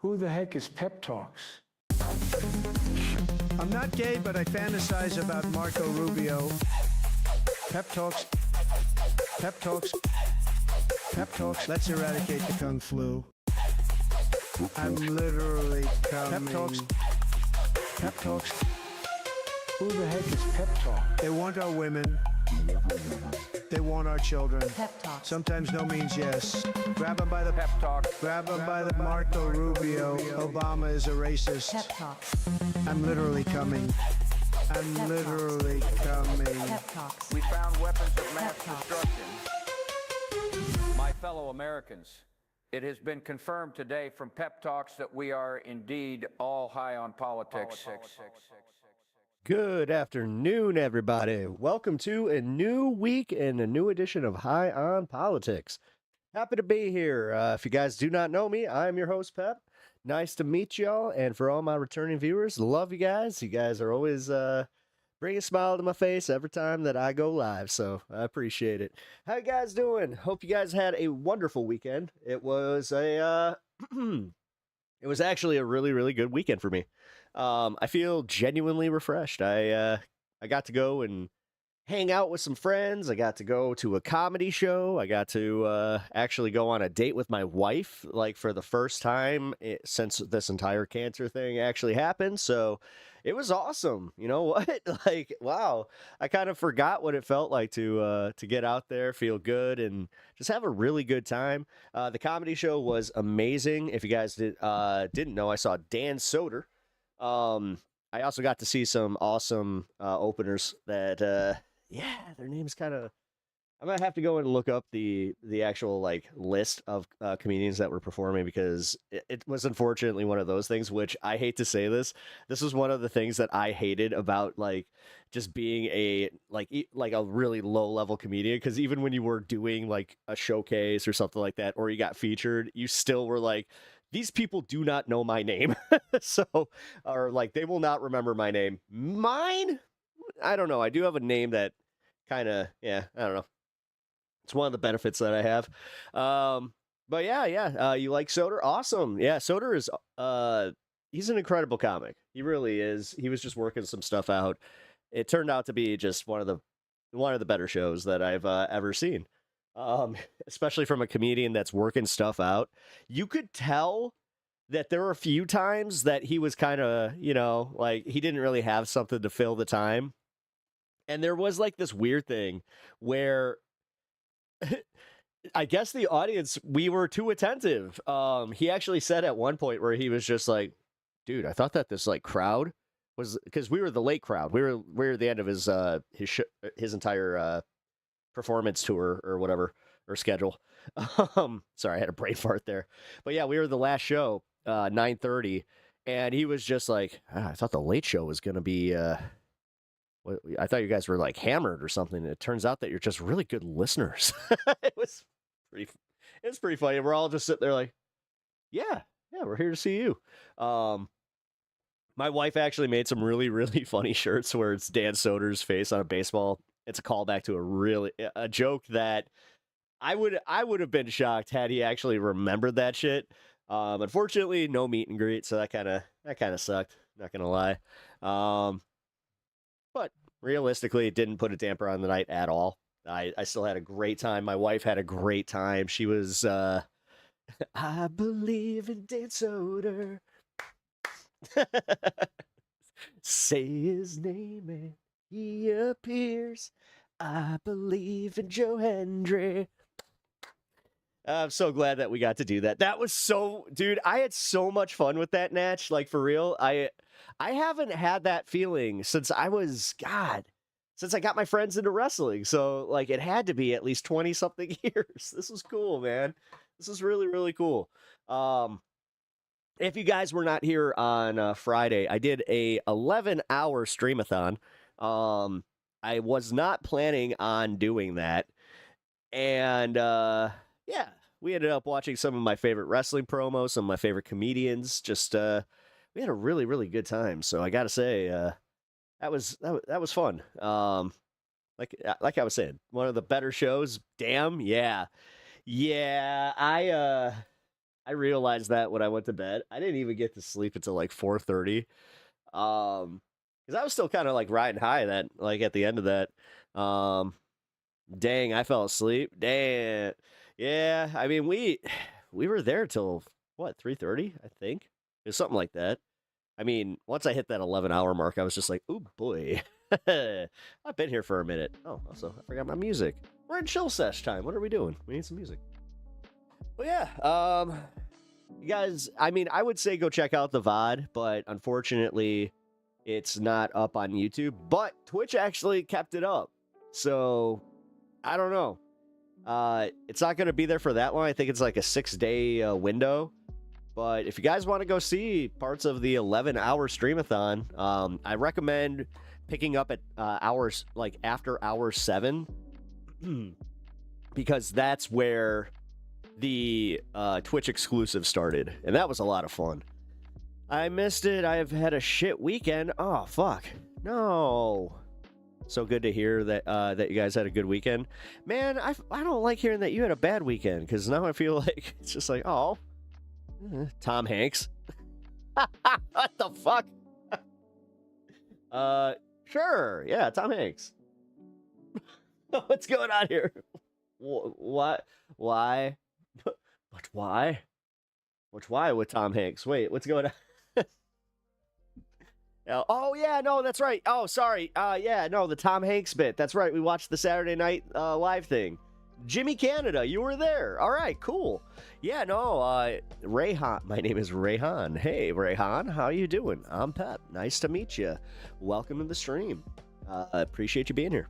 Who the heck is PepTalks? I'm not gay, but I fantasize about Marco Rubio. PepTalks. PepTalks. PepTalks. Let's eradicate the Kung Flu. I'm literally coming. PepTalks. PepTalks. Who the heck is PepTalk? They want our women. They want our children. PepTalks. Sometimes no means yes. Grab them by the PepTalks. Grab them by the Marco Rubio. Obama is a racist. PepTalks. I'm literally coming. I'm literally coming. PepTalks. We found weapons of mass PepTalks. destruction. My fellow Americans, it has been confirmed today from PepTalks that we are indeed all high on politics. Good afternoon, everybody. Welcome to a new week and a new edition of High on Politics. Happy to be here. If you guys do not know me, I'm your host, Pep. Nice to meet y'all. And for all my returning viewers, love you guys. You guys are always bring a smile to my face every time that I go live, so I appreciate it. How you guys doing? Hope you guys had a wonderful weekend. It was a it was actually a really, really good weekend for me. I feel genuinely refreshed. I got to go and hang out with some friends. I got to go to a comedy show. I got to actually go on a date with my wife, like for the first time since this entire cancer thing actually happened. So it was awesome. You know what? Like, wow. I kind of forgot what it felt like to get out there, feel good, and just have a really good time. The comedy show was amazing. If you guys didn't know, I saw Dan Soder. I also got to see some awesome openers that yeah, their names kind of, I'm gonna have to go and look up the actual like list of comedians that were performing, because it was unfortunately one of those things, which I hate to say this was one of the things that I hated about like just being a really low level comedian, because even when you were doing like a showcase or something like that, or you got featured, you still were like, these people do not know my name. So, or like, they will not remember my name. Mine? I don't know. I do have a name that kind of, yeah, I don't know. It's one of the benefits that I have. But yeah. You like Soder? Awesome. Yeah, Soder is, he's an incredible comic. He really is. He was just working some stuff out. It turned out to be just one of the better shows that I've ever seen. Especially from a comedian that's working stuff out. You could tell that there were a few times that he was kind of, you know, like he didn't really have something to fill the time. And there was like this weird thing where I guess the audience, we were too attentive. He actually said at one point where he was just like, dude, I thought that this like crowd was, because we were the late crowd. We were the end of his entire performance tour or whatever, or schedule. Sorry, I had a brain fart there. But yeah, we were the last show, 9:30, and he was just like, I thought the late show was gonna be I thought you guys were like hammered or something. It turns out that you're just really good listeners. It was pretty funny. We're all just sitting there like, yeah, we're here to see you. My wife actually made some really, really funny shirts where it's Dan Soder's face on a baseball. It's a callback to a joke that I would have been shocked had he actually remembered that shit. Unfortunately, no meet and greet, so that kind of sucked. Not gonna lie. But realistically, it didn't put a damper on the night at all. I still had a great time. My wife had a great time. She was, I believe in Dan Soder. Say his name and he appears. I believe in Joe Hendry. I'm so glad that we got to do that. That was so, dude, I had so much fun with that, Natch. Like, for real, I haven't had that feeling since I got my friends into wrestling. So, like, it had to be at least 20-something years. This was cool, man. This is really, really cool. If you guys were not here on Friday, I did a 11-hour streamathon. I was not planning on doing that. And, yeah, we ended up watching some of my favorite wrestling promos, some of my favorite comedians. Just, we had a really, really good time. So I got to say, that was fun. Like I was saying, one of the better shows. Damn. Yeah. I realized that when I went to bed. I didn't even get to sleep until like 4:30. Because I was still kind of like riding high that like at the end of that. Um, Dang, I fell asleep. Dang. Yeah, I mean we were there till what, 3:30, I think. It was something like that. I mean, once I hit that 11-hour mark, I was just like, "Oh boy." I've been here for a minute. Oh, also, I forgot my music. We're in chill sesh time. What are we doing? We need some music. Well, yeah, you guys, I mean, I would say go check out the VOD, but unfortunately, it's not up on YouTube, but Twitch actually kept it up. So, I don't know. It's not going to be there for that long. I think it's like a 6-day window. But if you guys want to go see parts of the 11-hour streamathon, I recommend picking up at hours like after hour 7 because that's where the Twitch exclusive started, and that was a lot of fun. I missed it. I've had a shit weekend. Oh fuck, no. So good to hear that that you guys had a good weekend, man. I don't like hearing that you had a bad weekend because now I feel like it's just like, oh, Tom Hanks. What the fuck? Sure, yeah, Tom Hanks. What's going on here? What? Why? But why? Why with Tom Hanks? Wait, what's going on? Oh yeah, no, that's right. Oh, sorry. Yeah, no, the Tom Hanks bit. That's right. We watched the Saturday night live thing. Jimmy Canada, you were there. All right, cool. Yeah, no, Rayhan. My name is Rayhan. Hey, Rayhan, how you doing? I'm Pep. Nice to meet you. Welcome to the stream. Appreciate you being here.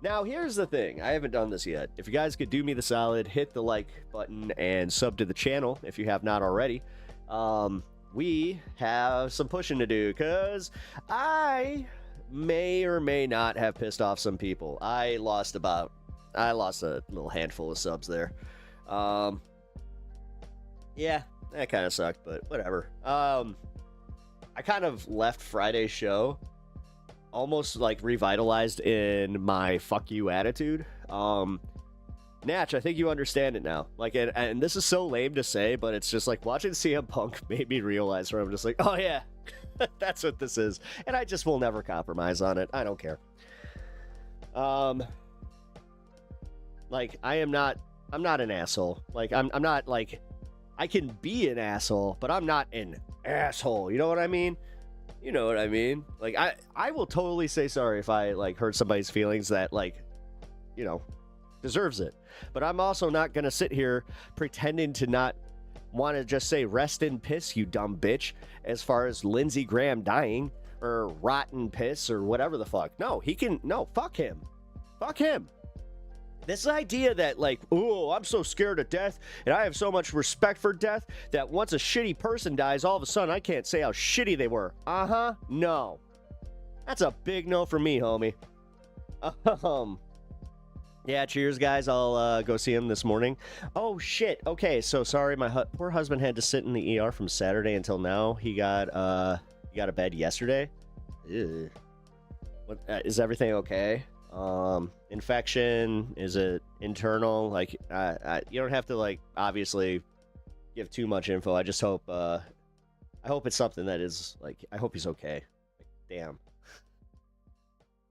Now, here's the thing. I haven't done this yet. If you guys could do me the solid, hit the like button and sub to the channel if you have not already. We have some pushing to do because I may or may not have pissed off some people. I lost a little handful of subs there. Yeah, that kind of sucked, but whatever. I kind of left Friday's show almost like revitalized in my fuck you attitude. Natch, I think you understand it now. Like, and this is so lame to say, but it's just like watching CM Punk made me realize where I'm just like, oh yeah, that's what this is. And I just will never compromise on it. I don't care. Like, I'm not an asshole. Like, I'm not like, I can be an asshole, but I'm not an asshole. You know what I mean? You know what I mean? Like, I will totally say sorry if I, like, hurt somebody's feelings that, like, you know, deserves it. But I'm also not going to sit here pretending to not want to just say rest in piss, you dumb bitch, as far as Lindsey Graham dying or rotten piss or whatever the fuck. No, fuck him. Fuck him. This idea that, like, oh, I'm so scared of death and I have so much respect for death that once a shitty person dies, all of a sudden I can't say how shitty they were. No. That's a big no for me, homie. Yeah, cheers, guys. I'll go see him this morning. Oh, shit. Okay, so sorry. My poor husband had to sit in the ER from Saturday until now. He got a bed yesterday. Ew. What, is everything okay? Infection, is it internal? Like, you don't have to, like, obviously give too much info. I just hope, I hope it's something that is, like, I hope he's okay. Like, damn.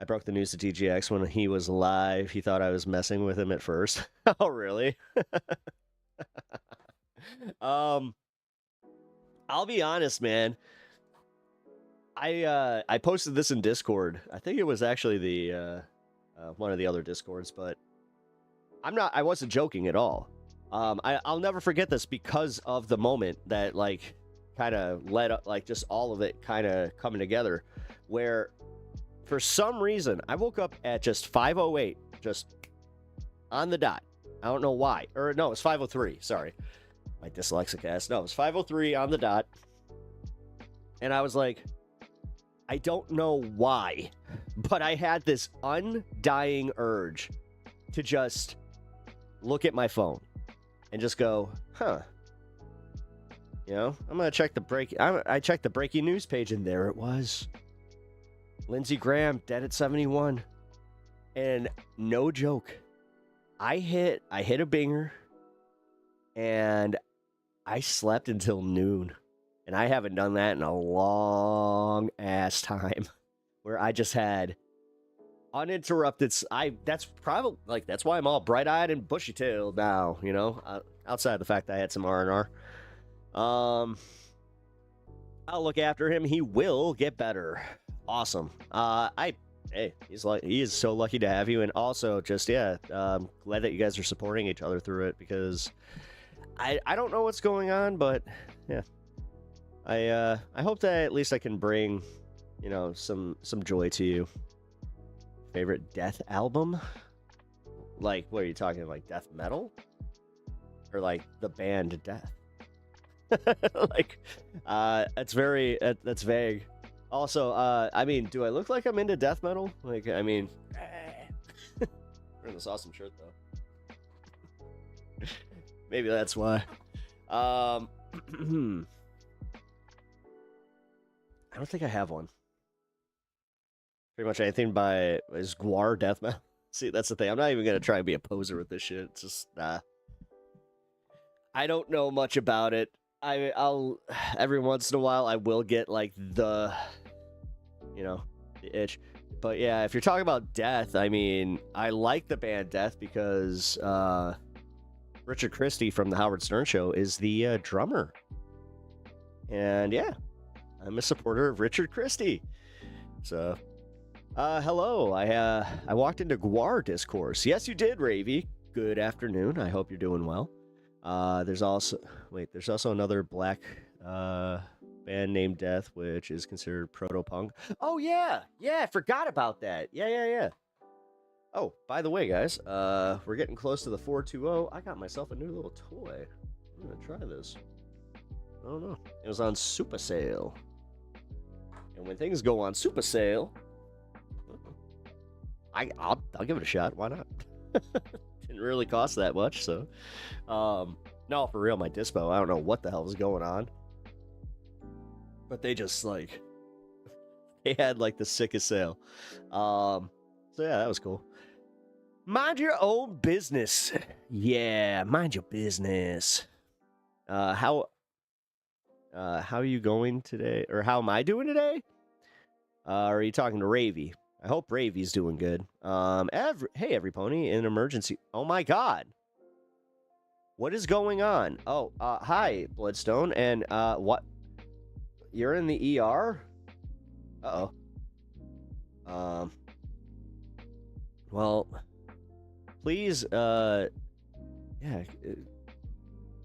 I broke the news to TGX when he was live. He thought I was messing with him at first. Oh, really? I'll be honest, man. I posted this in Discord. I think it was actually the, one of the other Discords, but I wasn't joking at all. I'll never forget this because of the moment that, like, kind of led up, like, just all of it kind of coming together, where for some reason I woke up at just 5:08, just on the dot. I don't know why. Or no, it's 5:03. Sorry, my dyslexic ass. No, it was 5:03 on the dot, and I was like, I don't know why, but I had this undying urge to just look at my phone and just go, huh. You know, I'm going to check I checked the breaking news page, and there it was. Lindsey Graham dead at 71. And no joke, I hit a binger, and I slept until noon, and I haven't done that in a long ass time, where I just had uninterrupted. That's probably like that's why I'm all bright-eyed and bushy-tailed now. You know, outside of the fact that I had some R&R. I'll look after him. He will get better. Awesome. Hey, he is so lucky to have you, and also just glad that you guys are supporting each other through it, because I don't know what's going on, but yeah, I hope that at least I can bring, you know, some joy to you. Favorite death album? Like, what are you talking, like death metal, or like the band Death? Like, that's vague. Also, I mean, do I look like I'm into death metal? Like, I mean, wearing this awesome shirt though. Maybe that's why. I don't think I have one. Pretty much anything by is Guar death metal. See, that's the thing. I'm not even gonna try and be a poser with this shit. It's just I don't know much about it. I'll every once in a while I will get like the itch. But yeah, if you're talking about Death, I mean, I like the band Death because Richard Christie from the Howard Stern Show is the drummer. And yeah, I'm a supporter of Richard Christie. So hello. I walked into Guar Discourse. Yes, you did, Ravy. Good afternoon. I hope you're doing well. There's also another black band named Death, which is considered proto-punk. Oh yeah, I forgot about that. Yeah. Oh, by the way, guys, we're getting close to the 420. I got myself a new little toy. I'm gonna try this. I don't know. It was on super sale, and when things go on super sale, I'll give it a shot. Why not? Didn't really cost that much, so no, for real, my dispo, I don't know what the hell was going on, but they just like they had like the sickest sale. So yeah, that was cool. Mind your own business. Yeah, mind your business. How are you going today, or how am I doing today? Are you talking to Ravy? I hope Ravy's doing good. Hey, every pony, in an emergency. Oh my God. What is going on? Oh, hi, Bloodstone. And, what? You're in the ER? Uh-oh. Well, please, yeah.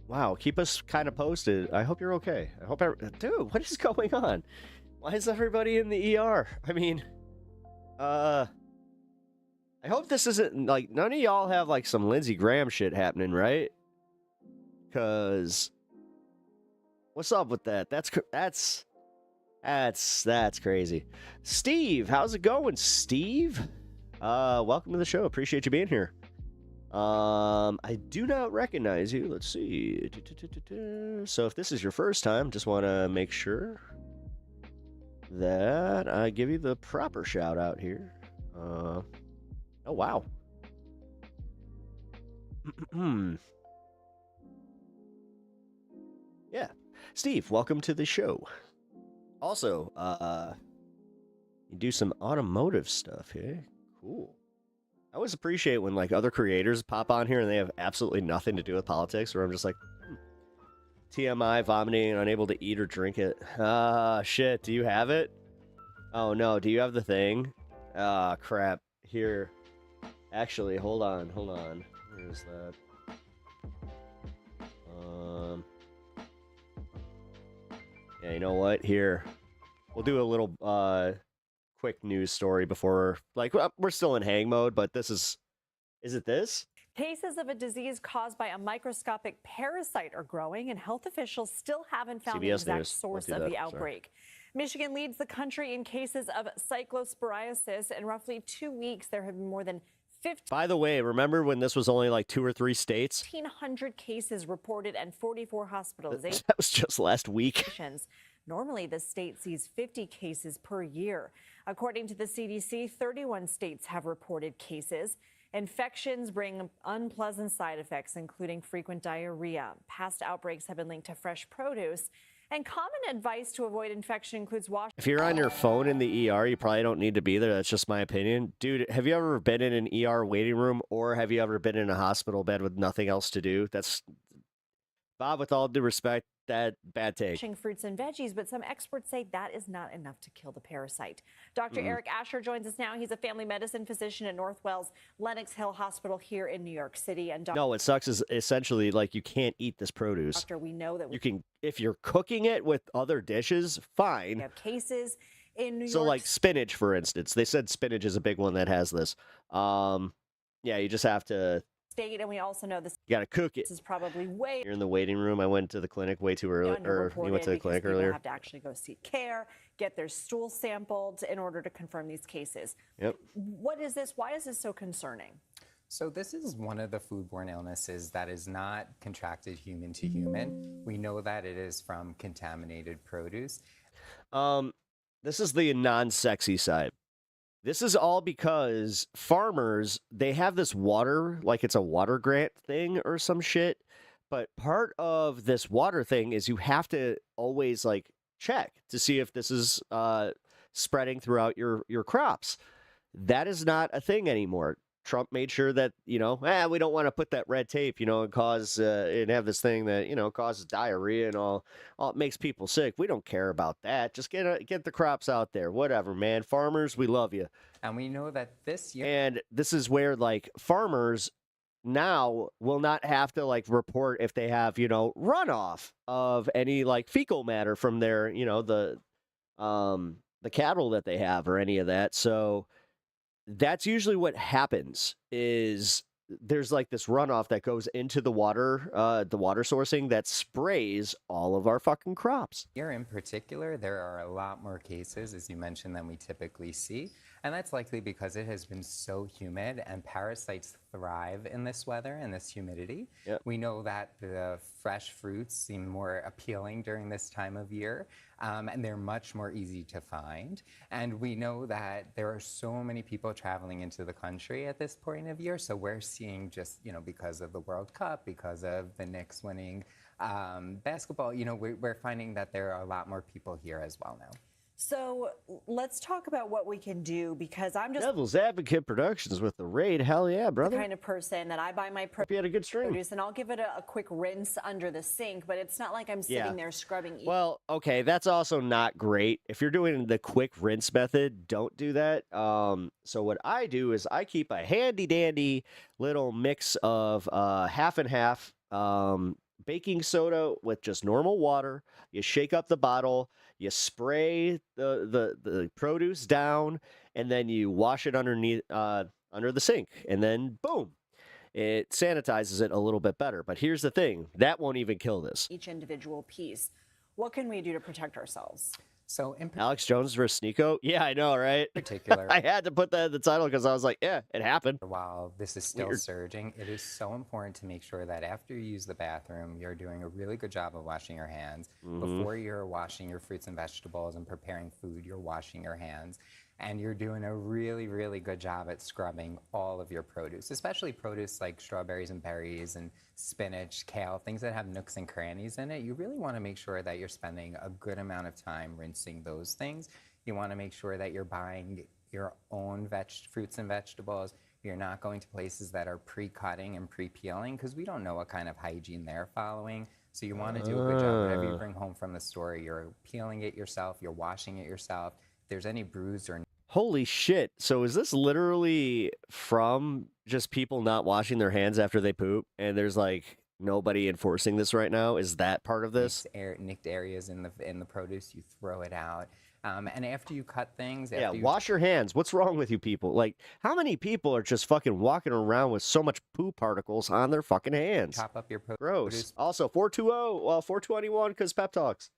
Wow, keep us kind of posted. I hope you're okay. Dude, what is going on? Why is everybody in the ER? I mean, I hope this isn't, like, none of y'all have, like, some Lindsey Graham shit happening, right? Because, what's up with that? That's crazy. Steve, how's it going, Steve? Welcome to the show. Appreciate you being here. I do not recognize you. Let's see. So if this is your first time, just want to make sure that I give you the proper shout out here. Oh, wow. Yeah. Steve, welcome to the show. Also, you do some automotive stuff here. Cool. I always appreciate when, like, other creators pop on here and they have absolutely nothing to do with politics, where I'm just like, TMI, vomiting, and unable to eat or drink it. Shit, do you have it? Oh, no, do you have the thing? Crap. Here. Actually, hold on. Where is that? Yeah, you know what? Here. We'll do a little, quick news story before, like, we're still in hang mode, but this is it this? Cases of a disease caused by a microscopic parasite are growing, and health officials still haven't found the exact source of the outbreak. Michigan leads the country in cases of cyclosporiasis. In roughly 2 weeks, there have been more than 15. By the way, remember when this was only like 2 or 3 states? 1,500 cases reported and 44 hospitalizations. That was just last week. Normally, the state sees 50 cases per year. According to the CDC, 31 states have reported cases. Infections bring unpleasant side effects, including frequent diarrhea. Past outbreaks have been linked to fresh produce. And common advice to avoid infection includes washing. If you're on your phone in the ER, you probably don't need to be there. That's just my opinion. Dude, have you ever been in an ER waiting room, or have you ever been in a hospital bed with nothing else to do? That's, Bob, with all due respect, that bad take. Washing fruits and veggies, but some experts say that is not enough to kill the parasite. Dr. Eric Asher joins us now. He's a family medicine physician at Northwell's Lenox Hill Hospital here in New York City. And no, what sucks is essentially like you can't eat this produce. Doctor, we know that you can, if you're cooking it with other dishes, fine. We have cases in New York. So like spinach, for instance, they said spinach is a big one that has this. Yeah, you just have to. State, and we also know this. You got to cook it. This is probably way. You're in the waiting room. I went to the clinic way too early, or you went to the clinic earlier. Have to actually go seek care, get their stool sampled in order to confirm these cases. Yep. What is this? Why is this so concerning? So this is one of the foodborne illnesses that is not contracted human to human. We know that it is from contaminated produce. This is the non-sexy side. This is all because farmers, they have this water, like it's a water grant thing or some shit. But part of this water thing is you have to always like check to see if this is spreading throughout your crops. That is not a thing anymore. Trump made sure that, we don't want to put that red tape, and cause and have this thing that, causes diarrhea and all it makes people sick. We don't care about that. Just get the crops out there. Whatever, man. Farmers, we love you. And we know that this year. And this is where like farmers now will not have to like report if they have, runoff of any like fecal matter from their, the cattle that they have or any of that. So that's usually what happens is there's like this runoff that goes into the water sourcing that sprays all of our fucking crops. Here in particular, there are a lot more cases, as you mentioned, than we typically see. And that's likely because it has been so humid and parasites thrive in this weather and this humidity. Yep. We know that the fresh fruits seem more appealing during this time of year, and they're much more easy to find. And we know that there are so many people traveling into the country at this point of year. So we're seeing just, because of the World Cup, because of the Knicks winning basketball, we're finding that there are a lot more people here as well now. So let's talk about what we can do, because I'm just Devil's Advocate Productions with the raid. Hell yeah, brother. the kind of person that I buy my Hope you had a good stream. produce and I'll give it a quick rinse under the sink, but it's not like I'm sitting there scrubbing. Well, okay, that's also not great. If you're doing the quick rinse method, don't do that. So what I do is I keep a handy dandy little mix of half and half baking soda with just normal water. You shake up the bottle, you spray the produce down, and then you wash it underneath under the sink, and then boom, it sanitizes it a little bit better. But here's the thing, that won't even kill this. Each individual piece. What can we do to protect ourselves? So in Alex Jones versus Sneako? Yeah, I know, right? particular, I had to put that in the title because I was like, yeah, it happened. while this is still Weird. surging, it is so important to make sure that after you use the bathroom, you're doing a really good job of washing your hands. Before you're washing your fruits and vegetables and preparing food, you're washing your hands. And you're doing a really, really good job at scrubbing all of your produce, especially produce like strawberries and berries and spinach, kale, things that have nooks and crannies in it. You really want to make sure that you're spending a good amount of time rinsing those things. You want to make sure that you're buying your own fruits and vegetables. You're not going to places that are pre-cutting and pre-peeling, because we don't know what kind of hygiene they're following. So you want to do a good job. Whatever you bring home from the store, you're peeling it yourself, you're washing it yourself. If there's any bruise or Holy shit. So is this literally from just people not washing their hands after they poop, and there's like nobody enforcing this right now? Is that part of this? nicked areas in the produce, you throw it out. And after you cut things, Yeah, wash your hands. What's wrong with you people? Like, how many people are just fucking walking around with so much poo particles on their fucking hands? chop up your Gross. produce, Also, 421 because PepTalks.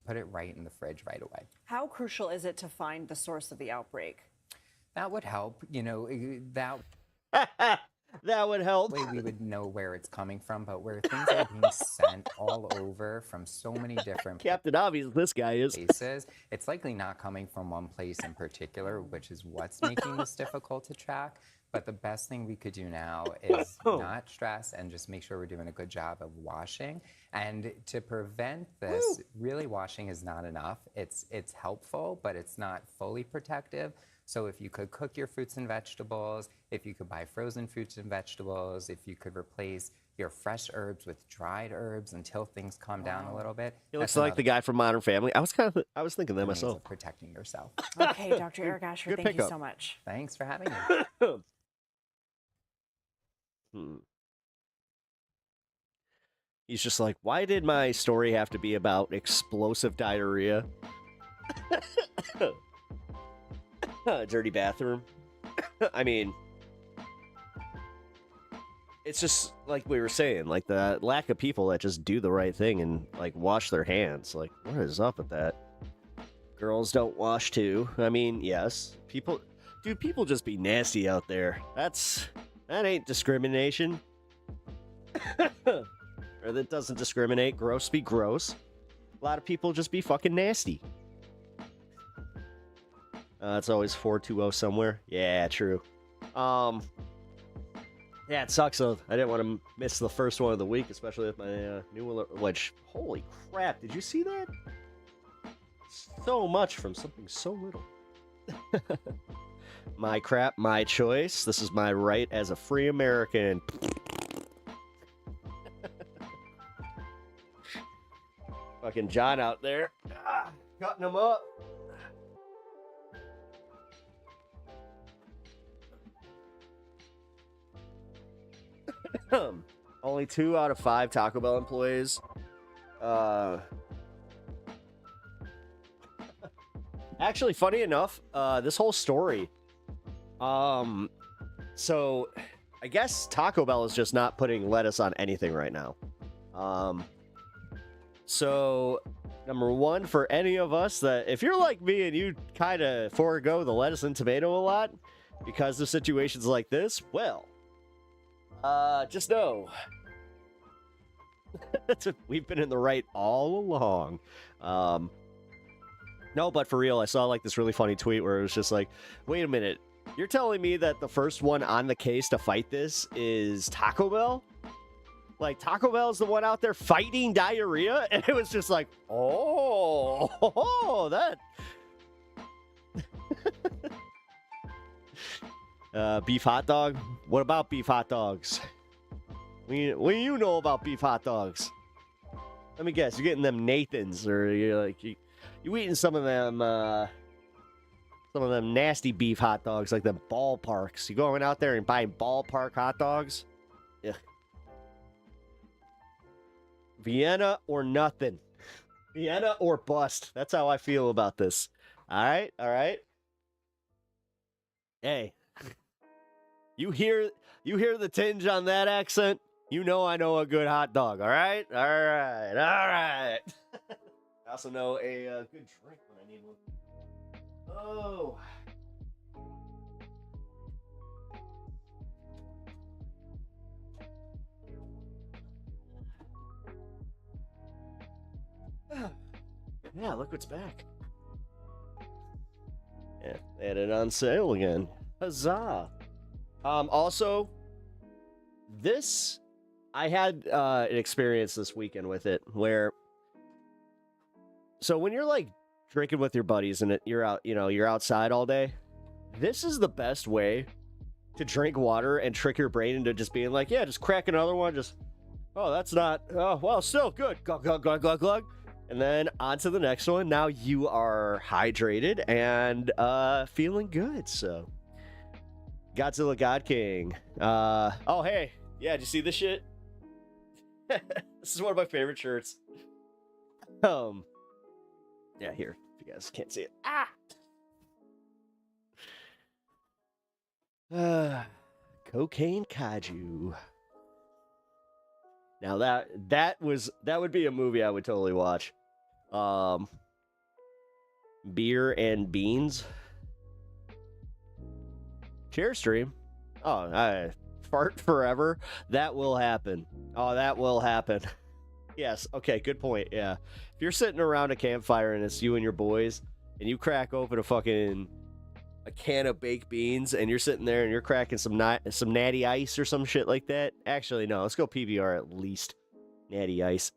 put it right in the fridge right away. How crucial is it to find the source of the outbreak? That would help. That That would help. way we would know where it's coming from, but where things are being sent all over from so many different Captain Obvious, this guy is. places, it's likely not coming from one place in particular, which is what's making this difficult to track. But the best thing we could do now is not stress and just make sure we're doing a good job of washing. And to prevent this, really washing is not enough. It's helpful, but it's not fully protective. So if you could cook your fruits and vegetables, if you could buy frozen fruits and vegetables, if you could replace your fresh herbs with dried herbs until things calm down a little bit. He looks like the guy from Modern Family. I was thinking that myself. Of protecting yourself. Okay, Dr. Eric Asher, thank you so much. Thanks for having me. He's just like, why did my story have to be about explosive diarrhea? Dirty bathroom. I mean, it's just like we were saying, like the lack of people that just do the right thing and like wash their hands. Like, what is up with that? Girls don't wash too. I mean, yes, people just be nasty out there. That ain't discrimination. Or that doesn't discriminate. Gross be gross. A lot of people just be fucking nasty. It's always 420 somewhere. Yeah, true. Yeah, it sucks though. I didn't want to miss the first one of the week, especially with my new alert. Which, holy crap, did you see that? So much from something so little. My crap, my choice. This is my right as a free American. Fucking John out there. Cutting him up. Only 2 out of 5 Taco Bell employees. Actually, funny enough, this whole story. So I guess Taco Bell is just not putting lettuce on anything right now. So number one, for any of us that if you're like me and you kind of forego the lettuce and tomato a lot because of situations like this, well, just know we've been in the right all along. No, but for real, I saw like this really funny tweet where it was just like, wait a minute, you're telling me that the first one on the case to fight this is Taco Bell? Like, Taco Bell's the one out there fighting diarrhea? And it was just like, oh, that. Beef hot dog? What about beef hot dogs? What do you know about beef hot dogs? Let me guess, you're getting them Nathans, or you're like, you eating some of them nasty beef hot dogs, like the ballparks. You going out there and buying ballpark hot dogs? Ugh. Vienna or nothing. Vienna or bust. That's how I feel about this. All right, all right. Hey, you hear the tinge on that accent? You know I know a good hot dog. All right, all right, all right. I also know a good drink when I need one. Oh. Yeah, look what's back. Yeah, they had it on sale again. Huzzah. Also, this, I had an experience this weekend with it where, so when you're like drinking with your buddies and you're out, you're outside all day, this is the best way to drink water and trick your brain into just being like, yeah, just crack another one. Just, oh, that's not, oh, well, still good. Glug, glug, glug, glug, glug. And then on to the next one. Now you are hydrated and feeling good. So, Godzilla God King. Oh, hey. Yeah, did you see this shit? This is one of my favorite shirts. Yeah, here. If you guys can't see it. Cocaine Kaiju. Now that would be a movie I would totally watch. Beer and beans. Share stream. Oh, fart forever. That will happen. Oh, that will happen. Yes. Okay. Good point. Yeah. If you're sitting around a campfire and it's you and your boys, and you crack open a fucking a can of baked beans and you're sitting there and you're cracking some natty ice or some shit like that. Actually, no, let's go PBR at least. Natty ice.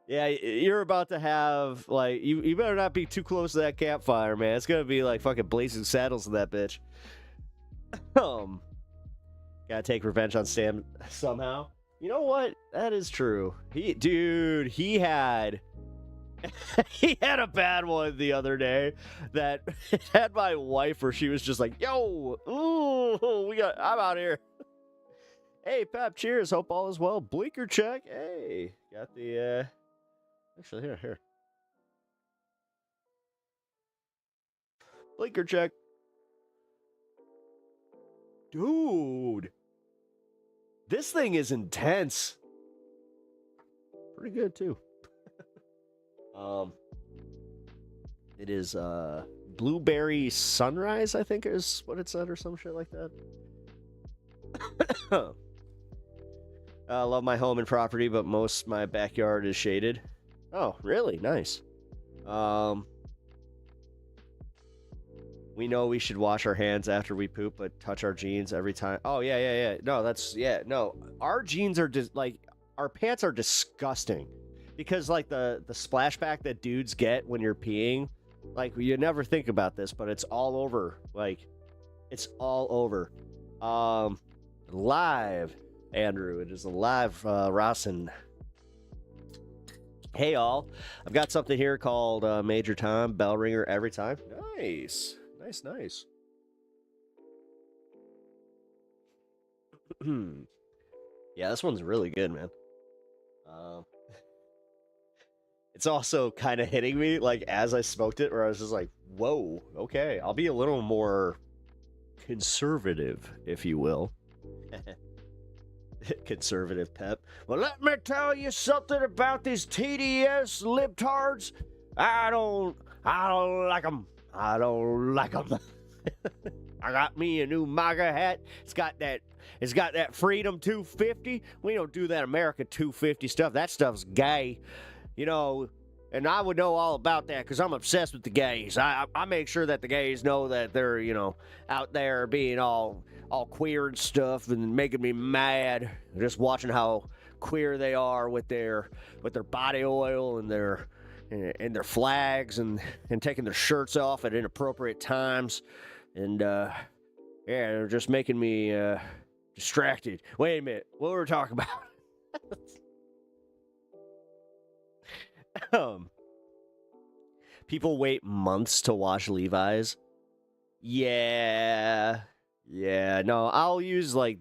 Yeah, you're about to have, like, you better not be too close to that campfire, man. It's gonna be like fucking blazing saddles in that bitch. Gotta take revenge on Sam somehow. You know what? That is true. He had he had a bad one the other day that had my wife where she was just like, yo, ooh, I'm out here. Hey, Pep, cheers. Hope all is well. Blinker check. Hey, got the, actually, here. Blinker check. Dude. This thing is intense. Pretty good, too. It is, Blueberry Sunrise, I think is what it said, or some shit like that. I love my home and property, but most my backyard is shaded. Oh, really? Nice. We know we should wash our hands after we poop, but touch our jeans every time. Oh, yeah. No, our jeans are just like, our pants are disgusting because like the splashback that dudes get when you're peeing, like you never think about this, but it's all over. Like, it's all over. Live, Andrew. It is a live, Rossin. Hey, all. I've got something here called Major Tom, bell ringer every time. Nice. Nice. Yeah, this one's really good, man. It's also kind of hitting me, like, as I smoked it, where I was just like, whoa, okay. I'll be a little more conservative, if you will. Conservative Pep. Well, let me tell you something about these TDS libtards. I don't like them. I got me a new MAGA hat. It's got that Freedom 250. We don't do that America 250 stuff. That stuff's gay, you know. And I would know all about that because I'm obsessed with the gays. I make sure that the gays know that they're, you know, out there being all queer and stuff and making me mad. Just watching how queer they are with their body oil and their flags and taking their shirts off at inappropriate times. And yeah, they're just making me distracted. Wait a minute, what were we talking about? People wait months to wash Levi's. Yeah, no, I'll use like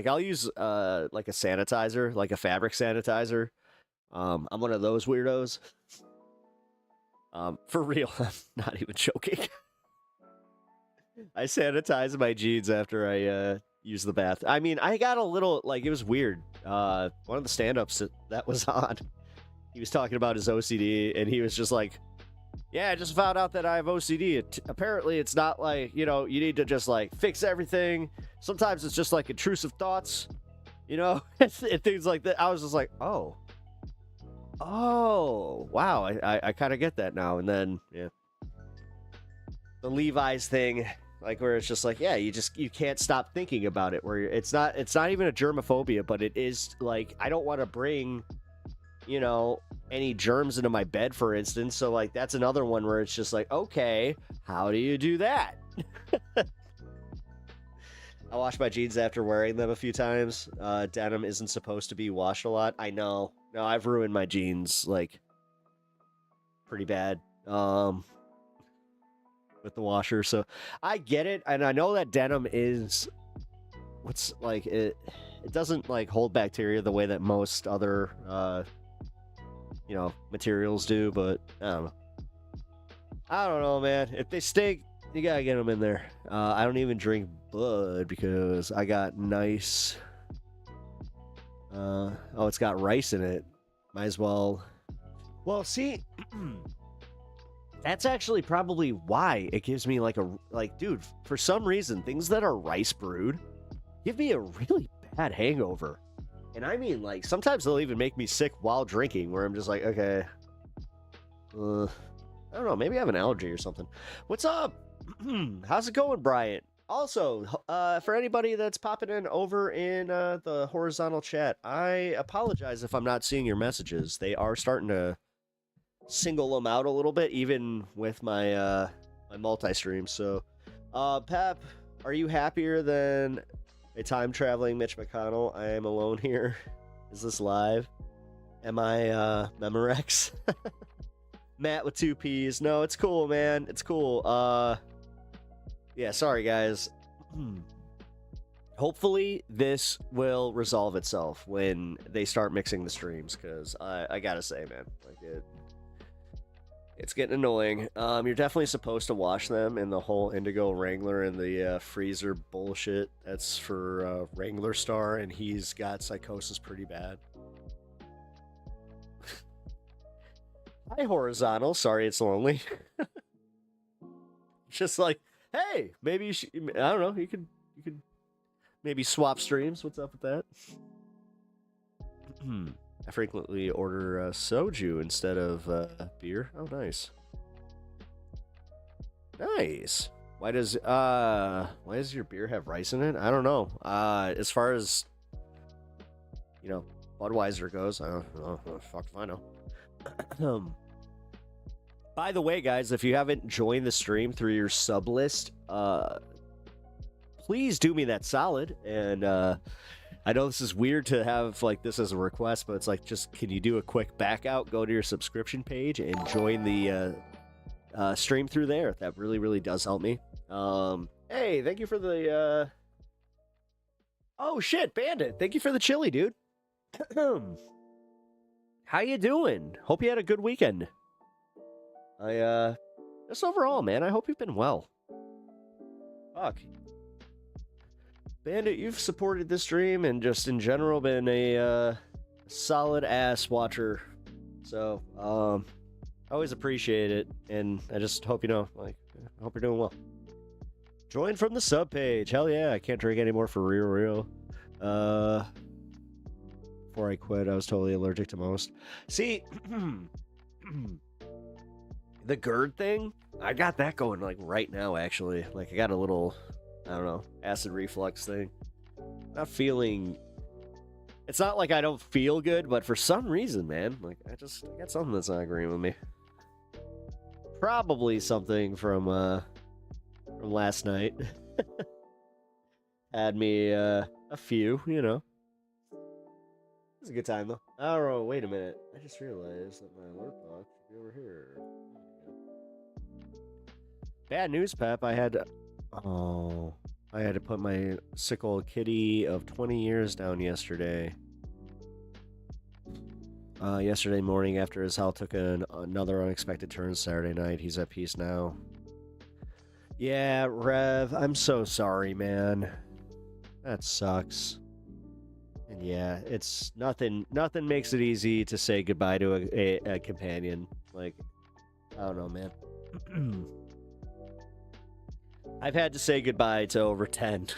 I'll use like a sanitizer, like a fabric sanitizer. I'm one of those weirdos. For real, I'm not even joking. I sanitize my jeans after I use the bath. I mean, I got a little, like, it was weird. One of the stand-ups that was on, he was talking about his OCD, and he was just like, yeah, I just found out that I have OCD. Apparently, it's not like, you know, you need to just, like, fix everything. Sometimes it's just, like, intrusive thoughts, you know, and things like that. I was just like, oh, wow, I kind of get that now. And then, yeah, the Levi's thing, like, where it's just like, yeah, you can't stop thinking about it, where it's not even a germophobia, but it is, like, I don't want to bring, you know, any germs into my bed, for instance. So, like, that's another one where it's just like, okay, how do you do that? I wash my jeans after wearing them a few times. Denim isn't supposed to be washed a lot. I know. No, I've ruined my jeans, like, pretty bad with the washer. So I get it, and I know that denim is what's like it doesn't like hold bacteria the way that most other you know, materials do, but I don't know, man. If they stink, you gotta get them in there. I don't even drink Bud because I got nice oh, it's got rice in it. Might as well. Well, see, that's actually probably why it gives me like dude, for some reason, things that are rice brewed give me a really bad hangover. And I mean, like, sometimes they'll even make me sick while drinking, where I'm just like, okay, I don't know. Maybe I have an allergy or something. What's up? How's it going, Bryant? Also, for anybody that's popping in over in the horizontal chat, I apologize if I'm not seeing your messages. They are starting to single them out a little bit, even with my my multi-stream. So, Pep, are you happier than a time-traveling Mitch McConnell? I am alone here. Is this live? Am I Memorex? Matt with 2 P's. No, it's cool, man. It's cool. Yeah, sorry, guys. Hopefully, this will resolve itself when they start mixing the streams, because I gotta say, man, like it's getting annoying. You're definitely supposed to wash them in the whole Indigo Wrangler and the freezer bullshit. That's for Wrangler Star, and he's got psychosis pretty bad. Hi, Horizontal. Sorry, it's lonely. Just like, hey, maybe you should, I don't know, you could maybe swap streams. What's up with that? I frequently order soju instead of beer. Oh, nice. Nice. Why does your beer have rice in it? I don't know. As far as, you know, Budweiser goes, I don't know. Fuck if I know. By the way, guys, if you haven't joined the stream through your sub list, please do me that solid. And I know this is weird to have like this as a request, but it's like, just can you do a quick back out, go to your subscription page, and join the stream through there? That really, really does help me. Hey, thank you for the oh shit, Bandit, thank you for the chili, dude. How you doing? Hope you had a good weekend. Just overall, man, I hope you've been well. Fuck. Bandit, you've supported this stream and just in general been a solid ass watcher. So, I always appreciate it, and I just hope you know, like, I hope you're doing well. Join from the sub page. Hell yeah, I can't drink anymore for real. Before I quit, I was totally allergic to most. See, the GERD thing, I got that going like right now, actually. Like, I got a little, I don't know, acid reflux thing. Not feeling, it's not like I don't feel good, but for some reason, man, like, I got something that's not agreeing with me. Probably something from last night. Had me a few, you know. It was a good time, though. Oh, wait a minute. I just realized that my alert box should be over here. Bad news, Pep. I had to put my sick old kitty of 20 years down yesterday. Yesterday morning after his health took another unexpected turn Saturday night. He's at peace now. Yeah, Rev, I'm so sorry, man. That sucks. And yeah, it's nothing makes it easy to say goodbye to a companion. Like, I don't know, man. I've had to say goodbye to over 10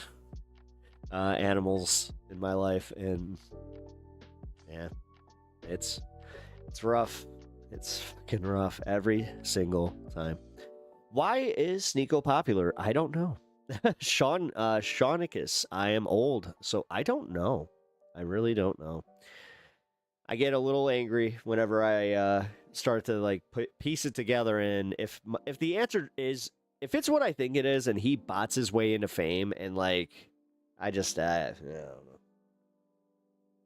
animals in my life, and yeah, it's rough. It's fucking rough every single time. Why is Sneako popular? I don't know. Shaunicus, I am old, so I don't know. I really don't know. I get a little angry whenever I start to like piece it together, and if the answer is, if it's what I think it is, and he bots his way into fame, and like, I don't know.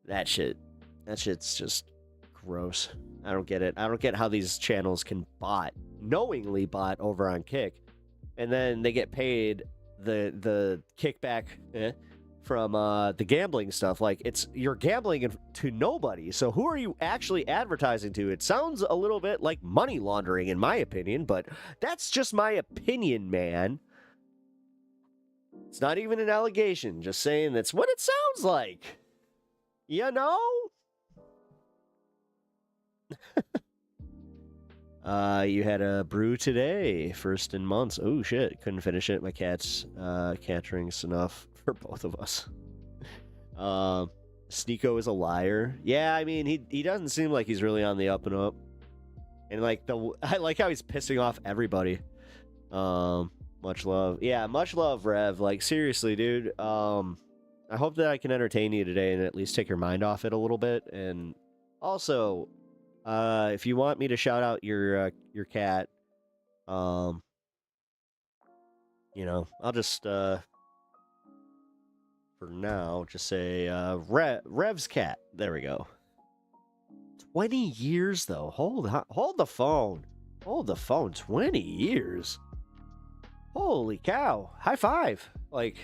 That shit's just gross. I don't get it. I don't get how these channels can knowingly bot over on Kick, and then they get paid the kickback from the gambling stuff. Like, you're gambling to nobody. So who are you actually advertising to? It sounds a little bit like money laundering, in my opinion, but that's just my opinion, man. It's not even an allegation. Just saying that's what it sounds like. You know? You had a brew today, first in months. Oh shit, couldn't finish it. My cat's cat drinks enough for both of us. Sneako is a liar. Yeah, I mean, he doesn't seem like he's really on the up and up. And like I like how he's pissing off everybody. Much love. Yeah, much love, Rev. Like, seriously, dude. I hope that I can entertain you today and at least take your mind off it a little bit. And also, if you want me to shout out your cat, you know, I'll just for now just say Rev's cat. There we go. 20 years though. Hold the phone. Hold the phone. 20 years. Holy cow. High five. Like,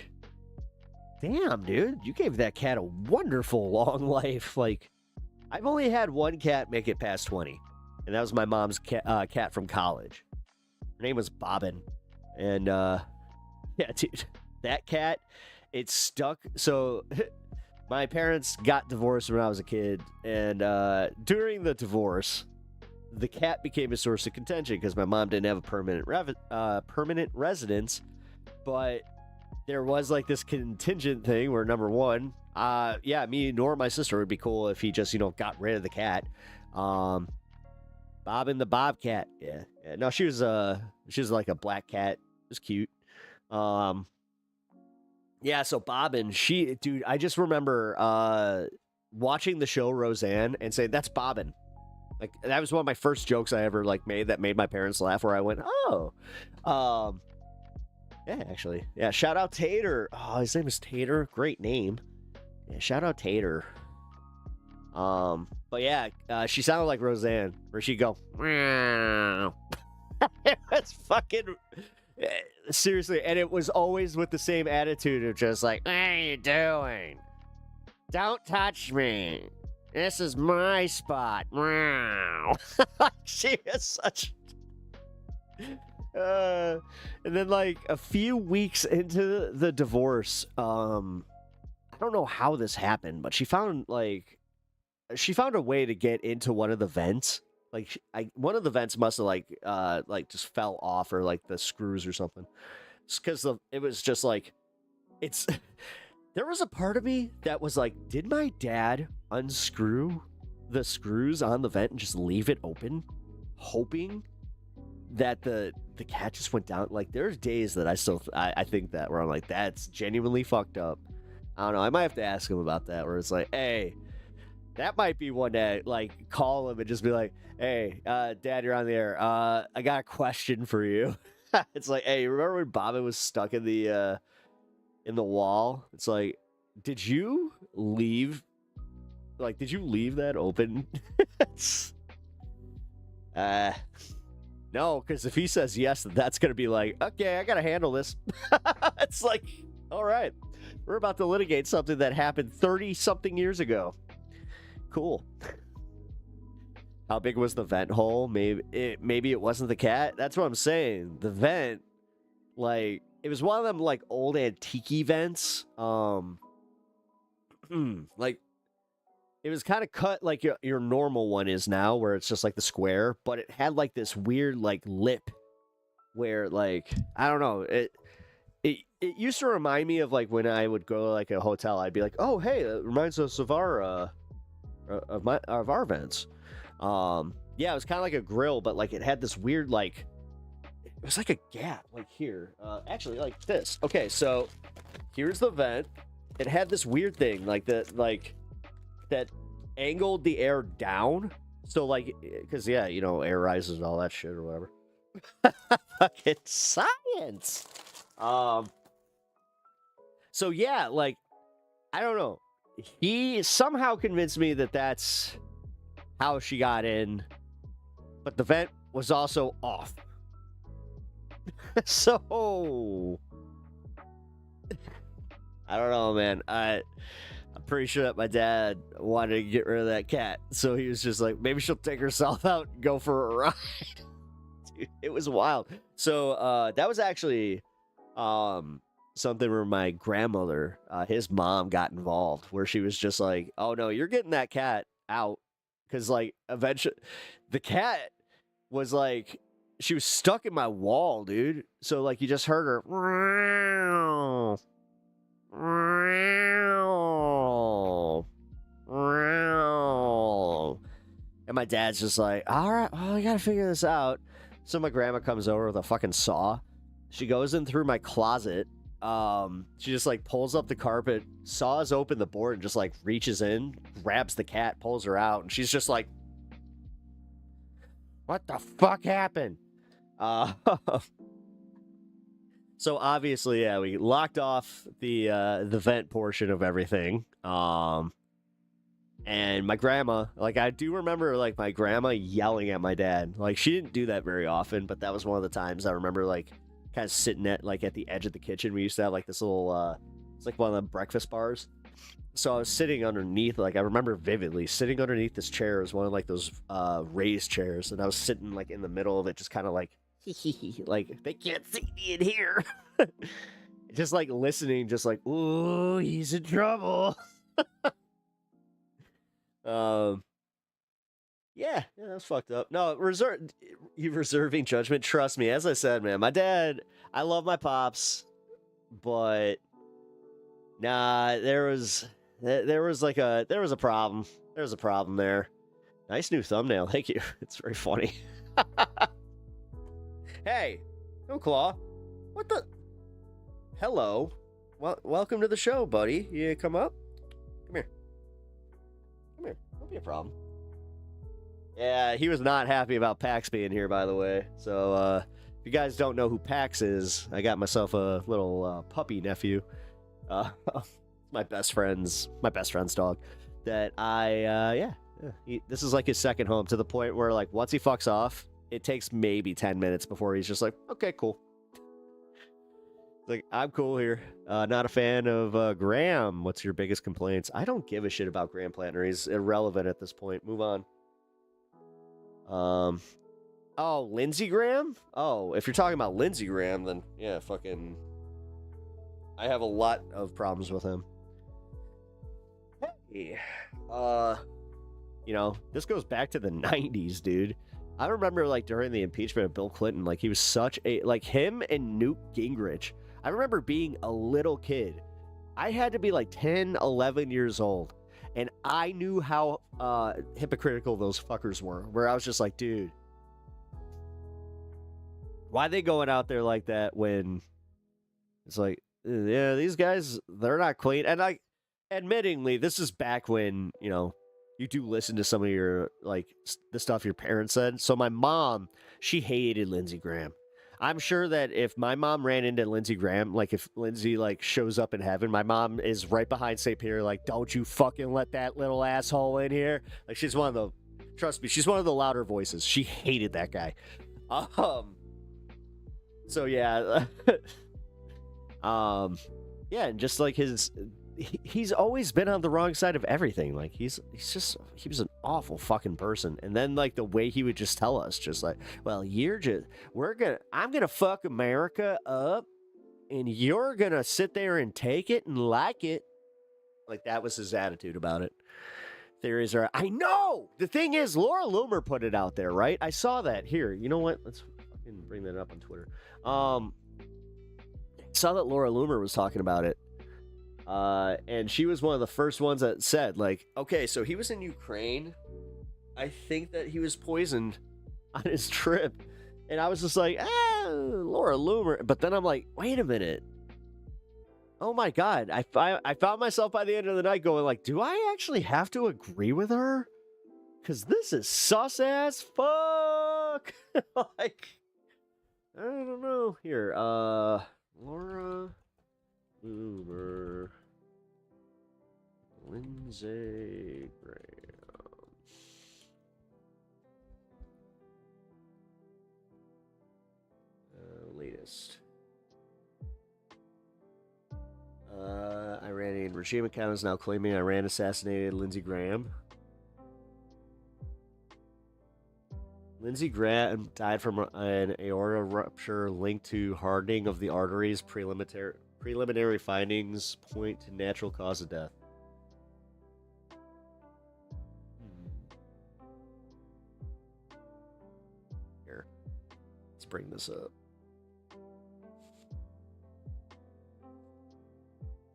damn, dude. You gave that cat a wonderful long life. Like, I've only had one cat make it past 20. And that was my mom's cat from college. Her name was Bobbin. And, yeah, dude. That cat, it stuck. So, my parents got divorced when I was a kid. And during the divorce, the cat became a source of contention because my mom didn't have a permanent residence, but there was like this contingent thing where number one, yeah, me nor my sister would be cool if he just, you know, got rid of the cat. Bobbin the Bobcat, yeah. No, she was like a black cat. It was cute. Yeah, so Bobbin, dude, I just remember watching the show Roseanne and saying that's Bobbin. Like, that was one of my first jokes I ever like made that made my parents laugh, where I went, oh. Yeah, actually. Yeah, shout out Tater. Oh, his name is Tater. Great name. Yeah, shout out Tater. But yeah, she sounded like Roseanne, where she'd go, meow. It was fucking seriously, and it was always with the same attitude of just like, what are you doing? Don't touch me. This is my spot. She is such. And then, like, a few weeks into the divorce, I don't know how this happened, but she found a way to get into one of the vents. Like, one of the vents must have like just fell off, or like the screws or something. Because it was just like, it's. There was a part of me that was like, did my dad unscrew the screws on the vent and just leave it open, hoping that the cat just went down? Like, there's days that I think that, where I'm like, that's genuinely fucked up. I don't know. I might have to ask him about that, where it's like, hey, that might be one day, like, call him and just be like, hey, Dad, you're on the air. I got a question for you. It's like, hey, remember when Bobbin was stuck in the wall? It's like, did you leave that open? No, because if he says yes, then that's gonna be like, okay, I gotta handle this. It's like, all right, we're about to litigate something that happened 30 something years ago. Cool. How big was the vent hole? Maybe it wasn't the cat. That's what I'm saying. The vent, like, it was one of them, like, old antique vents. Like, it was kind of cut like your normal one is now, where it's just like the square, but it had like this weird like lip where, like, I don't know, it used to remind me of like when I would go to like a hotel, I'd be like, oh hey, it reminds us of our vents. Yeah, it was kind of like a grill, but like it had this weird, like, it was like a gap, like here. Actually, like this. Okay, so here's the vent. It had this weird thing, like that angled the air down. So, like, because, yeah, you know, air rises and all that shit or whatever. Fucking science. So, yeah, like, I don't know. He somehow convinced me that that's how she got in, but the vent was also off. So, I don't know, man. I'm pretty sure that my dad wanted to get rid of that cat, so he was just like, maybe she'll take herself out and go for a ride. Dude, it was wild. So that was actually something where my grandmother, his mom, got involved, where she was just like, oh no, you're getting that cat out, because like eventually the cat was like, she was stuck in my wall, dude. So like you just heard her, and my dad's just like, all right, well, I gotta figure this out. So my grandma comes over with a fucking saw. She goes in through my closet. She just like pulls up the carpet, saws open the board, and just like reaches in, grabs the cat, pulls her out, and she's just like, what the fuck happened? So obviously, yeah, we locked off the vent portion of everything. And my grandma, like, I do remember, like, my grandma yelling at my dad. Like, she didn't do that very often, but that was one of the times I remember, like, kind of sitting at, like, at the edge of the kitchen. We used to have, like, this little, it's like one of the breakfast bars. So I was sitting underneath, like, I remember vividly, sitting underneath this chair. It was one of, like, those raised chairs. And I was sitting, like, in the middle of it, just kind of, like, like, they can't see me in here. Just, like, listening, just like, ooh, he's in trouble. Yeah, that's fucked up. No, you reserving judgment. Trust me, as I said, man, my dad, I love my pops, but nah, there was a problem. There was a problem there. Nice new thumbnail, thank you. It's very funny. Hey, no claw. What the? Hello. Well, welcome to the show, buddy. You come up? Come here. Come here. Don't be a problem. Yeah, he was not happy about Pax being here, by the way. So, if you guys don't know who Pax is, I got myself a little puppy nephew. My best friend's dog. That this is like his second home, to the point where, like, once he fucks off, it takes maybe 10 minutes before he's just like, okay, cool. Like, I'm cool here. Not a fan of Graham. What's your biggest complaints? I don't give a shit about Graham Plantner. He's irrelevant at this point. Move on. Oh, Lindsey Graham? Oh, if you're talking about Lindsey Graham, then yeah, fucking, I have a lot of problems with him. Hey, you know, this goes back to the 90s, dude. I remember, like, during the impeachment of Bill Clinton, like, he was such a, like, him and Newt Gingrich. I remember being a little kid. I had to be like 10, 11 years old. And I knew how hypocritical those fuckers were. Where I was just like, dude, why are they going out there like that when it's like, yeah, these guys, they're not clean. And like, admittingly, this is back when, you know, you do listen to some of your, like, the stuff your parents said. So my mom, she hated Lindsey Graham. I'm sure that if my mom ran into Lindsey Graham, like, if Lindsey, like, shows up in heaven, my mom is right behind St. Peter, like, don't you fucking let that little asshole in here. Like, she's one of the, trust me, she's one of the louder voices. She hated that guy. So yeah. Yeah, and just like he's always been on the wrong side of everything. Like, he was an awful fucking person. And then, like, the way he would just tell us, just like, well, I'm gonna fuck America up, and you're gonna sit there and take it and like it. Like, that was his attitude about it. Theories are, I know! The thing is, Laura Loomer put it out there, right? I saw that. Here, you know what? Let's fucking bring that up on Twitter. Saw that Laura Loomer was talking about it. And she was one of the first ones that said, like, okay, so he was in Ukraine. I think that he was poisoned on his trip. And I was just like, Laura Loomer. But then I'm like, wait a minute. Oh my God. I found myself by the end of the night going, like, do I actually have to agree with her? Because this is sus as fuck. Like, I don't know. Here, Laura Loomer, Lindsey Graham. Latest. Iranian regime account is now claiming Iran assassinated Lindsey Graham. Lindsey Graham died from an aorta rupture linked to hardening of the arteries. Preliminary findings point to natural cause of death. Here, let's bring this up.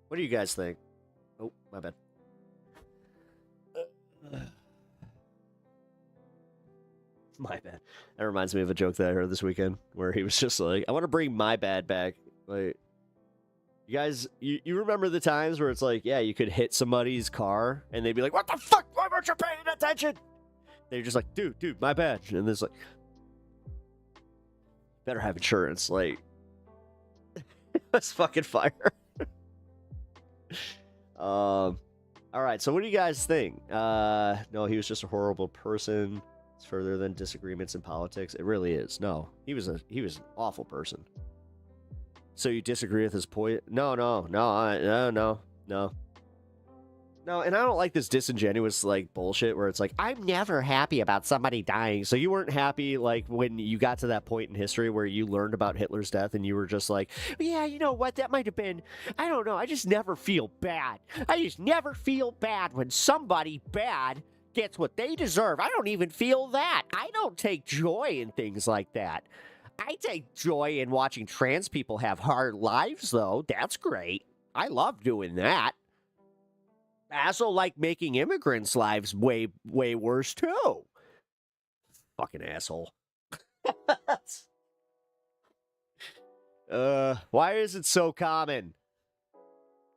What do you guys think? Oh, my bad. My bad. That reminds me of a joke that I heard this weekend where he was just like, I want to bring my bad back. Like, you guys, you remember the times where it's like, yeah, you could hit somebody's car and they'd be like, what the fuck? Why weren't you paying attention? They're just like, dude, my bad. And it's like, better have insurance. Like, that's fucking fire. All right, so what do you guys think? No, he was just a horrible person. It's further than disagreements in politics. It really is. No, he was an awful person. So you disagree with his point? No, and I don't like this disingenuous like bullshit where it's like, I'm never happy about somebody dying. So you weren't happy like when you got to that point in history where you learned about Hitler's death and you were just like, yeah, you know what, that might have been, I don't know, I just never feel bad. I just never feel bad when somebody bad gets what they deserve. I don't even feel that. I don't take joy in things like that. I take joy in watching trans people have hard lives, though. That's great. I love doing that. I also like making immigrants' lives way worse, too. Fucking asshole. Why is it so common?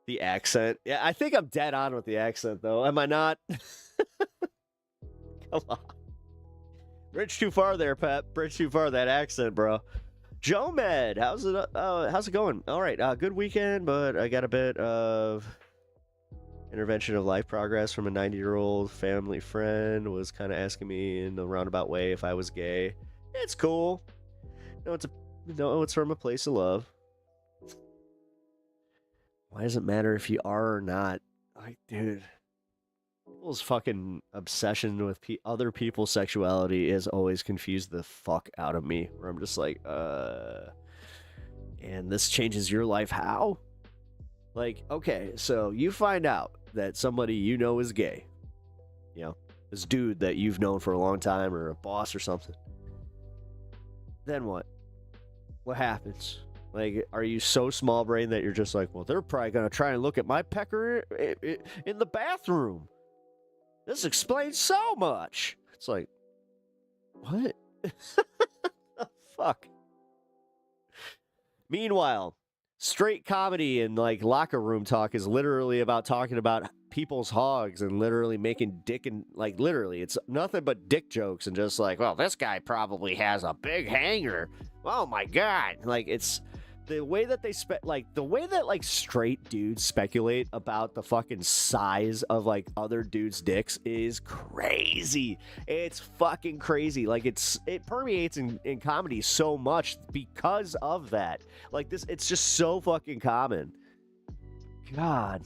The accent. Yeah, I think I'm dead on with the accent, though. Am I not? Come on. Bridge too far there, Pep. Bridge too far, that accent, bro. Joe Med, how's it going? All right, good weekend, but I got a bit of intervention of life progress from a 90-year-old family friend. Was kind of asking me in a roundabout way if I was gay. It's cool. No, it's from a place of love. Why does it matter if you are or not? Like, dude, people's fucking obsession with other people's sexuality has always confused the fuck out of me. Where I'm just like, and this changes your life how? Like, okay, so you find out that somebody you know is gay. You know, this dude that you've known for a long time or a boss or something. Then what? What happens? Like, are you so small brain that you're just like, well, they're probably going to try and look at my pecker in the bathroom. This explains so much. It's like, what? The fuck? Meanwhile, straight comedy and like locker room talk is literally about talking about people's hogs and literally making dick and like literally it's nothing but dick jokes and just like, well, this guy probably has a big hanger. Oh my god. Like, it's the way that they the way that like straight dudes speculate about the fucking size of like other dudes' dicks is crazy. It's fucking crazy. Like, it permeates in comedy so much because of that. Like, it's just so fucking common. God.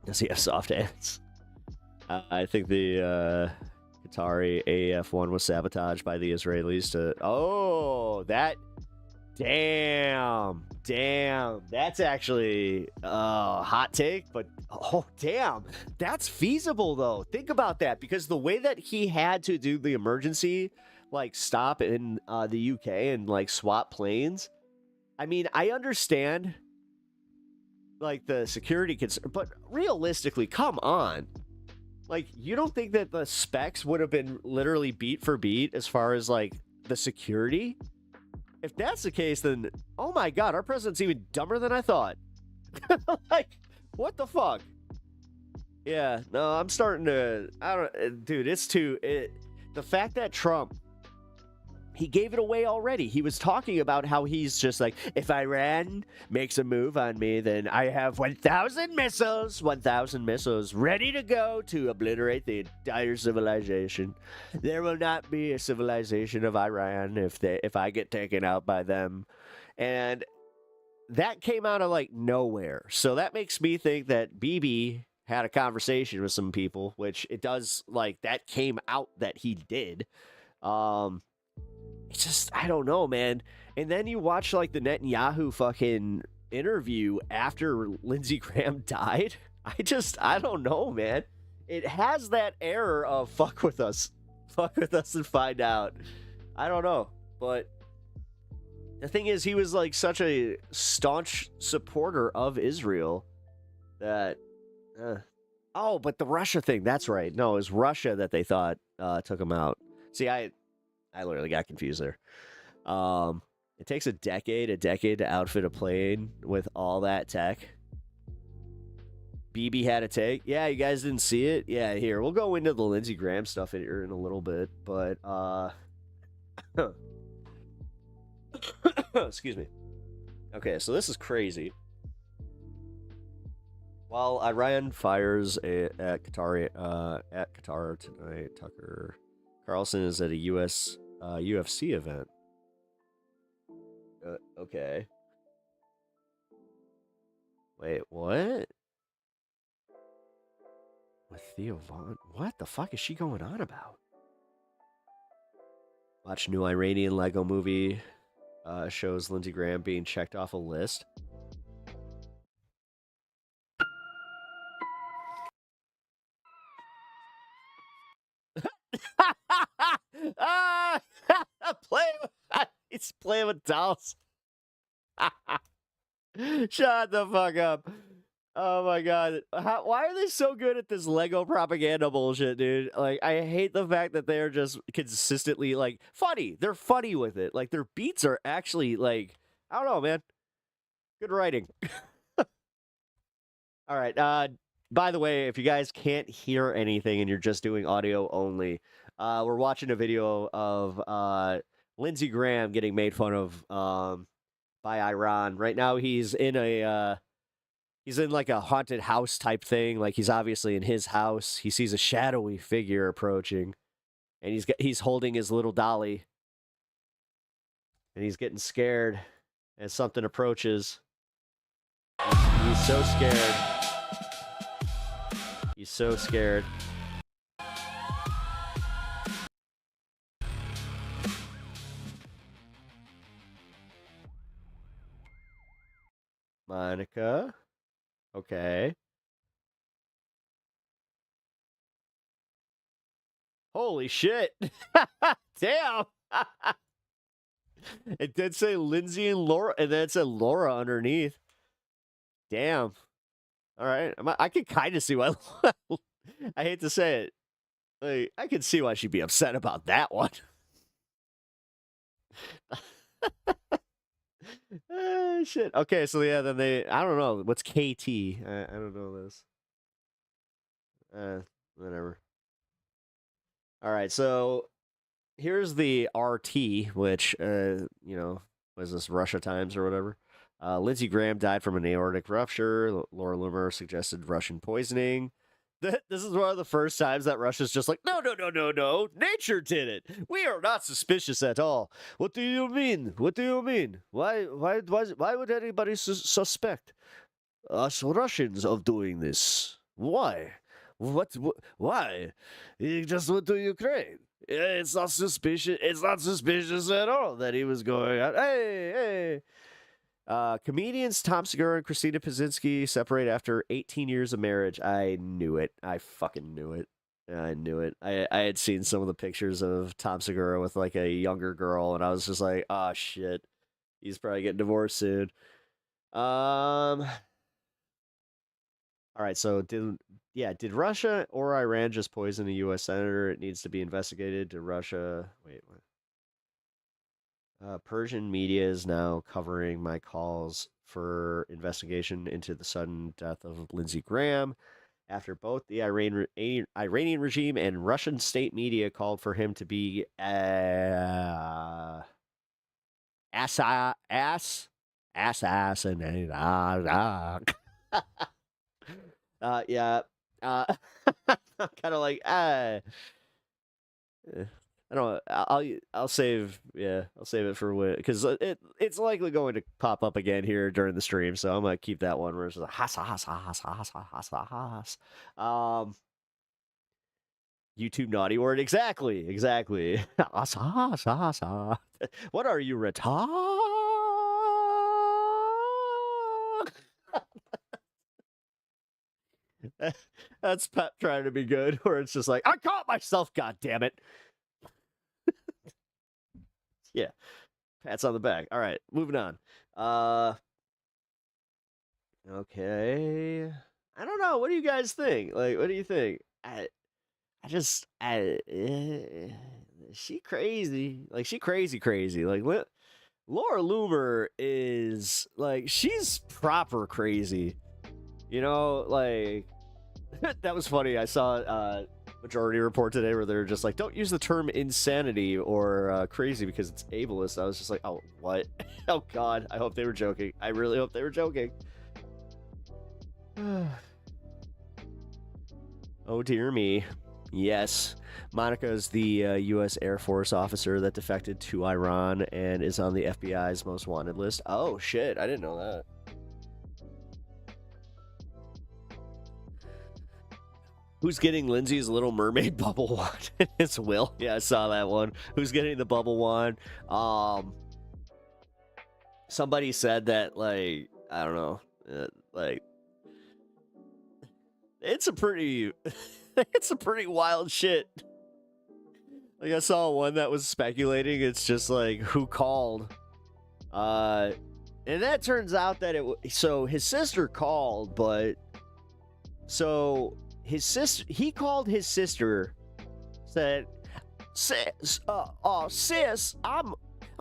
Does he have soft hands? I think the Qatari AF1 was sabotaged by the Israelis to... Oh, that... Damn. That's actually a hot take, but oh, damn. That's feasible, though. Think about that, because the way that he had to do the emergency, like, stop in the UK and, like, swap planes, I mean, I understand, like, the security concern, but realistically, come on. Like, you don't think that the specs would have been literally beat for beat as far as, like, the security? If that's the case, then, oh my god, our president's even dumber than I thought. Like, what the fuck? Yeah, no, I'm starting to, dude, the fact that Trump, he gave it away already. He was talking about how he's just like, if Iran makes a move on me, then I have 1,000 missiles ready to go to obliterate the entire civilization. There will not be a civilization of Iran if I get taken out by them. And that came out of like nowhere. So that makes me think that BB had a conversation with some people, which it does, like, that came out that he did. It's just, I don't know, man. And then you watch, like, the Netanyahu fucking interview after Lindsey Graham died. I don't know, man. It has that air of fuck with us and find out. I don't know. But the thing is, he was, like, such a staunch supporter of Israel that... Oh, but the Russia thing, that's right. No, it was Russia that they thought took him out. See, I literally got confused there. It takes a decade to outfit a plane with all that tech. BB had a take. Yeah, you guys didn't see it? Yeah, here. We'll go into the Lindsey Graham stuff here in a little bit, but excuse me. Okay, so this is crazy. While Iran fires at Qatar tonight, Tucker Carlson is at a UFC event. Okay. Wait, what? With Theo Vaughn? What the fuck is she going on about? Watch new Iranian Lego movie. Shows Lindsey Graham being checked off a list. He's playing with dolls. Shut the fuck up. Oh my god. Why are they so good at this Lego propaganda bullshit, dude? Like, I hate the fact that they're just consistently, like, funny. They're funny with it. Like, their beats are actually, like, I don't know, man. Good writing. All right. By the way, if you guys can't hear anything and you're just doing audio only, we're watching a video of Lindsey Graham getting made fun of by Iran. Right now, he's in like a haunted house type thing. Like, he's obviously in his house. He sees a shadowy figure approaching, and he's holding his little dolly, and he's getting scared as something approaches. He's so scared. He's so scared. Monica. Okay. Holy shit. Damn. It did say Lindsey and Laura, and then it said Laura underneath. Damn. All right. I can kind of see why. I hate to say it. Like, I can see why she'd be upset about that one. Shit. Okay, so yeah, then I don't know. What's KT? I don't know this. Whatever. All right, so here's the RT, which, was this Russia Times or whatever? Lindsey Graham died from an aortic rupture. Laura Loomer suggested Russian poisoning. This is one of the first times that Russia's just like, no. Nature did it. We are not suspicious at all. What do you mean? What do you mean? Why would anybody suspect us Russians of doing this? Why? Why? He just went to Ukraine. It's not suspicious. It's not suspicious at all that he was going out. Hey. Comedians Tom Segura and Christina Pazsitzky separate after 18 years of marriage. I knew it. I fucking knew it. I knew it. I had seen some of the pictures of Tom Segura with like a younger girl, and I was just like, oh shit, he's probably getting divorced soon. All right, so did Russia or Iran just poison a U.S. senator? It needs to be investigated. Did Russia? Wait, what? Persian media is now covering my calls for investigation into the sudden death of Lindsey Graham after both the Iranian regime and Russian state media called for him to be assassinated. Yeah. Kind of like I don't. I'll save. Yeah, I'll save it for when, because it's likely going to pop up again here during the stream. So I'm gonna keep that one where it's like YouTube naughty word. Exactly. What are you, retard? That's Pep trying to be good, where it's just like, I caught myself. God damn it. Yeah, pats on the back. All right, moving on. Okay. I don't know. What do you guys think? Like, what do you think? she crazy. Like, she crazy. Like, Laura Loomer is, like, she's proper crazy. You know, like, that was funny. I saw Majority Report today where they're just like, don't use the term insanity or crazy because it's ableist. I was just like, oh, what? Oh, God. I hope they were joking. I really hope they were joking. Oh, dear me. Yes. Monica is the U.S. Air Force officer that defected to Iran and is on the FBI's most wanted list. Oh, shit. I didn't know that. Who's getting Lindsey's Little Mermaid bubble wand? It's Will. Yeah, I saw that one. Who's getting the bubble wand? Somebody said that, like, I don't know, like, it's a pretty, it's a pretty wild shit. Like, I saw one that was speculating. It's just like, who called? And that turns out that so his sister called, but so his sister, he called his sister, said, sis, I'm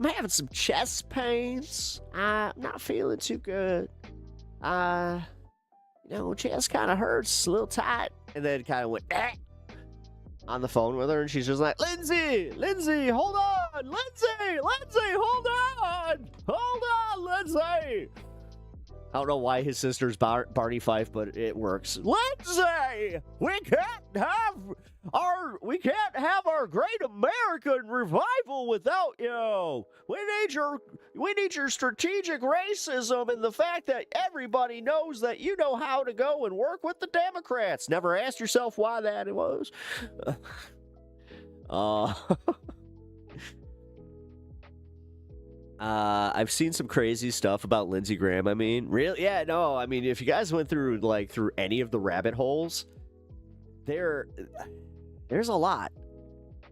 having some chest pains. I'm not feeling too good. Chest kind of hurts, a little tight. And then kind of went on the phone with her, and she's just like, Lindsey, hold on, Lindsey, hold on, Lindsey. I don't know why his sister's Barney Fife, but it works. Lindsey, we can't have our great American revival without you. We need your strategic racism and the fact that everybody knows that you know how to go and work with the Democrats. Never asked yourself why that it was. I've seen some crazy stuff about Lindsey Graham. I mean, really? Yeah, no. I mean, if you guys went through any of the rabbit holes, there's a lot.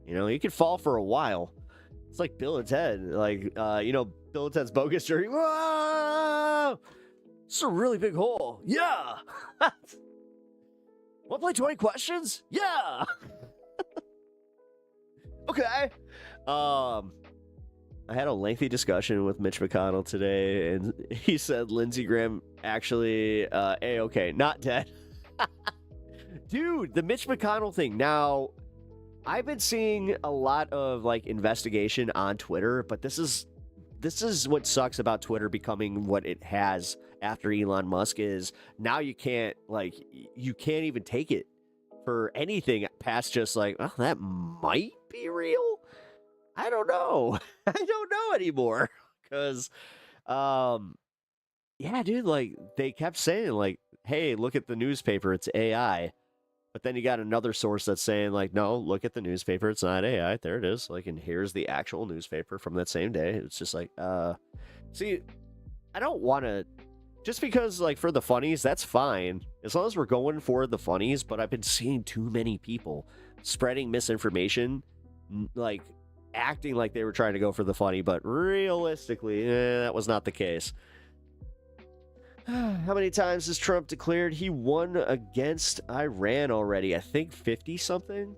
You could fall for a while. It's like Bill and Ted. Like, Bill and Ted's Bogus Journey. Whoa! It's a really big hole. Yeah. Want to play 20 questions? Yeah. Okay. I had a lengthy discussion with Mitch McConnell today, and he said Lindsey Graham actually, A-okay, not dead. Dude, the Mitch McConnell thing. Now, I've been seeing a lot of, investigation on Twitter, but this is what sucks about Twitter becoming what it has after Elon Musk is now you can't even take it for anything past just that might be real. I don't know. I don't know anymore. Because, yeah, dude, they kept saying, hey, look at the newspaper, it's AI. But then you got another source that's saying, no, look at the newspaper, it's not AI. There it is. And here's the actual newspaper from that same day. It's just see, I don't want to, just because, for the funnies, that's fine. As long as we're going for the funnies, but I've been seeing too many people spreading misinformation, acting like they were trying to go for the funny, but realistically, that was not the case. How many times has Trump declared he won against Iran already? I think 50 something.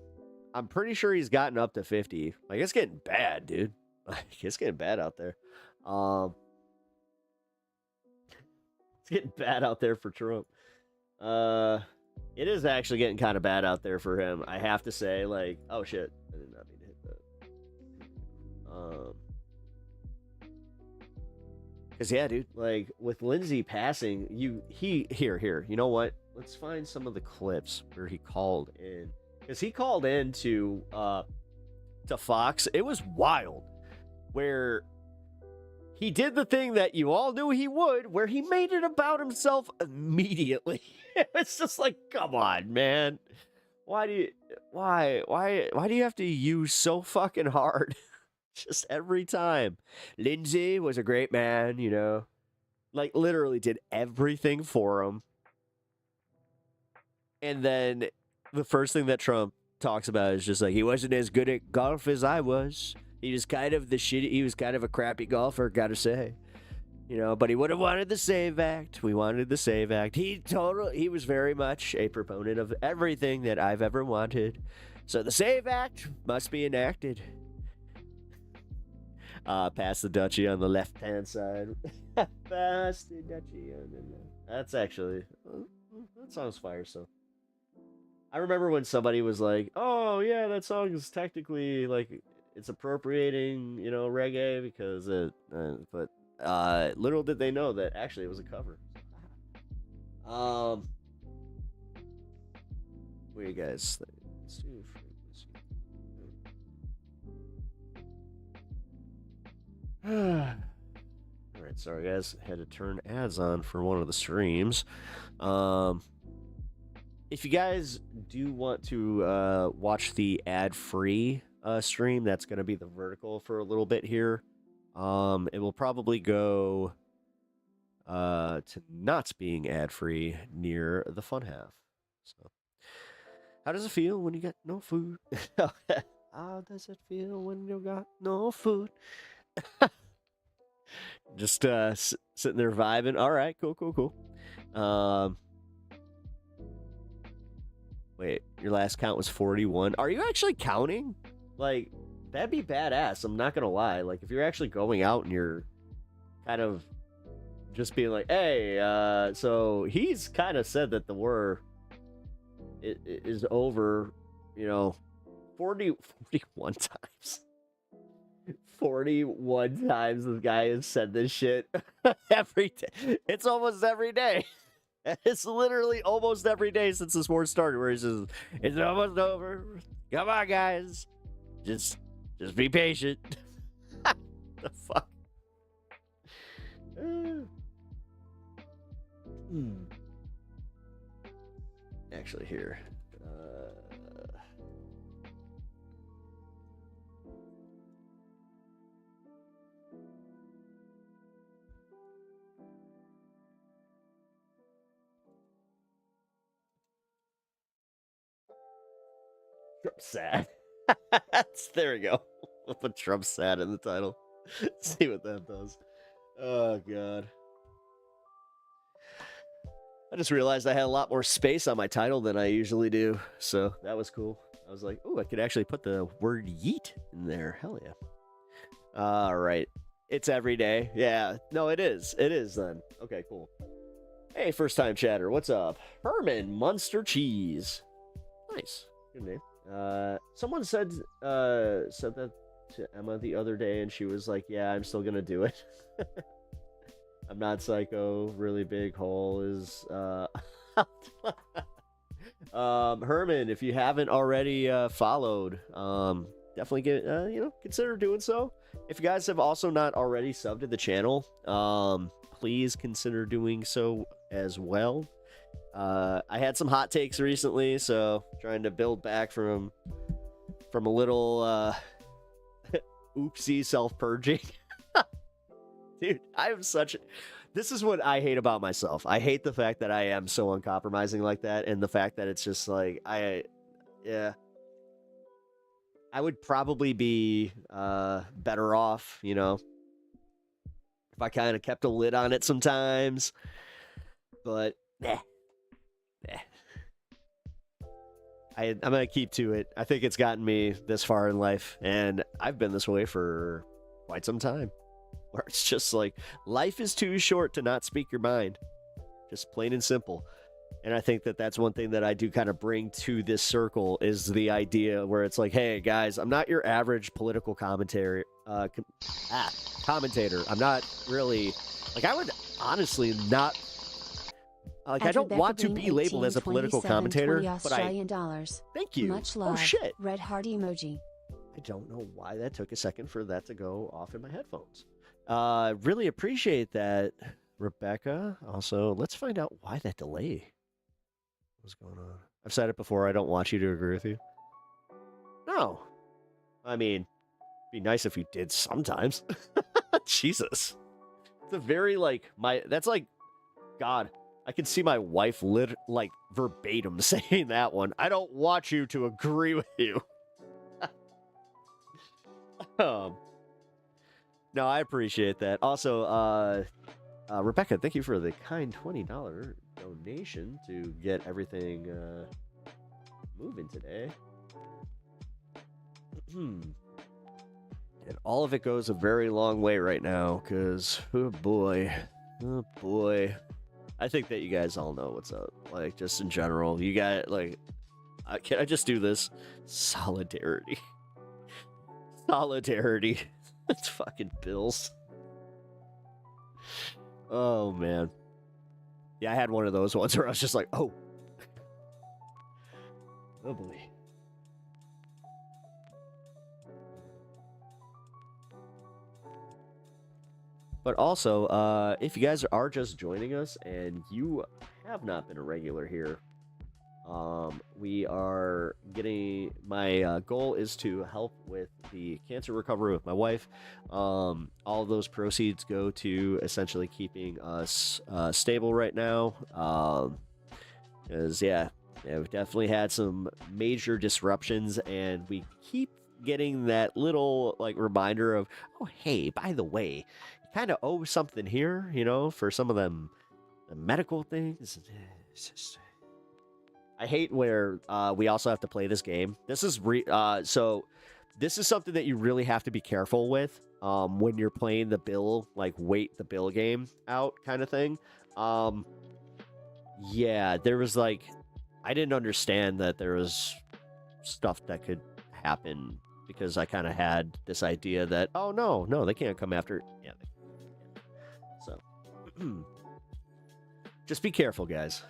I'm pretty sure he's gotten up to 50. It's getting bad, dude. It's getting bad out there. It's getting bad out there for Trump. It is actually getting kind of bad out there for him. I have to say, oh shit, I did not mean to hit that. Because yeah, dude, with Lindsey passing, here, you know what? Let's find some of the clips where he called in. Because he called in to Fox. It was wild. Where he did the thing that you all knew he would, where he made it about himself immediately. It's just come on, man. Why do you have to use so fucking hard? Just every time. Lindsey was a great man, literally did everything for him. And then the first thing that Trump talks about is just he wasn't as good at golf as I was. He was kind of he was kind of a crappy golfer, gotta say. But he would have wanted the SAVE Act. We wanted the SAVE Act. He was very much a proponent of everything that I've ever wanted. So the SAVE Act must be enacted. Pass the Dutchie on the left-hand side. Pass the Dutchie on the left. That's actually... that song's fire, so... I remember when somebody was like, oh, yeah, that song is technically, like, it's appropriating, you know, reggae because it... but little did they know that actually it was a cover. What do you guys think? Let's do Alright, sorry guys. Had to turn ads on for one of the streams. If you guys do want to watch the ad-free stream, that's going to be the vertical for a little bit here. It will probably go to not being ad-free near the fun half. So, how does it feel when you got no food? How does it feel when you got no food? Just sitting there vibing. All right, cool. Wait, your last count was 41. Are you actually counting? Like, that'd be badass. I'm not gonna lie. Like, if you're actually going out and you're kind of just being like, hey, so he's kind of said that the war is over, you know, 41 times. 41 times this guy has said this shit every day. It's almost every day. It's literally almost every day since this war started where he says, it's almost over. Come on, guys. Just be patient. The fuck? Actually, here. Trump sad. There we go. We'll put Trump sad in the title. See what that does. Oh, God. I just realized I had a lot more space on my title than I usually do. So that was cool. I was like, oh, I could actually put the word yeet in there. Hell yeah. All right. It's every day. Yeah. No, it is. It is then. Okay, cool. Hey, first time chatter. What's up? Herman Munster Cheese. Nice. Good name. Someone said that to Emma the other day, and she was like, yeah, I'm still gonna do it. I'm not psycho. Really big hole is Herman, if you haven't already followed, definitely get consider doing so. If you guys have also not already subbed to the channel, please consider doing so as well. I had some hot takes recently, so trying to build back from a little oopsie self-purging. Dude, this is what I hate about myself. I hate the fact that I am so uncompromising like that, and the fact that it's just like, I would probably be better off, you know, if I kind of kept a lid on it sometimes. But, I'm going to keep to it. I think it's gotten me this far in life, and I've been this way for quite some time. Where it's just like, life is too short to not speak your mind. Just plain and simple. And I think that that's one thing that I do kind of bring to this circle is the idea where it's like, hey, guys, I'm not your average political commentator. I'm not really... Like, I would honestly not... Like, I don't want to be labeled as a political commentator, but Thank you. Much love. Oh, shit. Red heart emoji. I don't know why that took a second for that to go off in my headphones. Really appreciate that, Rebecca. Also, let's find out why that delay. What's going on? I've said it before. I don't want you to agree with you. No. I mean, it'd be nice if you did sometimes. Jesus. It's a very, that's like, God, I can see my wife verbatim saying that one. I don't want you to agree with you. No, I appreciate that. Also, Rebecca, thank you for the kind $20 donation to get everything moving today. And all of it goes a very long way right now, because, oh boy. I think that you guys all know what's up. Like, just in general. You got, like, can I just do this? Solidarity. Solidarity. It's fucking bills. Oh, man. Yeah, I had one of those ones where I was just like, oh. Oh, boy. But also, if you guys are just joining us and you have not been a regular here, we are getting, my goal is to help with the cancer recovery with my wife. All of those proceeds go to essentially keeping us stable right now. Because, yeah, we've definitely had some major disruptions, and we keep getting that little, like, reminder of, oh, hey, by the way, kind of owe something here, you know, for some of them the medical things. It's just, I hate where we also have to play this game. This is so this is something that you really have to be careful with when you're playing the bill, like, wait the bill game out kind of thing. Yeah, there was, like, I didn't understand that there was stuff that could happen, because I kind of had this idea that, oh, no, they can't come after. Yeah, so just be careful, guys.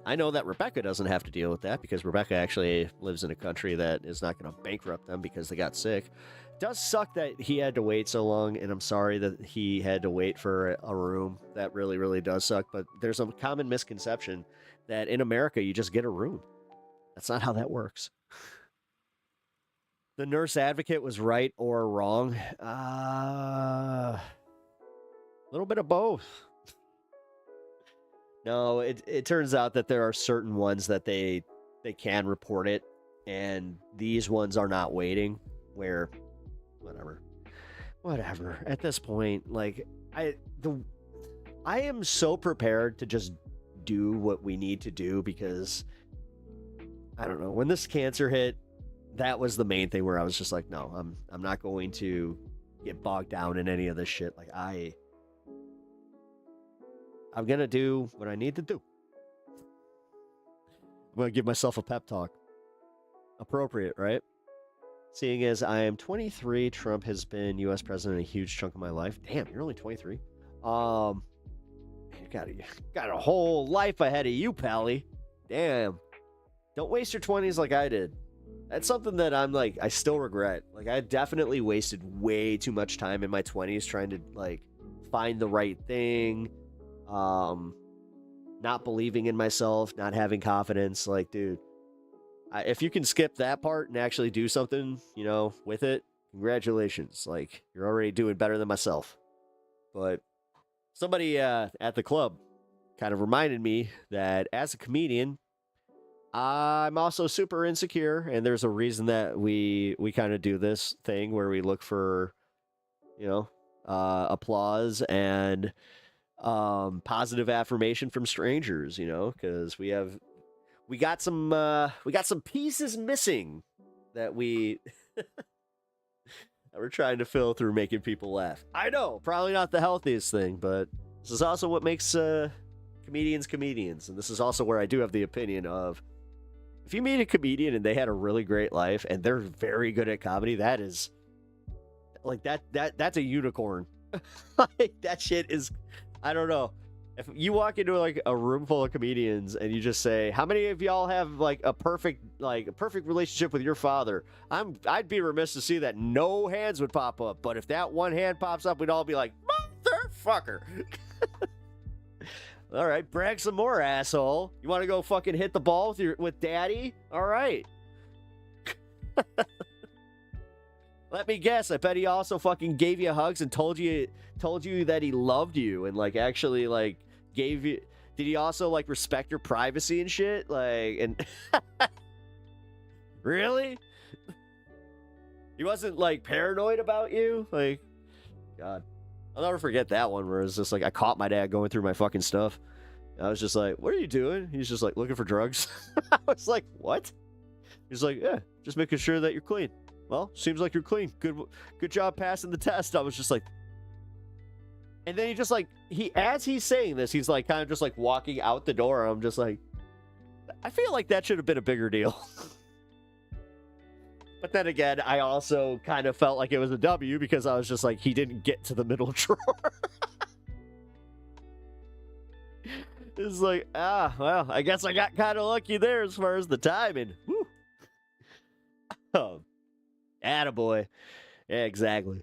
I know that Rebecca doesn't have to deal with that, because Rebecca actually lives in a country that is not going to bankrupt them because they got sick. It does suck that he had to wait so long, and I'm sorry that he had to wait for a room. That really, really does suck. But there's a common misconception that in America you just get a room. That's not how that works. The nurse advocate was right or wrong. A little bit of both. No, it turns out that there are certain ones that they can report it, and these ones are not waiting, where whatever. At this point, like, I am so prepared to just do what we need to do, because I don't know, when this cancer hit, that was the main thing where I was just like, no, I'm not going to get bogged down in any of this shit. Like, I'm going to do what I need to do. I'm going to give myself a pep talk. Appropriate, right? Seeing as I am 23, Trump has been U.S. president a huge chunk of my life. Damn, you're only 23. You got a whole life ahead of you, Pally. Damn. Don't waste your 20s like I did. That's something that I'm like, I still regret. Like, I definitely wasted way too much time in my 20s trying to, like, find the right thing. Not believing in myself, not having confidence. Like, dude, if you can skip that part and actually do something, you know, with it, congratulations. Like, you're already doing better than myself. But somebody at the club kind of reminded me that as a comedian, I'm also super insecure, and there's a reason that we kind of do this thing where we look for, you know, applause and positive affirmation from strangers, you know, because we got some pieces missing that we're trying to fill through making people laugh. I know, probably not the healthiest thing, but this is also what makes comedians comedians, and this is also where I do have the opinion of, if you meet a comedian and they had a really great life and they're very good at comedy, that is like that's a unicorn. Like, that shit is, I don't know. If you walk into like a room full of comedians and you just say, how many of y'all have like a perfect relationship with your father? I'd be remiss to see that no hands would pop up. But if that one hand pops up, we'd all be like, motherfucker. All right, brag some more, asshole. You want to go fucking hit the ball with daddy? All right. Let me guess. I bet he also fucking gave you hugs and told you that he loved you, and like actually like gave you. Did he also like respect your privacy and shit? Like, and really? He wasn't like paranoid about you? Like, God. I'll never forget that one where it was just like, I caught my dad going through my fucking stuff. I was just like, what are you doing? He's just like, looking for drugs. I was like, what? He's like, yeah, just making sure that you're clean. well, seems like you're clean. Good job passing the test. I was just like, and then he just like, as he's saying this, he's like kind of just like walking out the door. I'm just like, I feel like that should have been a bigger deal. But then again, I also kind of felt like it was a W because I was just like, he didn't get to the middle drawer. It's like, well, I guess I got kind of lucky there as far as the timing. Woo. Oh, attaboy. Yeah, exactly.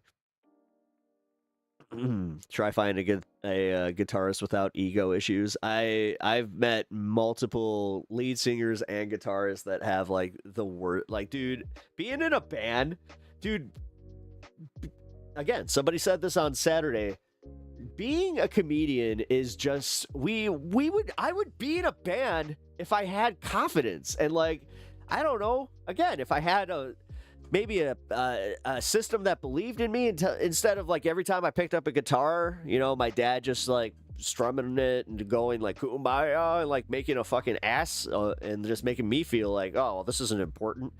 Try finding a guitarist without ego issues. I've met multiple lead singers and guitarists that have like the word, like, dude, being in a band, dude. Again, somebody said this on Saturday. Being a comedian is just I would be in a band if I had confidence and like, I don't know. Again, if I had maybe a system that believed in me instead of like every time I picked up a guitar, you know, my dad just like strumming it and going like kumbaya and like making a fucking ass and just making me feel like, oh, well, this isn't important.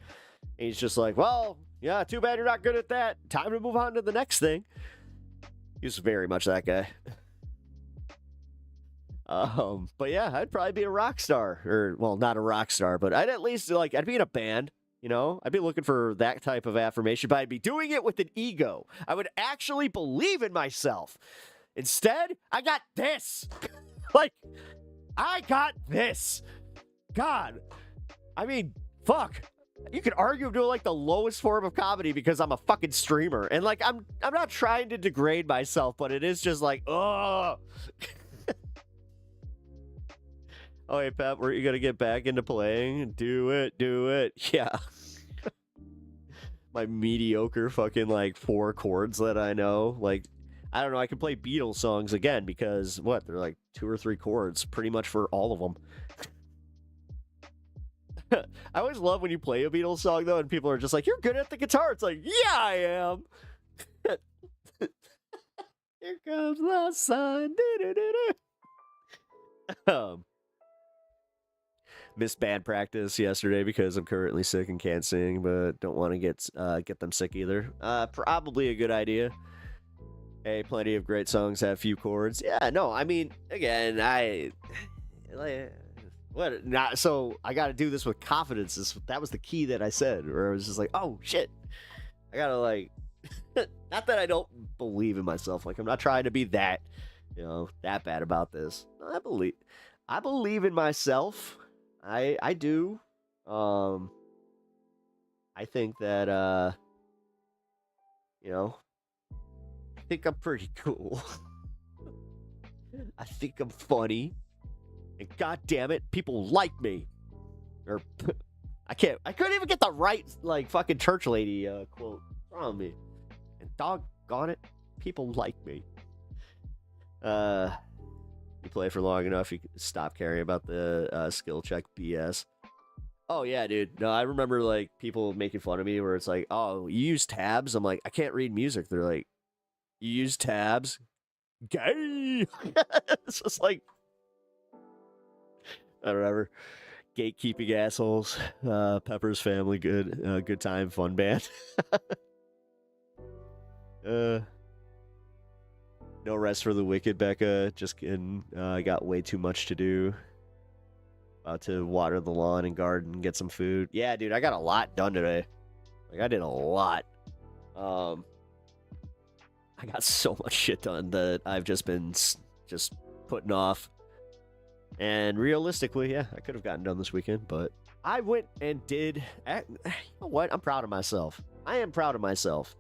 And he's just like, well, yeah, too bad you're not good at that. Time to move on to the next thing. He was very much that guy. But yeah, I'd probably be a rock star, or well, not a rock star, but I'd at least like I'd be in a band. You know, I'd be looking for that type of affirmation, but I'd be doing it with an ego. I would actually believe in myself. Instead, I got this. Like, I got this. God, I mean, fuck. You could argue I'm doing like the lowest form of comedy because I'm a fucking streamer. And like, I'm not trying to degrade myself, but it is just like, oh. Oh, hey, Pep, were you going to get back into playing? Do it. Yeah. My mediocre fucking, like, 4 chords that I know. Like, I don't know, I can play Beatles songs again because, what, they're like 2 or 3 chords pretty much for all of them. I always love when you play a Beatles song, though, and people are just like, you're good at the guitar. It's like, yeah, I am. Here comes the sun. Missed band practice yesterday because I'm currently sick and can't sing, but don't want to get them sick either. Probably a good idea. Hey, plenty of great songs have few chords. Yeah, no, I mean, again, so I got to do this with confidence. That was the key that I said, where I was just like, oh shit, I gotta like, not that I don't believe in myself. Like I'm not trying to be that, that bad about this. I believe in myself. I do. I think that, I think I'm pretty cool. I think I'm funny. And god damn it, people like me. Or, I couldn't even get the right, like, fucking church lady quote from me. And doggone it, people like me. You play for long enough, you can stop caring about the skill check BS. Oh yeah, dude. No, I remember like people making fun of me where it's like, oh, you use tabs? I'm like, I can't read music. They're like, you use tabs? Gay! It's just like, whatever. Gatekeeping assholes. Pepper's Family, good time, fun band. No rest for the wicked, Becca. Just kidding. I got way too much to do. About to water the lawn and garden, get some food. Yeah, dude, I got a lot done today. Like, I did a lot. I got so much shit done that I've just been putting off. And realistically, yeah, I could have gotten done this weekend, but I went and did. You know what? I'm proud of myself. I am proud of myself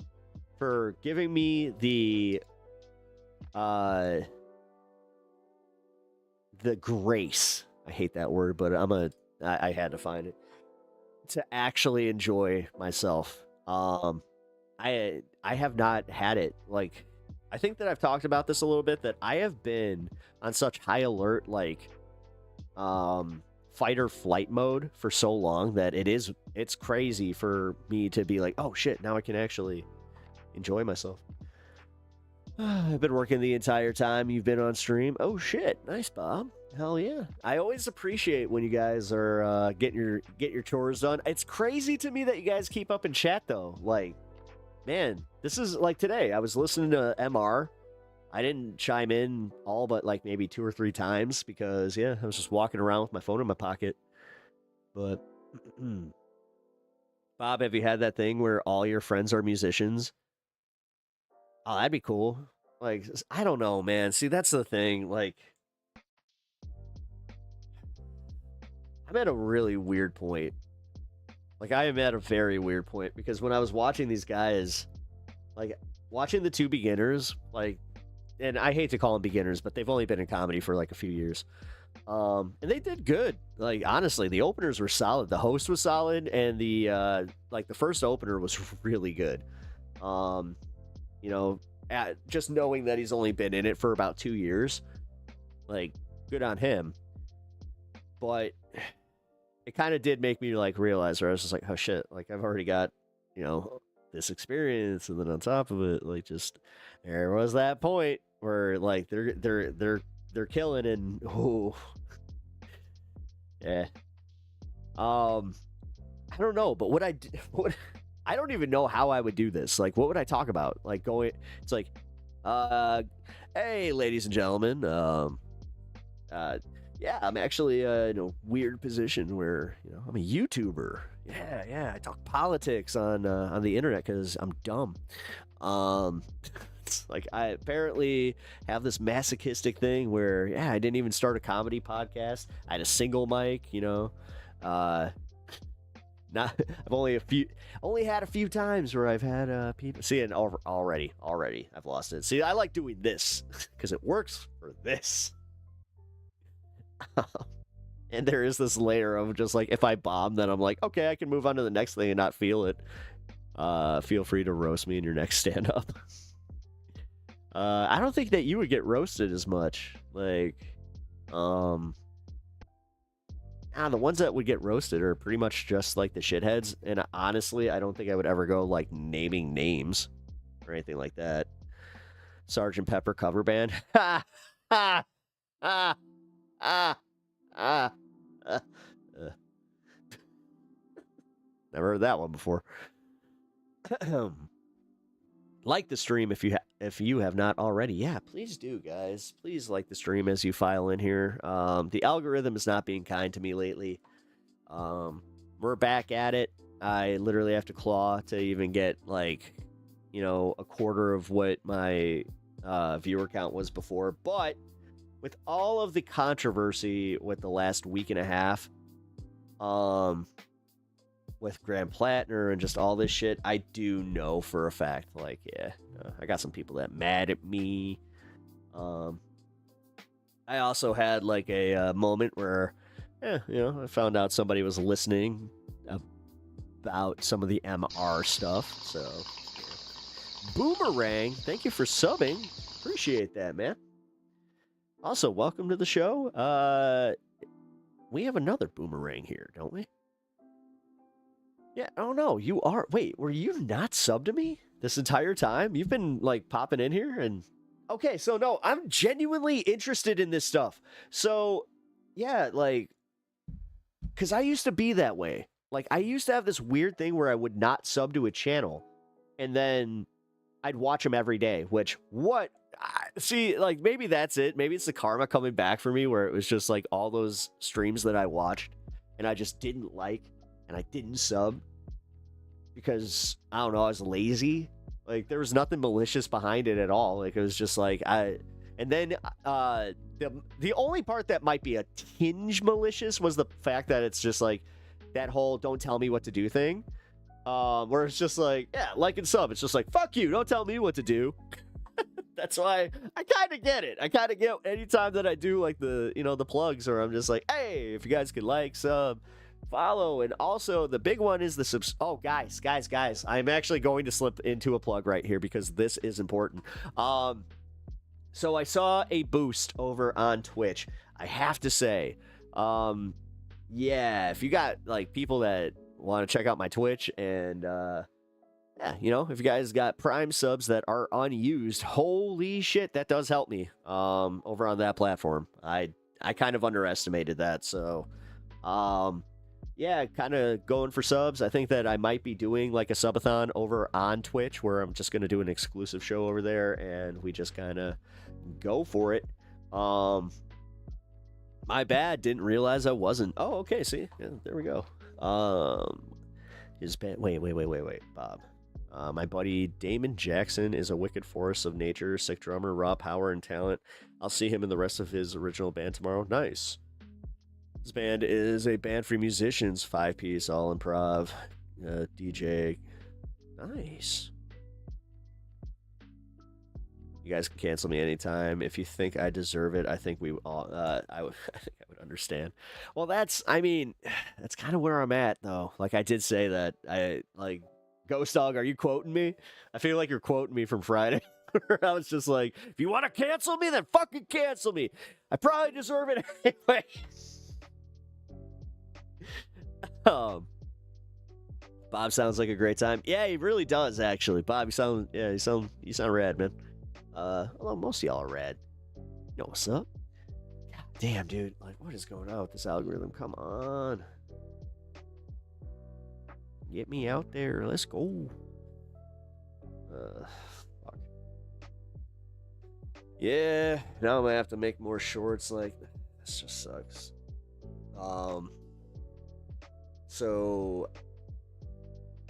for giving me the grace. I hate that word, but I had to find it to actually enjoy myself. I have not had it. Like, I think that I've talked about this a little bit, that I have been on such high alert, like, fight or flight mode for so long that it's crazy for me to be like, oh shit, now I can actually enjoy myself. I've been working the entire time you've been on stream. Oh shit, nice, Bob. Hell yeah. I always appreciate when you guys are get your chores done. It's crazy to me that you guys keep up in chat though. Like, man, this is like today. I was listening to MR. I didn't chime in all but like maybe 2 or 3 times because I was just walking around with my phone in my pocket. But Bob, have you had that thing where all your friends are musicians? Oh, that'd be cool. Like, I don't know, man. See, that's the thing. Like, I'm at a really weird point. Like, I am at a very weird point because when I was watching these guys, like, watching the 2 beginners, like, and I hate to call them beginners, but they've only been in comedy for like a few years. And they did good. Like, honestly, the openers were solid. The host was solid, and the first opener was really good. You know, just knowing that he's only been in it for about 2 years, like, good on him. But it kind of did make me like realize, where I was just like, oh shit, like I've already got, you know, this experience, and then on top of it, like, just there was that point where like they're killing, and yeah. I don't know, but I don't even know how I would do this. Like, what would I talk about? Like, it's like, hey, ladies and gentlemen, yeah, I'm actually in a weird position where, you know, I'm a YouTuber. Yeah, I talk politics on the internet because I'm dumb. It's like, I apparently have this masochistic thing where, I didn't even start a comedy podcast. I had a single mic, you know. I've only had a few times where I've had people see it already I've lost it. See, I like doing this because it works for this. And there is this layer of just like, if I bomb, then I'm like, okay, I can move on to the next thing and not feel it. Feel free to roast me in your next stand-up. I don't think that you would get roasted as much. Like, the ones that would get roasted are pretty much just like the shitheads. And honestly, I don't think I would ever go like naming names or anything like that. Sgt. Pepper cover band. Ha! Ha! Ha! Never heard that one before. Like the stream if you have not already. Yeah, please do, guys. Please like the stream as you file in here. The algorithm is not being kind to me lately. We're back at it. I literally have to claw to even get like, you know, a quarter of what my viewer count was before. But with all of the controversy with the last week and a half, with Graham Plattner and just all this shit, I do know for a fact, like, I got some people that mad at me. I also had like a moment where, you know, I found out somebody was listening about some of the MR stuff. So, Boomerang, thank you for subbing. Appreciate that, man. Also, welcome to the show. We have another Boomerang here, don't we? Yeah, oh no, you are. Wait, were you not subbed to me this entire time? You've been like popping in here and... Okay, so no, I'm genuinely interested in this stuff. So, yeah, like, because I used to be that way. Like, I used to have this weird thing where I would not sub to a channel, and then I'd watch them every day, which, see, like, maybe that's it. Maybe it's the karma coming back for me, where it was just, like, all those streams that I watched, and I just didn't like, and I didn't sub, because, I don't know, I was lazy. Like, there was nothing malicious behind it at all. Like, it was just like, and then, the only part that might be a tinge malicious was the fact that it's just like, that whole don't tell me what to do thing. Where it's just like, yeah, like and sub. It's just like, fuck you, don't tell me what to do. That's why I kind of get it. I kind of get anytime that I do like the, you know, the plugs, or I'm just like, hey, if you guys could like, sub, follow, and also the big one is the subs. Oh, guys, I'm actually going to slip into a plug right here because this is important. So I saw a boost over on Twitch. I have to say, yeah, if you got like people that want to check out my Twitch and yeah, you know, if you guys got Prime subs that are unused, holy shit, that does help me over on that platform. I I kind of underestimated that. So, yeah, kind of going for subs. I think that I might be doing like a subathon over on Twitch where I'm just going to do an exclusive show over there and we just kind of go for it. My bad. Didn't realize I wasn't. Oh, okay. See, yeah, there we go. His band. Wait, Bob. My buddy Damon Jackson is a wicked force of nature, sick drummer, raw power and talent. I'll see him in the rest of his original band tomorrow. Nice. His band is a band for musicians, 5-piece, all improv, DJ. Nice. You guys can cancel me anytime. If you think I deserve it, I think we all. I think I would understand. Well, that's kind of where I'm at, though. Like I did say that Ghost Dog. Are you quoting me? I feel like you're quoting me from Friday. I was just like, if you want to cancel me, then fucking cancel me. I probably deserve it anyway. Bob sounds like a great time. Yeah, he really does, actually. Bob, you sound rad, man. Although most of y'all are rad. You know what's up? God damn, dude. Like, what is going on with this algorithm? Come on. Get me out there. Let's go. Fuck. Yeah, now I'm gonna have to make more shorts. Like, this just sucks. So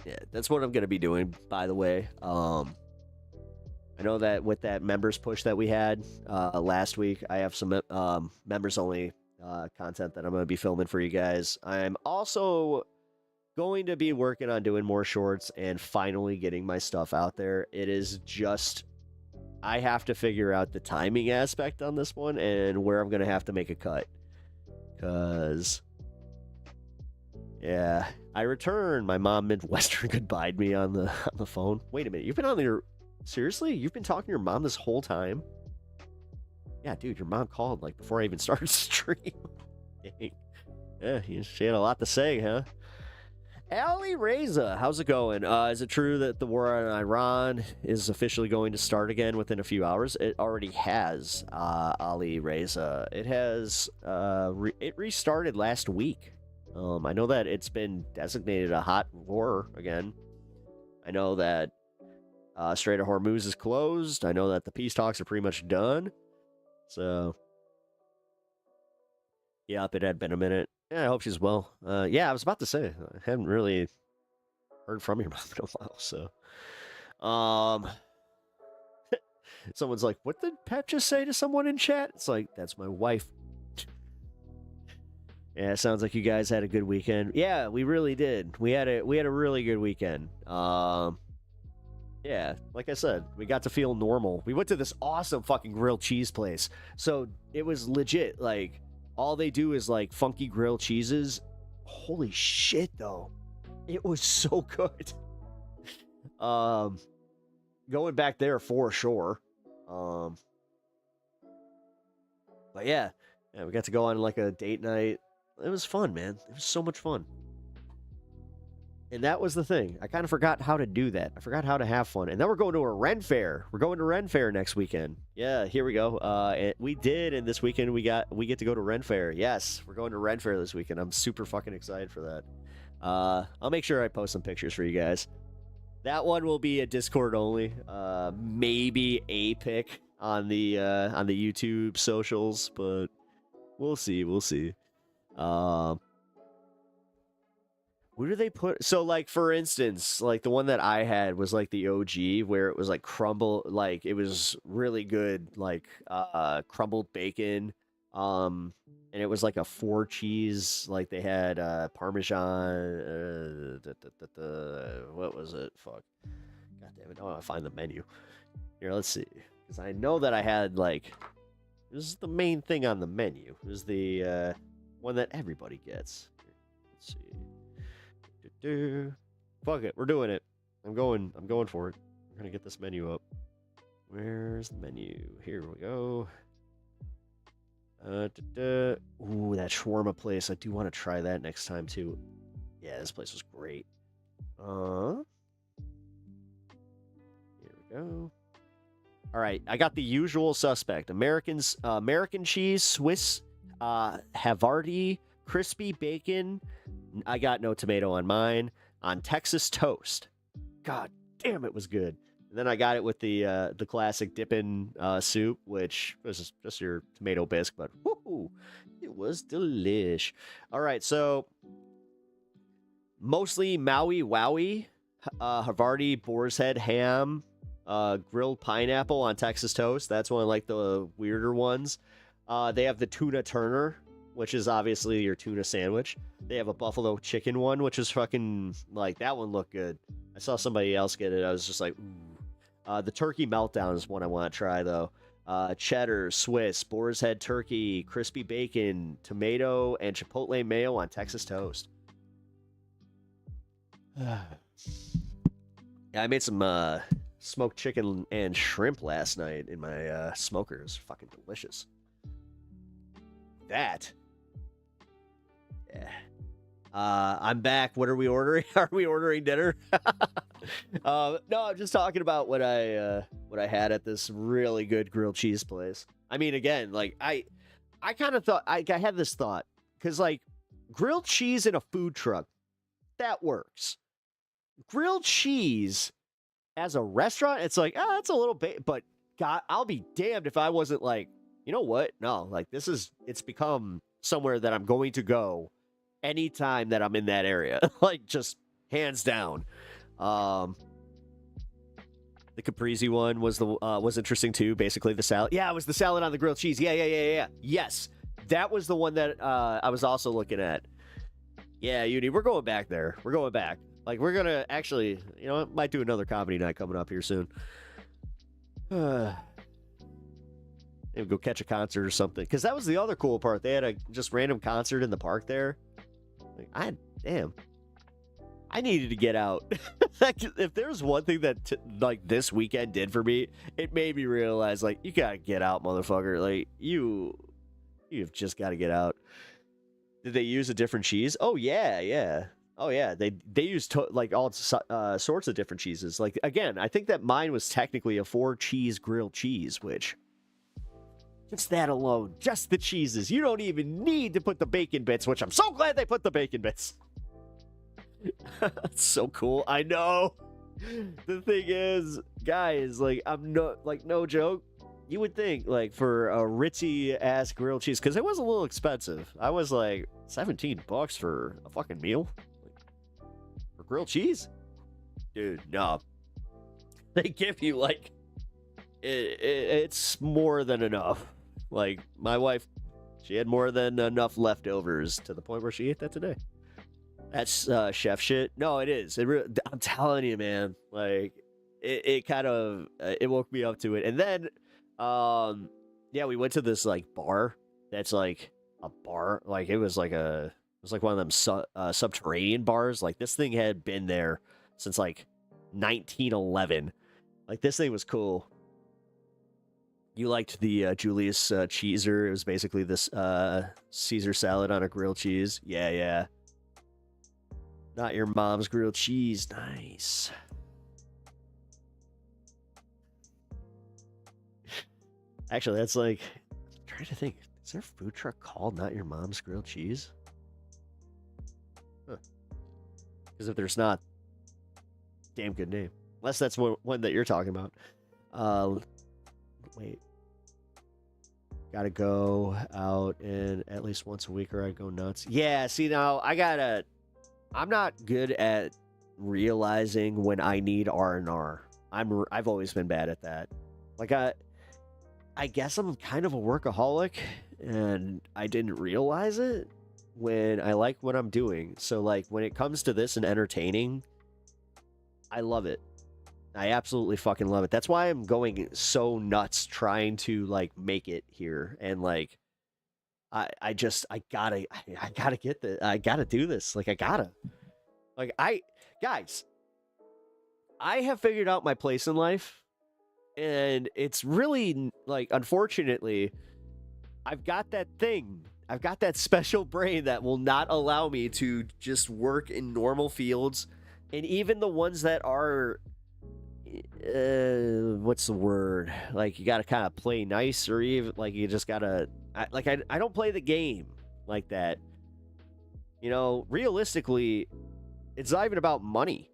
yeah, that's what I'm gonna be doing, by the way. I know that with that members push that we had last week, I have some members only content that I'm gonna be filming for you guys. I'm also going to be working on doing more shorts and finally getting my stuff out there. It is just, I have to figure out the timing aspect on this one and where I'm gonna have to make a cut. Cause yeah, I returned. My mom Midwestern goodbye'd me on the phone. Wait a minute, you've been on your seriously? You've been talking to your mom this whole time? Yeah, dude, your mom called like before I even started stream. Dang. Yeah, she had a lot to say, huh? Ali Reza, how's it going? Is it true that the war in Iran is officially going to start again within a few hours? It already has, Ali Reza. It has, it restarted last week. I know that it's been designated a hot war again. I know that Strait of Hormuz is closed. I know that the peace talks are pretty much done. So, yep, it had been a minute. Yeah, I hope she's well. Yeah, I was about to say, I haven't really heard from your mom in a while, so. Someone's like, what did Pep just say to someone in chat? It's like, that's my wife. Yeah, it sounds like you guys had a good weekend. Yeah, we really did. We had a really good weekend. Yeah, like I said, we got to feel normal. We went to this awesome fucking grilled cheese place. So it was legit. Like, all they do is like funky grilled cheeses. Holy shit, though. It was so good. Going back there for sure. But yeah, we got to go on like a date night. It was fun, man. It was so much fun. And that was the thing. I kind of forgot how to do that. I forgot how to have fun. And then we're going to a Ren Fair. We're going to Ren Fair next weekend. Yeah, here we go. We did, and this weekend we get to go to Ren Fair. Yes, we're going to Ren Fair this weekend. I'm super fucking excited for that. I'll make sure I post some pictures for you guys. That one will be a Discord only. Maybe a pic on the YouTube socials, but we'll see. We'll see. Where do they put? So, like, for instance, like the one that I had was like the OG, where it was like crumble, like it was really good, like crumbled bacon, and it was like a 4 cheese, like they had Parmesan. What was it? Fuck. God damn it! I want to find the menu. Here, let's see, because I know that I had like this is the main thing on the menu. It was the one that everybody gets. Here, let's see. Fuck it, we're doing it. I'm going for it. We're gonna get this menu up. Where's the menu? Here we go. Ooh, that shawarma place. I do want to try that next time too. Yeah, this place was great. Here we go. All right, I got the usual suspect. American cheese, Swiss Havarti crispy bacon. I got no tomato on mine. On Texas toast. God damn, it was good. And then I got it with the classic dipping soup, which was just your tomato bisque, but whoo, it was delish. All right, so mostly Maui Wowie, Havarti boar's head ham, grilled pineapple on Texas toast. That's one of like the weirder ones. They have the tuna Turner, which is obviously your tuna sandwich. They have a buffalo chicken one, which is fucking like that one looked good. I saw somebody else get it. I was just like, ooh. The turkey meltdown is one I want to try though. Cheddar, Swiss, boar's head turkey, crispy bacon, tomato, and chipotle mayo on Texas toast. Yeah, I made some smoked chicken and shrimp last night in my smoker. It was fucking delicious. That. Yeah. I'm back. What are we ordering? Are we ordering dinner? No, I'm just talking about what I had at this really good grilled cheese place. I mean, again, like I kind of thought I had this thought because like grilled cheese in a food truck, that works. Grilled cheese as a restaurant, it's like, that's a little bit, but God, I'll be damned if I wasn't like, you know what? No, like it's become somewhere that I'm going to go anytime that I'm in that area. Like just hands down. The caprese one was interesting too. Basically the salad. Yeah, it was the salad on the grilled cheese. Yeah. Yes. That was the one that I was also looking at. Yeah, Uni, we're going back there. We're going back. Like we're gonna actually, you know, might do another comedy night coming up here soon. Maybe go catch a concert or something. Because that was the other cool part. They had a just random concert in the park there. Like, I needed to get out. If there's one thing that like this weekend did for me, it made me realize like you gotta get out, motherfucker. Like you've just got to get out. Did they use a different cheese? Oh yeah. Oh yeah, they used like all sorts of different cheeses. Like again, I think that mine was technically a 4-cheese grilled cheese, which just that alone, just the cheeses. You don't even need to put the bacon bits, which I'm so glad they put the bacon bits. That's so cool. I know. The thing is, guys, like I'm no joke. You would think like for a ritzy ass grilled cheese, because it was a little expensive. I was like $17 for a fucking meal. For grilled cheese? Dude, no. They give you like it's more than enough. Like my wife, she had more than enough leftovers to the point where she ate that today. That's chef shit. No, it is. I'm telling you, man. Like it kind of it woke me up to it. And then yeah, we went to this like bar that's like a bar. Like it was like one of them subterranean bars. Like this thing had been there since like 1911. Like this thing was cool. You liked the Julius Caesar. It was basically this Caesar salad on a grilled cheese. Yeah. Not your mom's grilled cheese. Nice. Actually, that's like, I'm trying to think. Is there a food truck called Not Your Mom's Grilled Cheese? Because if there's not, damn good name. Unless that's one that you're talking about. Wait. Gotta go out and at least once a week or I go nuts. Yeah, see now, I'm not good at realizing when I need R&R. I've always been bad at that. Like I guess I'm kind of a workaholic and I didn't realize it when I like what I'm doing. So like when it comes to this and entertaining, I love it. I absolutely fucking love it. That's why I'm going so nuts trying to like make it here. And like I gotta get this. I gotta do this. Like I gotta. Like guys, I have figured out my place in life. And it's really, like, unfortunately, I've got that thing. I've got that special brain that will not allow me to just work in normal fields. And even the ones that are, what's the word? Like, you got to kind of play nice, or even like you just got to I don't play the game like that. You know, realistically, it's not even about money.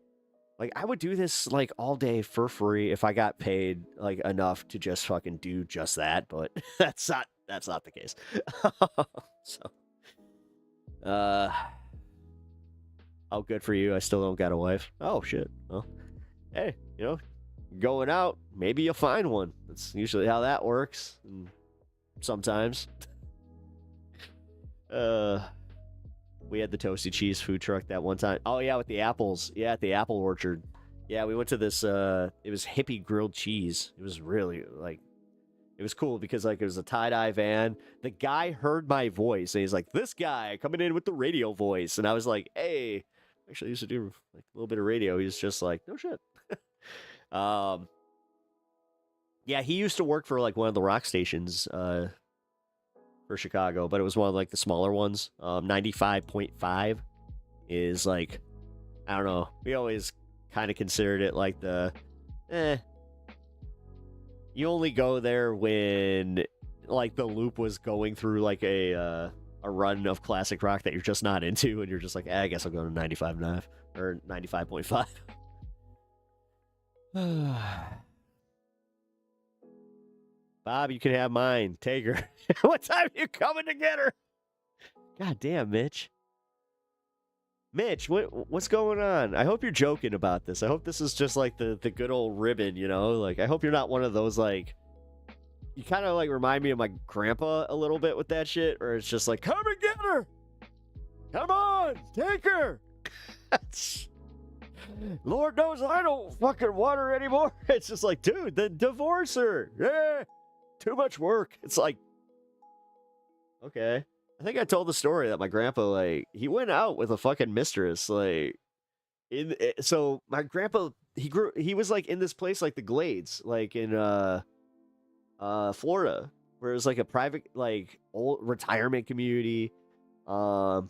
Like, I would do this like all day for free if I got paid like enough to just fucking do just that, but that's not the case. So oh, good for you. I still don't got a wife. Oh shit. Well, hey, you know, going out, maybe you'll find one. That's usually how that works. And sometimes. We had the Toasty Cheese food truck that one time. Oh yeah, with the apples. Yeah, at the apple orchard. Yeah, we went to this it was hippie grilled cheese. It was really like, it was cool because like it was a tie-dye van. The guy heard my voice and he's like, "This guy coming in with the radio voice." And I was like, "Hey, actually I used to do like a little bit of radio." He was just like, "No shit." Yeah, he used to work for like one of the rock stations for Chicago, but it was one of like the smaller ones. 95.5 is like, I don't know. We always kind of considered it like the, you only go there when like the loop was going through like a run of classic rock that you're just not into, and you're just like, I guess I'll go to 95.9 or 95.5. Bob, you can have mine. Take her. What time are you coming to get her? God damn, Mitch. Mitch, what's going on? I hope you're joking about this. I hope this is just like the good old ribbon, you know? Like, I hope you're not one of those, like... You kind of, like, remind me of my grandpa a little bit with that shit, or it's just like, come and get her! Come on! Take her! Lord knows I don't fucking want her anymore. It's just like, dude, then divorce her. Yeah! Too much work. It's like, okay. I think I told the story that my grandpa, like, he went out with a fucking mistress, like, so my grandpa, he was like in this place like the Glades, like in Florida, where it was like a private, like, old retirement community. But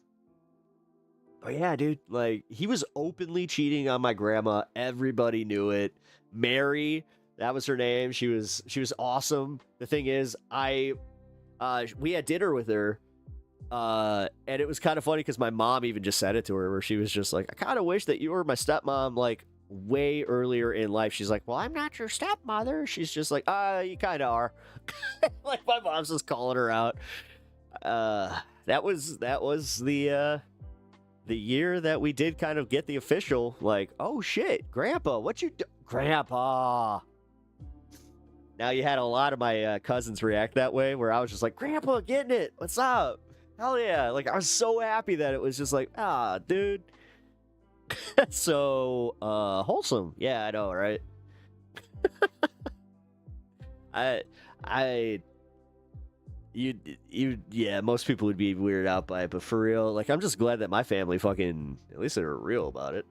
yeah, dude, like, he was openly cheating on my grandma. Everybody knew it. Mary, that was her name. She was awesome. The thing is, we had dinner with her, and it was kind of funny because my mom even just said it to her, where she was just like, I kind of wish that you were my stepmom, like, way earlier in life. She's like, well, I'm not your stepmother. She's just like, you kind of are. Like, my mom's just calling her out. That was the year that we did kind of get the official, like, oh shit, Grandpa, what you do? Grandpa. Now, you had a lot of my cousins react that way, where I was just like, Grandpa, getting it. What's up? Hell yeah. Like, I was so happy that it was just like, dude. So, wholesome. Yeah, I know, right? Yeah, most people would be weirded out by it, but for real, like, I'm just glad that my family fucking, at least they were real about it.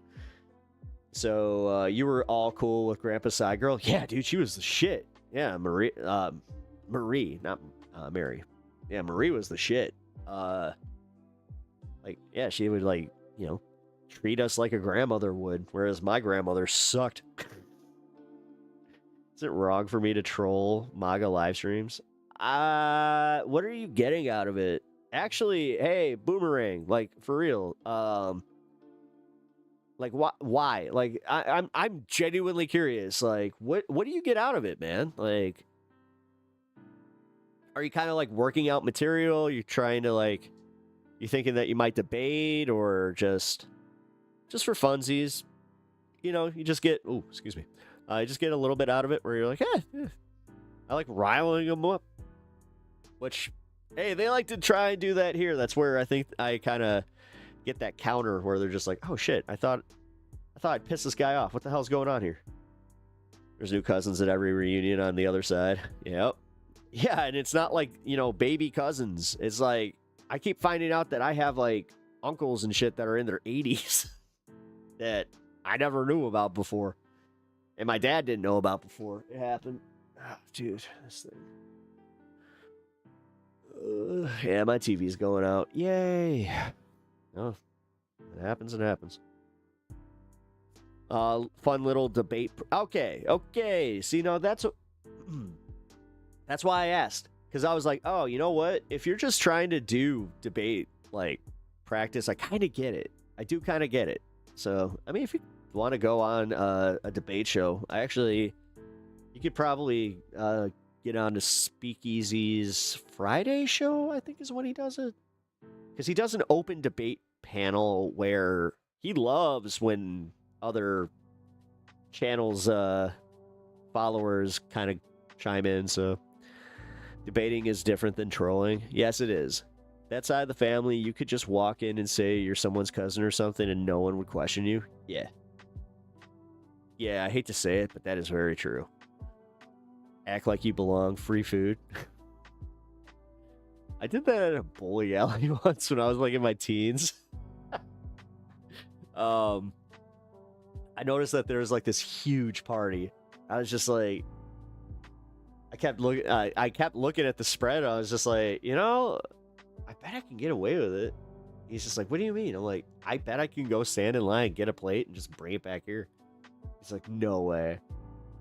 So, you were all cool with Grandpa's side girl? Yeah, dude, she was the shit. Yeah, Marie, not Mary. Yeah, Marie was the shit. Like, yeah, she would, like, you know, treat us like a grandmother would, whereas my grandmother sucked. Is it wrong for me to troll MAGA live streams? What are you getting out of it? Actually, hey, Boomerang, like, for real, like, why? Like, I'm genuinely curious. Like, what do you get out of it, man? Like, are you kind of like working out material? You trying to, like, you thinking that you might debate, or just for funsies? You know, you just get, you just get a little bit out of it, where you're like, I like riling them up. Which, hey, they like to try and do that here. That's where I think I kind of get that counter, where they're just like, oh shit, I thought I'd piss this guy off. What the hell's going on here? There's new cousins at every reunion on the other side. Yep. Yeah, and it's not like, you know, baby cousins. It's like, I keep finding out that I have, like, uncles and shit that are in their 80s that I never knew about before. And my dad didn't know about before it happened. Oh, dude, this thing. Yeah, my TV's going out. Yay. Oh, it happens. Fun little debate. Okay. See, no, that's why I asked. Because I was like, oh, you know what? If you're just trying to do debate, like, practice, I kind of get it. I do kind of get it. So, I mean, if you want to go on a debate show, you could probably get on to Speakeasy's Friday show, I think is when he does it. Because he does an open debate panel where he loves when other channels' followers kind of chime in. So debating is different than trolling. Yes, it is. That side of the family, you could just walk in and say you're someone's cousin or something and no one would question you. Yeah. Yeah, I hate to say it, but that is very true. Act like you belong. Free food. I did that at a bowling alley once when I was like in my teens. I noticed that there was like this huge party. I was just like, I kept looking at the spread. I was just like, you know, I bet I can get away with it. He's just like, what do you mean? I'm like, I bet I can go stand in line, get a plate, and just bring it back here. He's like, no way.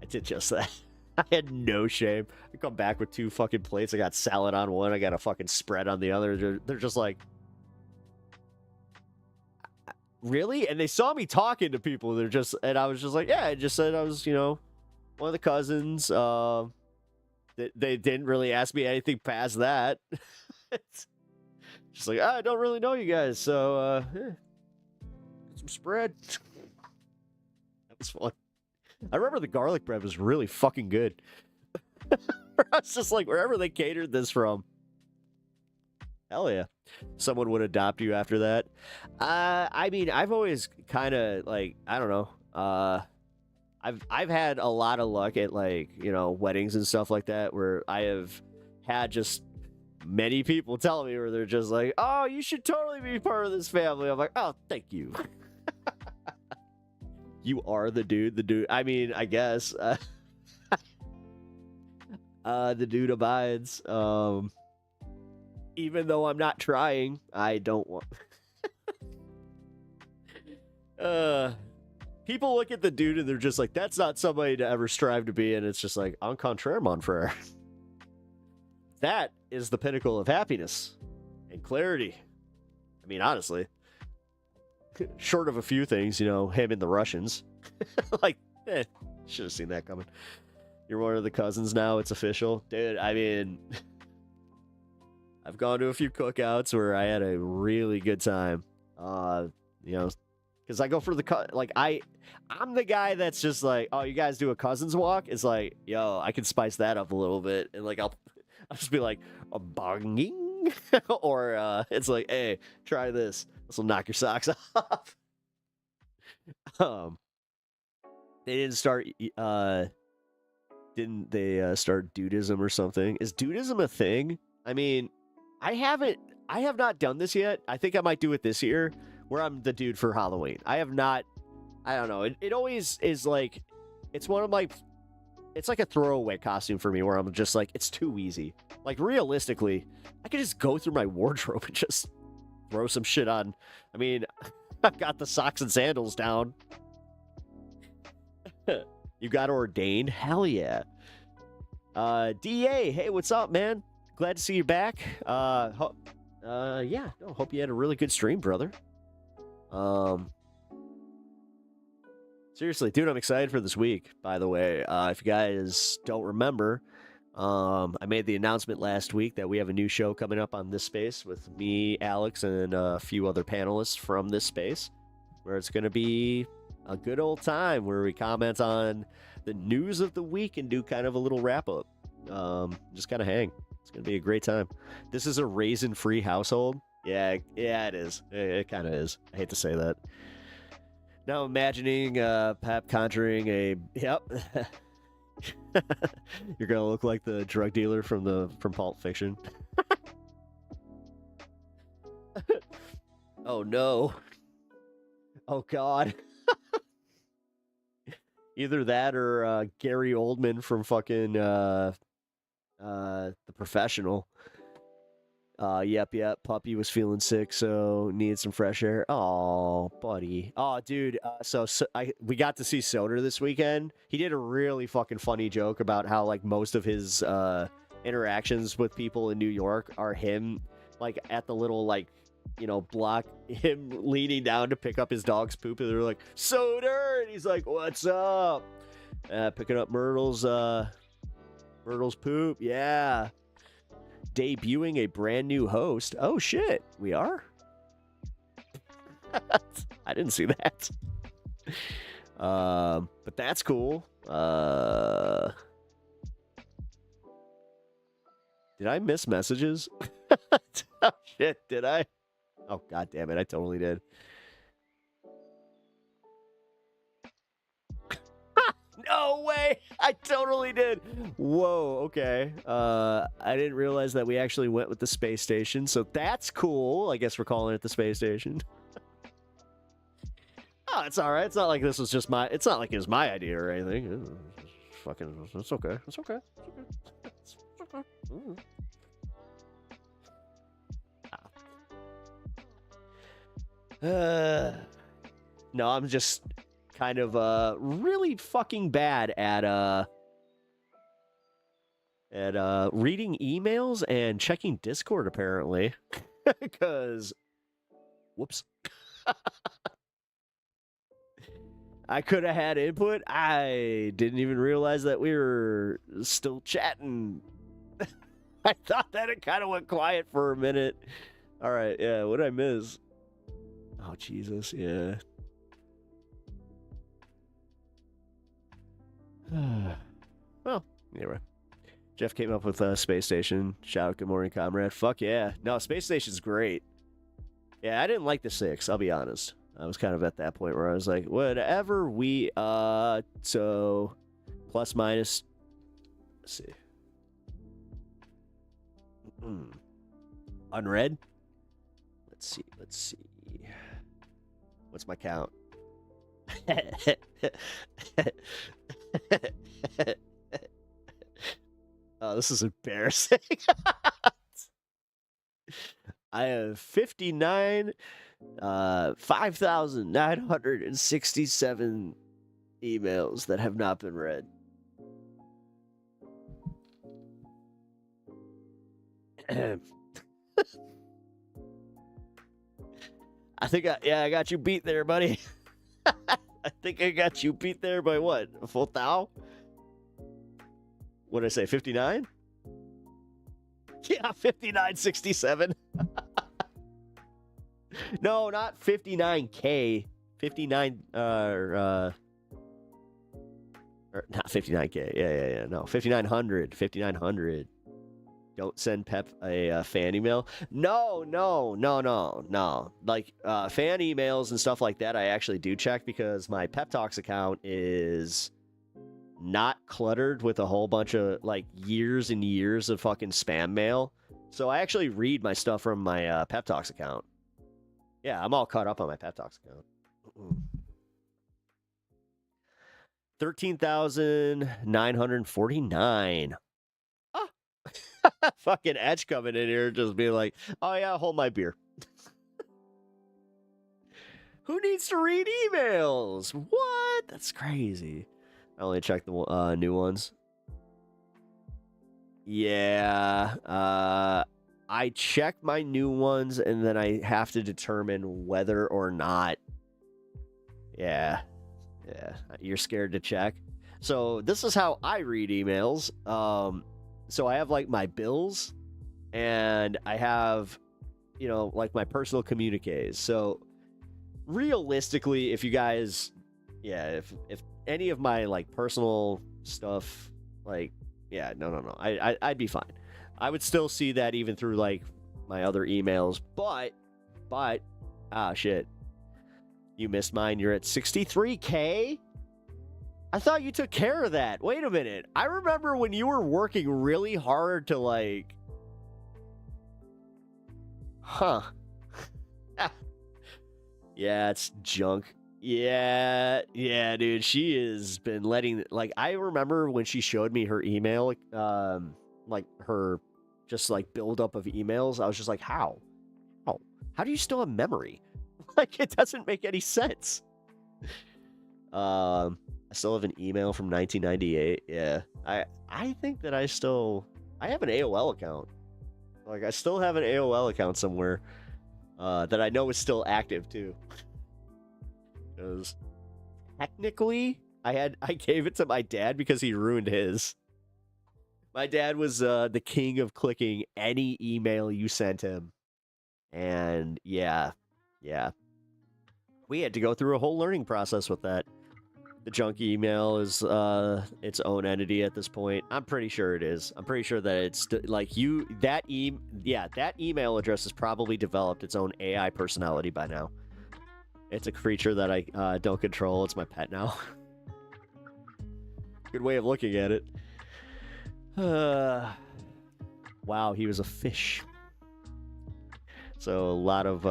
I did just that. I had no shame. I come back with 2 fucking plates. I got salad on one. I got a fucking spread on the other. They're just like, really? And they saw me talking to people. And I was just like, yeah, I just said I was, you know, one of the cousins. They didn't really ask me anything past that. Just like, I don't really know you guys, so get some spread. That was fun. I remember the garlic bread was really fucking good. I was just like, wherever they catered this from. Hell yeah. Someone would adopt you after that. I mean, I've always kind of like, I don't know. I've had a lot of luck at like, you know, weddings and stuff like that where I have had just many people tell me where they're just like, oh, you should totally be part of this family. I'm like, oh, thank you. You are the dude. I mean, I guess. The dude abides. Even though I'm not trying, I don't want... People look at the dude and they're just like, that's not somebody to ever strive to be, and it's just like, en contraire, mon frere. That is the pinnacle of happiness and clarity. I mean, honestly. Short of a few things, you know, him and the Russians. Like, should have seen that coming. You're one of the cousins now, it's official. Dude, I mean... I've gone to a few cookouts where I had a really good time. You know, because I go for the like I'm the guy that's just like, oh, you guys do a cousins walk? It's like, yo, I can spice that up a little bit, and like I'll just be like a bonging, or it's like, hey, try this. This will knock your socks off. They didn't start. Didn't they start dudism or something? Is dudism a thing? I mean, I have not done this yet. I think I might do it this year, where I'm the dude for Halloween. I have not, I don't know. It always is like, it's one of my, it's like a throwaway costume for me where I'm just like, it's too easy. Like, realistically, I could just go through my wardrobe and just throw some shit on. I mean, I've got the socks and sandals down. You got ordained? Hell yeah. DA, hey, what's up, man? Glad to see you back. Yeah, no, hope you had a really good stream, brother. Seriously, dude, I'm excited for this week, by the way. If you guys don't remember, I made the announcement last week that we have a new show coming up on this space with me, Alex, and a few other panelists from this space, where it's going to be a good old time where we comment on the news of the week and do kind of a little wrap-up. Just kind of hang. It's going to be a great time. This is a raisin-free household. Yeah, it is. It kind of is. I hate to say that. Now imagining Pep conjuring a... Yep. You're going to look like the drug dealer from Pulp Fiction. Oh, no. Oh, God. Either that or Gary Oldman from fucking... The Professional. Yep. Puppy was feeling sick, so needed some fresh air. Oh, buddy. Oh, dude. We got to see Soder this weekend. He did a really fucking funny joke about how like most of his interactions with people in New York are him like at the little like block, him leaning down to pick up his dog's poop, and they're like, Soder, and he's like, what's up? Picking up Myrtle's poop. Yeah. Debuting a brand new host. Oh shit, we are? I didn't see that. But that's cool. Did I miss messages? Oh shit, did I? Oh god damn it, I totally did. No way! I totally did. Whoa, okay. I didn't realize that we actually went with the space station, so that's cool. I guess we're calling it the space station. Oh, it's all right. It's not like this was just my. It's not like it was my idea or anything. Fucking, it's okay. It's okay. It's okay. Mm. No, I'm just kind of really fucking bad at reading emails and checking Discord apparently. Because whoops. I could have had input. I didn't even realize that we were still chatting. I thought that it kind of went quiet for a minute. All right, yeah, what did I miss? Oh, Jesus, yeah. Well, anyway. Jeff came up with a Space Station. Shout out, good morning, comrade. Fuck yeah. No, Space Station's great. Yeah, I didn't like the 6, I'll be honest. I was kind of at that point where I was like, whatever we, so, plus minus, let's see. Unread? Let's see. What's my count? Oh, this is embarrassing. I have 59, 5,967 emails that have not been read. I think I got you beat there, buddy. I think I got you beat there by what? A full thou? What did I say? 59? Yeah, 5967. No, not 59K. 59 or not 59K. Yeah. No, 5900. 5900. Don't send Pep a fan email. No. Like fan emails and stuff like that, I actually do check because my PepTalks account is not cluttered with a whole bunch of like years and years of fucking spam mail. So I actually read my stuff from my PepTalks account. Yeah, I'm all caught up on my PepTalks account. 13,949. Ah. Fucking Edge coming in here just being like, oh yeah, hold my beer. Who needs to read emails? What? That's crazy. I only checked the new ones. Yeah. I check my new ones and then I have to determine whether or not. Yeah. You're scared to check. So this is how I read emails. So I have like my bills and I have, like my personal communiques. So realistically, if you guys, if any of my like personal stuff, like, no, I'd be fine. I would still see that even through like my other emails, but shit. You missed mine. You're at 63K? I thought you took care of that. Wait a minute. I remember when you were working really hard to like... Huh. Yeah, it's junk. Yeah, dude. She has been letting... Like, I remember when she showed me her email, like her just like buildup of emails. I was just like, how? How do you still have memory? Like, it doesn't make any sense. I still have an email from 1998. Yeah, I think that I have an AOL account. Like, I still have an AOL account somewhere that I know is still active too. Because technically, I gave it to my dad because he ruined his. My dad was the king of clicking any email you sent him. And yeah. We had to go through a whole learning process with that. The junk email is its own entity at this point. I'm pretty sure it is. I'm pretty sure that it's like that email address has probably developed its own AI personality by now. It's a creature that I don't control. It's my pet now. Good way of looking at it. Wow, he was a fish. So a lot of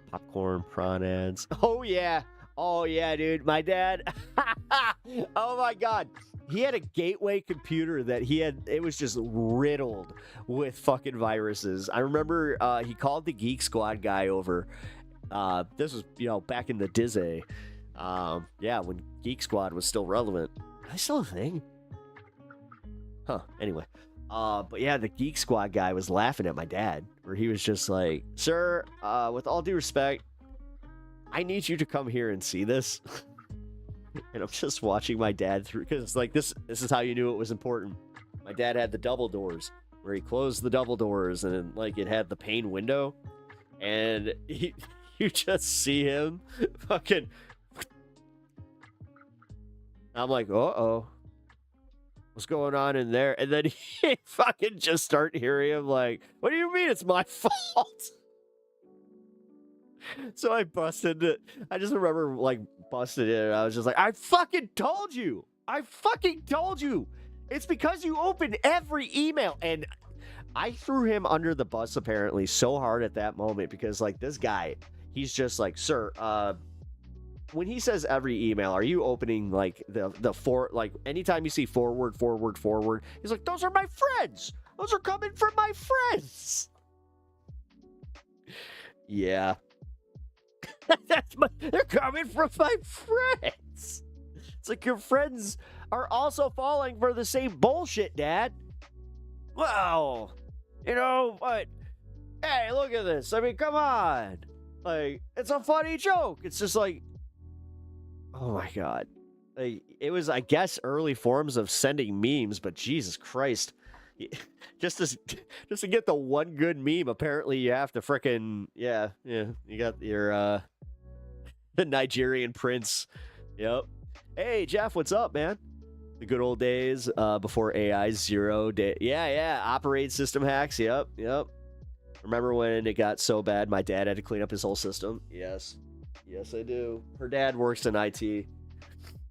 popcorn prawn ads. Oh yeah, dude. My dad. Oh my God, he had a gateway computer that it was just riddled with fucking viruses. I remember he called the Geek Squad guy over. This was back in the Dizzy. When Geek Squad was still relevant. Is that still a thing? Huh. Anyway. But yeah, the Geek Squad guy was laughing at my dad, where he was just like, "Sir, with all due respect, I need you to come here and see this." And I'm just watching my dad through, because it's like, this is how you knew it was important. My dad had the double doors, where he closed the double doors, and then, like, it had the pane window, and you just see him fucking. I'm like, uh-oh. What's going on in there? And then he fucking just start hearing him like, "What do you mean it's my fault?" So I busted it. I just remember like busted it. And I was just like, "I fucking told you. It's because you opened every email." And I threw him under the bus apparently so hard at that moment, because like this guy, he's just like, "Sir, when he says every email, are you opening like like anytime you see forward, he's like, those are my friends. Those are coming from my friends." Yeah. They're coming from my friends. It's like, your friends are also falling for the same bullshit, Dad. Well, but hey, look at this. I mean, come on. Like, it's a funny joke. It's just like, oh my God. Like, it was, I guess, early forms of sending memes, but Jesus Christ. Just to get the one good meme, apparently you have to frickin' you got your the Nigerian prince. Yep. Hey Jeff, what's up, man? The good old days before AI 0 day. Yeah, operating system hacks. Yep. Remember when it got so bad my dad had to clean up his whole system? Yes, I do. Her dad works in IT,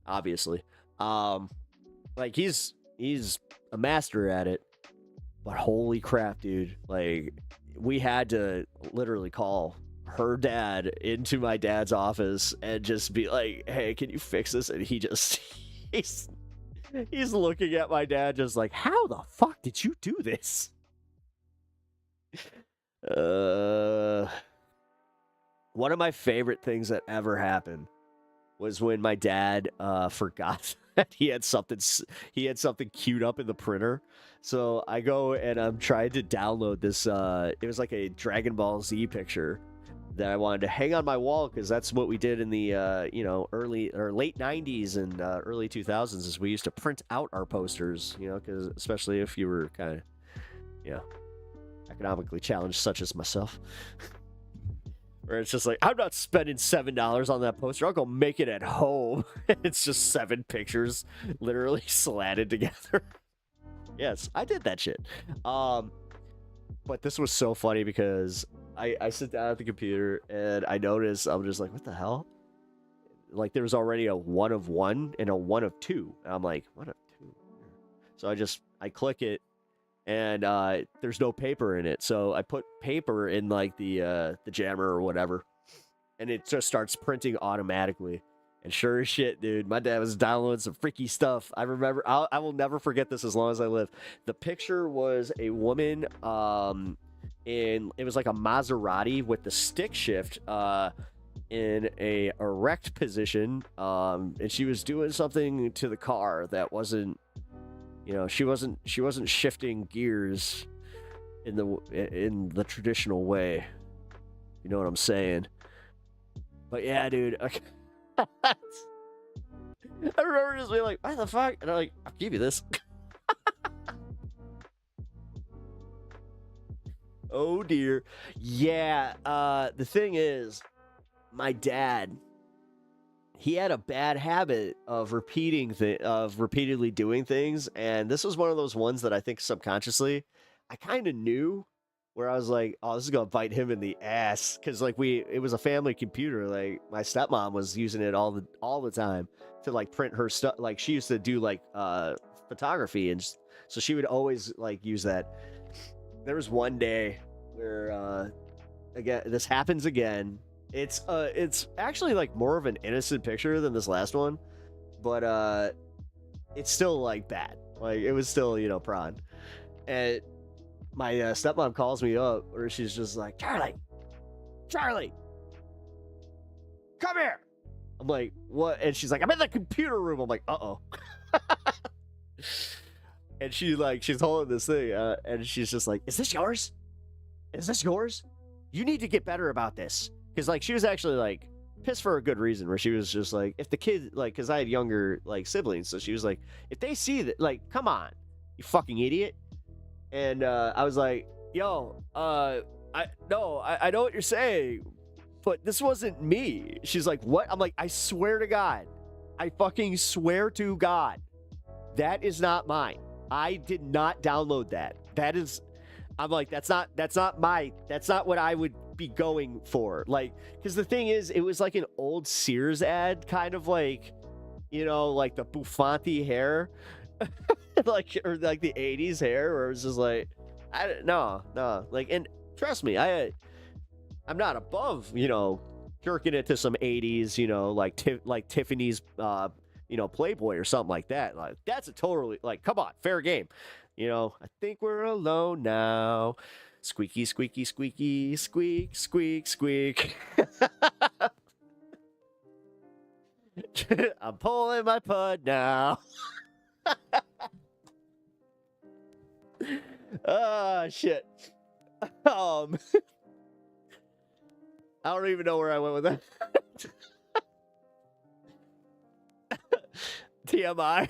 obviously. Like he's a master at it. But holy crap, dude. Like, we had to literally call her dad into my dad's office and just be like, "Hey, can you fix this?" And he just he's looking at my dad just like, "How the fuck did you do this?" One of my favorite things that ever happened was when my dad forgot that he had something queued up in the printer. So I go and I'm trying to download this. It was like a Dragon Ball Z picture that I wanted to hang on my wall, because that's what we did in the early or late 90s and early 2000s. Is we used to print out our posters, because especially if you were kind of economically challenged, such as myself. Where it's just like, I'm not spending $7 on that poster. I'll go make it at home. It's just 7 pictures literally slatted together. Yes, I did that shit. But this was so funny because I sit down at the computer and I notice, I'm just like, what the hell? Like, there was already a 1 of 1 and a 1 of 2. And I'm like, 1 of 2? So I click it. And there's no paper in it, so I put paper in like the jammer or whatever, and it just starts printing automatically. And sure as shit, dude, my dad was downloading some freaky stuff. I remember, I will never forget this as long as I live. The picture was a woman, it was like a Maserati with the stick shift, in a erect position, and she was doing something to the car that wasn't, she wasn't shifting gears in the traditional way. You know what I'm saying? But yeah, dude. I remember just being like, "What the fuck?" And I'm like, "I'll give you this." Oh dear. Yeah. The thing is, my dad, he had a bad habit of repeatedly doing things, and this was one of those ones that I think subconsciously I kind of knew, where I was like, oh, this is gonna bite him in the ass, because like it was a family computer. Like my stepmom was using it all the time to like print her stuff. Like she used to do like photography, and so she would always like use that. There was one day where again, this happens again. It's actually like more of an innocent picture than this last one, but it's still like bad. Like it was still, prawn. And my stepmom calls me up, where she's just like, Charlie, come here. I'm like, what? And she's like, I'm in the computer room. I'm like, uh-oh. And she's holding this thing, and she's just like, is this yours? Is this yours? You need to get better about this. Because like she was actually like pissed for a good reason, where she was just like, if the kid, like, because I had younger like siblings, so she was like, if they see that, like, come on, you fucking idiot. And I was like, yo, I know what you're saying, but this wasn't me. She's like, what? I'm like, I swear to God, I fucking swear to God, that is not mine. I did not download that. I'm like, that's not what I would be going for. Like, because the thing is, it was like an old Sears ad, kind of like, like the Buffanti hair. Like, or like the 80s hair, where it was just like, no, like, and trust me, I'm not above, jerking it to some 80s, like Tiffany's, Playboy or something like that. Like, that's a totally, like, come on, fair game. I think we're alone now. Squeaky, squeaky, squeaky, squeak, squeak, squeak. I'm pulling my pud now. Ah, shit. I don't even know where I went with that. TMI.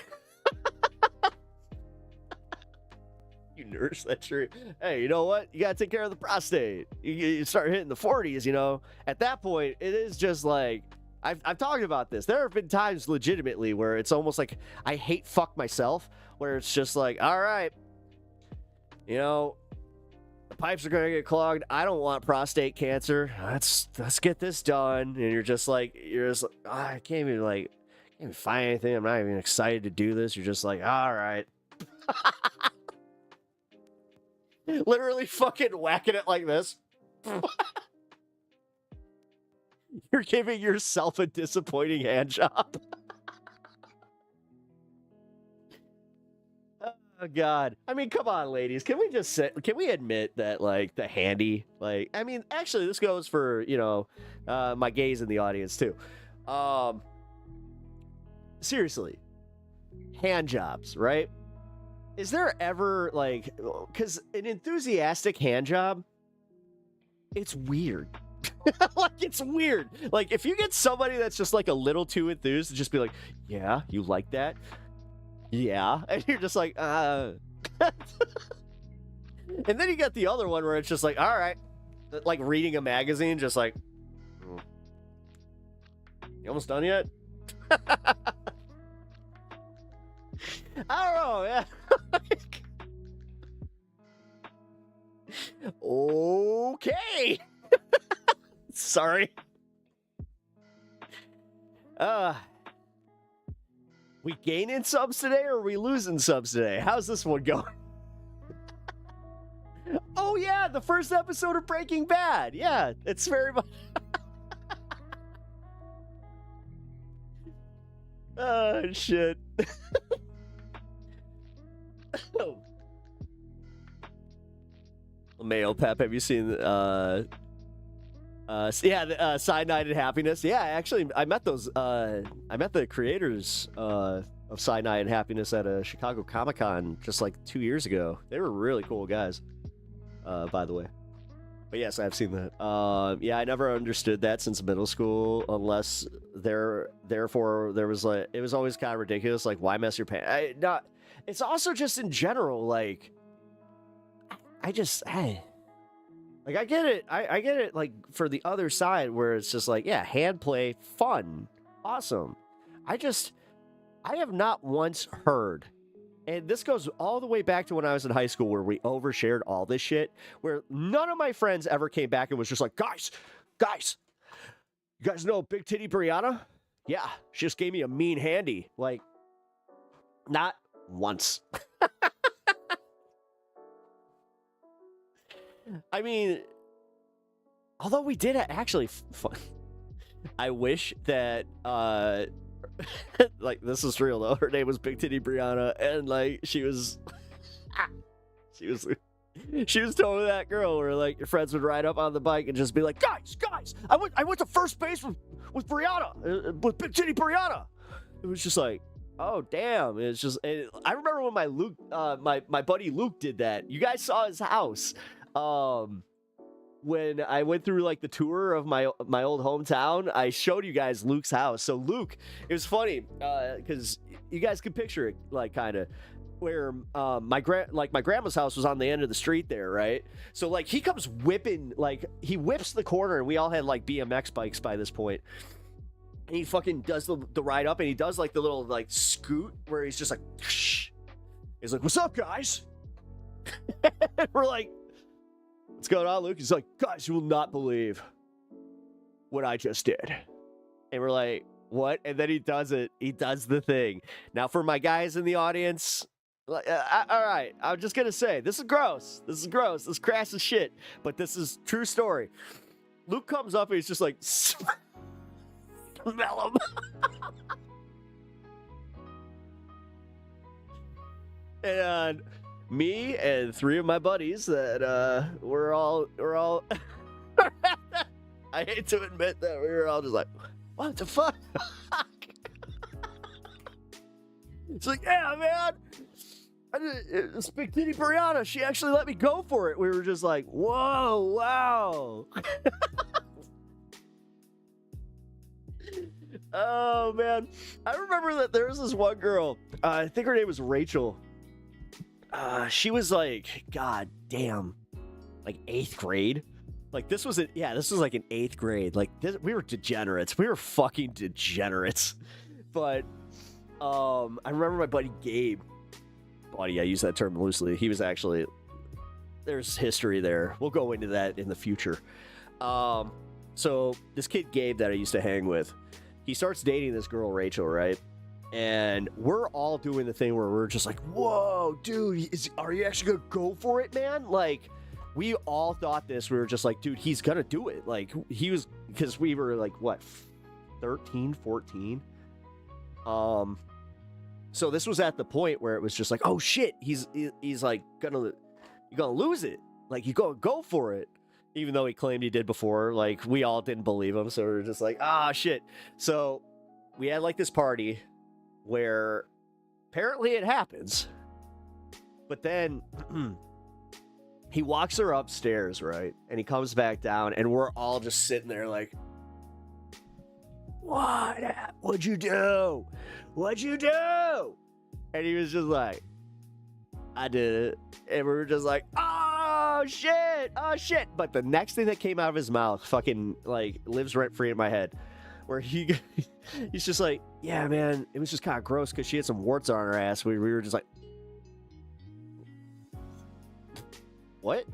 You nurse that tree. Hey, you know what? You gotta take care of the prostate. You start hitting the 40s, At that point, it is just like, I've talked about this. There have been times legitimately where it's almost like I hate fuck myself, where it's just like, all right, the pipes are gonna get clogged. I don't want prostate cancer. Let's get this done. And you're just like, oh, I can't even find anything. I'm not even excited to do this. You're just like, all right. Literally fucking whacking it like this. You're giving yourself a disappointing hand job. Oh God. I mean, come on, ladies. Can we admit that, like, the handy, like, I mean, actually this goes for, my gays in the audience too. Seriously, hand jobs, right? Is there ever, like, because an enthusiastic hand job, it's weird. Like, it's weird. Like, if you get somebody that's just like a little too enthused to just be like, yeah, you like that? Yeah. And you're just like, And then you get the other one where it's just like, all right, like reading a magazine, just like, you almost done yet? I don't know, yeah. Okay. Sorry. We gaining subs today, or are we losing subs today? How's this one going? Oh yeah, the first episode of Breaking Bad. Yeah, it's very much. Shit. Mail Pep, have you seen Cyanide Happiness? Yeah, actually, I met the creators of Cyanide and Happiness at a Chicago Comic-Con just like 2 years ago. They were really cool guys, by the way. But yes, I've seen that. Yeah, I never understood that since middle school, unless therefore there was like, it was always kind of ridiculous. Like, why mess your pants? It's also just in general, like, I get it. I get it, like, for the other side where it's just like, yeah, hand play, fun, awesome. I have not once heard, and this goes all the way back to when I was in high school where we overshared all this shit, where none of my friends ever came back and was just like, guys, you guys know Big Titty Brianna? Yeah, she just gave me a mean handy. Like, not once. I mean, although we did actually fun. I wish that, like, this is real though. Her name was Big Titty Brianna, and like she was totally that girl where like your friends would ride up on the bike and just be like, guys, I went to first base with Brianna, with Big Titty Brianna. It was just like, oh damn! It's just, I remember when my buddy Luke did that. You guys saw his house. When I went through like the tour of my old hometown, I showed you guys Luke's house. So Luke, it was funny because you guys can picture it, like, kind of where my grandma's house was on the end of the street there, right? So like he comes whipping, like he whips the corner, and we all had like BMX bikes by this point. And he fucking does the ride up, and he does like the little like scoot where he's just like, he's like, "What's up, guys?" And we're like, "What's going on, Luke?" He's like, "Guys, you will not believe what I just did." And we're like, "What?" And then he does it. He does the thing. Now, for my guys in the audience, like, all right, I'm just going to say, this is gross. This is gross. This is crass as shit. But this is true story. Luke comes up and he's just like, smell him. And me and three of my buddies that we're all I hate to admit that we were all just like, what the fuck? It's like, yeah, man, it's Big Titty Brianna. She actually let me go for it. We were just like, whoa, wow. Oh man, I remember that there was this one girl, I think her name was Rachel. She was like, god damn, like 8th grade. Like this was like in 8th grade. Like we were degenerates. We were fucking degenerates. But I remember my buddy Gabe. Buddy, I use that term loosely. He was actually, there's history there. We'll go into that in the future. So this kid Gabe that I used to hang with, he starts dating this girl Rachel, right? And we're all doing the thing where we're just like, whoa, dude, are you actually gonna go for it, man? Like, we all thought this. We were just like, dude, he's gonna do it. Like, he was, because we were like, what, 13, 14? So this was at the point where it was just like, oh shit, he's like you're gonna lose it. Like, you gonna go for it. Even though he claimed he did before, like, we all didn't believe him. So we were just like, ah, shit. So we had like this party where apparently it happens, but then he walks her upstairs, right? And he comes back down, and we're all just sitting there like, what'd you do? What'd you do? And he was just like, I did it. And we were just like, oh shit. But the next thing that came out of his mouth fucking like lives rent free in my head, where he's just like, yeah, man, it was just kind of gross because she had some warts on her ass. We were just like, what?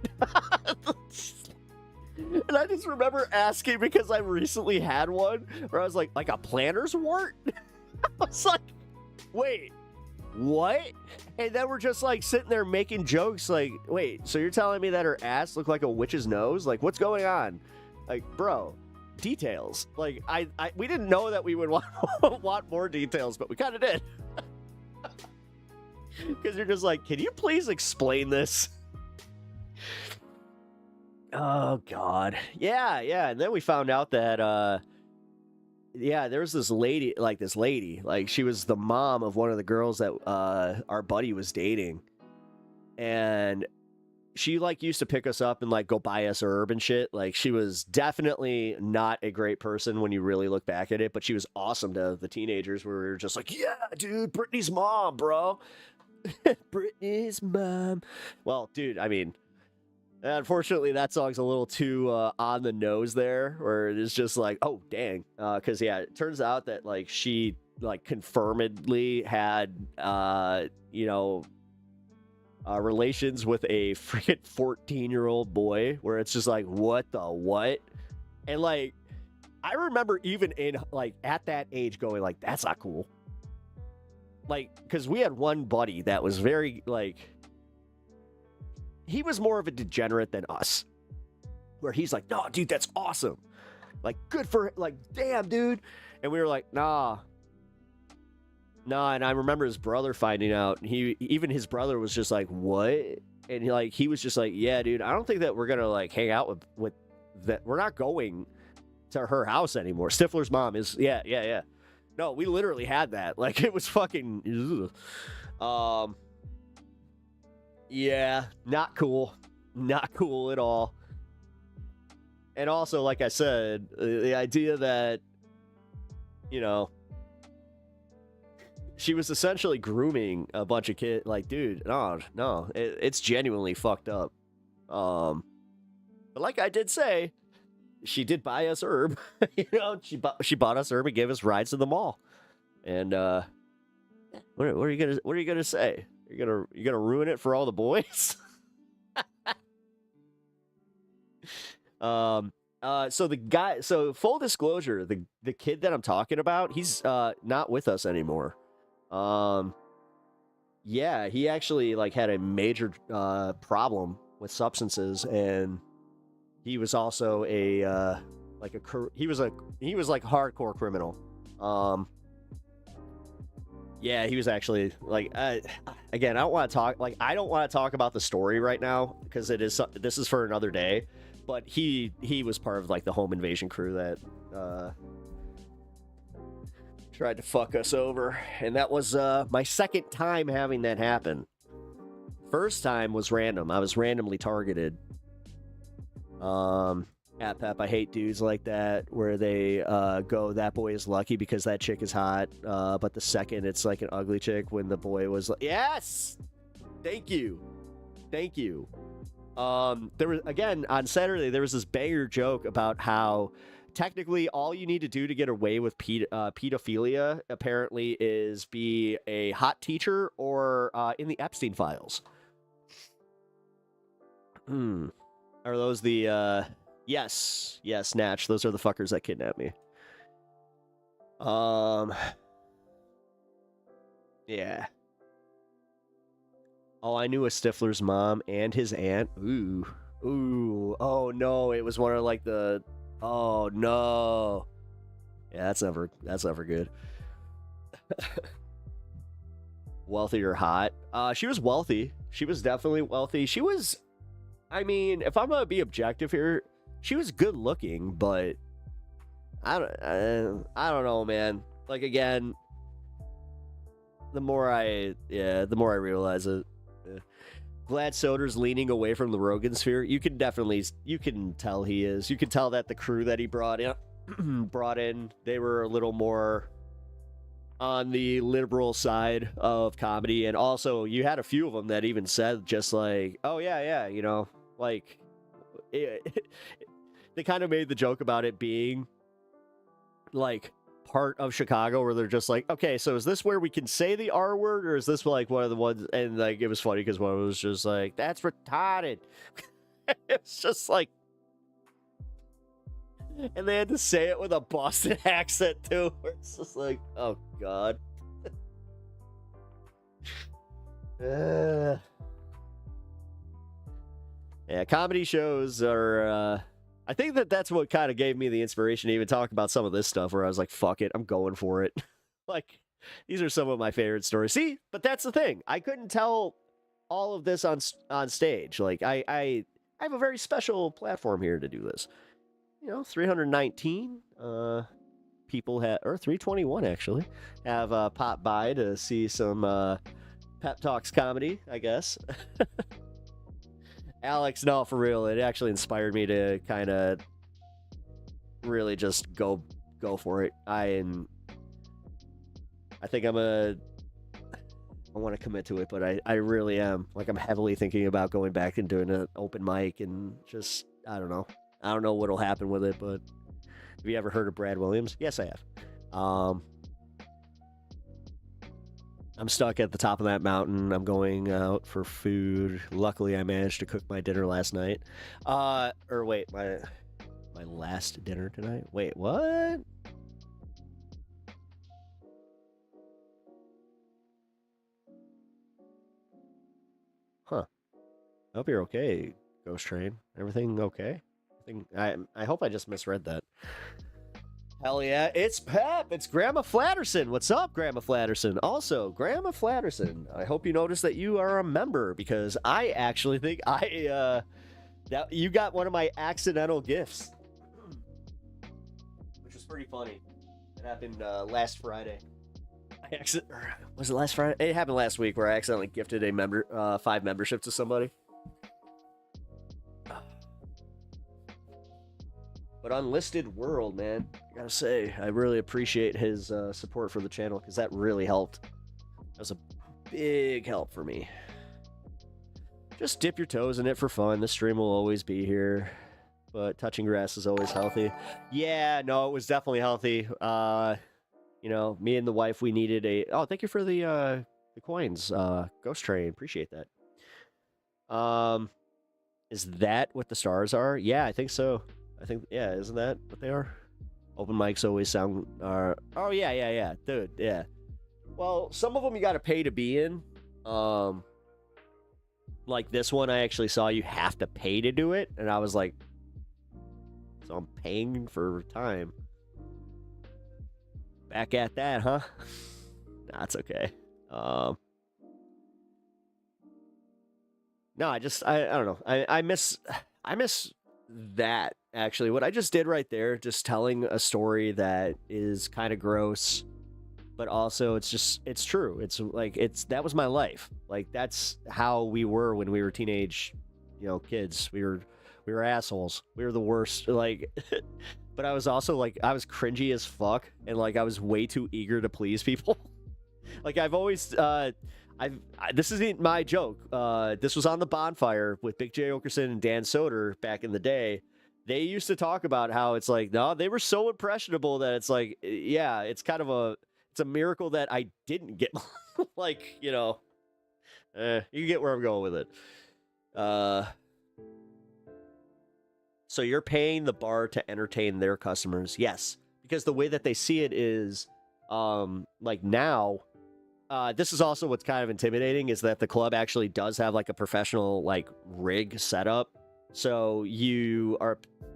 And I just remember asking, because I recently had one, where I was like a planter's wart? I was like, wait, what? And then we're just like sitting there making jokes like, wait, so you're telling me that her ass looked like a witch's nose? Like, what's going on? Like, bro, details. Like, we didn't know that we would want more details, but we kind of did. Because you're just like, can you please explain this? Oh, God. Yeah. And then we found out that, there was this lady, like, she was the mom of one of the girls that our buddy was dating. And she, like, used to pick us up and, like, go buy us herb and shit. Like, she was definitely not a great person when you really look back at it, but she was awesome to the teenagers where we were just like, yeah, dude, Brittany's mom, bro. Brittany's mom. Well, dude, I mean, unfortunately, that song's a little too on the nose there, where it is just like, oh, dang. Because, it turns out that, like, she, like, confirmedly had, relations with a freaking 14-year-old boy, where it's just like, what the what? And, like, I remember even in, like, at that age going, like, that's not cool. Like, because we had one buddy that was very, like, he was more of a degenerate than us, where he's like, no, dude, that's awesome. Like, good for, like, damn, dude. And we were like, nah. And I remember his brother finding out. Even his brother was just like, what? And he was just like, yeah, dude, I don't think that we're going to, like, hang out with that. We're not going to her house anymore. Stifler's mom is, yeah. No, we literally had that. Like, it was fucking, yeah, not cool. Not cool at all. And also, like I said, the idea that, she was essentially grooming a bunch of kids. Like, dude, no, it's genuinely fucked up. But like I did say, she did buy us herb. She bought us herb and gave us rides to the mall. And what are you gonna say? You're gonna ruin it for all the boys? So full disclosure, the kid that I'm talking about, he's not with us anymore. He actually, like, had a major problem with substances, and he was also he was like hardcore criminal. He was actually, like, again, I don't want to talk about the story right now, because this is for another day. But he was part of, like, the home invasion crew that tried to fuck us over, and that was my second time having that happen. First time was random. I was randomly targeted. At Pep, I hate dudes like that, where they go, that boy is lucky because that chick is hot. But the second it's like an ugly chick, when the boy was like, yes, thank you. There was, again, on Saturday, there was this banger joke about how technically all you need to do to get away with pedophilia apparently is be a hot teacher or in the Epstein files. Are those the yes, Natch, those are the fuckers that kidnapped me. Yeah. Oh, I knew a Stifler's mom and his aunt. Ooh. Oh no, it was one of, like, the, oh no. Yeah, that's never good. Wealthy or hot? She was wealthy. She was definitely wealthy. She was, I mean, if I'm gonna be objective here, she was good looking, but I don't know, man. Like, again, the more I realize it. Glad Soder's leaning away from the Rogan sphere. You can tell he is. You can tell that the crew that he brought in, they were a little more on the liberal side of comedy. And also, you had a few of them that even said just like, oh yeah, like, they kind of made the joke about it being like part of Chicago, where they're just like, okay, so is this where we can say the R word, or is this like one of the ones? And, like, it was funny because one was just like, that's retarded. It's just like, and they had to say it with a Boston accent too. It's just like, oh god. Yeah, comedy shows are I think that's what kind of gave me the inspiration to even talk about some of this stuff where I was like, fuck it, I'm going for it. Like, these are some of my favorite stories. See, but that's the thing. I couldn't tell all of this on stage. Like, I have a very special platform here to do this. 319 people have, or 321 actually, have popped by to see some Pep Talks comedy, I guess. Alex, no, for real, it actually inspired me to kind of really just go for it. I think I want to commit to it, but I really am. Like, I'm heavily thinking about going back and doing an open mic and just, I don't know what'll happen with it, but have you ever heard of Brad Williams? Yes, I have. I'm stuck at the top of that mountain. I'm going out for food. Luckily, I managed to cook my dinner last night. Or wait, my last dinner tonight? Wait, what? Huh. I hope you're okay, Ghost Train. Everything okay? I hope I just misread that. Hell yeah, it's Pep. It's Grandma Flatterson. What's up, Grandma Flatterson? Also, Grandma Flatterson, I hope you notice that you are a member, because I actually think that you got one of my accidental gifts, which was pretty funny. It happened last Friday. Was it last Friday? It happened last week where I accidentally gifted a 5 membership to somebody. But Unlisted World, man, I gotta say, I really appreciate his support for the channel, because that really helped. That was a big help for me. Just dip your toes in it for fun. The stream will always be here, but touching grass is always healthy. Yeah, no, it was definitely healthy. Me and the wife, we needed a... Oh, thank you for the coins, Ghost Train. Appreciate that. Is that what the stars are? Yeah, I think so. Yeah, isn't that what they are? Open mics always sound... oh, yeah. Dude, yeah. Well, some of them you got to pay to be in. Like this one, I actually saw you have to pay to do it. And I was like, so I'm paying for time. Back at that, huh? That's okay. No, I don't know. I miss that, actually. What I just did right there, just telling a story that is kind of gross, but also it's true. That was my life. Like, that's how we were when we were teenage, kids. We were assholes. We were the worst. Like, but I was also like, I was cringy as fuck, and like I was way too eager to please people. Like, I've always this isn't my joke. This was on the bonfire with Big J Okerson and Dan Soder back in the day. They used to talk about how it's like, no, they were so impressionable that it's like, yeah, it's kind of it's a miracle that I didn't get, like, you get where I'm going with it. So you're paying the bar to entertain their customers. Yes, because the way that they see it is, like now, this is also what's kind of intimidating, is that the club actually does have like a professional like rig setup. So you're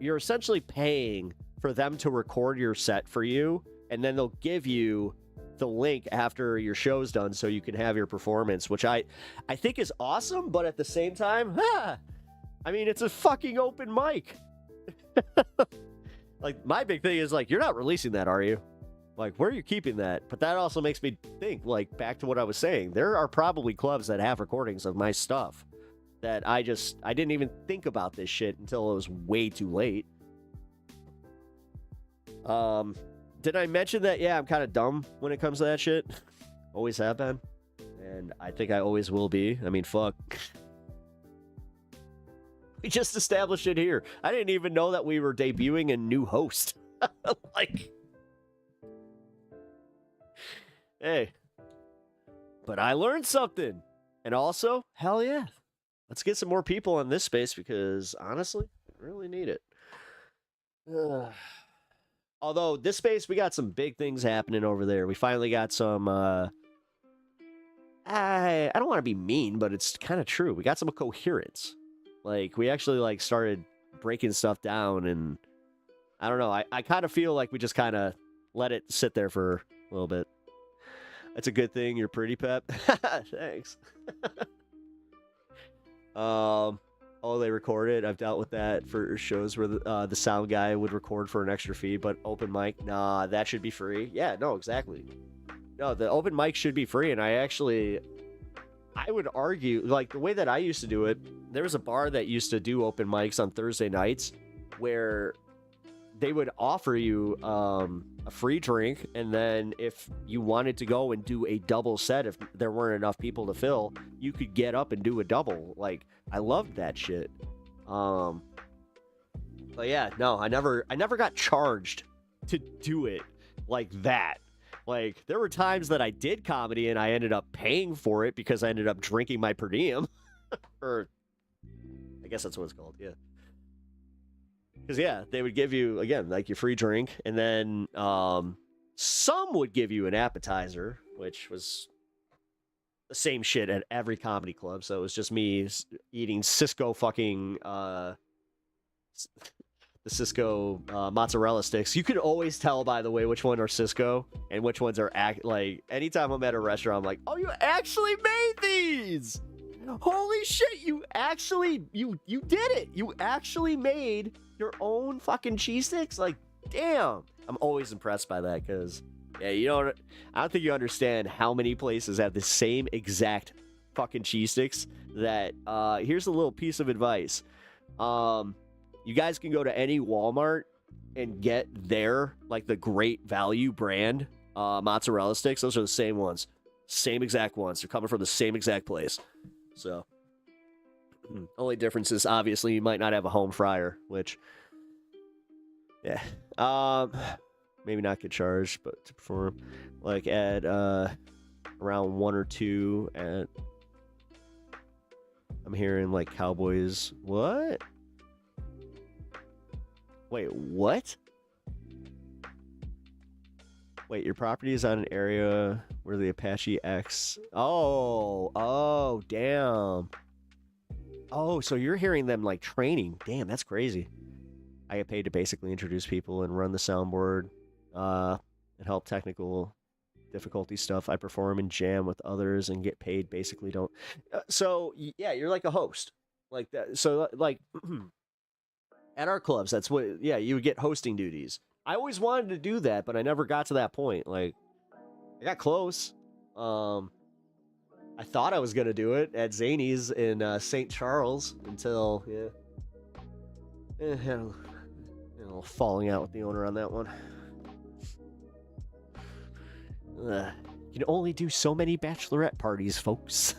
essentially paying for them to record your set for you, and then they'll give you the link after your show's done so you can have your performance, which I think is awesome, but at the same time, I mean, it's a fucking open mic. Like, my big thing is like, you're not releasing that, are you? Like, where are you keeping that? But that also makes me think, like, back to what I was saying. There are probably clubs that have recordings of my stuff that I didn't even think about this shit until it was way too late. Did I mention that, yeah, I'm kind of dumb when it comes to that shit? Always have been. And I think I always will be. I mean, fuck. We just established it here. I didn't even know that we were debuting a new host. Like... Hey, but I learned something. And also, hell yeah, let's get some more people in this space, because honestly, I really need it. Although this space, we got some big things happening over there. We finally got some, I don't want to be mean, but it's kind of true. We got some coherence. Like, we actually like started breaking stuff down, and I don't know. I kind of feel like we just kind of let it sit there for a little bit. That's a good thing. You're pretty, Pep. Thanks. Oh, they recorded. I've dealt with that for shows where the sound guy would record for an extra fee, but open mic, nah, that should be free. Yeah, no, exactly. No, the open mic should be free, and I would argue, like, the way that I used to do it, there was a bar that used to do open mics on Thursday nights where they would offer you a free drink, and then if you wanted to go and do a double set, if there weren't enough people to fill, you could get up and do a double. Like, I loved that shit. But yeah, no, I never got charged to do it like that. Like, there were times that I did comedy and I ended up paying for it because I ended up drinking my per diem. Or I guess that's what it's called, yeah. Because, yeah, they would give you, again, like your free drink, and then some would give you an appetizer, which was the same shit at every comedy club. So it was just me eating Cisco fucking, the Cisco mozzarella sticks. You can always tell, by the way, which one are Cisco and which ones are, like, anytime I'm at a restaurant, I'm like, oh, you actually made these! Holy shit, you actually, you did it! You actually made your own fucking cheese sticks? Like, damn. I'm always impressed by that, because, yeah, I don't think you understand how many places have the same exact fucking cheese sticks that, here's a little piece of advice. You guys can go to any Walmart and get their, like, the Great Value brand mozzarella sticks. Those are the same ones. Same exact ones. They're coming from the same exact place. So, only difference is, obviously, you might not have a home fryer, which, yeah. Maybe not get charged, but to perform, like, at around 1 or 2 at, I'm hearing, like, Cowboys. What? Wait, what? Wait, your property is on an area where the Apache X... Oh, damn. Oh, so you're hearing them, like, training. Damn, that's crazy. I get paid to basically introduce people and run the soundboard and help technical difficulty stuff. I perform and jam with others and get paid basically don't... So, yeah, you're like a host. Like that. So, like, at our clubs, that's what... Yeah, you would get hosting duties. I always wanted to do that, but I never got to that point. Like, I got close. I thought I was going to do it at Zany's in St. Charles until, had a little falling out with the owner on that one. You can only do so many bachelorette parties, folks.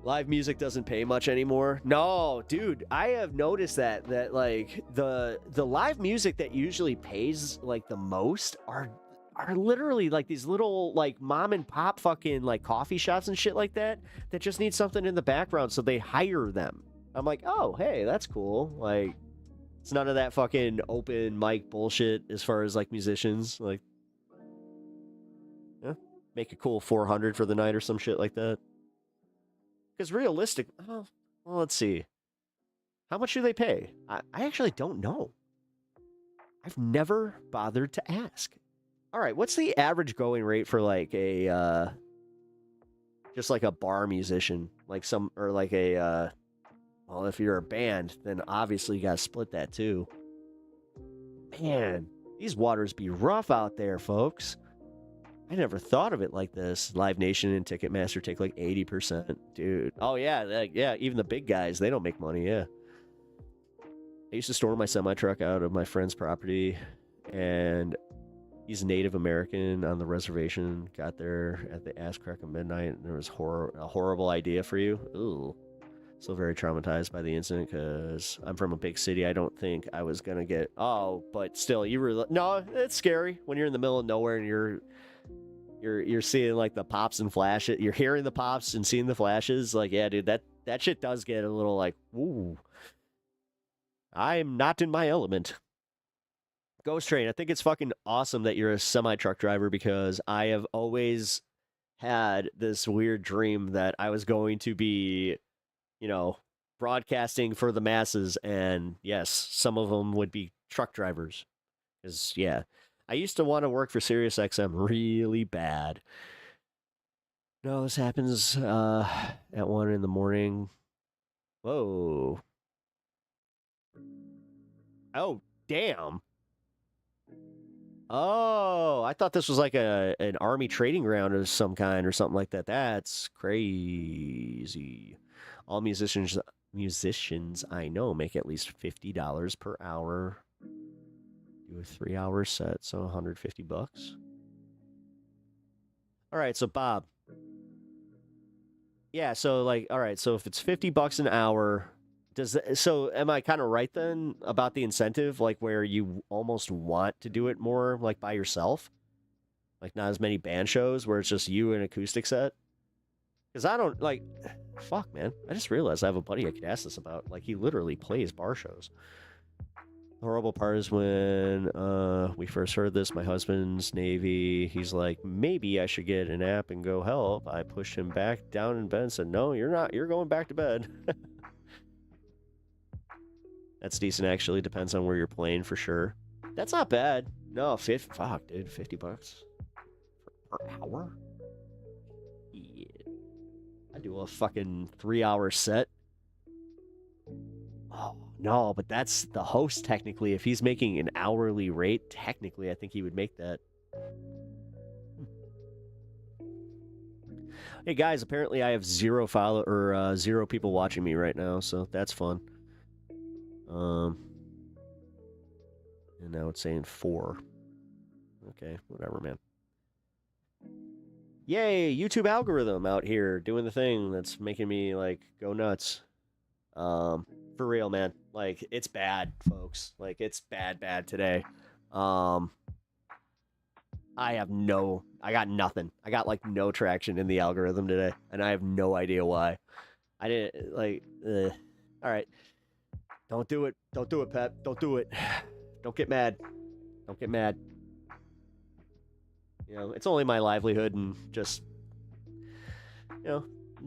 Live music doesn't pay much anymore. No, dude, I have noticed that like the live music that usually pays like the most are literally like these little like mom and pop fucking like coffee shops and shit like that just need something in the background, so they hire them. I'm like, oh, hey, that's cool. Like, it's none of that fucking open mic bullshit as far as like musicians. Like, yeah, make a cool 400 for the night or some shit like that. Because realistic, well, let's see. How much do they pay? I actually don't know. I've never bothered to ask. All right, what's the average going rate for like a, just like a bar musician? Like some, or like a, well, if you're a band, then obviously you gotta split that too. Man, these waters be rough out there, folks. I never thought of it like this. Live Nation and Ticketmaster take like 80%. Dude. Oh, yeah. Yeah, even the big guys, they don't make money, yeah. I used to store my semi-truck out of my friend's property, and he's Native American on the reservation. Got there at the ass crack of midnight, and there was a horrible idea for you. Ooh. Still very traumatized by the incident because I'm from a big city. I don't think I was going to get... Oh, but still, you were... No, it's scary when you're in the middle of nowhere and you're seeing like the pops and flashes. You're hearing the pops and seeing the flashes. Like, yeah, dude, that shit does get a little like, ooh, I'm not in my element. Ghost Train, I think it's fucking awesome that you're a semi-truck driver, because I have always had this weird dream that I was going to be, broadcasting for the masses, and yes, some of them would be truck drivers. Because, yeah, I used to want to work for SiriusXM really bad. No, this happens at 1 in the morning. Whoa. Oh, damn. Oh, I thought this was like an army trading ground of some kind or something like that. That's crazy. All musicians I know make at least $50 per hour. Do a 3-hour set, so $150. All right, so Bob. Yeah, so like, all right, so if it's $50 an hour, so am I kind of right then about the incentive, like where you almost want to do it more like by yourself? Like not as many band shows where it's just you and acoustic set? Because I don't, like, fuck, man. I just realized I have a buddy I could ask this about. Like, he literally plays bar shows. The horrible part is when we first heard this, my husband's Navy, he's like, maybe I should get an app and go help. I pushed him back down in bed and said, no, you're not. You're going back to bed. That's decent, actually. Depends on where you're playing, for sure. That's not bad. No, fuck, dude. $50 per hour? Yeah. I do a fucking 3-hour set. Oh, no, but that's the host, technically. If he's making an hourly rate, technically, I think he would make that. Hey, guys, apparently I have zero people watching me right now, so that's fun. And now it's saying 4. Okay, whatever, man. Yay, YouTube algorithm out here doing the thing that's making me, like, go nuts. For real, man. Like, it's bad, folks. Like, it's bad today. I got nothing. I got, like, no traction in the algorithm today, and I have no idea why. I didn't, like, all right. Don't do it. Don't do it, Pep. Don't do it. Don't get mad. Don't get mad. You know, it's only my livelihood and just, you know,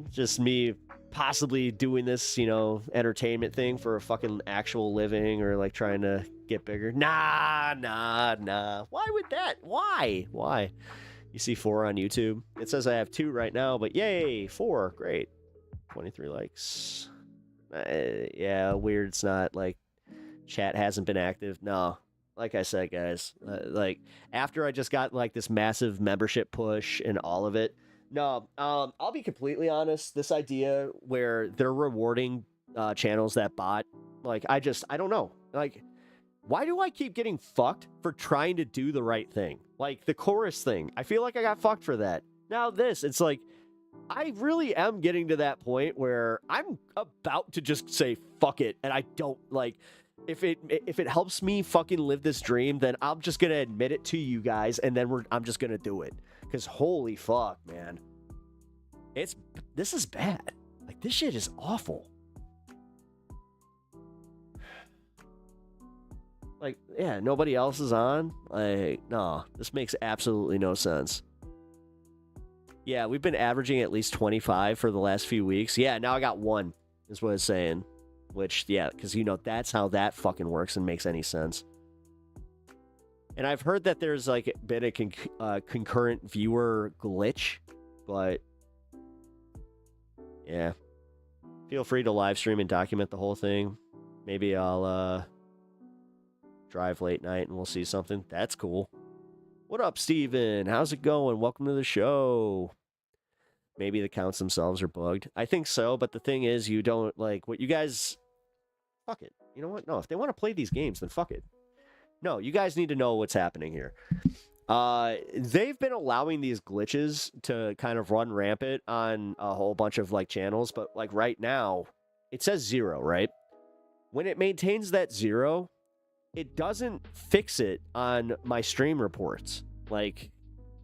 just me possibly doing this, you know, entertainment thing for a fucking actual living or like trying to get bigger. Nah. Why would that? Why? You see 4 on YouTube? It says I have 2 right now, but yay, 4. Great. 23 likes. Yeah, weird. It's not like chat hasn't been active. No, like I said, guys, like after I just got like this massive membership push and all of it. No, I'll be completely honest. This idea where they're rewarding channels that bot, like I don't know. Like, why do I keep getting fucked for trying to do the right thing? Like the chorus thing, I feel like I got fucked for that. Now this, it's like, I really am getting to that point where I'm about to just say fuck it, and I don't like if it helps me fucking live this dream, then I'm just gonna admit it to you guys, and then I'm just gonna do it. Cause holy fuck, man, this is bad. Like this shit is awful. Like yeah, nobody else is on. Like no, this makes absolutely no sense. Yeah, we've been averaging at least 25 for the last few weeks. Yeah, now I got 1, is what it's saying. Which, yeah, because, you know, that's how that fucking works and makes any sense. And I've heard that there's, like, been a concurrent viewer glitch. But, yeah. Feel free to live stream and document the whole thing. Maybe I'll drive late night and we'll see something. That's cool. What up, Steven? How's it going? Welcome to the show. Maybe the counts themselves are bugged. I think so, but the thing is, you don't, like, what you guys... Fuck it. You know what? No, if they want to play these games, then fuck it. No, you guys need to know what's happening here. They've been allowing these glitches to kind of run rampant on a whole bunch of, like, channels, but, like, right now, it says 0, right? When it maintains that 0... it doesn't fix it on my stream reports. Like,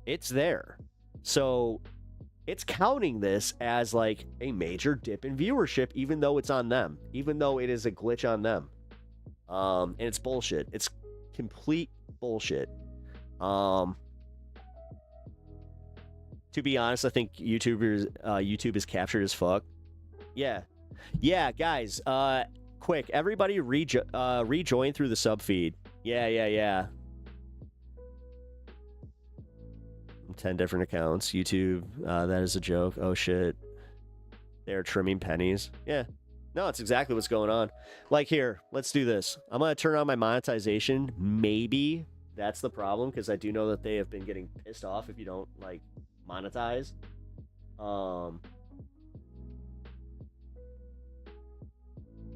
it's there. So, it's counting this as, like, a major dip in viewership, even though it's on them. Even though it is a glitch on them. And it's bullshit. It's complete bullshit. To be honest, I think YouTube is captured as fuck. Yeah. Yeah, guys, quick, everybody rejoin through the sub feed. Yeah. 10 different accounts. YouTube, that is a joke. Oh, shit. They're trimming pennies. Yeah. No, it's exactly what's going on. Like, here, let's do this. I'm going to turn on my monetization. Maybe that's the problem, because I do know that they have been getting pissed off if you don't, like, monetize.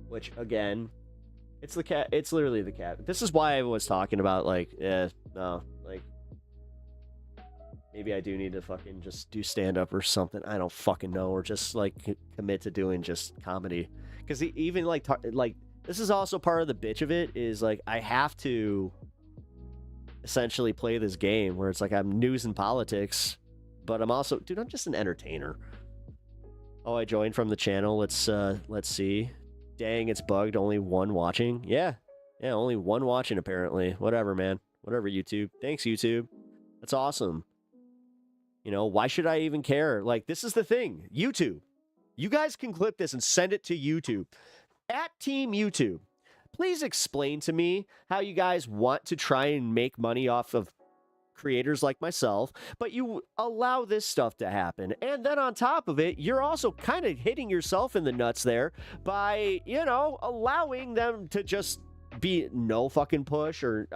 Which, again, it's the cat. It's literally the cat. This is why I was talking about, like, no, like, maybe I do need to fucking just do stand-up or something. I don't fucking know. Or just, like, commit to doing just comedy. Because even, like, this is also part of the bitch of it, is, like, I have to essentially play this game where it's like I'm news and politics, but I'm also, dude, I'm just an entertainer. Oh, I joined from the channel. Let's see. Dang, it's bugged. Only one watching. Yeah, only one watching apparently. Whatever, man. Whatever, YouTube. Thanks, YouTube. That's awesome. You know, why should I even care? Like, this is the thing. YouTube. You guys can clip this and send it to YouTube. At Team YouTube, please explain to me how you guys want to try and make money off of creators like myself, but you allow this stuff to happen. And then on top of it, you're also kind of hitting yourself in the nuts there by, you know, allowing them to just be no fucking push or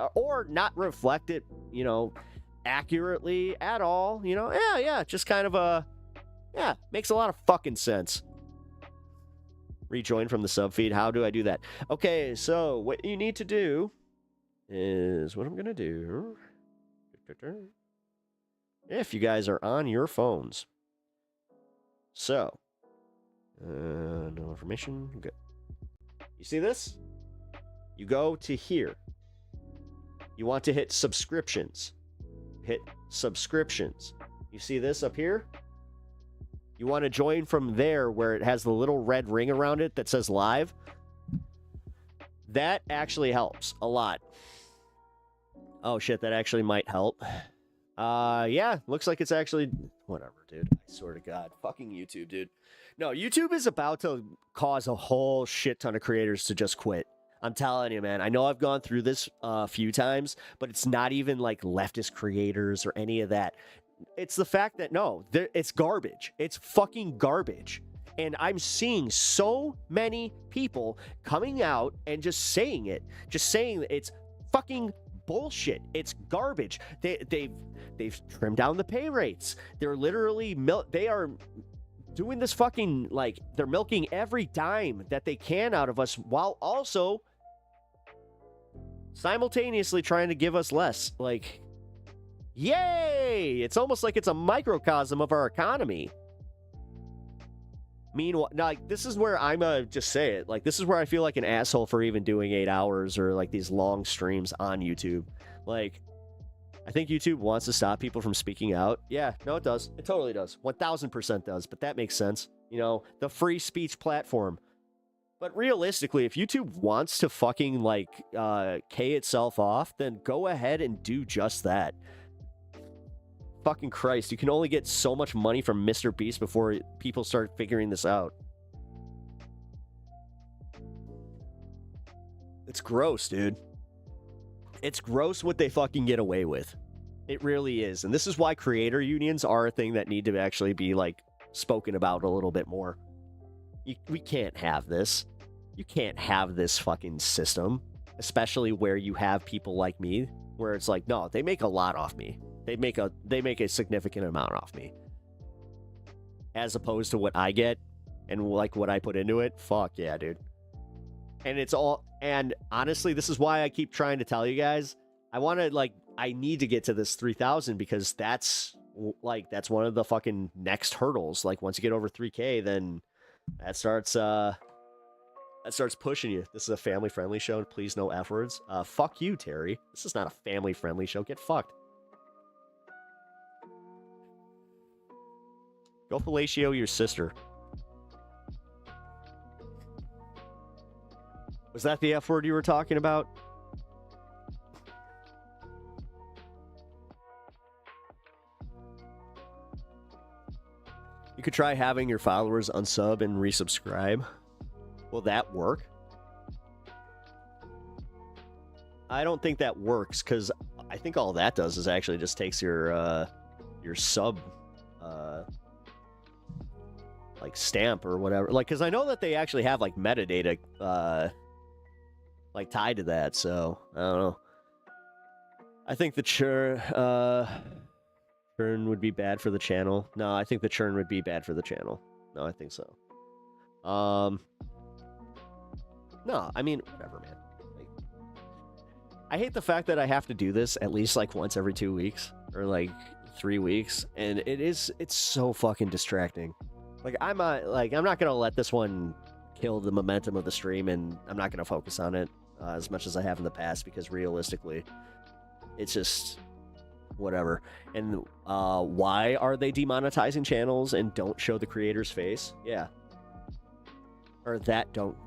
not reflect it, you know, accurately at all. You know, yeah, just kind of makes a lot of fucking sense. Rejoin from the sub feed. How do I do that? Okay, so what you need to do is what I'm gonna do. If you guys are on your phones, so no information. Good. You see this? You go to here. You want to hit subscriptions. Hit subscriptions. You see this up here? You want to join from there where it has the little red ring around it that says live. That actually helps a lot. Oh shit, that actually might help. Yeah, looks like it's actually whatever, dude. I swear to God, fucking YouTube, dude. No, YouTube is about to cause a whole shit ton of creators to just quit. I'm telling you, man. I know I've gone through this a few times, but it's not even like leftist creators or any of that. It's the fact that, no, it's garbage. It's fucking garbage. And I'm seeing so many people coming out and just saying it. Just saying that it's fucking bullshit. It's garbage. They've trimmed down the pay rates. They're literally, they are doing this fucking, like, they're milking every dime that they can out of us while also simultaneously trying to give us less. Like, yay! It's almost like it's a microcosm of our economy. Meanwhile, like, this is where I'm just say it. Like, this is where I feel like an asshole for even doing 8 hours or like these long streams on YouTube. Like, I think YouTube wants to stop people from speaking out. Yeah, no, it does. It totally does. 1000% does. But that makes sense. You know, the free speech platform. But realistically, if YouTube wants to fucking, like, K itself off, then go ahead and do just that. Fucking Christ, you can only get so much money from Mr. Beast before people start figuring this out. It's gross, dude. It's gross what they fucking get away with. It really is. And this is why creator unions are a thing that need to actually be, like, spoken about a little bit more. We can't have this. You can't have this fucking system, especially where you have people like me, where it's like, no, they make a lot off me. They make a significant amount off me. As opposed to what I get and, like, what I put into it. Fuck yeah, dude. And it's all, and honestly, this is why I keep trying to tell you guys, I need to get to this 3,000 because that's one of the fucking next hurdles. Like, once you get over 3K, then that starts pushing you. This is a family-friendly show. Please, no F words. Fuck you, Terry. This is not a family-friendly show. Get fucked. Go fellatio your sister. Was that the F word you were talking about? You could try having your followers unsub and resubscribe. Will that work? I don't think that works, because I think all that does is actually just takes your sub like stamp or whatever. Like, because I know that they actually have like metadata like tied to that, so I don't know. I think the churn would be bad for the channel. No, I think the churn would be bad for the channel. No, I think so. No, I mean, whatever, man. Like, I hate the fact that I have to do this at least like once every 2 weeks or like 3 weeks, and it's so fucking distracting. Like, I'm not gonna let this one kill the momentum of the stream, and I'm not gonna focus on it as much as I have in the past, because realistically, it's just whatever. And why are they demonetizing channels and don't show the creator's face? Yeah. Or that don't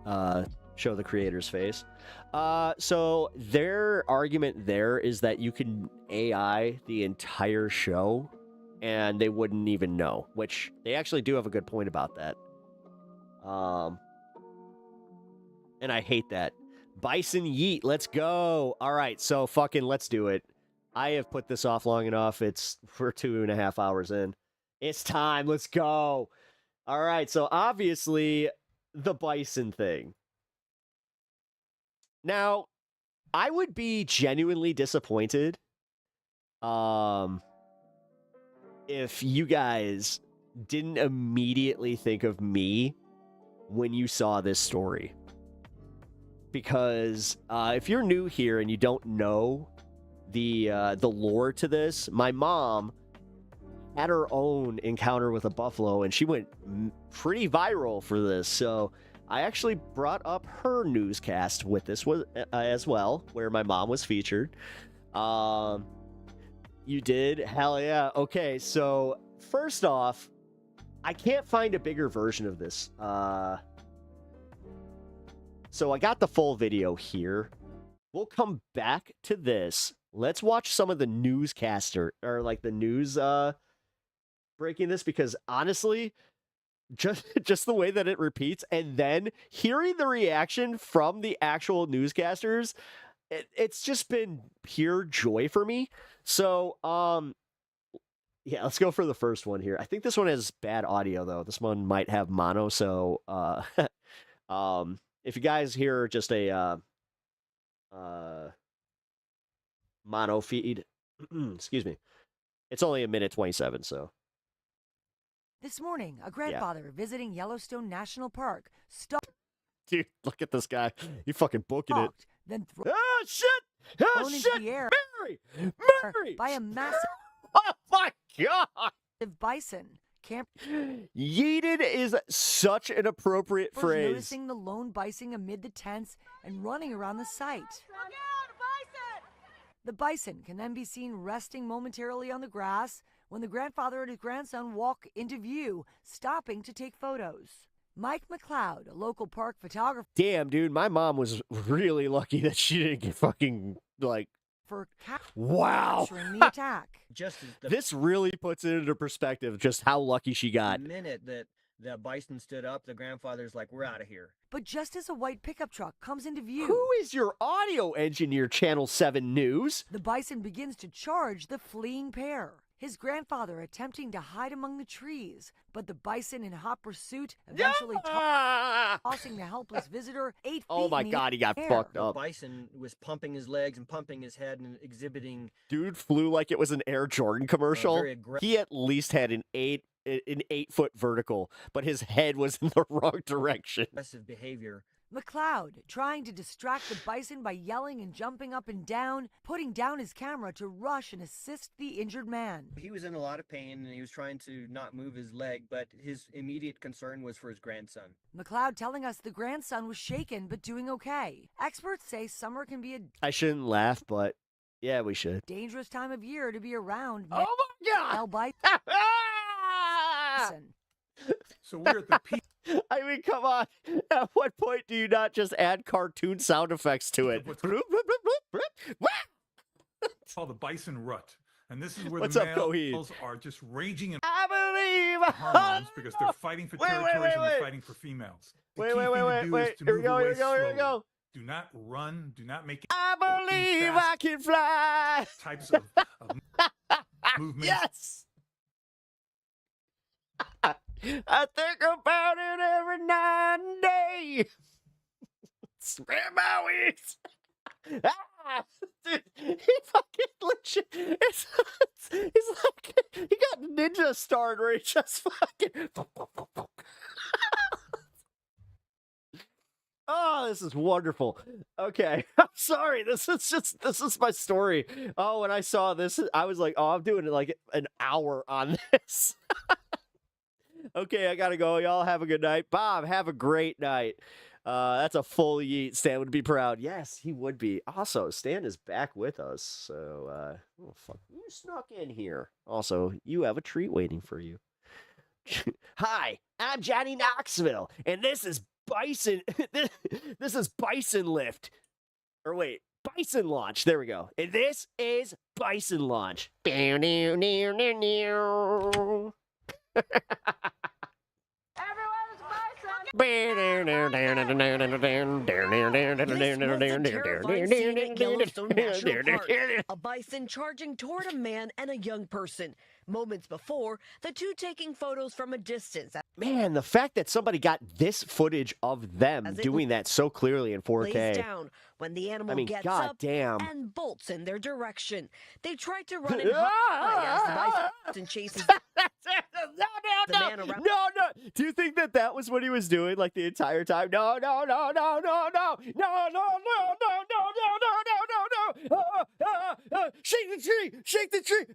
show the creator's face. So their argument there is that you can AI the entire show and they wouldn't even know, which they actually do have a good point about that. And I hate that. Bison yeet, let's go. All right, so fucking let's do it. I have put this off long enough. We're 2.5 hours in. It's time. Let's go. All right, so obviously the Bison thing. Now, I would be genuinely disappointed if you guys didn't immediately think of me when you saw this story. Because if you're new here and you don't know the lore to this, my mom had her own encounter with a buffalo, and she went pretty viral for this. So I actually brought up her newscast with this as well, where my mom was featured. You did? Hell yeah. Okay, so first off, I can't find a bigger version of this. So I got the full video here. We'll come back to this. Let's watch some of the newscaster, or like the news breaking this, because honestly, just the way that it repeats, and then hearing the reaction from the actual newscasters, it's just been pure joy for me. So, yeah, let's go for the first one here. I think this one has bad audio, though. This one might have mono, so, if you guys hear just a, mono feed, excuse me, it's only 1:27, so. This morning, a grandfather visiting Yellowstone National Park stopped. Dude, look at this guy. You fucking booking it. Then Oh, shit! Oh, thrown shit! into the air Mary! by a massive Oh, my God! bison. Campers Yeeted is such an appropriate phrase. noticing the lone bison amid the tents and running around the site. The bison can then be seen resting momentarily on the grass when the grandfather and his grandson walk into view, stopping to take photos. Mike McLeod, a local park photographer. Damn, dude, my mom was really lucky that she didn't get fucking, like, wow. Capturing the attack. Just as This really puts it into perspective just how lucky she got. the minute that the bison stood up, the grandfather's like, we're out of here. But just as a white pickup truck comes into view, Who is your audio engineer, Channel 7 News? the bison begins to charge the fleeing pair. His grandfather attempting to hide among the trees, but the bison in hot pursuit eventually Ah! tossing the helpless visitor 8 feet Oh my in the God, he got air. fucked The up. bison was pumping his legs and pumping his head and exhibiting Dude flew like it was an Air Jordan commercial. very aggressive. He at least had an 8-foot vertical, but his head was in the wrong direction. aggressive behavior. McLeod trying to distract the bison by yelling and jumping up and down, putting down his camera to rush and assist the injured man. He was in a lot of pain and he was trying to not move his leg, but his immediate concern was for his grandson. McLeod telling us the grandson was shaken but doing okay. Experts say summer can be a I shouldn't laugh, but yeah, we should. dangerous time of year to be around Oh my male God! bison. So we're at the peak I mean, come on. At what point do you not just add cartoon sound effects to it? What's- Bloop, bloop, bloop, bloop, bloop. Wah! called the bison rut. And this is where What's the up, Coheed? males are just raging in I believe. hormones because they're fighting for Wait, territories and wait. they're fighting for females. The Wait, key wait, thing wait, to wait, do wait. is to Here we move go, away here we go, here we slowly. go. Do not run. Do not make I believe fast I can fly. types of movements. Yes. I think about it every night and day. Spare my wings. Ah, dude, he fucking legit. It's like he got ninja starred where he just fucking. Oh, this is wonderful. Okay, I'm sorry. This is my story. Oh, when I saw this, I was like, oh, I'm doing like an hour on this. Okay, I gotta go. Y'all have a good night. Bob, have a great night. That's a full yeet. Stan would be proud. Yes, he would be. Also, Stan is back with us. So, oh, fuck. You snuck in here. Also, you have a treat waiting for you. Hi, I'm Johnny Knoxville, and this is Bison. This is Bison Lift. Or wait, Bison Launch. There we go. And this is Bison Launch. This was a terrifying scene at Yellowstone National Park. A bison charging toward a man and a young person. Moments before, the two taking photos from a distance. Man, the fact that somebody got this footage of them doing that so clearly in 4K. Lays down when the animal gets up and bolts in their direction. They try to run and hide as the bison chases the man around. No. Do you think that was what he was doing like the entire time? No. Shake the tree.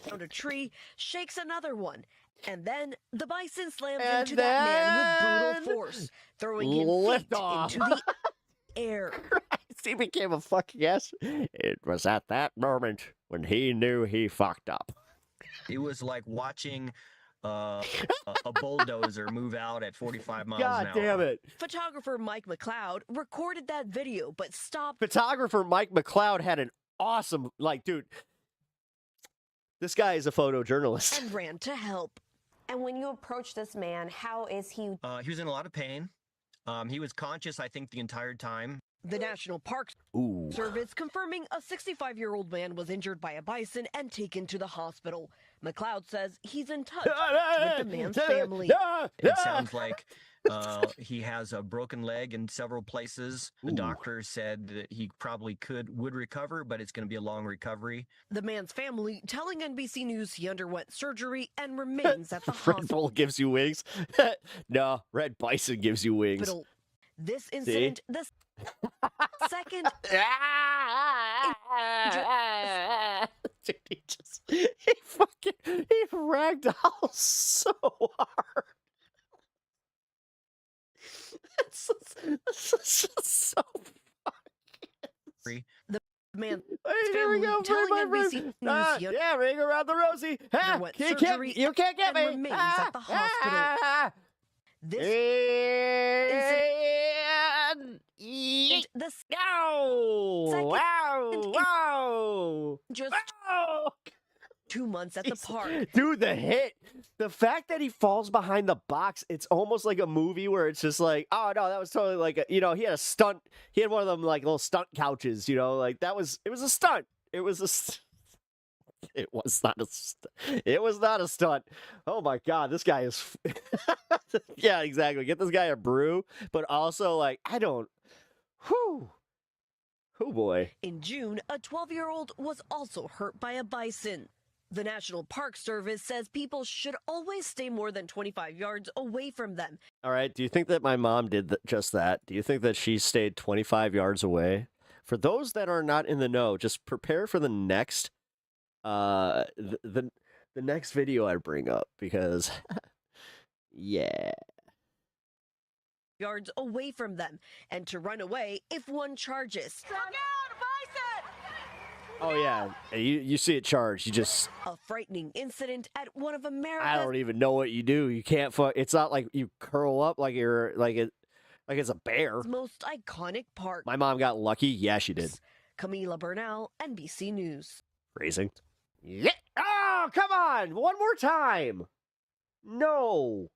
Found a tree, shakes another one. And then the bison slams into that man with brutal force, throwing him feet into the air. Christ, he became a fucking ass. It was at that moment when he knew he fucked up. It was like watching a bulldozer move out at 45 miles God an hour. damn it. Photographer Mike McLeod recorded that video, but stopped. Photographer Mike McLeod had an awesome, dude, this guy is a photojournalist. And ran to help. And when you approach this man, how is he? He was in a lot of pain. He was conscious, I think, the entire time. The National Park Service confirming a 65-year-old man was injured by a bison and taken to the hospital. McLeod says he's in touch with the man's family. It sounds like he has a broken leg in several places. The doctor said that he probably would recover, but it's going to be a long recovery. The man's family telling NBC News he underwent surgery and remains at the Red hospital. Bull gives you wings. No, Red Bison gives you wings. This incident, the second. Dude, he ragdoll so hard. This is just so fucking. The man's Here we family go, telling NBC News he yeah, ring around the rosy. underwent surgery You can't get and me. remains at the hospital. This Wow! Just 2 months at the park. Dude, the hit. The fact that he falls behind the box, it's almost like a movie where it's just like, oh no, that was totally like he had a stunt. He had one of them like little stunt couches, it was a stunt. It was not a stunt. Oh my God, this guy is. Yeah, exactly. Get this guy a brew, but also whew. Oh boy. In June, a 12-year-old was also hurt by a bison. The National Park Service says people should always stay more than 25 yards away from them. All right. Do you think that my mom did just that? Do you think that she stayed 25 yards away? For those that are not in the know, just prepare for the next, the next video I bring up because, yeah. Yards away from them and to run away if one charges. Oh yeah, you see it charge. You just a frightening incident at one of America's. I don't even know what you do. You can't fuck. It's not like you curl up like it's a bear. Most iconic park. My mom got lucky. Yeah, she did. Camila Bernal, NBC News. Phrasing. Yeah. Oh, come on. One more time. No.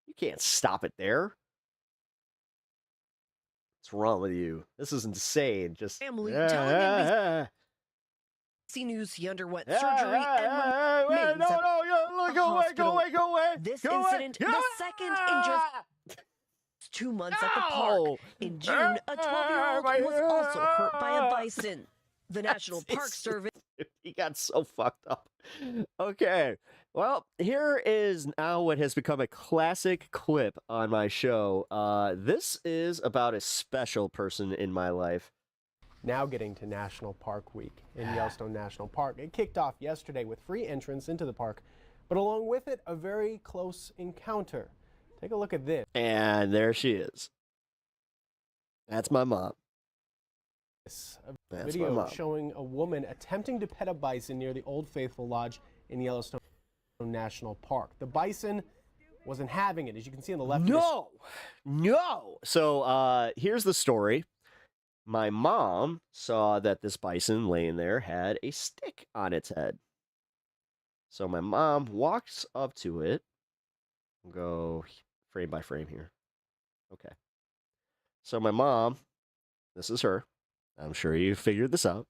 You can't stop it there. What's wrong with you? This is insane. Just family telling NBC News he underwent surgery and remains go away. This go incident, away. the second in just 2 months at the park. In June, a 12-year-old was also hurt by a bison. The National Park Service. He got so fucked up. Okay. Well, here is now what has become a classic clip on my show. This is about a special person in my life. Now getting to National Park Week in Yellowstone National Park. It kicked off yesterday with free entrance into the park, but along with it, a very close encounter. Take a look at this. And there she is. That's my mom. A video showing a woman attempting to pet a bison near the Old Faithful Lodge in Yellowstone National Park. The bison wasn't having it, as you can see on the left. No. So here's the story. My mom saw that this bison laying there had a stick on its head. So my mom walks up to it. Go frame by frame here. Okay. So my mom, this is her. I'm sure you figured this out.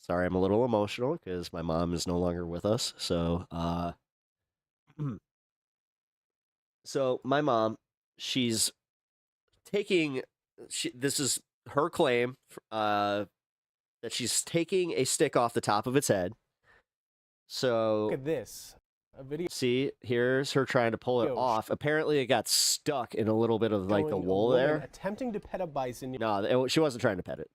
Sorry, I'm a little emotional because my mom is no longer with us. So, so my mom, she's taking, this is her claim that she's taking a stick off the top of its head. So look at this. A video. See, here's her trying to pull it off. Apparently, it got stuck in a little bit of like the wool there. Attempting to pet a bison. No, she wasn't trying to pet it.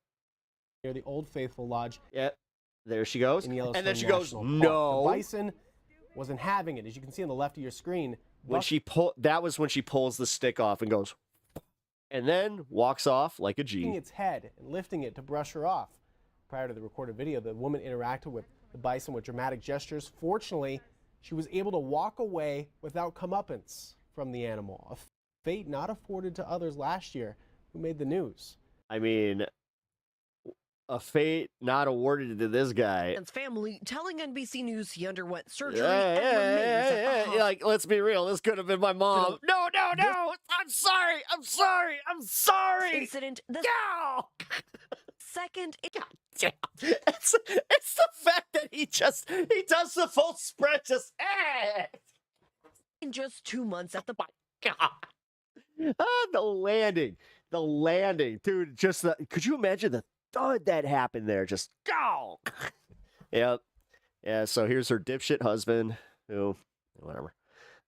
Near the Old Faithful Lodge. Yep. There she goes. And then she goes, no. The bison wasn't having it, as you can see on the left of your screen. That was when she pulls the stick off and goes, and then walks off like a G. Its head and lifting it to brush her off. Prior to the recorded video, the woman interacted with the bison with dramatic gestures. Fortunately, she was able to walk away without comeuppance from the animal, a fate not afforded to others last year who made the news. I mean, a fate not awarded to this guy. And family telling NBC News he underwent surgery and remains at the hospital. Like, let's be real, this could have been my mom. No. I'm sorry. Incident. No. Second. It's the fact that he does the full spread just in just 2 months at the the landing, dude. Just could you imagine the thud that happened there? Just go. Yep. Yeah. So here's her dipshit husband, who, whatever.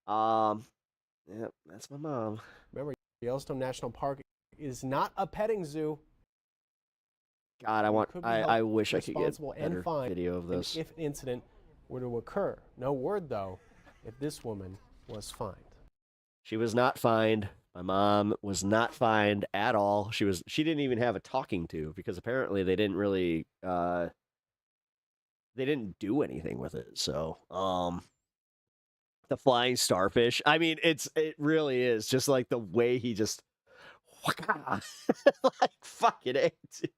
Yep. That's my mom. Remember, Yellowstone National Park is not a petting zoo. God, I wish I could get a better video of this. If an incident were to occur. No word, though, if this woman was fined. She was not fined. My mom was not fined at all. She didn't even have a talking to, because apparently they didn't really they didn't do anything with it. So, the flying starfish. I mean, it really is just like the way he just like fucking A, dude.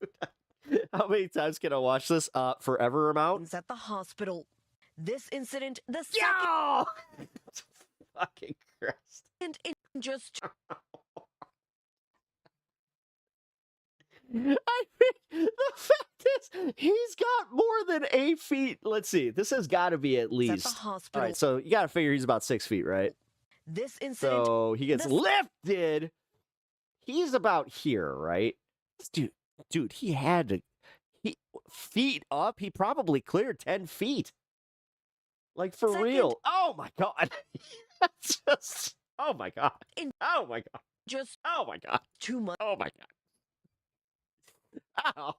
How many times can I watch this? Forever amount? At the hospital. This incident, the second. Fucking Christ. And in just. I mean, the fact is, he's got more than 8 feet. Let's see. This has got to be at least. At the hospital. All right, so you got to figure he's about 6 feet, right? This incident. So he gets lifted. He's about here, right? Dude, he had to. Feet up, he probably cleared 10 feet. Like, for real. Oh, my God. Just, oh, my God. Oh, my God. Just, oh, my God. 2 months. Oh, my God. Oh.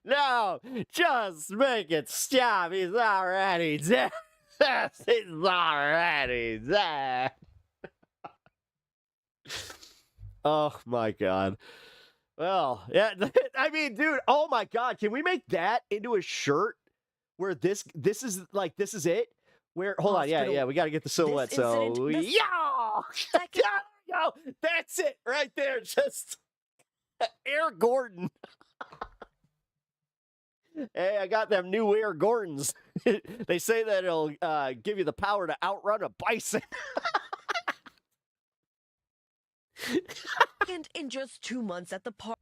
No, just make it stop. He's already dead. He's already dead. Oh, my God. Well, yeah, I mean, dude, oh my God, can we make that into a shirt where this is it? Where, hold on, yeah, we got to get the silhouette. So, yo, that's it right there. Just Air Gordon. Hey, I got them new Air Gordons. They say that it'll give you the power to outrun a bison. And in just 2 months at the park.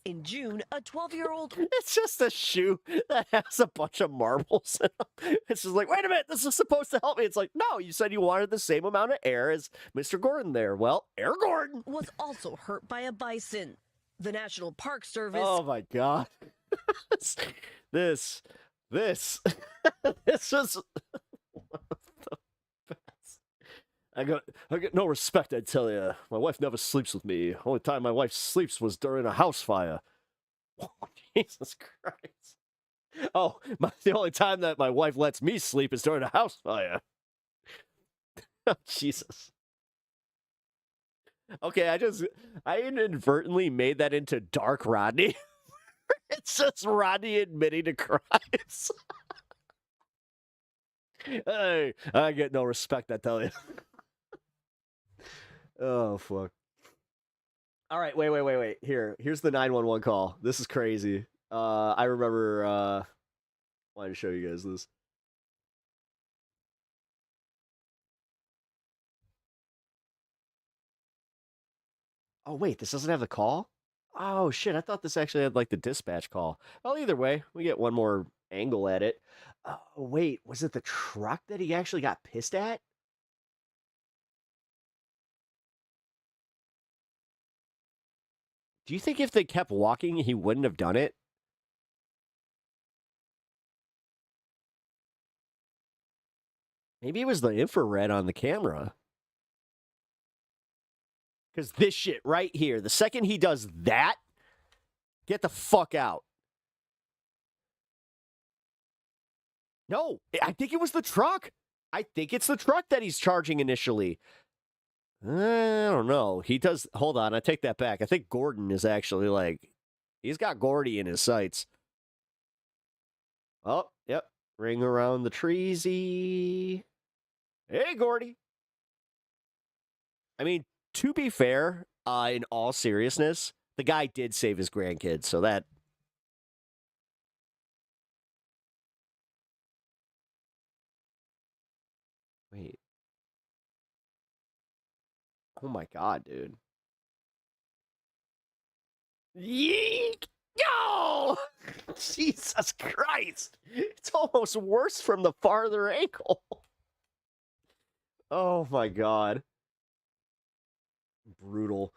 In June, a 12-year-old... It's just a shoe that has a bunch of marbles in them. It's just like, wait a minute, this is supposed to help me. It's like, no, you said you wanted the same amount of air as Mr. Gordon there. Well, Air Gordon was also hurt by a bison. The National Park Service... Oh, my God. this is... I got no respect, I tell you. My wife never sleeps with me. Only time my wife sleeps was during a house fire. Oh, Jesus Christ. Oh, the only time that my wife lets me sleep is during a house fire. Oh, Jesus. Okay, I inadvertently made that into Dark Rodney. It's just Rodney admitting to crimes. Hey, I get no respect, I tell you. Oh, fuck. All right, wait. Here's the 911 call. This is crazy. I remember, wanted to show you guys this. Oh, wait, this doesn't have the call? Oh, shit, I thought this actually had, like, the dispatch call. Well, either way, we get one more angle at it. Oh, wait, was it the truck that he actually got pissed at? Do you think if they kept walking, he wouldn't have done it? Maybe it was the infrared on the camera. Because this shit right here, the second he does that, get the fuck out. No, I think it was the truck. I think it's the truck that he's charging initially. I don't know. He does. Hold on. I take that back. I think Gordon is actually like, he's got Gordy in his sights. Oh, yep. Ring around the treesy. Hey, Gordy. I mean, to be fair, in all seriousness, the guy did save his grandkids, so that. Wait. Oh my God, dude. Yeek! Yo! Jesus Christ! It's almost worse from the farther angle. Oh my God. Brutal.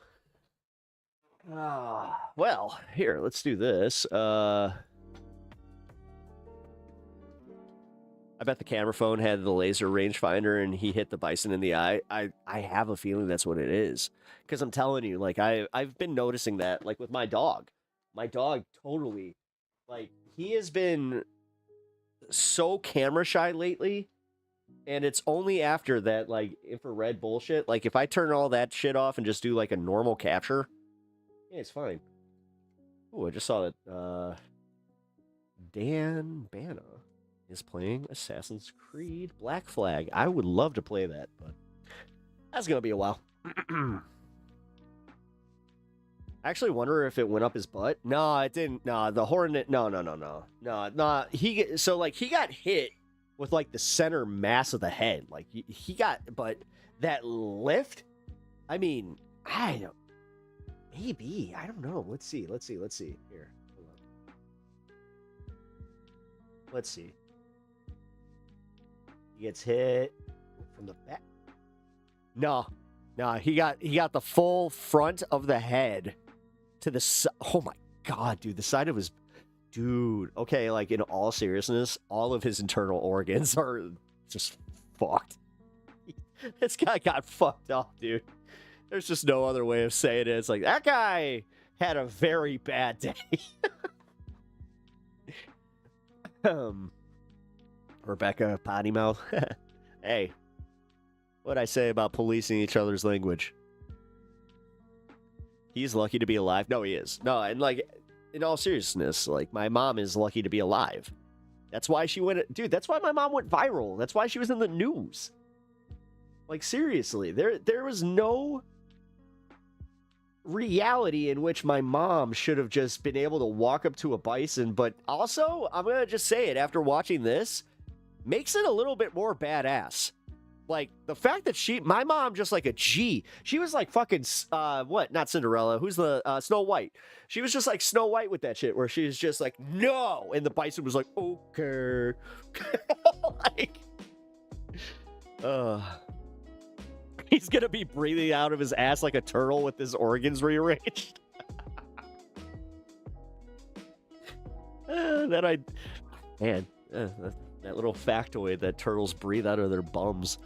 Well, here, let's do this. I bet the camera phone had the laser rangefinder and he hit the bison in the eye. I have a feeling that's what it is. Because I'm telling you, like, I've been noticing that, like, with my dog. My dog totally, like, he has been so camera shy lately. And it's only after that, like, infrared bullshit. Like, if I turn all that shit off and just do, like, a normal capture, yeah, it's fine. Oh, I just saw that Dan Bana is playing Assassin's Creed Black Flag. I would love to play that, but that's going to be a while. I actually wonder if it went up his butt. No, it didn't. No, the Hornet. No. So, like, he got hit with, like, the center mass of the head. Like, he got, but that lift, I mean, I don't, maybe, I don't know. Let's see. Here, hold on. Let's see. He gets hit from the back. No, he got the full front of the head to the side. Oh my God, dude, the side of his, dude. Okay, like, in all seriousness, all of his internal organs are just fucked. This guy got fucked up, dude. There's just no other way of saying it. It's like, that guy had a very bad day. Rebecca Potty Mouth. Hey, what'd I say about policing each other's language? He's lucky to be alive. No, he is. No, and, like, in all seriousness, like, my mom is lucky to be alive. That's why she went... Dude, that's why my mom went viral. That's why she was in the news. Like, seriously, there was no... reality in which my mom should have just been able to walk up to a bison, but also, I'm going to just say it, after watching this, makes it a little bit more badass. Like, the fact that my mom just like a G, she was like fucking, not Cinderella, who's the, Snow White. She was just like Snow White with that shit, where she was just like, no, and the bison was like, okay. Like, he's gonna be breathing out of his ass like a turtle with his organs rearranged. That little factoid that turtles breathe out of their bums.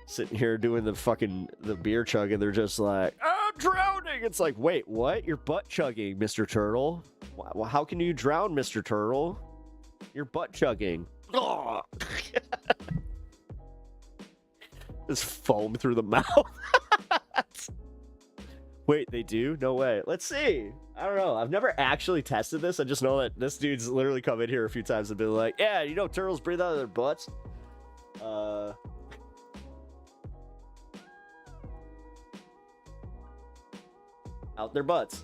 Sitting here doing the beer chug, and they're just like, I'm drowning. It's like, wait, what? You're butt chugging, Mr. Turtle. Well, how can you drown, Mr. Turtle? You're butt chugging. Oh. Just foam through the mouth. Wait, they do? No way. Let's see. I don't know. I've never actually tested this. I just know that this dude's literally come in here a few times and been like, yeah, you know turtles breathe out of their butts? Out their butts.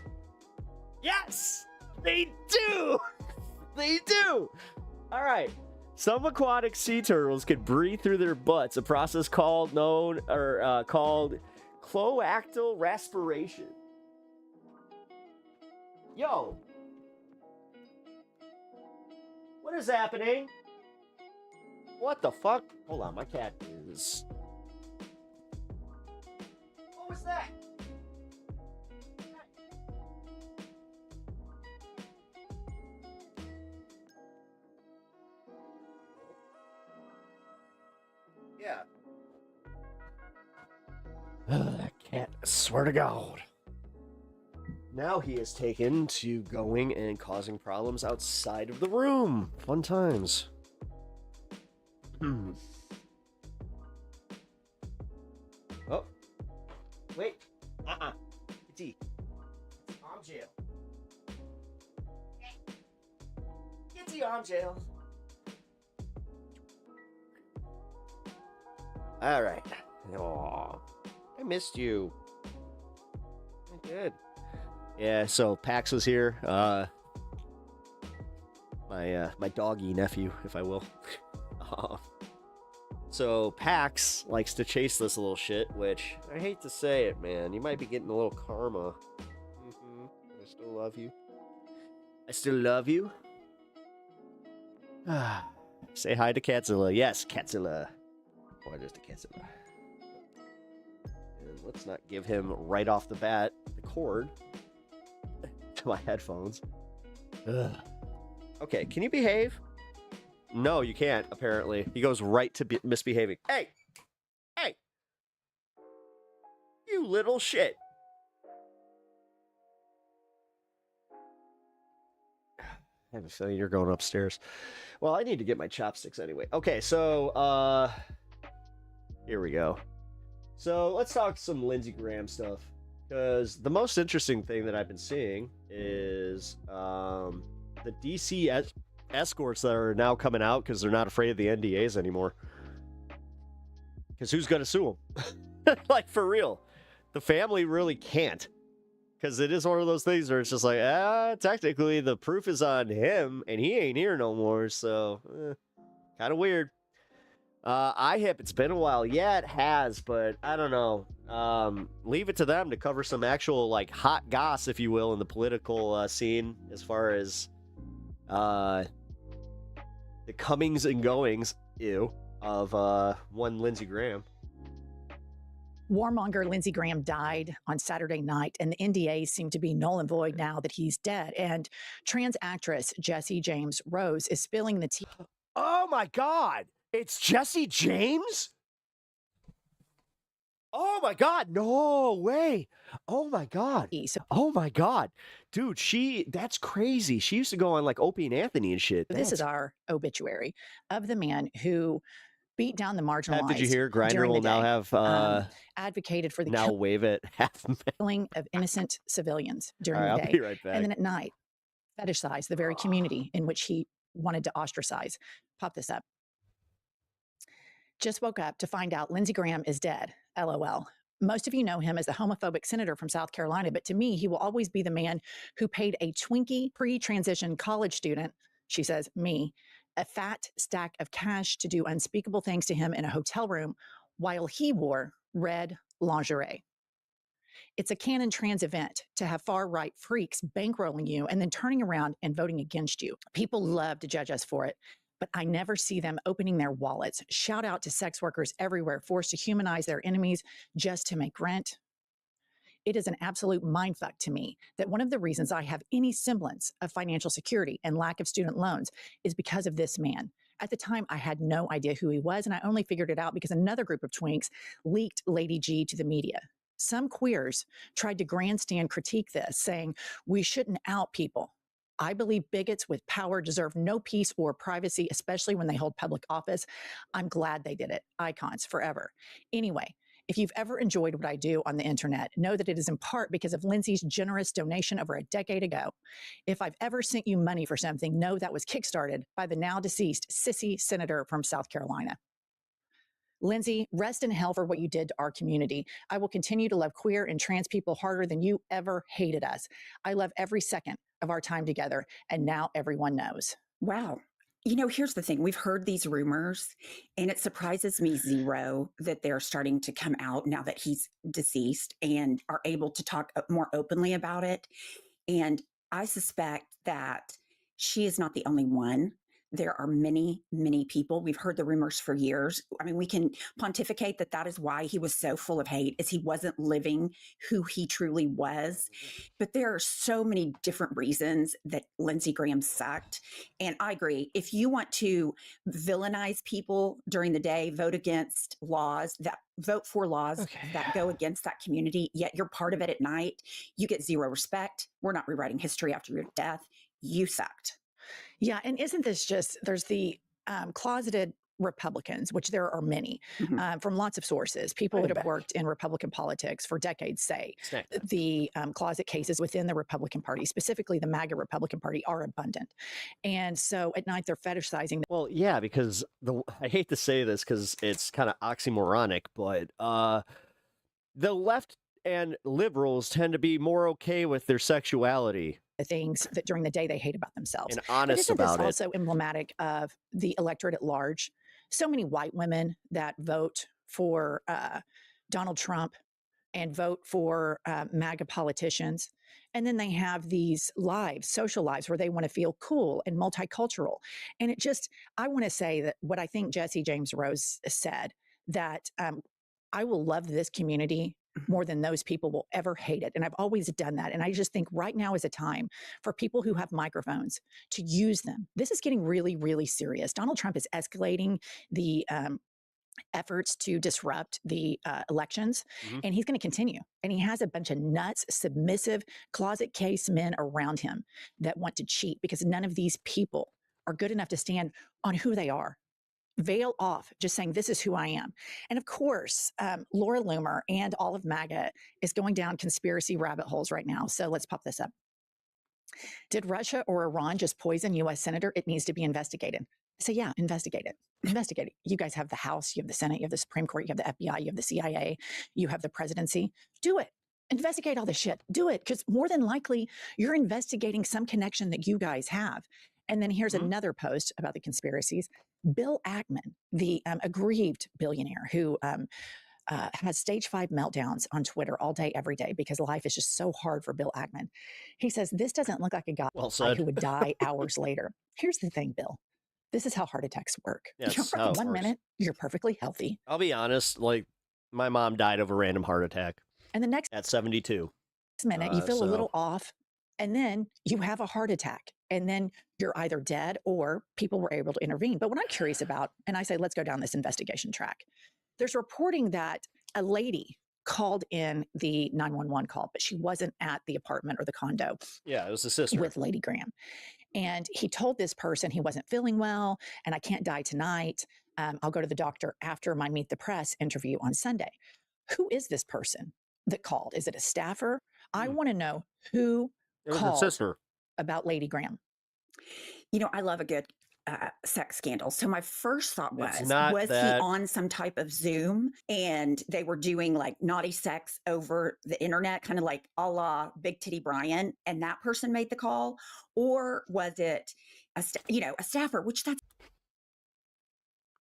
Yes! They do! They do! All right. Some aquatic sea turtles can breathe through their butts, a process called cloacal respiration. Yo. What is happening? What the fuck? Hold on, my cat is... What was that? Yeah. That cat, I swear to God. Now he is taken to going and causing problems outside of the room. Fun times. Oh. Wait. Kitty. Arm jail. Kitty arm jail. All right. Oh, I missed you. I did. Yeah, so Pax was here. My doggy nephew, if I will. So Pax likes to chase this little shit, which I hate to say it, man. You might be getting a little karma. I still love you. I still love you. Say hi to Catzilla. Yes, Catzilla. Or just a Catzilla. And let's not give him right off the bat the cord to my headphones. Ugh. Okay, can you behave? No, you can't, apparently. He goes right to misbehaving. Hey! Hey! You little shit! I have a feeling you're going upstairs. Well, I need to get my chopsticks anyway. Okay, so, here we go. So, let's talk some Lindsey Graham stuff. Because the most interesting thing that I've been seeing is, the DC escorts that are now coming out because they're not afraid of the NDAs anymore. Because who's going to sue them? Like, for real. The family really can't. Because it is one of those things where it's just like, technically the proof is on him, and he ain't here no more, so, kind of weird. IHIP, it's been a while. Yeah, it has, but I don't know. Leave it to them to cover some actual, like, hot goss, if you will, in the political scene, as far as the comings and goings, of one Lindsey Graham. Warmonger Lindsey Graham died on Saturday night, and the NDAs seem to be null and void now that he's dead. And trans actress Jesse James Rose is spilling the tea. Oh my God! It's Jesse James? Oh my God! No way! Oh my God! Oh my God! Dude, that's crazy. She used to go on like Opie and Anthony and shit. This is our obituary of the man who beat down the marginalized. Did you hear Grindr will now have advocated for the now wave it half killing of innocent civilians during the day. I'll be right back. And then at night, fetishize the very community in which he wanted to ostracize. Pop this up. Just woke up to find out Lindsey Graham is dead. LOL. Most of you know him as the homophobic senator from South Carolina, but to me, he will always be the man who paid a Twinkie pre-transition college student, she says, me, a fat stack of cash to do unspeakable things to him in a hotel room while he wore red lingerie. It's a canon trans event to have far-right freaks bankrolling you and then turning around and voting against you. People love to judge us for it, but I never see them opening their wallets. Shout out to sex workers everywhere forced to humanize their enemies just to make rent. It is an absolute mindfuck to me that one of the reasons I have any semblance of financial security and lack of student loans is because of this man. At the time, I had no idea who he was, and I only figured it out because another group of twinks leaked Lady G to the media. Some queers tried to grandstand critique this, saying we shouldn't out people. I believe bigots with power deserve no peace or privacy, especially when they hold public office. I'm glad they did it. Icons forever. Anyway, if you've ever enjoyed what I do on the internet, know that it is in part because of Lindsey's generous donation over a decade ago. If I've ever sent you money for something, know that was kickstarted by the now deceased sissy senator from South Carolina. Lindsey, rest in hell for what you did to our community. I will continue to love queer and trans people harder than you ever hated us. I love every second of our time together, and now everyone knows. Wow. You know, here's the thing. We've heard these rumors, and it surprises me zero that they're starting to come out now that he's deceased and are able to talk more openly about it. And I suspect that she is not the only one. There are many, many people. We've heard the rumors for years. I mean, we can pontificate that is why he was so full of hate, is he wasn't living who he truly was. But there are so many different reasons that Lindsey Graham sucked. And I agree. If you want to villainize people during the day, vote for laws that go against that community, yet you're part of it at night, you get zero respect. We're not rewriting history after your death. You sucked. Yeah. And isn't this just, there's the closeted Republicans, which there are many from lots of sources. People that have worked in Republican politics for decades say the closet cases within the Republican Party, specifically the MAGA Republican Party, are abundant. And so at night they're fetishizing. Well, yeah, because I hate to say this because it's kind of oxymoronic, but the left and liberals tend to be more okay with their sexuality. The things that during the day they hate about themselves. And honest about it. But isn't this also emblematic of the electorate at large? So many white women that vote for Donald Trump and vote for MAGA politicians. And then they have these lives, social lives, where they want to feel cool and multicultural. And it just, I want to say that what I think Jesse James Rose said, that I will love this community more than those people will ever hate it. And I've always done that. And I just think right now is a time for people who have microphones to use them. This is getting really, really serious. Donald Trump is escalating the efforts to disrupt the elections, and he's going to continue. And he has a bunch of nuts, submissive, closet case men around him that want to cheat because none of these people are good enough to stand on who they are. Veil off, just saying, this is who I am. And of course, Laura Loomer and all of MAGA is going down conspiracy rabbit holes right now. So let's pop this up. Did Russia or Iran just poison U.S. Senator? It needs to be investigated. So yeah, investigate it. Investigate it. You guys have the House, you have the Senate, you have the Supreme Court, you have the FBI, you have the CIA, you have the presidency. Do it. Investigate all this shit. Do it. Because more than likely, you're investigating some connection that you guys have. And then here's another post about the conspiracies. Bill Ackman, the aggrieved billionaire who has stage 5 meltdowns on Twitter all day, every day, because life is just so hard for Bill Ackman. He says, this doesn't look like a guy who would die hours later. Here's the thing, Bill. This is how heart attacks work. Yes, For 1 minute, you're perfectly healthy. I'll be honest, like my mom died of a random heart attack. And the next at 72 minute, you feel a little off, and then you have a heart attack. And then you're either dead or people were able to intervene. But what I'm curious about, and I say, let's go down this investigation track. There's reporting that a lady called in the 911 call, but she wasn't at the apartment or the condo. Yeah, it was the sister. With Lady Graham. And he told this person he wasn't feeling well and I can't die tonight. I'll go to the doctor after my Meet the Press interview on Sunday. Who is this person that called? Is it a staffer? I want to know who called. Sister. About Lady Graham. You know, I love a good sex scandals. So my first thought was he that. on some type of Zoom and they were doing like naughty sex over the internet, kind of like a la Big Titty Brian, and that person made the call? Or was it a staffer, which that's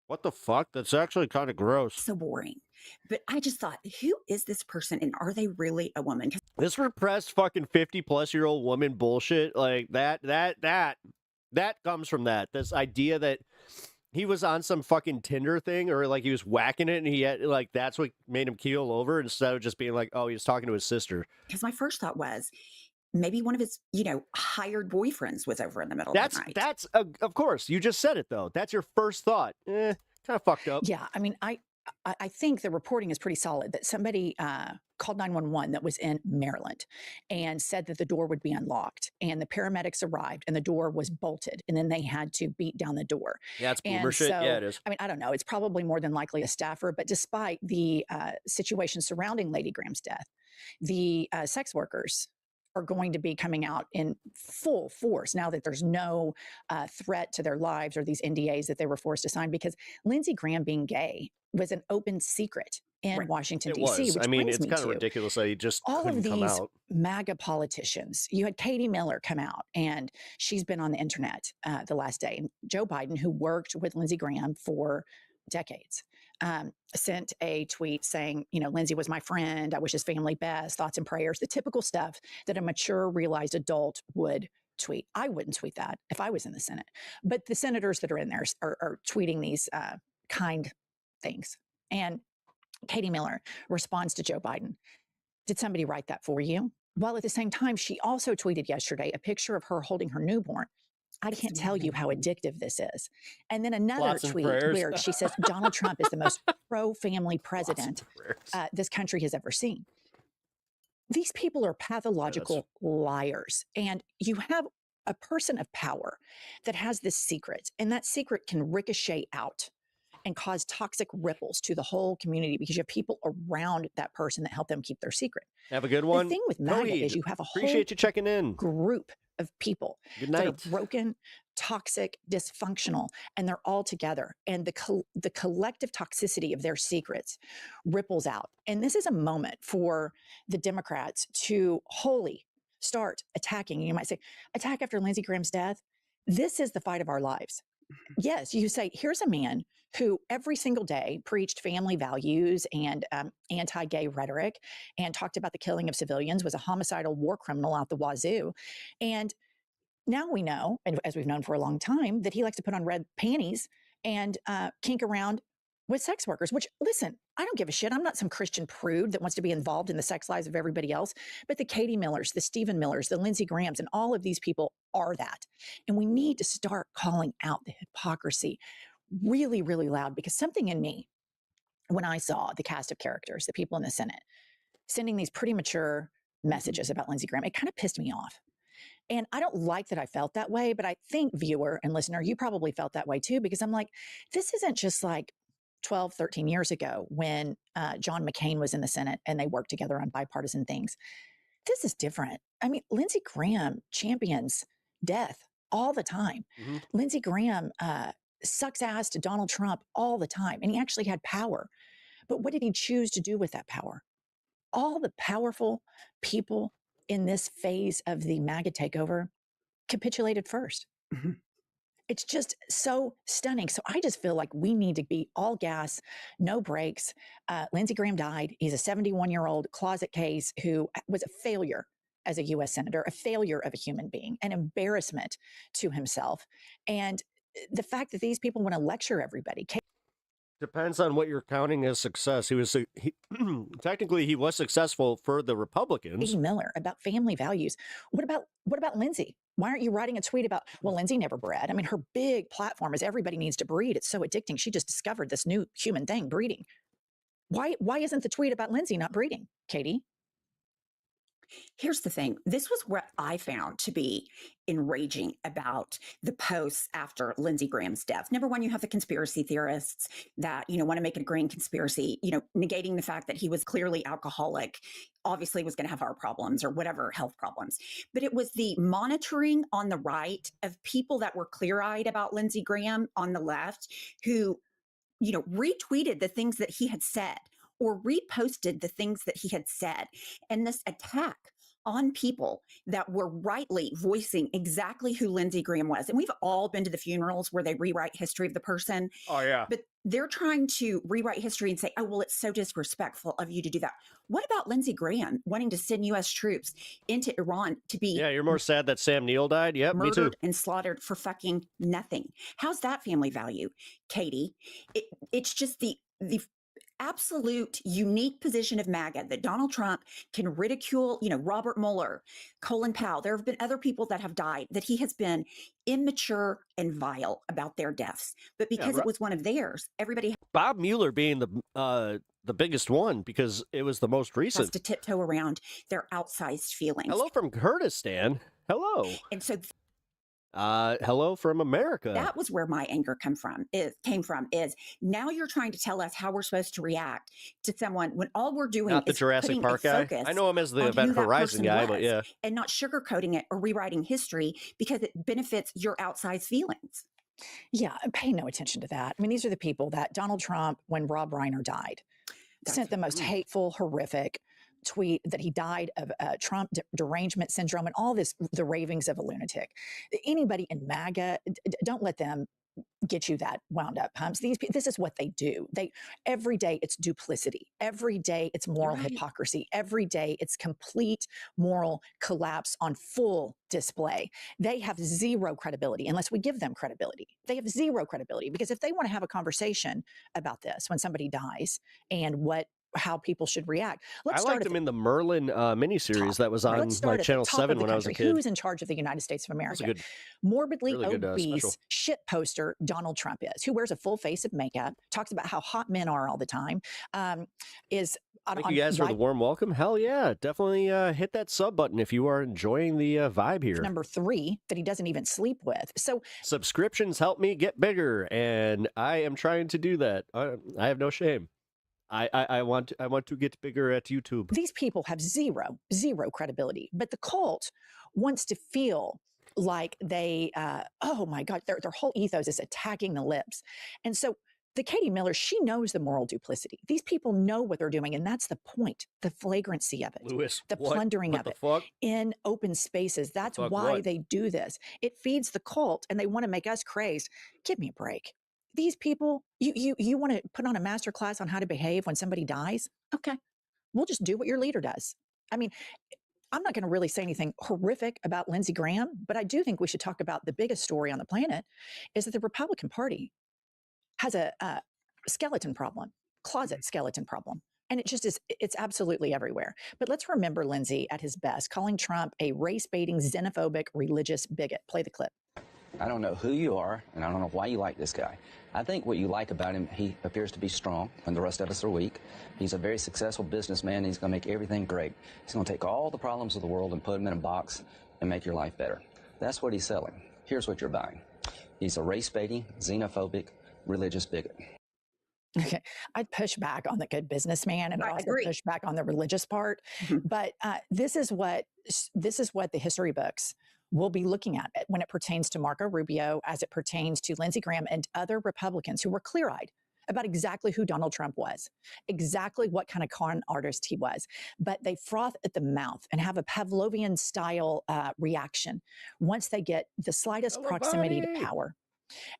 What the fuck? That's actually kind of gross. so boring. But I just thought, who is this person and are they really a woman? This repressed fucking 50-plus-year-old woman bullshit, like that comes from that. This idea that he was on some fucking Tinder thing or like he was whacking it and he had like that's what made him keel over instead of just being like, oh, he was talking to his sister. Because my first thought was maybe one of his, hired boyfriends was over in the middle of the night. That's of course. You just said it though. That's your first thought. Kind of fucked up. Yeah, I mean, I think the reporting is pretty solid that somebody called 911 that was in Maryland and said that the door would be unlocked, and the paramedics arrived and the door was bolted, and then they had to beat down the door. Yeah, it's boomer And shit. so, Yeah, it is. I mean, I don't know. It's probably more than likely a staffer, but despite the situation surrounding Lady Graham's death, the sex workers are going to be coming out in full force now that there's no threat to their lives or these NDAs that they were forced to sign, because Lindsey Graham being gay was an open secret in Washington, D.C., which I mean, brings it's me kind of to ridiculous that he just all couldn't of come these out. MAGA politicians. You had Katie Miller come out, and she's been on the internet the last day. And Joe Biden, who worked with Lindsey Graham for decades, sent a tweet saying, Lindsey was my friend. I wish his family best, thoughts and prayers, the typical stuff that a mature, realized adult would tweet. I wouldn't tweet that if I was in the Senate. But the senators that are in there are tweeting these kind things. And Katie Miller responds to Joe Biden. Did somebody write that for you? While at the same time, she also tweeted yesterday a picture of her holding her newborn. I can't tell you how addictive this is. And then another tweet where she says Donald Trump is the most pro-family president this country has ever seen. These people are pathological liars. And you have a person of power that has this secret, and that secret can ricochet out and cause toxic ripples to the whole community because you have people around that person that help them keep their secret. Have a good one. The thing with MAGA Coheed, is you have a appreciate whole you checking in. group of people Good that night. are broken, toxic, dysfunctional, and they're all together. And the collective toxicity of their secrets ripples out. And this is a moment for the Democrats to wholly start attacking. You might say, attack after Lindsey Graham's death. This is the fight of our lives. Yes, you say, here's a man who every single day preached family values and anti-gay rhetoric and talked about the killing of civilians, was a homicidal war criminal out the wazoo. And now we know, and as we've known for a long time, that he likes to put on red panties and kink around with sex workers, which, listen, I don't give a shit. I'm not some Christian prude that wants to be involved in the sex lives of everybody else. But the Katie Millers, the Stephen Millers, the Lindsey Grahams, and all of these people are that. And we need to start calling out the hypocrisy really, really loud, because something in me, when I saw the cast of characters, the people in the Senate, sending these pretty mature messages about Lindsey Graham, it kind of pissed me off. And I don't like that I felt that way, but I think, viewer and listener, you probably felt that way too, because I'm like, this isn't just like 12, 13 years ago when John McCain was in the Senate and they worked together on bipartisan things. This is different. I mean, Lindsey Graham champions death all the time. Mm-hmm. Lindsey Graham sucks ass to Donald Trump all the time, and he actually had power. But what did he choose to do with that power? All the powerful people in this phase of the MAGA takeover capitulated first. Mm-hmm. It's just so stunning. So I just feel like we need to be all gas, no brakes. Lindsey Graham died. He's a 71-year-old closet case who was a failure as a U.S. senator, a failure of a human being, an embarrassment to himself. And the fact that these people want to lecture everybody. Depends on what you're counting as success. Technically he was successful for the Republicans. Katie Miller about family values. What about Lindsey? Why aren't you writing a tweet about, well, Lindsey never bred? I mean, her big platform is everybody needs to breed. It's so addicting. She just discovered this new human thing, breeding. Why isn't the tweet about Lindsey not breeding, Katie? Here's the thing. This was what I found to be enraging about the posts after Lindsey Graham's death. Number one, you have the conspiracy theorists that, want to make it a green conspiracy, negating the fact that he was clearly alcoholic, obviously was going to have heart problems or whatever health problems. But it was the monitoring on the right of people that were clear-eyed about Lindsey Graham on the left who, retweeted the things that he had said or reposted the things that he had said. And this attack on people that were rightly voicing exactly who Lindsey Graham was. And we've all been to the funerals where they rewrite history of the person. Oh, yeah. But they're trying to rewrite history and say, oh, well, it's so disrespectful of you to do that. What about Lindsey Graham wanting to send U.S. troops into Iran to be... Yeah, you're more sad that Sam Neill died? Yep, me too. Murdered and slaughtered for fucking nothing. How's that family value, Katie? It's just the absolute unique position of MAGA that Donald Trump can ridicule, Robert Mueller, Colin Powell. There have been other people that have died that he has been immature and vile about their deaths. But because it was one of theirs, everybody... Bob Mueller being the biggest one because it was the most recent. Has to tiptoe around their outsized feelings. Hello from Kurdistan. Hello. And so... hello from America. That was where my anger came from is now you're trying to tell us how we're supposed to react to someone when all we're doing not the is Jurassic Park guy. I know him as the Event Horizon guy, but yeah. And not sugarcoating it or rewriting history because it benefits your outsized feelings. Yeah, pay no attention to that. I mean, these are the people that Donald Trump, when Rob Reiner died, sent the most hateful, horrific tweet that he died of Trump derangement syndrome and all this, the ravings of a lunatic. Anybody in MAGA, don't let them get you that wound up, Pumps. This is what they do. Every day it's duplicity. Every day it's moral hypocrisy. Every day it's complete moral collapse on full display. They have zero credibility unless we give them credibility. They have zero credibility because if they want to have a conversation about this when somebody dies and how people should react. I liked him in the Merlin miniseries that was on like Channel 7 when I was a kid. Who's in charge of the United States of America? Good, morbidly really good, obese shit poster Donald Trump is, who wears a full face of makeup, talks about how hot men are all the time, Thank you guys for the warm welcome. Hell yeah. Definitely hit that sub button if you are enjoying the vibe here. Number 3 that he doesn't even sleep with. So subscriptions help me get bigger, and I am trying to do that. I have no shame. I want to get bigger at YouTube. These people have zero credibility, but the cult wants to feel like they, oh my God, their whole ethos is attacking the libs. And so the Katie Miller, she knows the moral duplicity. These people know what they're doing, and that's the point, the flagrancy of it, Lewis, the plundering what of the it fuck? In open spaces. That's why they do this. It feeds the cult, and they want to make us crazed. Give me a break. These people, you want to put on a master class on how to behave when somebody dies? Okay, we'll just do what your leader does. I mean, I'm not going to really say anything horrific about Lindsey Graham, but I do think we should talk about the biggest story on the planet is that the Republican Party has a skeleton problem, closet skeleton problem. And it just is, it's absolutely everywhere. But let's remember Lindsey at his best, calling Trump a race-baiting, xenophobic, religious bigot. Play the clip. I don't know who you are, and I don't know why you like this guy. I think what you like about him, he appears to be strong when the rest of us are weak. He's a very successful businessman, and he's going to make everything great. He's going to take all the problems of the world and put them in a box and make your life better. That's what he's selling. Here's what you're buying. He's a race-baiting, xenophobic, religious bigot. Okay, I'd push back on the good businessman, and I'd also push back on the religious part. But this is what the history books will be looking at it when it pertains to Marco Rubio, as it pertains to Lindsey Graham and other Republicans who were clear-eyed about exactly who Donald Trump was, exactly what kind of con artist he was. But they froth at the mouth and have a Pavlovian style reaction once they get the slightest proximity to power.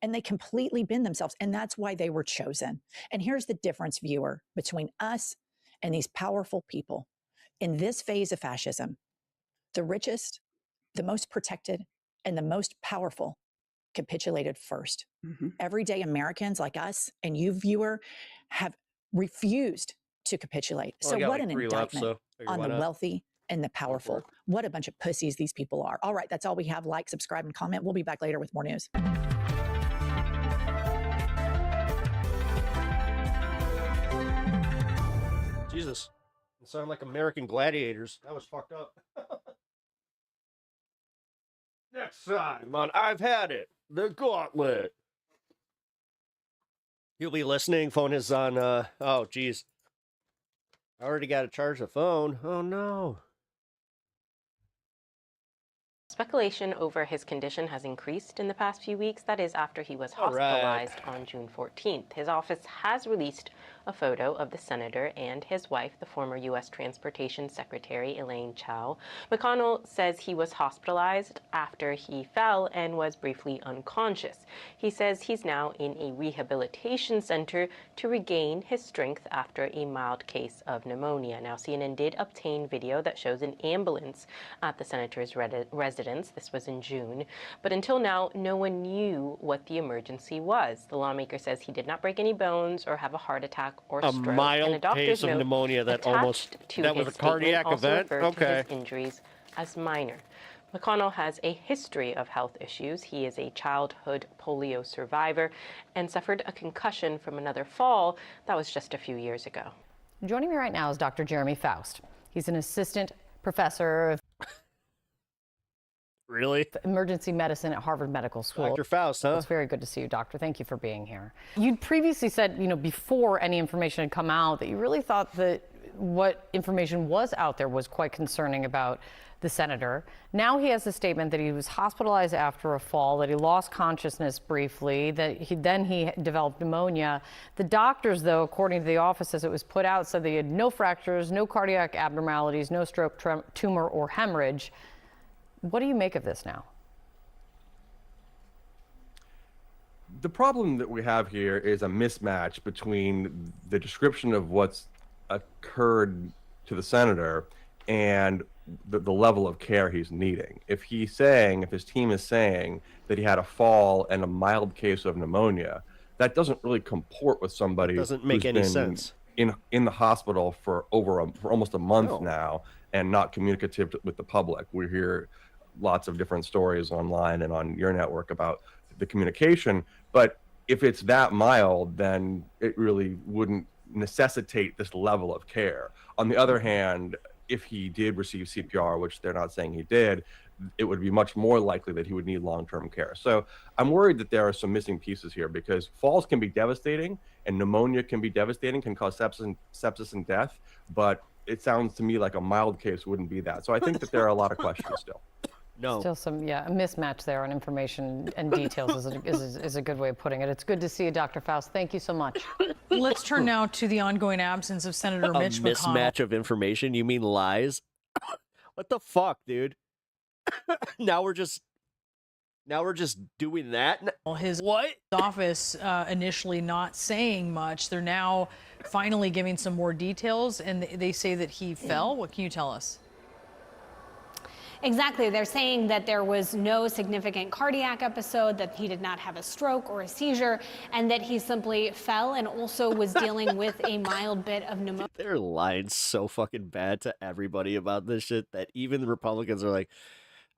And they completely bend themselves. And that's why they were chosen. And here's the difference, viewer, between us and these powerful people. In this phase of fascism, the richest, the most protected, and the most powerful capitulated first. Everyday Americans like us and you, viewer, have refused to capitulate. So what an indictment on the wealthy and the powerful. What a bunch of pussies these people are. All right, that's all we have. Like, subscribe, and comment. We'll be back later with more news. Jesus. sound like American gladiators. That was fucked up. Next time on I've Had It, the Gauntlet. He'll be listening. Phone is on, oh, geez. I already got to charge the phone. Oh, no. Speculation over his condition has increased in the past few weeks. That is after he was hospitalized on June 14th. His office has released a photo of the senator and his wife, the former U.S. Transportation Secretary Elaine Chao. McConnell says he was hospitalized after he fell and was briefly unconscious. He says he's now in a rehabilitation center to regain his strength after a mild case of pneumonia. Now, CNN did obtain video that shows an ambulance at the senator's residence. This was in June. But until now, no one knew what the emergency was. The lawmaker says he did not break any bones or have a heart attack or A stroke. mild And a doctor's case of note pneumonia that almost, to that was a his statement cardiac also event? referred to Okay. his injuries as minor. McConnell has a history of health issues. He is a childhood polio survivor and suffered a concussion from another fall that was just a few years ago. Joining me right now is Dr. Jeremy Faust. He's an assistant professor of emergency medicine at Harvard Medical School. Dr. Faust, huh? It's very good to see you, doctor. Thank you for being here. You'd previously said, before any information had come out, that you really thought that what information was out there was quite concerning about the senator. Now he has a statement that he was hospitalized after a fall, that he lost consciousness briefly, that he developed pneumonia. The doctors, though, according to the office as it was put out, said they had no fractures, no cardiac abnormalities, no stroke, tumor, or hemorrhage. What do you make of this now? The problem that we have here is a mismatch between the description of what's occurred to the senator and the level of care he's needing. If his team is saying that he had a fall and a mild case of pneumonia, that doesn't really comport with somebody Doesn't make who's any been sense. in the hospital for almost a month now and not communicative with the public. We hear lots of different stories online and on your network about the communication, but if it's that mild, then it really wouldn't necessitate this level of care. On the other hand, if he did receive CPR, which they're not saying he did, it would be much more likely that he would need long-term care. So I'm worried that there are some missing pieces here, because falls can be devastating and pneumonia can be devastating, can cause sepsis and death, but it sounds to me like a mild case wouldn't be that. So I think that there are a lot of questions still. Still some, a mismatch there on information and details is a good way of putting it. It's good to see you, Dr. Faust. Thank you so much. Let's turn now to the ongoing absence of Senator Mitch McConnell. Mismatch of information? You mean lies? What the fuck, dude? Now we're just doing that? His office initially not saying much. They're now finally giving some more details, and they say that he fell. What can you tell us? Exactly. They're saying that there was no significant cardiac episode, that he did not have a stroke or a seizure, and that he simply fell and also was dealing with a mild bit of pneumonia. They're lying so fucking bad to everybody about this shit that even the Republicans are like,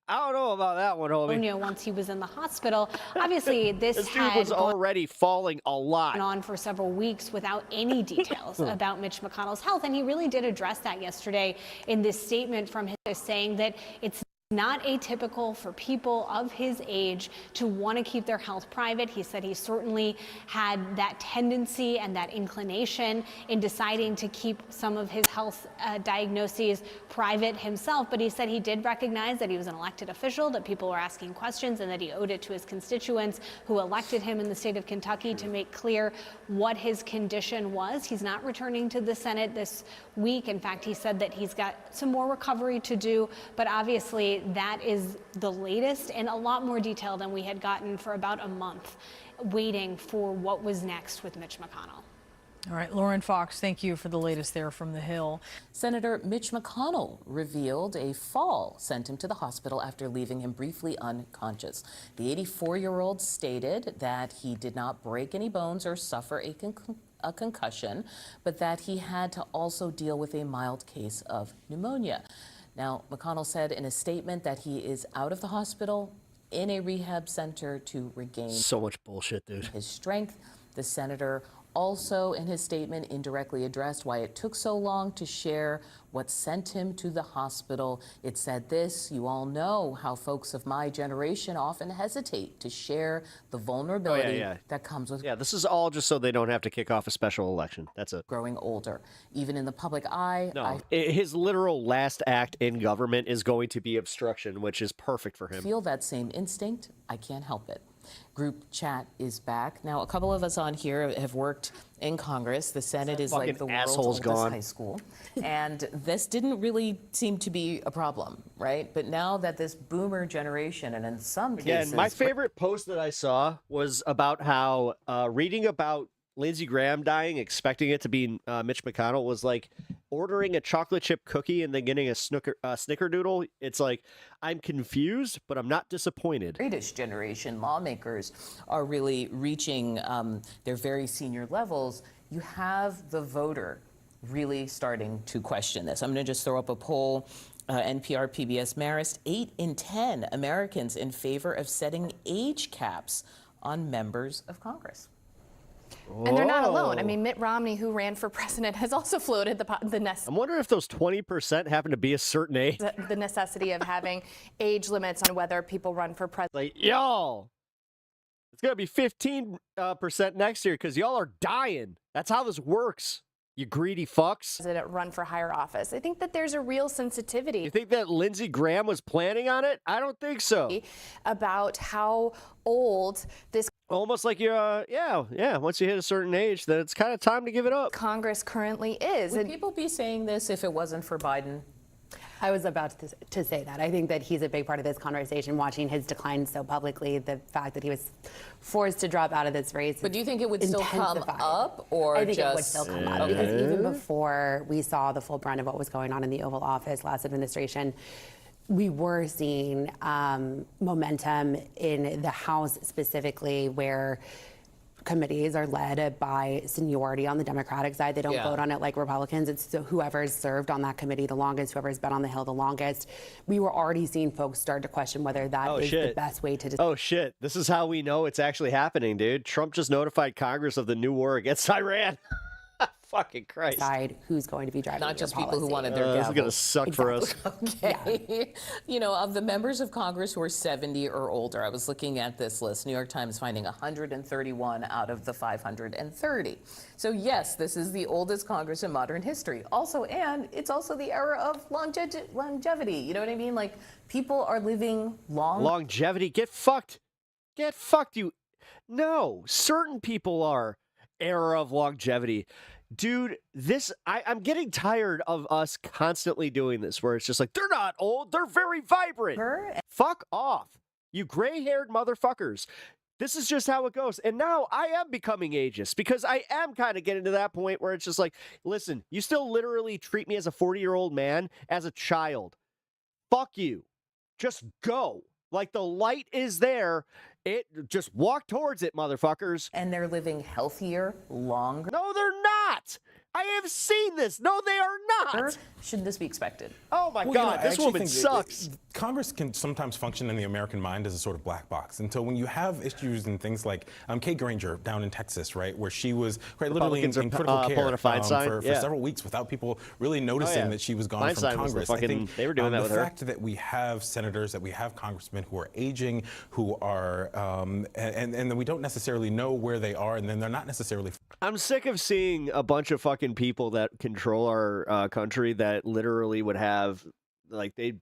I don't know about that one, homie. Once he was in the hospital. Obviously, this dude was already falling a lot. On for several weeks without any details about Mitch McConnell's health, and he really did address that yesterday in this statement from his, saying that it's not atypical for people of his age to want to keep their health private. He said he certainly had that tendency and that inclination in deciding to keep some of his health diagnoses private himself. But he said he did recognize that he was an elected official, that people were asking questions, and that he owed it to his constituents who elected him in the state of Kentucky to make clear what his condition was. He's not returning to the Senate this week. In fact, he said that he's got some more recovery to do, but obviously that is the latest and a lot more detail than we had gotten for about a month, waiting for what was next with Mitch McConnell. All right, Lauren Fox, thank you for the latest there from the Hill. Senator Mitch McConnell revealed a fall sent him to the hospital after leaving him briefly unconscious. The 84-year-old stated that he did not break any bones or suffer a concussion, but that he had to also deal with a mild case of pneumonia. Now, McConnell said in a statement that he is out of the hospital in a rehab center to regain so much bullshit, dude. His strength. The senator also, in his statement, indirectly addressed why it took so long to share what sent him to the hospital. It said this: "You all know how folks of my generation often hesitate to share the vulnerability that comes with this is all just so they don't have to kick off a special election. That's it. Growing older. Even in the public eye." No, his literal last act in government is going to be obstruction, which is perfect for him. Feel that same instinct. I can't help it. Group chat is back. Now, a couple of us on here have worked in Congress. The Senate is like the world's oldest high school. And this didn't really seem to be a problem, right? But now that this boomer generation, and in some cases... Again, my favorite post that I saw was about how reading about Lindsey Graham dying, expecting it to be Mitch McConnell, was like ordering a chocolate chip cookie and then getting a snickerdoodle. It's like, I'm confused, but I'm not disappointed. Greatest generation lawmakers are really reaching their very senior levels. You have the voter really starting to question this. I'm going to just throw up a poll. NPR PBS Marist, 8 in 10 Americans in favor of setting age caps on members of Congress. And they're not alone. I mean, Mitt Romney, who ran for president, has also floated I'm wondering if those 20% happen to be a certain age. The necessity of having age limits on whether people run for president. Like, y'all, it's going to be 15% next year because y'all are dying. That's how this works, you greedy fucks. Run for higher office. I think that there's a real sensitivity. You think that Lindsey Graham was planning on it? I don't think so. About how old this... Almost like you're, once you hit a certain age, then it's kind of time to give it up. Congress currently is. Would people be saying this if it wasn't for Biden? I was about to say that. I think that he's a big part of this conversation, watching his decline so publicly, the fact that he was forced to drop out of this race. But do you think it would still come up, or I think just... it would still come up, because even before we saw the full brunt of what was going on in the Oval Office last administration, we were seeing momentum in the House specifically, where committees are led by seniority on the Democratic side. They don't vote on it like Republicans. It's whoever's served on that committee the longest, whoever's been on the Hill the longest. We were already seeing folks start to question whether that is the best way to... Oh, shit. This is how we know it's actually happening, dude. Trump just notified Congress of the new war against Iran. Fucking Christ. Decide who's going to be driving Not just people policy. who wanted their This is going to suck for us. Okay. You know, of the members of Congress who are 70 or older, I was looking at this list. New York Times finding 131 out of the 530. So yes, this is the oldest Congress in modern history. Also, and it's also the era of longevity. You know what I mean? Like, people are living long. Longevity? Get fucked. Get fucked, you. No, certain people are. Era of longevity. Dude, I'm getting tired of us constantly doing this, where it's just like, they're not old, they're very vibrant. Fuck off, you gray-haired motherfuckers. This is just how it goes. And now I am becoming ageist, because I am kind of getting to that point where it's just like, listen, you still literally treat me as a 40-year-old man, as a child. Fuck you. Just go. Like, the light is there. Just walk towards it, motherfuckers. And they're living healthier, longer. No, they're not. I have seen this. No, they are not. Shouldn't this be expected? Oh, my God. This woman sucks. Congress can sometimes function in the American mind as a sort of black box. And so when you have issues and things like Kate Granger down in Texas, right, where she was quite literally in critical care for several weeks without people really noticing that she was gone from Congress. I think they were doing that with her. The fact that we have senators, that we have congressmen who are aging, who are, and then we don't necessarily know where they are, and then they're not necessarily. I'm sick of seeing a bunch of fucking people that control our country that literally would have, like, they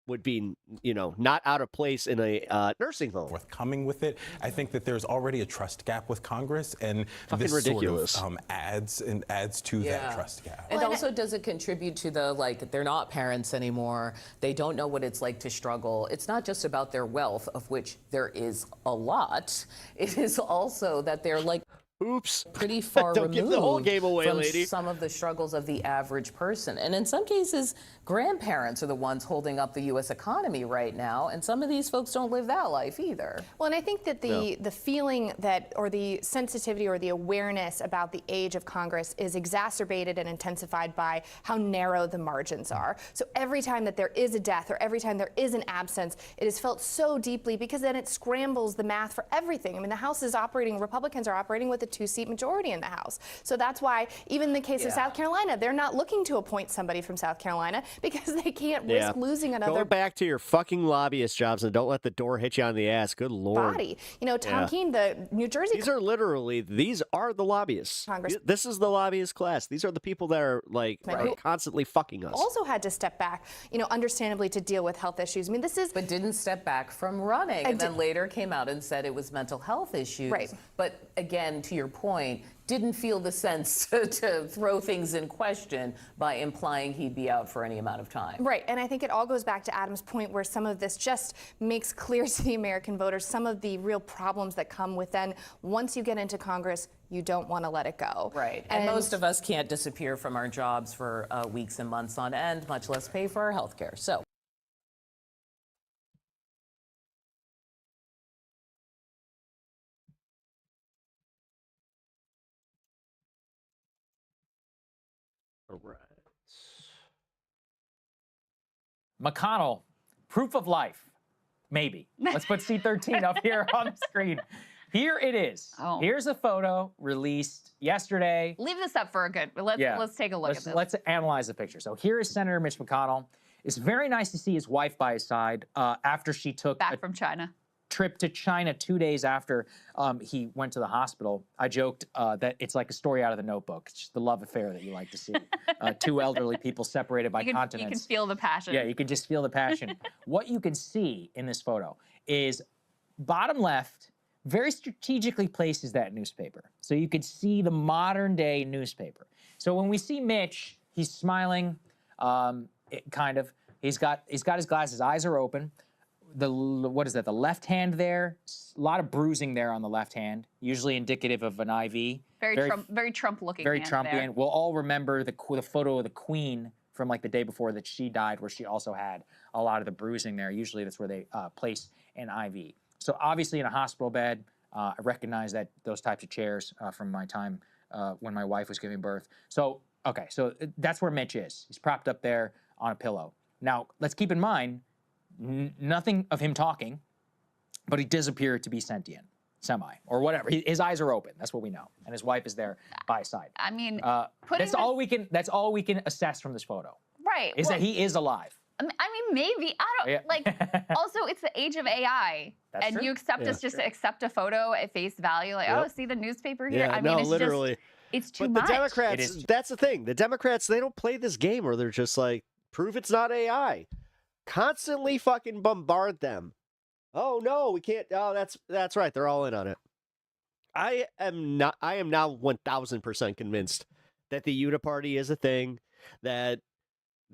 would be, not out of place in a nursing home. Forthcoming with it. I think that there's already a trust gap with Congress, and fucking this ridiculous. Sort of adds to that trust gap. And also, does it contribute to the, like, they're not parents anymore, they don't know what it's like to struggle. It's not just about their wealth, of which there is a lot. It is also that they're, like, oops, pretty far Don't removed give the whole game away, from lady. some of the struggles of the average person. And in some cases, grandparents are the ones holding up the U.S. economy right now, and some of these folks don't live that life either. Well, and I think that the feeling that, or the sensitivity or the awareness about the age of Congress is exacerbated and intensified by how narrow the margins are. So every time that there is a death or every time there is an absence, it is felt so deeply, because then it scrambles the math for everything. I mean, the House is operating, Republicans are operating with a two-seat majority in the House. So that's why, even in the case of South Carolina, they're not looking to appoint somebody from South Carolina because they can't risk losing another Go back to your fucking lobbyist jobs and don't let the door hit you on the ass. Good Lord. body. You know, Tom Keene, the New Jersey... These are the lobbyists. Congress. This is the lobbyist class. These are the people that are, are constantly fucking us. Also had to step back, you know, understandably to deal with health issues. I mean, this is... But didn't step back from running, and then later came out and said it was mental health issues. Right. But again, to your point, didn't feel the sense to throw things in question by implying he'd be out for any amount of time. Right, and I think it all goes back to Adam's point where some of this just makes clear to the American voters some of the real problems that come with then once you get into Congress, you don't want to let it go. Right, and most of us can't disappear from our jobs for weeks and months on end, much less pay for our health care. So. All right. McConnell, proof of life. Maybe. Let's put C13 up here on the screen. Here it is. Oh. Here's a photo released yesterday. Leave this up for a good. Let's take a look at this. Let's analyze the picture. So here is Senator Mitch McConnell. It's very nice to see his wife by his side after she took back from China. Trip to China 2 days after he went to the hospital. I joked that it's like a story out of The Notebook. It's just the love affair that you like to see. Two elderly people separated by continents. You can feel the passion. Yeah, you can just feel the passion. What you can see in this photo is bottom left very strategically places that newspaper. So you could see the modern day newspaper. So when we see Mitch, he's smiling, kind of. He's got his glasses, eyes are open. What is that? The left hand there, a lot of bruising there on the left hand, usually indicative of an IV. Very Trump-looking. Very Trumpian. We'll all remember the photo of the Queen from like the day before that she died, where she also had a lot of the bruising there. Usually that's where they place an IV. So obviously in a hospital bed, I recognize that those types of chairs from my time when my wife was giving birth. So okay, so that's where Mitch is. He's propped up there on a pillow. Now let's keep in mind. Nothing of him talking, but he does appear to be sentient, semi, or whatever. His eyes are open. That's what we know, and his wife is there by his side. I mean, that's all we can. That's all we can assess from this photo. Right. Is that he is alive? I mean, maybe I don't like. Also, it's the age of AI, and true. you accept us just to accept a photo at face value. Like, oh, see the newspaper here. Yeah, I mean, no, it's literally. It's too but much. The Democrats. That's the thing. The Democrats, they don't play this game where they're just like, prove it's not AI. Constantly fucking bombard them. Oh no, we can't. Oh, that's right. They're all in on it. I am now 1000% convinced that the UTA party is a thing, that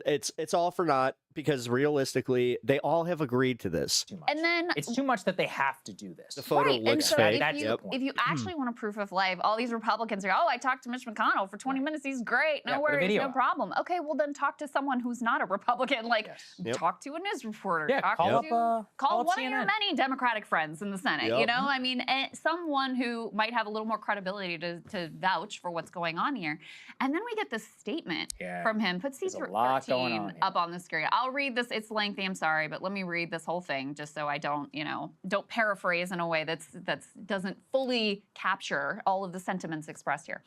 it's all for naught, because realistically, they all have agreed to this. And then It's too much that they have to do this. The photo right. looks and so fake. If you actually want a proof of life, all these Republicans are, oh, I talked to Mitch McConnell for 20 minutes. He's great. No worries, no problem. Okay, well then talk to someone who's not a Republican. Like, talk to a news reporter. Yeah, call up one of your many Democratic friends in the Senate. You know, I mean, someone who might have a little more credibility to vouch for what's going on here. And then we get this statement from him. Put C13 up on the screen. I'll read this. It's lengthy, I'm sorry, but let me read this whole thing just so I don't, don't paraphrase in a way that doesn't fully capture all of the sentiments expressed here.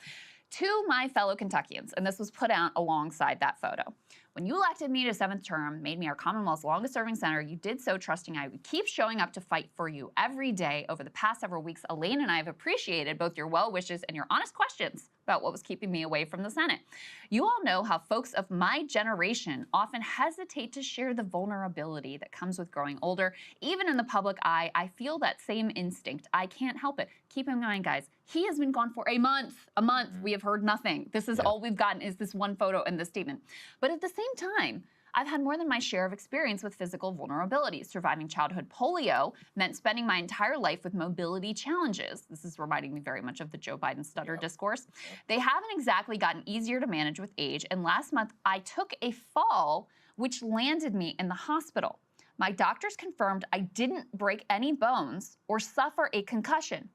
To my fellow Kentuckians, and this was put out alongside that photo. When you elected me to 7th term, made me our Commonwealth's longest-serving senator, you did so trusting I would keep showing up to fight for you every day. Over the past several weeks, Elaine and I have appreciated both your well wishes and your honest questions about what was keeping me away from the Senate. You all know how folks of my generation often hesitate to share the vulnerability that comes with growing older. Even in the public eye, I feel that same instinct. I can't help it. Keep in mind, guys, he has been gone for a month. We have heard nothing. This is all we've gotten is this one photo and this statement. But at the same time, I've had more than my share of experience with physical vulnerability. Surviving childhood polio meant spending my entire life with mobility challenges. This is reminding me very much of the Joe Biden stutter discourse. They haven't exactly gotten easier to manage with age, and last month I took a fall which landed me in the hospital. My doctors confirmed I didn't break any bones or suffer a concussion.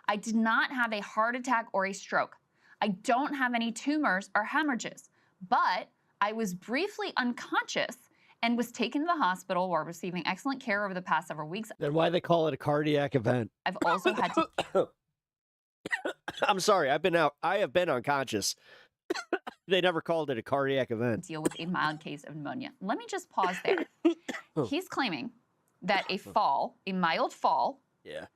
I did not have a heart attack or a stroke. I don't have any tumors or hemorrhages, but I was briefly unconscious and was taken to the hospital while receiving excellent care over the past several weeks. Then why they call it a cardiac event? I've also had to... I'm sorry. I have been unconscious. They never called it a cardiac event. Deal with a mild case of pneumonia. Let me just pause there. He's claiming that a mild fall,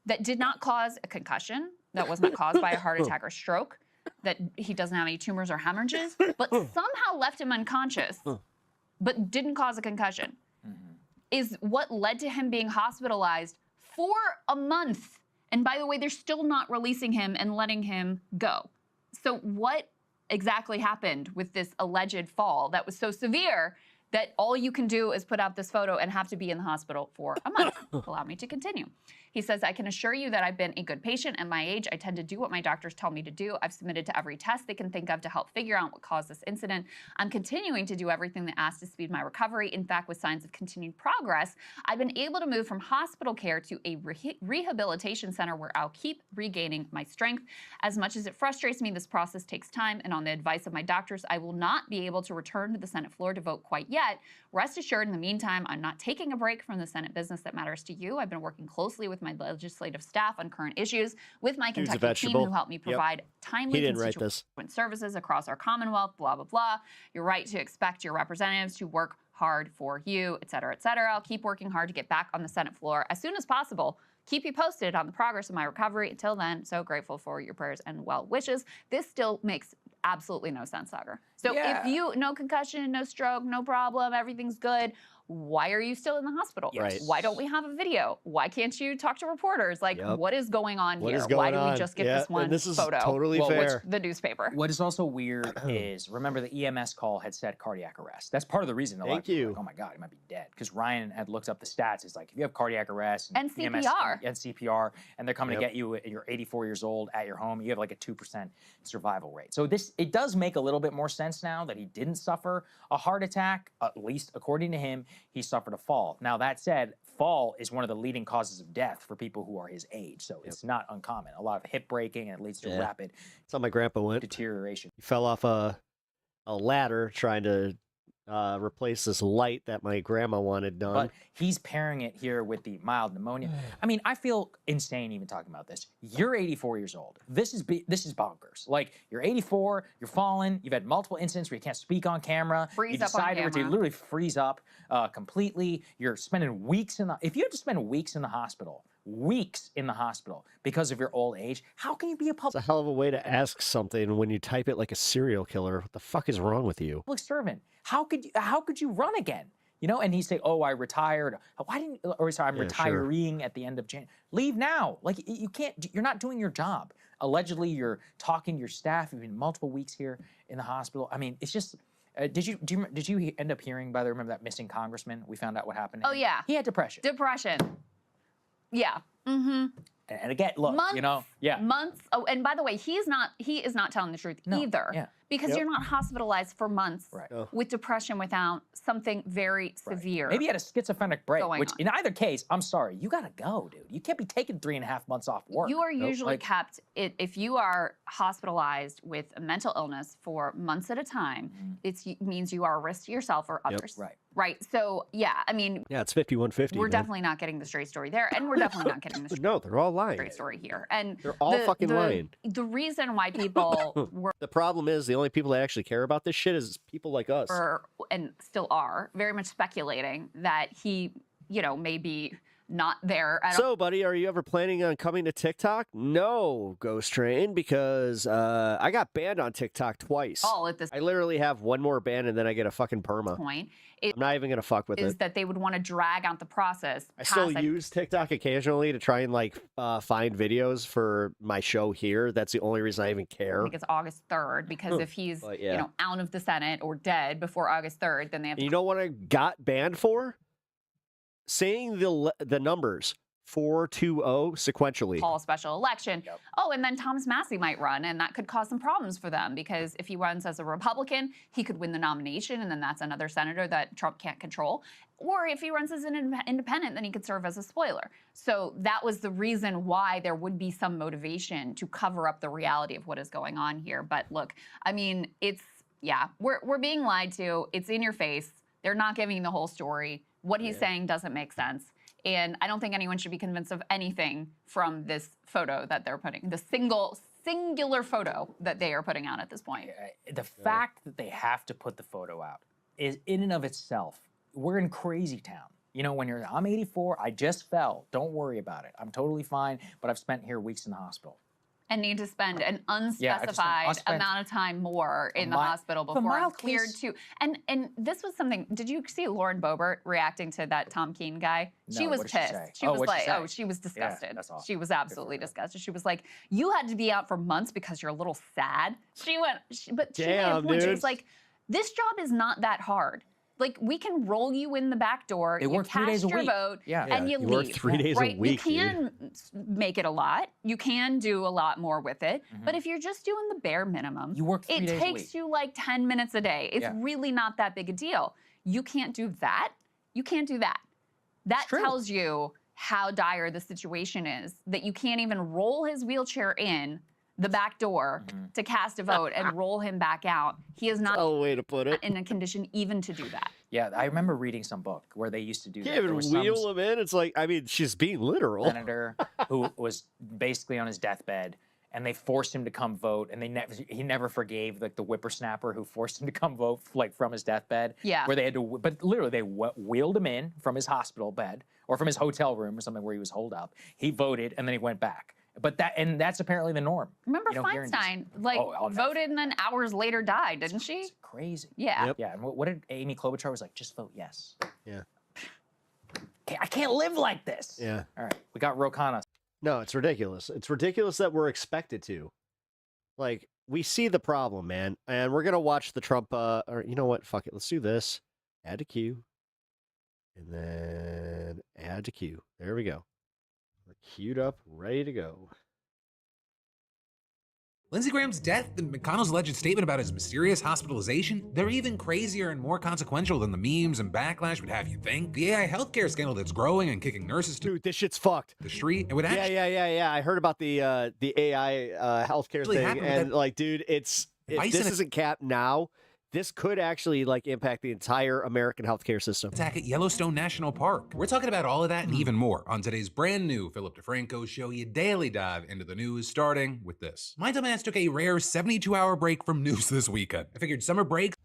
that did not cause a concussion, that was not caused by a heart attack or stroke, that he doesn't have any tumors or hemorrhages, but somehow left him unconscious, but didn't cause a concussion, is what led to him being hospitalized for a month. And by the way, they're still not releasing him and letting him go. So what exactly happened with this alleged fall that was so severe that all you can do is put out this photo and have to be in the hospital for a month? Allow me to continue. He says, I can assure you that I've been a good patient. At my age, I tend to do what my doctors tell me to do. I've submitted to every test they can think of to help figure out what caused this incident. I'm continuing to do everything they asked to speed my recovery. In fact, with signs of continued progress, I've been able to move from hospital care to a rehabilitation center where I'll keep regaining my strength. As much as it frustrates me, this process takes time, and on the advice of my doctors, I will not be able to return to the Senate floor to vote quite yet. Rest assured, in the meantime, I'm not taking a break from the Senate business that matters to you. I've been working closely with my legislative staff on current issues, with my Kentucky team who helped me provide timely constituent services across our Commonwealth, blah, blah, blah. You're right to expect your representatives to work hard for you, et cetera, et cetera. I'll keep working hard to get back on the Senate floor as soon as possible. Keep you posted on the progress of my recovery. Until then, so grateful for your prayers and well wishes. This still makes absolutely no sense, Sagar. So if you, no concussion, no stroke, no problem, everything's good, why are you still in the hospital? Right. Why don't we have a video? Why can't you talk to reporters? Like, what is going on What here? is going Why do on? we just get this one and this is photo? totally fair. The newspaper. What is also weird is, remember the EMS call had said cardiac arrest. That's part of the reason. Thank you. Like, oh my God, he might be dead. Because Ryan had looked up the stats. It's like, if you have cardiac arrest And EMS CPR. and CPR, and they're coming to get you, and you're 84 years old at your home, you have like a 2% survival rate. So it does make a little bit more sense now that he didn't suffer a heart attack. At least according to him, he suffered a fall. Now, that said, fall is one of the leading causes of death for people who are his age, so it's not uncommon. A lot of hip breaking, and it leads to rapid That's how my grandpa went. deterioration. He fell off a ladder trying to replace this light that my grandma wanted done. But he's pairing it here with the mild pneumonia. I mean, I feel insane even talking about this. You're 84 years old. This is bonkers. Like, you're 84, you're fallen, you've had multiple incidents where you can't speak on camera. Freeze you up on decided to camera. literally freeze up completely. You're spending weeks if you have to spend weeks in the hospital, because of your old age, how can you be a It's a hell of a way to ask something when you type it like a serial killer. What the fuck is wrong with you? public servant? How could you run again? You know, and he say, "Oh, I retired. Why didn't? Or sorry, I'm retiring at the end of January. Leave now. Like, you can't. You're not doing your job. Allegedly, you're talking to your staff. You've been multiple weeks here in the hospital. I mean, it's just." Did you end up hearing? By the way, remember that missing congressman? We found out what happened to him. Oh yeah, he had depression. Yeah. Mm-hmm. And again, look, Months, months. Oh, and by the way, he is not telling the truth either. Yeah. Because you're not hospitalized for months with depression without something very severe. Maybe he had a schizophrenic break, going which on. in either case, I'm sorry, you gotta go, dude. You can't be taking 3.5 months off work. You are usually kept, if you are hospitalized with a mental illness for months at a time, it means you are a risk to yourself or others. Right. So, yeah, I mean, Yeah, it's 5150. we're definitely not getting the straight story there, and we're definitely not getting the No, they're all lying. straight story here. And They're all fucking lying. The reason why people were The problem is the only people that actually care about this shit is people like us. and still are very much speculating that he, may be not there at all. So, buddy, are you ever planning on coming to TikTok? No, Ghost Train, because I got banned on TikTok twice. All at this I literally have one more ban and then I get a fucking perma. point I'm not even gonna fuck with is it. that they would want to drag out the process. I still past, use TikTok occasionally to try and find videos for my show here. That's the only reason I even care. I think it's August 3rd, because if he's But, yeah. out of the Senate or dead before August 3rd, then they have And you know what I got banned for? Saying the numbers 420 sequentially. call a special election. Oh, and then Thomas Massey might run, and that could cause some problems for them, because if he runs as a Republican, he could win the nomination, and then that's another senator that Trump can't control. Or if he runs as an independent, then he could serve as a spoiler. So that was the reason why there would be some motivation to cover up the reality of what is going on here. But look, I mean, we're being lied to. It's in your face. They're not giving you the whole story. What he's saying doesn't make sense. And I don't think anyone should be convinced of anything from this photo that they're putting. The single singular photo that they are putting out at this point. The fact that they have to put the photo out is in and of itself, we're in crazy town. You know, when I'm 84, I just fell. Don't worry about it. I'm totally fine, but I've spent here weeks in the hospital. And need to spend an unspecified amount of time more in the hospital before I'm cleared to. And this was something, did you see Lauren Boebert reacting to that Tom Keene guy? No, she was what did she pissed. say? She Oh, was what'd she like, say? oh, she was disgusted. that's awesome. She was absolutely disgusted. She was like, you had to be out for months because you're a little sad. She made a point. She was like, this job is not that hard. Like, we can roll you in the back door, They you work 3 days cast a your week. vote, and you leave. work 3 days a week, You can make it a lot. You can do a lot more with it. But if you're just doing the bare minimum, You work 3 days it a takes week. you like 10 minutes a day. It's really not that big a deal. You can't do that. You can't do that. That tells you how dire the situation is, that you can't even roll his wheelchair in the back door to cast a vote and roll him back out. He is not a way to put it. in a condition even to do that. Yeah, I remember reading some book where they used to do that. Can't even There was wheel him in. It's like, I mean, she's being literal. Senator who was basically on his deathbed, and they forced him to come vote, and he never forgave like the whippersnapper who forced him to come vote like from his deathbed. Yeah. Where they had to, but literally they wheeled him in from his hospital bed or from his hotel room or something where he was holed up. He voted, and then he went back. But that's apparently the norm. Remember here in Feinstein, DC. voted and then hours later died, didn't she? It's crazy. Yeah. Yeah. And what did Amy Klobuchar was like? Just vote yes. Yeah. I can't live like this. Yeah. All right. We got Rokana. No, it's ridiculous. It's ridiculous that we're expected to. Like, we see the problem, man. And we're going to watch the Trump, or you know what? Fuck it. Let's do this. Add to queue. And then add to queue. There we go. We're queued up, ready to go. Lindsey Graham's death and McConnell's alleged statement about his mysterious hospitalization, they're even crazier and more consequential than the memes and backlash would have you think. The AI healthcare scandal that's growing and kicking nurses to this shit's fucked. The street. It would actually Yeah. I heard about the AI healthcare Really thing, happened with and that- like, dude, this isn't capped now. This could actually like impact the entire American healthcare system. attack at Yellowstone National Park. We're talking about all of that and even more on today's brand new Philip DeFranco show. You daily dive into the news, starting with this. My dumbass took a rare 72-hour break from news this weekend. I figured summer break.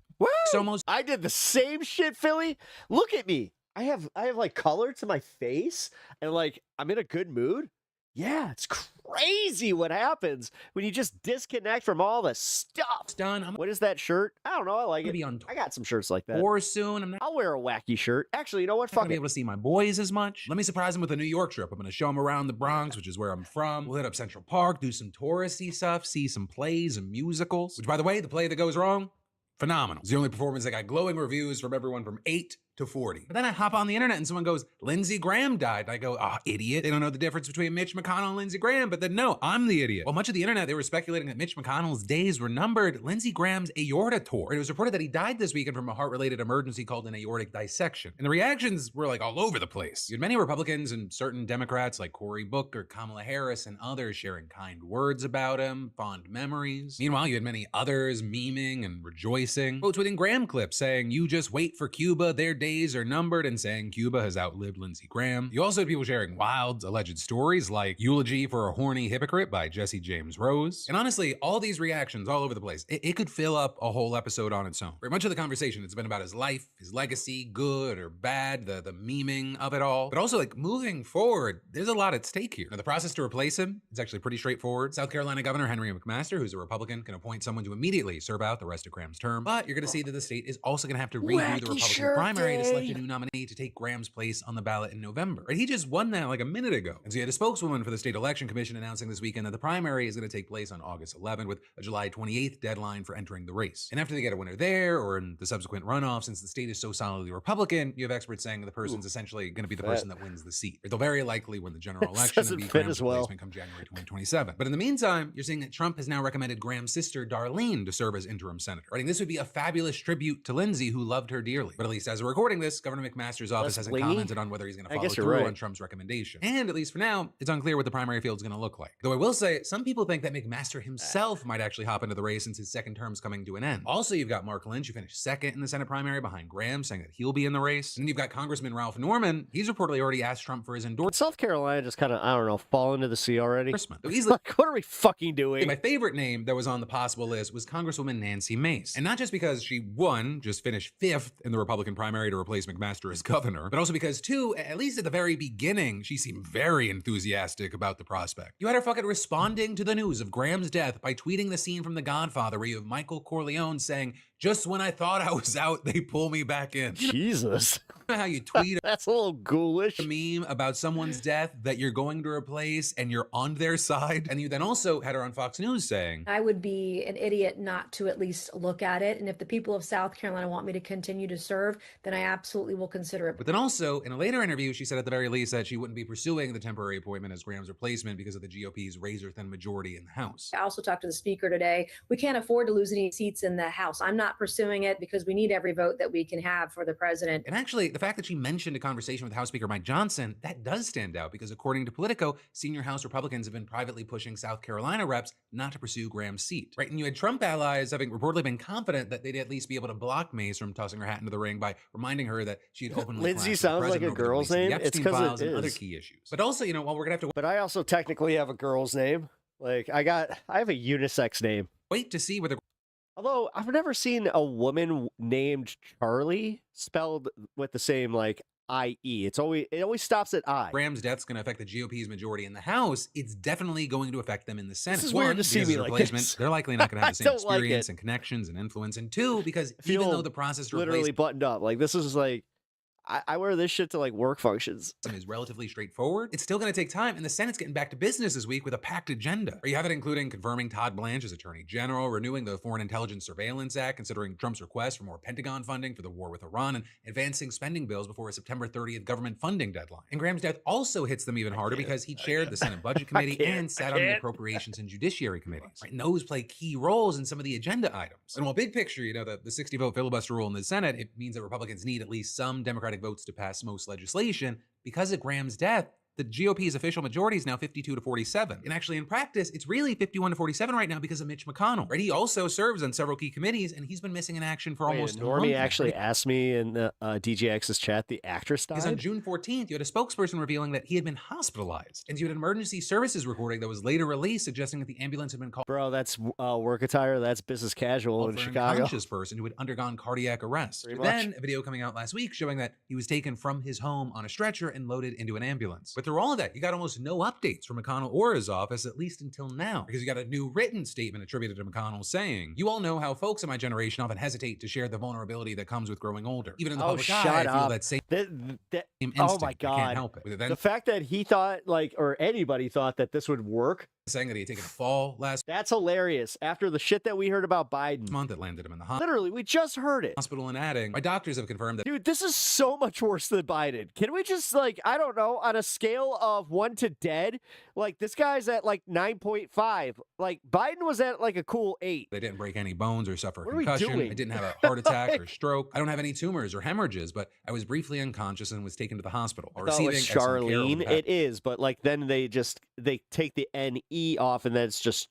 Almost. I did the same shit, Philly. Look at me. I have like color to my face, and like I'm in a good mood. Yeah, it's crazy what happens when you just disconnect from all the stuff. Done. What is that shirt? I don't know. I like it. I got some shirts like that. Or soon. I'll wear a wacky shirt. Actually, you know what? I'm not Fuck gonna be it. able to see my boys as much. Let me surprise them with a New York trip. I'm gonna show them around the Bronx, which is where I'm from. We'll hit up Central Park, do some touristy stuff, see some plays and musicals. Which, by the way, the play that goes wrong, phenomenal. It's the only performance that got glowing reviews from everyone from 8 to 40. But then I hop on the internet and someone goes, Lindsey Graham died. And I go, oh, idiot. They don't know the difference between Mitch McConnell and Lindsey Graham. But then no, I'm the idiot. Well, much of the internet, they were speculating that Mitch McConnell's days were numbered. Lindsey Graham's aorta tore. It was reported that he died this weekend from a heart-related emergency called an aortic dissection. And the reactions were like all over the place. You had many Republicans and certain Democrats like Cory Booker, Kamala Harris, and others sharing kind words about him, fond memories. Meanwhile, you had many others memeing and rejoicing. Quotes within Graham clips saying, you just wait for Cuba, their days are numbered, and saying Cuba has outlived Lindsey Graham. You also had people sharing wild, alleged stories like Eulogy for a Horny Hypocrite by Jesse James Rose. And honestly, all these reactions all over the place, it could fill up a whole episode on its own. Very much of the conversation, it's been about his life, his legacy, good or bad, the memeing of it all. But also, like, moving forward, there's a lot at stake here. Now, the process to replace him is actually pretty straightforward. South Carolina Governor Henry McMaster, who's a Republican, can appoint someone to immediately serve out the rest of Graham's term. But you're going to see that the state is also going to have to redo the Republican primary to select a new nominee to take Graham's place on the ballot in November. Right? He just won that like a minute ago. And so you had a spokeswoman for the state election commission announcing this weekend that the primary is going to take place on August 11th with a July 28th deadline for entering the race. And after they get a winner there or in the subsequent runoff, since the state is so solidly Republican, you have experts saying the person's essentially going to be the person that wins the seat. They'll very likely win the general election and be Graham's replacement come January 2027. But in the meantime, you're seeing that Trump has now recommended Graham's sister Darlene to serve as interim senator. Writing this would be a fabulous tribute to Lindsey, who loved her dearly. But at least as a recording, recording this, Governor McMaster's office hasn't commented on whether he's going to follow through on Trump's recommendation. And at least for now, it's unclear what the primary field is going to look like. Though I will say, some people think that McMaster himself might actually hop into the race since his second term's coming to an end. Also, you've got Mark Lynch, who finished second in the Senate primary behind Graham, saying that he'll be in the race. And then you've got Congressman Ralph Norman. He's reportedly already asked Trump for his endorsement. South Carolina just kind of, I don't know, fall into the sea already. So like, what are we fucking doing? My favorite name that was on the possible list was Congresswoman Nancy Mace. And not just because she, one, just finished 5th in the Republican primary to replace McMaster as governor, but also because, two, at least at the very beginning, she seemed very enthusiastic about the prospect. You had her fucking responding to the news of Graham's death by tweeting the scene from The Godfather where you have Michael Corleone saying, "Just when I thought I was out, they pull me back in." Jesus. How you tweet that's a little ghoulish. A meme about someone's death that you're going to replace and you're on their side. And you then also had her on Fox News saying, I would be an idiot not to at least look at it. And if the people of South Carolina want me to continue to serve, then I absolutely will consider it. But then also in a later interview, she said at the very least that she wouldn't be pursuing the temporary appointment as Graham's replacement because of the GOP's razor-thin majority in the House. I also talked to the speaker today. We can't afford to lose any seats in the House. I'm not pursuing it because we need every vote that we can have for the president. And actually, the fact that she mentioned a conversation with House Speaker Mike Johnson, that does stand out because according to Politico, senior House Republicans have been privately pushing South Carolina reps not to pursue Graham's seat. Right? And you had Trump allies having reportedly been confident that they'd at least be able to block Mace from tossing her hat into the ring by reminding her that she had openly Lindsey sounds like a girl's name. It's because it is. Other key issues. But also, you know, while we're gonna have to. But I also technically have a girl's name. Like I have a unisex name. Wait to see whether. Although I've never seen a woman named Charlie spelled with the same like I-E. It always stops at I. Graham's death's going to affect the GOP's majority in the House. It's definitely going to affect them in the Senate. This is weird to see me like this. They're likely not going to have the same experience and connections and influence. And two, because even though the process to literally buttoned up, like this is like I wear this shit to like work functions. Is relatively straightforward. It's still going to take time, and the Senate's getting back to business this week with a packed agenda. You have it including confirming Todd Blanche as Attorney General, renewing the Foreign Intelligence Surveillance Act, considering Trump's request for more Pentagon funding for the war with Iran, and advancing spending bills before a September 30th government funding deadline. And Graham's death also hits them even harder because he chaired the Senate Budget Committee and sat on the Appropriations and Judiciary Committees. Right? And those play key roles in some of the agenda items. And while big picture, you know, the 60-vote filibuster rule in the Senate, it means that Republicans need at least some Democratic votes to pass most legislation. Because of Graham's death, the GOP's official majority is now 52 to 47. And actually in practice, it's really 51 to 47 right now because of Mitch McConnell. Right? He also serves on several key committees and he's been missing in action for almost a month. Normie actually asked me in the DJX's chat, the actress died? Because on June 14th, you had a spokesperson revealing that he had been hospitalized. And you had an emergency services recording that was later released suggesting that the ambulance had been called. Bro, that's work attire. That's business casual in Chicago. An unconscious person who had undergone cardiac arrest. Then a video coming out last week showing that he was taken from his home on a stretcher and loaded into an ambulance. But through all of that, you got almost no updates from McConnell or his office, at least until now, because you got a new written statement attributed to McConnell saying, "You all know how folks in my generation often hesitate to share the vulnerability that comes with growing older. Even in the public eye, I feel that same instinct. Oh my God. I can't help it." The fact that he thought, like, or anybody thought that this would work. Saying that he had taken a fall last. That's hilarious. After the shit that we heard about Biden. Month that landed him in the hospital. Literally, we just heard it. Hospital and adding, my doctors have confirmed that. Dude, this is so much worse than Biden. Can we just, like, I don't know, on a scale of 1 to dead, like, this guy's at, like, 9.5. Like, Biden was at, like, a cool 8. They didn't break any bones or suffer a What are we concussion. doing? I didn't have a heart attack or stroke. I don't have any tumors or hemorrhages, but I was briefly unconscious and was taken to the hospital. I thought it was Charlene. It is, but, like, then they take the N-E off and then it's just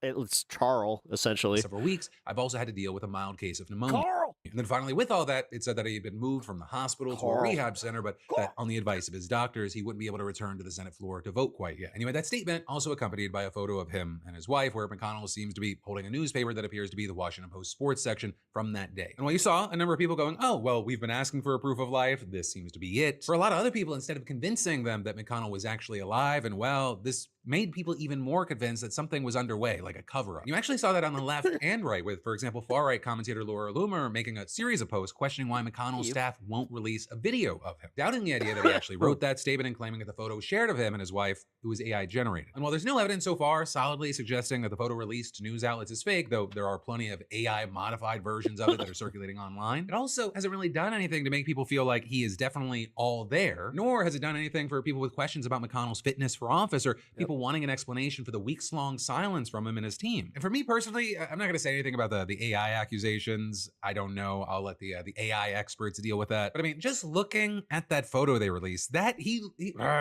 it's Charles, essentially. Several weeks, I've also had to deal with a mild case of pneumonia. Carl! And then finally, with all that, it said that he had been moved from the hospital to a rehab center, but that on the advice of his doctors, he wouldn't be able to return to the Senate floor to vote quite yet. Anyway, that statement also accompanied by a photo of him and his wife, where McConnell seems to be holding a newspaper that appears to be the Washington Post sports section from that day. And while you saw a number of people going, "Oh, well, we've been asking for a proof of life, this seems to be it," for a lot of other people, instead of convincing them that McConnell was actually alive and well, this made people even more convinced that something was underway, like a cover-up. You actually saw that on the left and right with, for example, far-right commentator Laura Loomer making a series of posts questioning why McConnell's staff won't release a video of him, doubting the idea that he actually wrote that statement and claiming that the photo shared of him and his wife, who was AI generated. And while there's no evidence so far solidly suggesting that the photo released to news outlets is fake, though there are plenty of AI-modified versions of it that are circulating online, it also hasn't really done anything to make people feel like he is definitely all there, nor has it done anything for people with questions about McConnell's fitness for office or people people wanting an explanation for the weeks-long silence from him and his team. And for me personally, I'm not going to say anything about the AI accusations. I don't know. I'll let the AI experts deal with that. But I mean, just looking at that photo they released, that he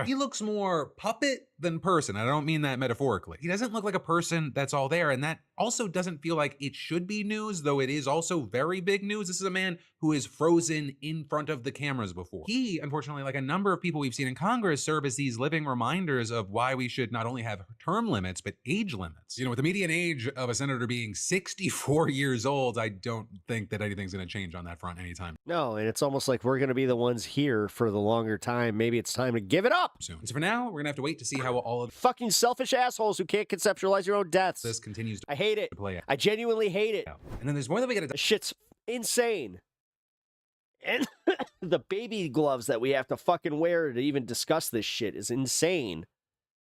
looks more puppet than person. I don't mean that metaphorically. He doesn't look like a person that's all there, and that also doesn't feel like it should be news, though it is also very big news. This is a man who is frozen in front of the cameras before. He, unfortunately, like a number of people we've seen in Congress, serve as these living reminders of why we should not only have term limits, but age limits. You know, with the median age of a senator being 64 years old, I don't think that anything's going to change on that front anytime. No, and it's almost like we're going to be the ones here for the longer time. Maybe it's time to give it up soon. So for now, we're going to have to wait to see how all of fucking selfish assholes who can't conceptualize your own deaths. This continues to I hate it. play out. I genuinely hate it. And then there's more that we got to. Shit's insane. And the baby gloves that we have to fucking wear to even discuss this shit is insane.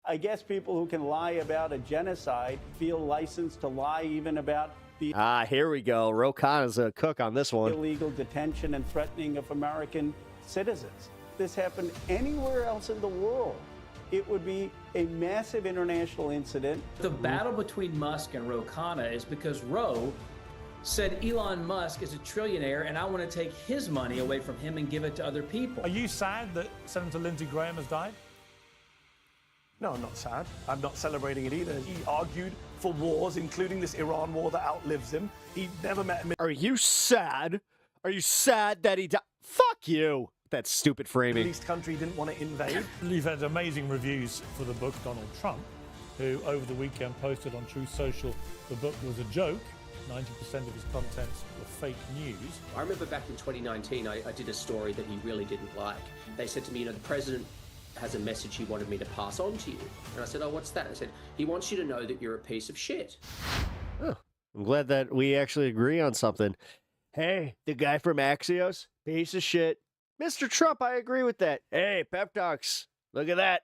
I guess people who can lie about a genocide feel licensed to lie even about the here we go. Ro Khanna's a cook on this one. Illegal detention and threatening of American citizens. If this happened anywhere else in the world, it would be a massive international incident. The battle between Musk and Ro Khanna is because Ro said Elon Musk is a trillionaire and I want to take his money away from him and give it to other people. Are you sad that Senator Lindsey Graham has died? No, I'm not sad. I'm not celebrating it either. He argued for wars, including this Iran war that outlives him. He never met him. Are you sad? Are you sad that he died? Fuck you. That stupid framing. The least country didn't want to invade. You've had amazing reviews for the book, Donald Trump, who over the weekend posted on Truth Social the book was a joke. 90% of his contents were fake news. I remember back in 2019, I did a story that he really didn't like. They said to me, you know, the president has a message he wanted me to pass on to you. And I said, oh, what's that? I said, he wants you to know that you're a piece of shit. Oh, I'm glad that we actually agree on something. Hey, the guy from Axios, piece of shit. Mr. Trump, I agree with that. Hey, PepTalks, look at that.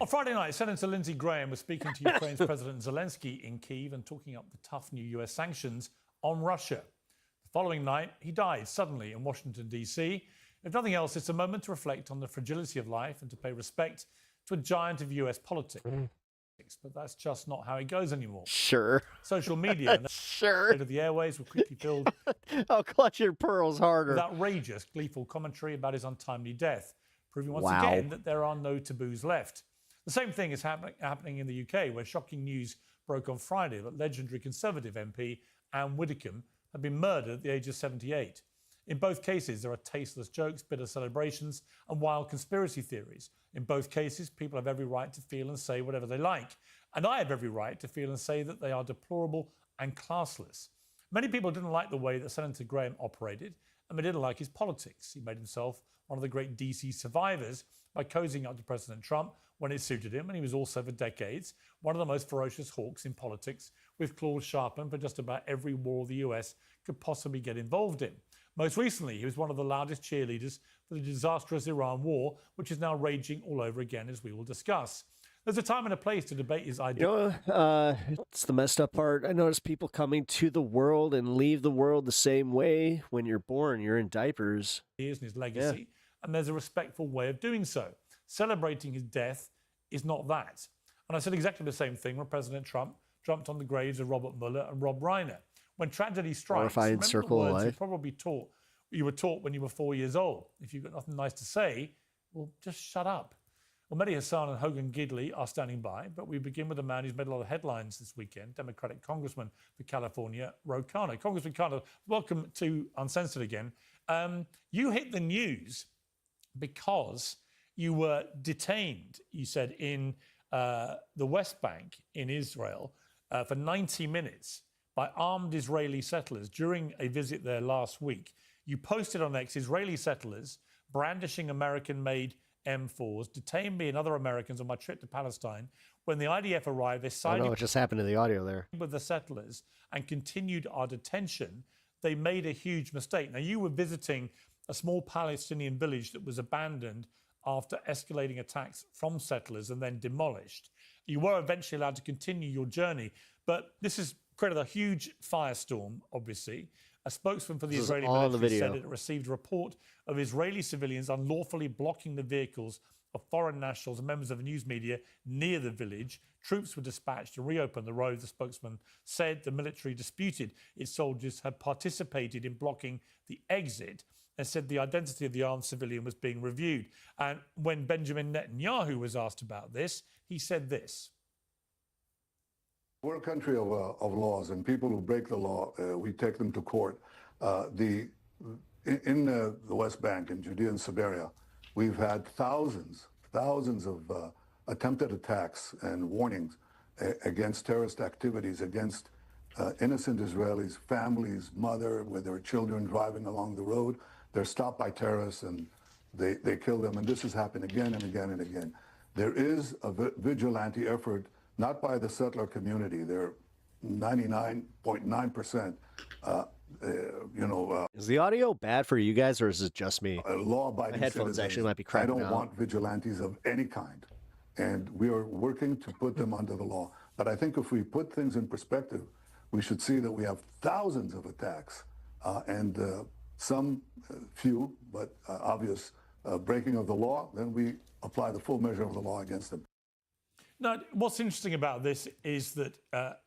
On Friday night, Senator Lindsey Graham was speaking to Ukraine's President Zelensky in Kyiv and talking up the tough new US sanctions on Russia. The following night, he died suddenly in Washington, D.C. If nothing else, it's a moment to reflect on the fragility of life and to pay respect to a giant of US politics. But that's just not how it goes anymore. Sure. Social media and sure. The airways were quickly filled I'll clutch your pearls harder. with outrageous, gleeful commentary about his untimely death, proving once Wow. again that there are no taboos left. The same thing is happening in the UK, where shocking news broke on Friday that legendary Conservative MP Anne Widdecombe had been murdered at the age of 78. In both cases, there are tasteless jokes, bitter celebrations, and wild conspiracy theories. In both cases, people have every right to feel and say whatever they like. And I have every right to feel and say that they are deplorable and classless. Many people didn't like the way that Senator Graham operated, and they didn't like his politics. He made himself one of the great DC survivors by cozying up to President Trump when it suited him, and he was also for decades one of the most ferocious hawks in politics, with claws sharpened for just about every war the US could possibly get involved in. Most recently, he was one of the loudest cheerleaders for the disastrous Iran war, which is now raging all over again, as we will discuss. There's a time and a place to debate his ideas. You know, it's the messed up part. I notice people coming to the world and leave the world the same way. When you're born, you're in diapers. And his legacy, and there's a respectful way of doing so. Celebrating his death is not that. And I said exactly the same thing when President Trump jumped on the graves of Robert Mueller and Rob Reiner. When tragedy strikes, remember circle the of words life. you were taught when you were 4 years old. If you've got nothing nice to say, well, just shut up. Well, Mehdi Hasan and Hogan Gidley are standing by, but we begin with a man who's made a lot of headlines this weekend, Democratic Congressman for California, Ro Khanna. Congressman Khanna, welcome to Uncensored again. You hit the news because you were detained, you said, in the West Bank in Israel for 90 minutes by armed Israeli settlers during a visit there last week. You posted on X, Israeli settlers brandishing American-made M4s detained me and other Americans on my trip to Palestine. When the IDF arrived, they I sided don't know what just happened to the audio there. with the settlers and continued our detention. They made a huge mistake. Now, you were visiting a small Palestinian village that was abandoned after escalating attacks from settlers and then demolished. You were eventually allowed to continue your journey, but this has created a huge firestorm, obviously. A spokesman for the Israeli military said it received a report of Israeli civilians unlawfully blocking the vehicles of foreign nationals and members of the news media near the village. Troops were dispatched to reopen the road. The spokesman said the military disputed its soldiers had participated in blocking the exit and said the identity of the armed civilian was being reviewed. And when Benjamin Netanyahu was asked about this, he said this. We're a country of laws, and people who break the law, we take them to court. In the West Bank, in Judea and Samaria, we've had thousands of attempted attacks and warnings against terrorist activities, against innocent Israelis, families, mother with their children driving along the road. They're stopped by terrorists and they kill them. And this has happened again and again and again. There is a vigilante effort, not by the settler community. They're 99.9%. Is the audio bad for you guys, or is it just me? Law-abiding My headphones citizens. actually might be I cracking don't out. want vigilantes of any kind. And we are working to put them under the law. But I think if we put things in perspective, we should see that we have thousands of attacks and some few, but obvious breaking of the law. Then we apply the full measure of the law against them. Now, what's interesting about this is that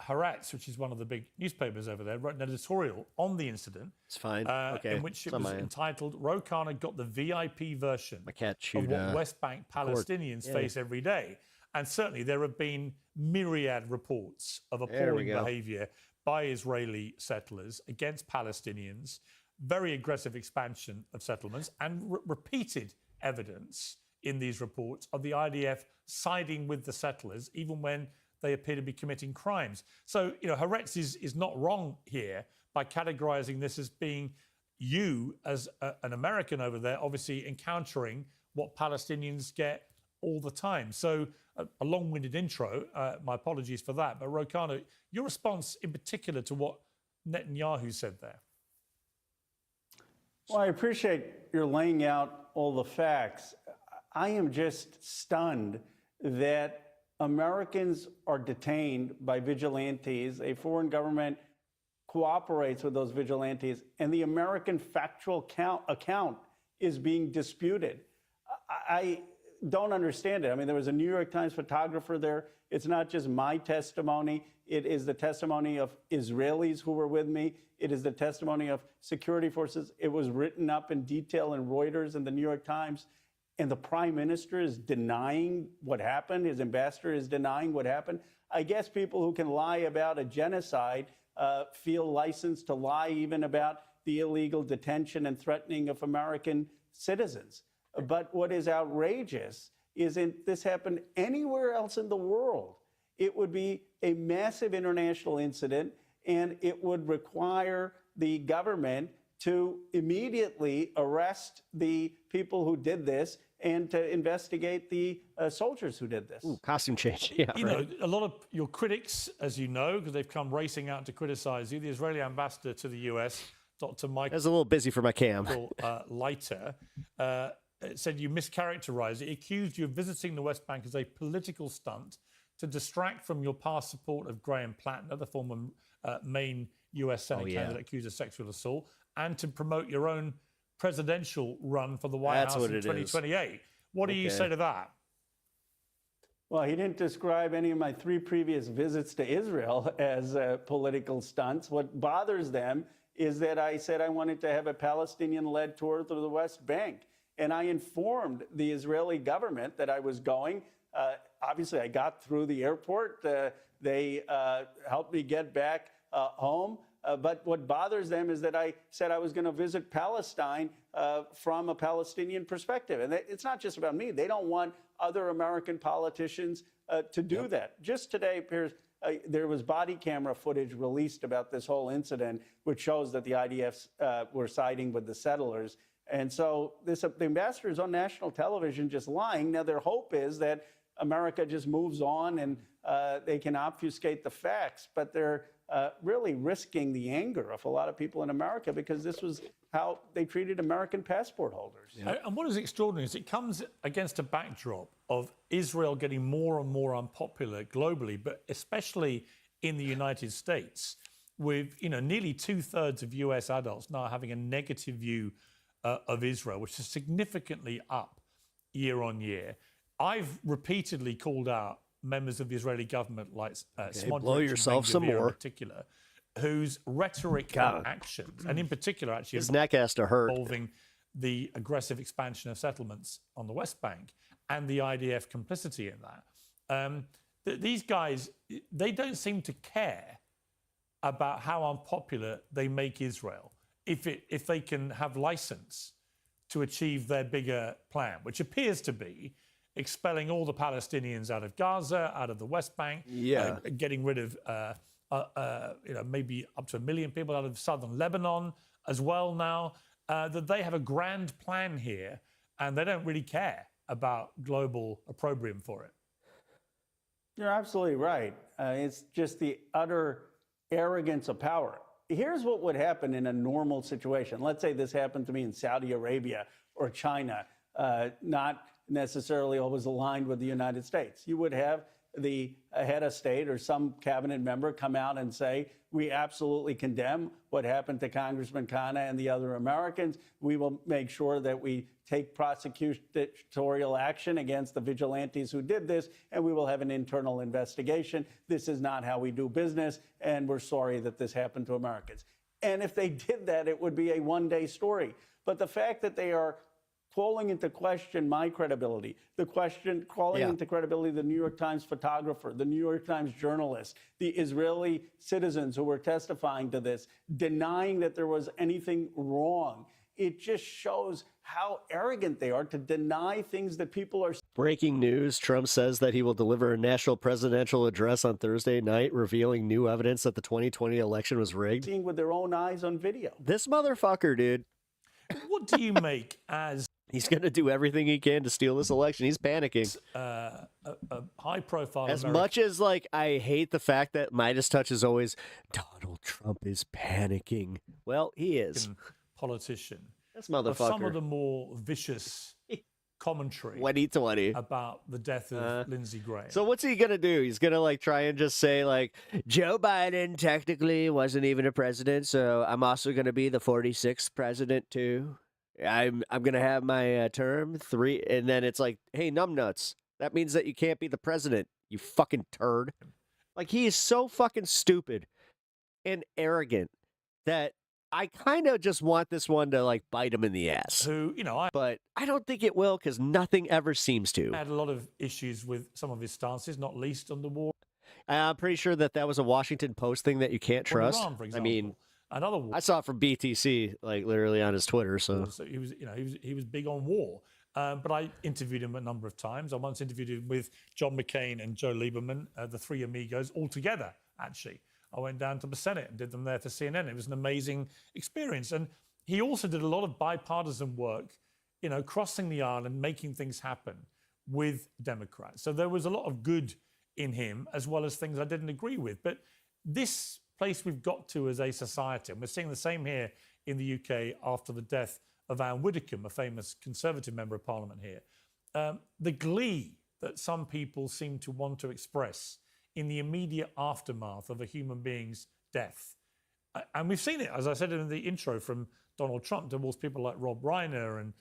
Haaretz, which is one of the big newspapers over there, wrote an editorial on the incident. It's fine. Okay. In which it It's on was my end. entitled, Ro Khanna got the VIP version My cat of chewed what West Bank Palestinians Yeah. face every day. And certainly there have been myriad reports of There we appalling go. behavior by Israeli settlers against Palestinians, very aggressive expansion of settlements, and repeated evidence in these reports of the IDF siding with the settlers, even when they appear to be committing crimes. So, Haaretz is not wrong here by categorizing this as being you, as an American over there, obviously encountering what Palestinians get all the time. So, a long-winded intro, my apologies for that. But Ro Khanna, your response in particular to what Netanyahu said there? Well, I appreciate your laying out all the facts. I am just stunned that Americans are detained by vigilantes. A foreign government cooperates with those vigilantes, and the American factual account is being disputed. I don't understand it. I mean, there was a New York Times photographer there. It's not just my testimony. It is the testimony of Israelis who were with me. It is the testimony of security forces. It was written up in detail in Reuters and the New York Times. And the prime minister is denying what happened. His ambassador is denying what happened. I guess people who can lie about a genocide feel licensed to lie even about the illegal detention and threatening of American citizens. But what is outrageous is if this happened anywhere else in the world, it would be a massive international incident, and it would require the government to immediately arrest the people who did this and to investigate the soldiers who did this. Ooh, costume change. Yeah, You know, a lot of your critics, as you know, because they've come racing out to criticize you, the Israeli ambassador to the US, Dr. Michael. I was a little busy for my cam. Leiter, said you mischaracterized it. He accused you of visiting the West Bank as a political stunt to distract from your past support of Graham Plattner, the former main US Senate candidate accused of sexual assault, and to promote your own presidential run for the White House in 2028. What do you say to that? Well, he didn't describe any of my 3 previous visits to Israel as political stunts. What bothers them is that I said I wanted to have a Palestinian-led tour through the West Bank. And I informed the Israeli government that I was going. Obviously, I got through the airport. They helped me get back home. But what bothers them is that I said I was going to visit Palestine from a Palestinian perspective. And it's not just about me. They don't want other American politicians to do that. Just today, Piers, there was body camera footage released about this whole incident, which shows that the IDFs were siding with the settlers. And so the ambassador is on national television just lying. Now, their hope is that America just moves on and they can obfuscate the facts. But they're really risking the anger of a lot of people in America because this was how they treated American passport holders. And what is extraordinary is it comes against a backdrop of Israel getting more and more unpopular globally, but especially in the United States, with nearly 2/3 of US adults now having a negative view of Israel, which is significantly up year on year. I've repeatedly called out members of the Israeli government, like Smotrich blow yourself and some Ben-Gvir more. in particular, whose rhetoric and actions, and in particular, actually, His neck has to hurt. involving the aggressive expansion of settlements on the West Bank and the IDF complicity in that. These guys, they don't seem to care about how unpopular they make Israel if they can have license to achieve their bigger plan, which appears to be expelling all the Palestinians out of Gaza, out of the West Bank, getting rid of maybe up to 1 million people out of southern Lebanon as well now, that they have a grand plan here and they don't really care about global opprobrium for it. You're absolutely right. It's just the utter arrogance of power. Here's what would happen in a normal situation. Let's say this happened to me in Saudi Arabia or China, not necessarily always aligned with the United States. You would have the head of state or some cabinet member come out and say, we absolutely condemn what happened to Congressman Khanna and the other Americans. We will make sure that we take prosecutorial action against the vigilantes who did this, and we will have an internal investigation. This is not how we do business, and we're sorry that this happened to Americans. And if they did that, it would be a one-day story. But the fact that they are calling into question my credibility, calling into credibility the New York Times photographer, the New York Times journalist, the Israeli citizens who were testifying to this, denying that there was anything wrong. It just shows how arrogant they are to deny things that people are. Breaking news, Trump says that he will deliver a national presidential address on Thursday night, revealing new evidence that the 2020 election was rigged. Seeing with their own eyes on video. This motherfucker, dude. What do you make as... He's going to do everything he can to steal this election. He's panicking. A high-profile As American. much as, like, I hate the fact that Midas Touch is always, Donald Trump is panicking. Well, he is. Politician. This motherfucker. Of some of the more vicious commentary 2020 about the death of Lindsey Graham. So what's he going to do? He's going to, like, try and just say, like, Joe Biden technically wasn't even a president, so I'm also going to be the 46th president, too. I'm going to have my term 3, and then it's like, hey, numbnuts, that means that you can't be the president, you fucking turd. Like, he is so fucking stupid and arrogant that I kind of just want this one to, like, bite him in the ass. But I don't think it will, because nothing ever seems to. I had a lot of issues with some of his stances, not least on the war. I'm pretty sure that was a Washington Post thing that you can't trust. Iran, for I example. mean, another war. I saw it from BTC, like, literally on his Twitter. So he was big on war. But I interviewed him a number of times. I once interviewed him with John McCain and Joe Lieberman, the three amigos, all together, actually. I went down to the Senate and did them there for CNN. It was an amazing experience. And he also did a lot of bipartisan work, crossing the aisle and making things happen with Democrats. So there was a lot of good in him, as well as things I didn't agree with. But this place we've got to as a society, and we're seeing the same here in the UK after the death of Anne Widdecombe, a famous Conservative member of Parliament here, the glee that some people seem to want to express in the immediate aftermath of a human being's death. And we've seen it, as I said in the intro, from Donald Trump towards people like Rob Reiner and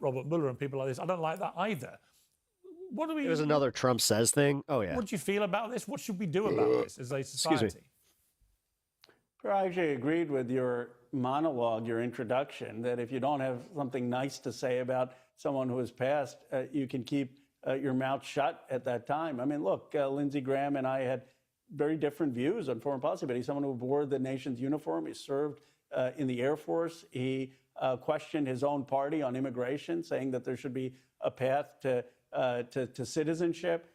Robert Mueller and people like this. I don't like that either. What do we? It was another Trump says thing. Oh yeah. What do you feel about this? What should we do about this as a society? Excuse me. I actually agreed with your monologue, your introduction, that if you don't have something nice to say about someone who has passed, you can keep your mouth shut at that time. I mean, look, Lindsey Graham and I had very different views on foreign policy, but he's someone who wore the nation's uniform. He served in the Air Force. He questioned his own party on immigration, saying that there should be a path to citizenship.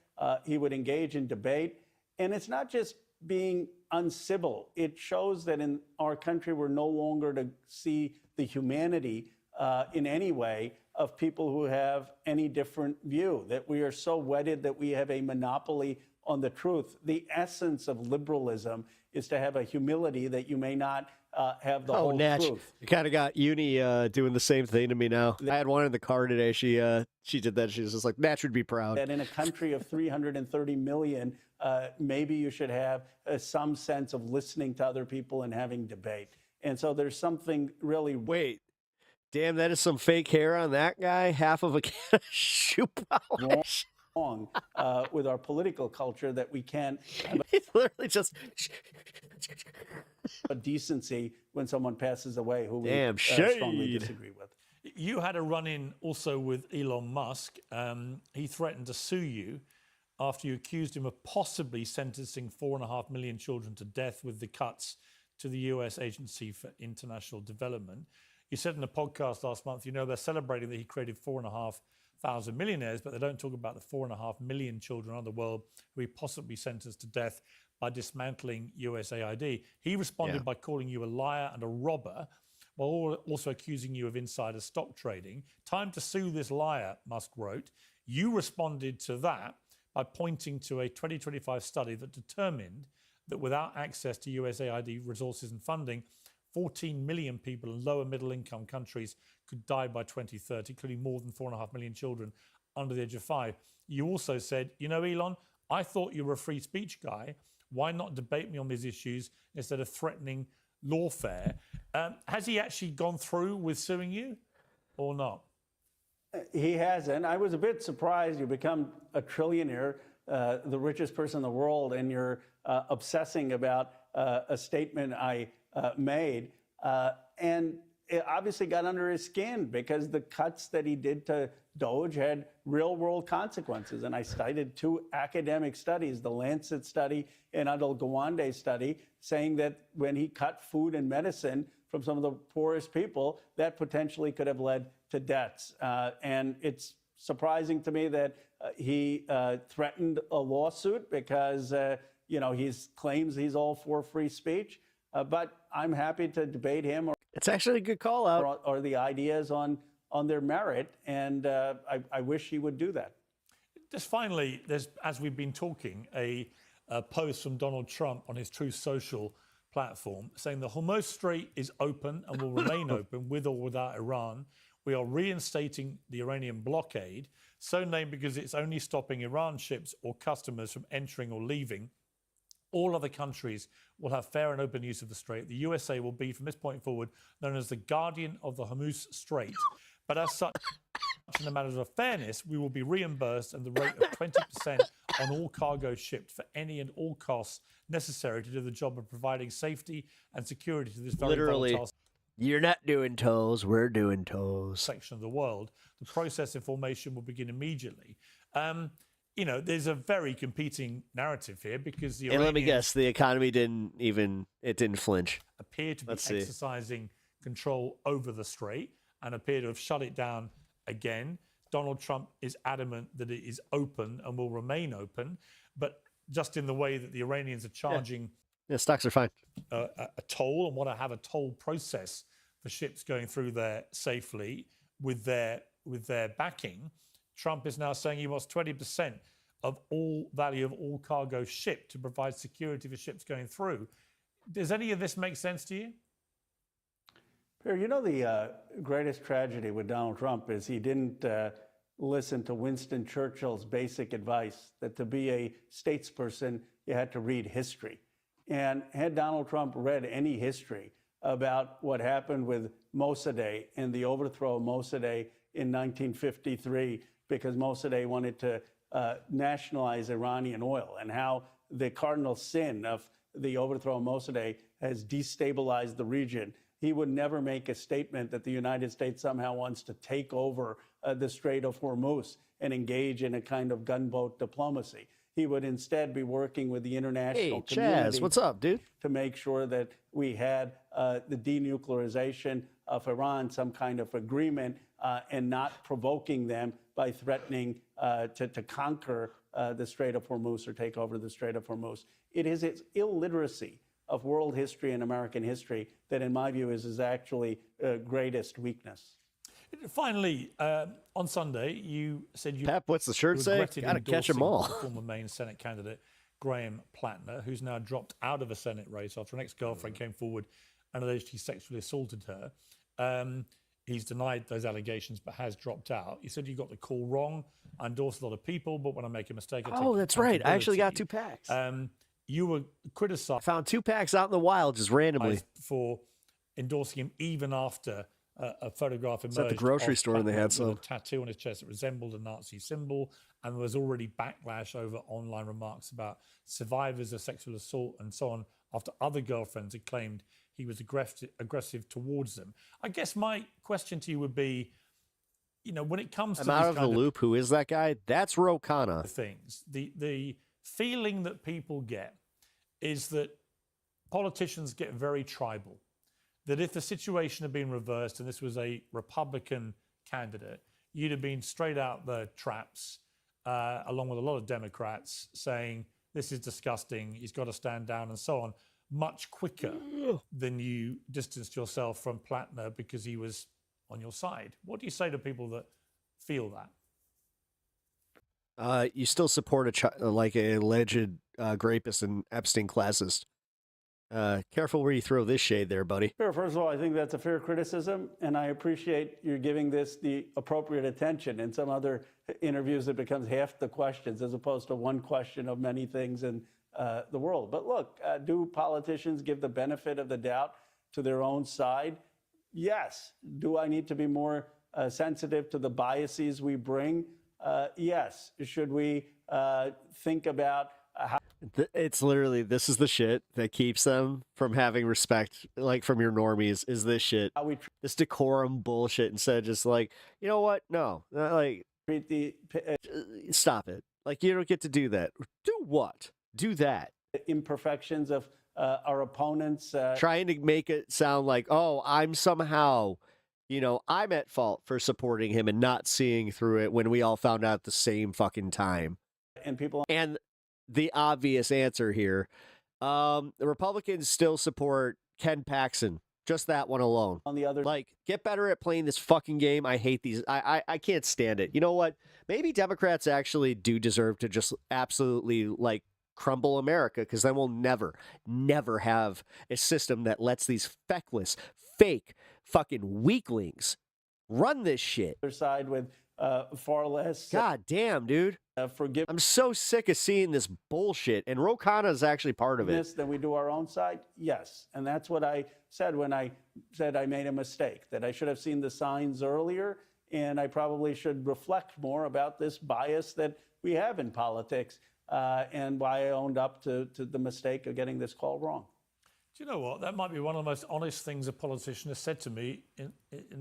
He would engage in debate. And it's not just being uncivil. It shows that in our country, we're no longer to see the humanity in any way of people who have any different view, that we are so wedded that we have a monopoly on the truth. The essence of liberalism is to have a humility that you may not have the whole Natch, truth. you kind of got Uni doing the same thing to me now. I had one in the car today. She did that. She was just like, Natch would be proud. That in a country of 330 million, maybe you should have some sense of listening to other people and having debate. And so there's something really... Wait. Damn, that is some fake hair on that guy. Half of a can of shoe polish. Wrong with our political culture that we can't have It's literally just a decency when someone passes away who we damn strongly shade. disagree with. You had a run-in also with Elon Musk. He threatened to sue you after you accused him of possibly sentencing 4.5 million children to death with the cuts to the US Agency for International Development. You said in a podcast last month, they're celebrating that he created 4,500 millionaires, but they don't talk about the 4.5 million children around the world who he possibly sentenced to death by dismantling USAID. He responded by calling you a liar and a robber, while also accusing you of insider stock trading. Time to sue this liar, Musk wrote. You responded to that by pointing to a 2025 study that determined that without access to USAID resources and funding, 14 million people in lower middle income countries could die by 2030, including more than 4.5 million children under the age of 5. You also said, Elon, I thought you were a free speech guy. Why not debate me on these issues instead of threatening lawfare? Has he actually gone through with suing you or not? He hasn't. I was a bit surprised. You become a trillionaire, the richest person in the world, and you're obsessing about a statement I made. And it obviously got under his skin because the cuts that he did to Doge had real-world consequences. And I cited 2 academic studies, the Lancet study and Adil Gawande's study, saying that when he cut food and medicine from some of the poorest people, that potentially could have led to deaths. And it's surprising to me that he threatened a lawsuit because, he claims he's all for free speech. But I'm happy to debate him. It's actually a good call out. Or the ideas on their merit, and I wish he would do that. Just finally, there's, as we've been talking, a post from Donald Trump on his Truth Social platform saying the Hormuz Strait is open and will remain open with or without Iran. We are reinstating the Iranian blockade, so named because it's only stopping Iran ships or customers from entering or leaving. All other countries will have fair and open use of the strait. The USA will be, from this point forward, known as the guardian of the Hormuz Strait. But as such, in the matters of fairness, we will be reimbursed at the rate of 20% on all cargo shipped for any and all costs necessary to do the job of providing safety and security to this very volatile you're not doing tolls, we're doing tolls. Section of the world. The process of formation will begin immediately. There's a very competing narrative here because the Iranians, let me guess, the economy didn't flinch. Appear to be exercising control over the strait and appear to have shut it down again. Donald Trump is adamant that it is open and will remain open, but just in the way that the Iranians are charging stocks are fine. A toll and want to have a toll process for ships going through there safely with their backing. Trump is now saying he wants 20% of all value of all cargo shipped to provide security for ships going through. Does any of this make sense to you? Perry, the greatest tragedy with Donald Trump is he didn't listen to Winston Churchill's basic advice that to be a statesperson, you had to read history. And had Donald Trump read any history about what happened with Mossadegh and the overthrow of Mossadegh in 1953, because Mossadegh wanted to nationalize Iranian oil, and how the cardinal sin of the overthrow of Mossadegh has destabilized the region, he would never make a statement that the United States somehow wants to take over the Strait of Hormuz and engage in a kind of gunboat diplomacy. He would instead be working with the international community. Chaz, what's up, dude? To make sure that we had the denuclearization of Iran, some kind of agreement, and not provoking them by threatening to conquer the Strait of Hormuz or take over the Strait of Hormuz. It is its illiteracy of world history and American history that, in my view, is his actually greatest weakness. Finally, on Sunday, you said you Pep, what's the shirt say? Gotta catch them all. Former Maine Senate candidate Graham Plattner, who's now dropped out of a Senate race after an ex-girlfriend came forward and alleged he sexually assaulted her. He's denied those allegations, but has dropped out. You said you got the call wrong. I endorse a lot of people, but when I make a mistake, I take Oh, that's right. I actually got 2 packs. You were criticized. Found 2 packs out in the wild just randomly for endorsing him even after a photograph emerged It's at the grocery of store and they Plattner had with some. a tattoo on his chest that resembled a Nazi symbol, and there was already backlash over online remarks about survivors of sexual assault and so on after other girlfriends had claimed he was aggressive towards them. I guess my question to you would be, when it comes to I'm out these of the kind loop. Who is that guy? That's Ro Khanna. things, the feeling that people get is that politicians get very tribal. That if the situation had been reversed and this was a Republican candidate, you'd have been straight out the traps, along with a lot of Democrats saying, this is disgusting, he's got to stand down and so on, much quicker than you distanced yourself from Plattner because he was on your side. What do you say to people that feel that? You still support like a alleged rapist and Epstein classist. Careful where you throw this shade there, buddy. Sure. First of all, I think that's a fair criticism, and I appreciate you're giving this the appropriate attention. In some other interviews, it becomes half the questions as opposed to one question of many things in the world. But look, do politicians give the benefit of the doubt to their own side? Yes. Do I need to be more sensitive to the biases we bring? Yes. Should we think about how... It's literally, this is the shit that keeps them from having respect, like from your normies, is this shit. This decorum bullshit instead of just like, you know what? No. Like, stop it. Like, you don't get to do that. Do what? Do that. Imperfections of our opponents. Trying to make it sound like, oh, I'm somehow, I'm at fault for supporting him and not seeing through it when we all found out at the same fucking time. And the obvious answer here, the Republicans still support Ken Paxton. Just that one alone. On the other, like, get better at playing this fucking game. I hate these. I can't stand it. You know what? Maybe Democrats actually do deserve to just absolutely like crumble America, because then we'll never have a system that lets these feckless, fake, fucking weaklings run this shit. Other side with far less. God damn, dude. I'm so sick of seeing this bullshit, and Ro Khanna is actually part of it. Than we do our own side? Yes. And that's what I said when I said I made a mistake, that I should have seen the signs earlier, and I probably should reflect more about this bias that we have in politics, and why I owned up to the mistake of getting this call wrong. Do you know what? That might be one of the most honest things a politician has said to me in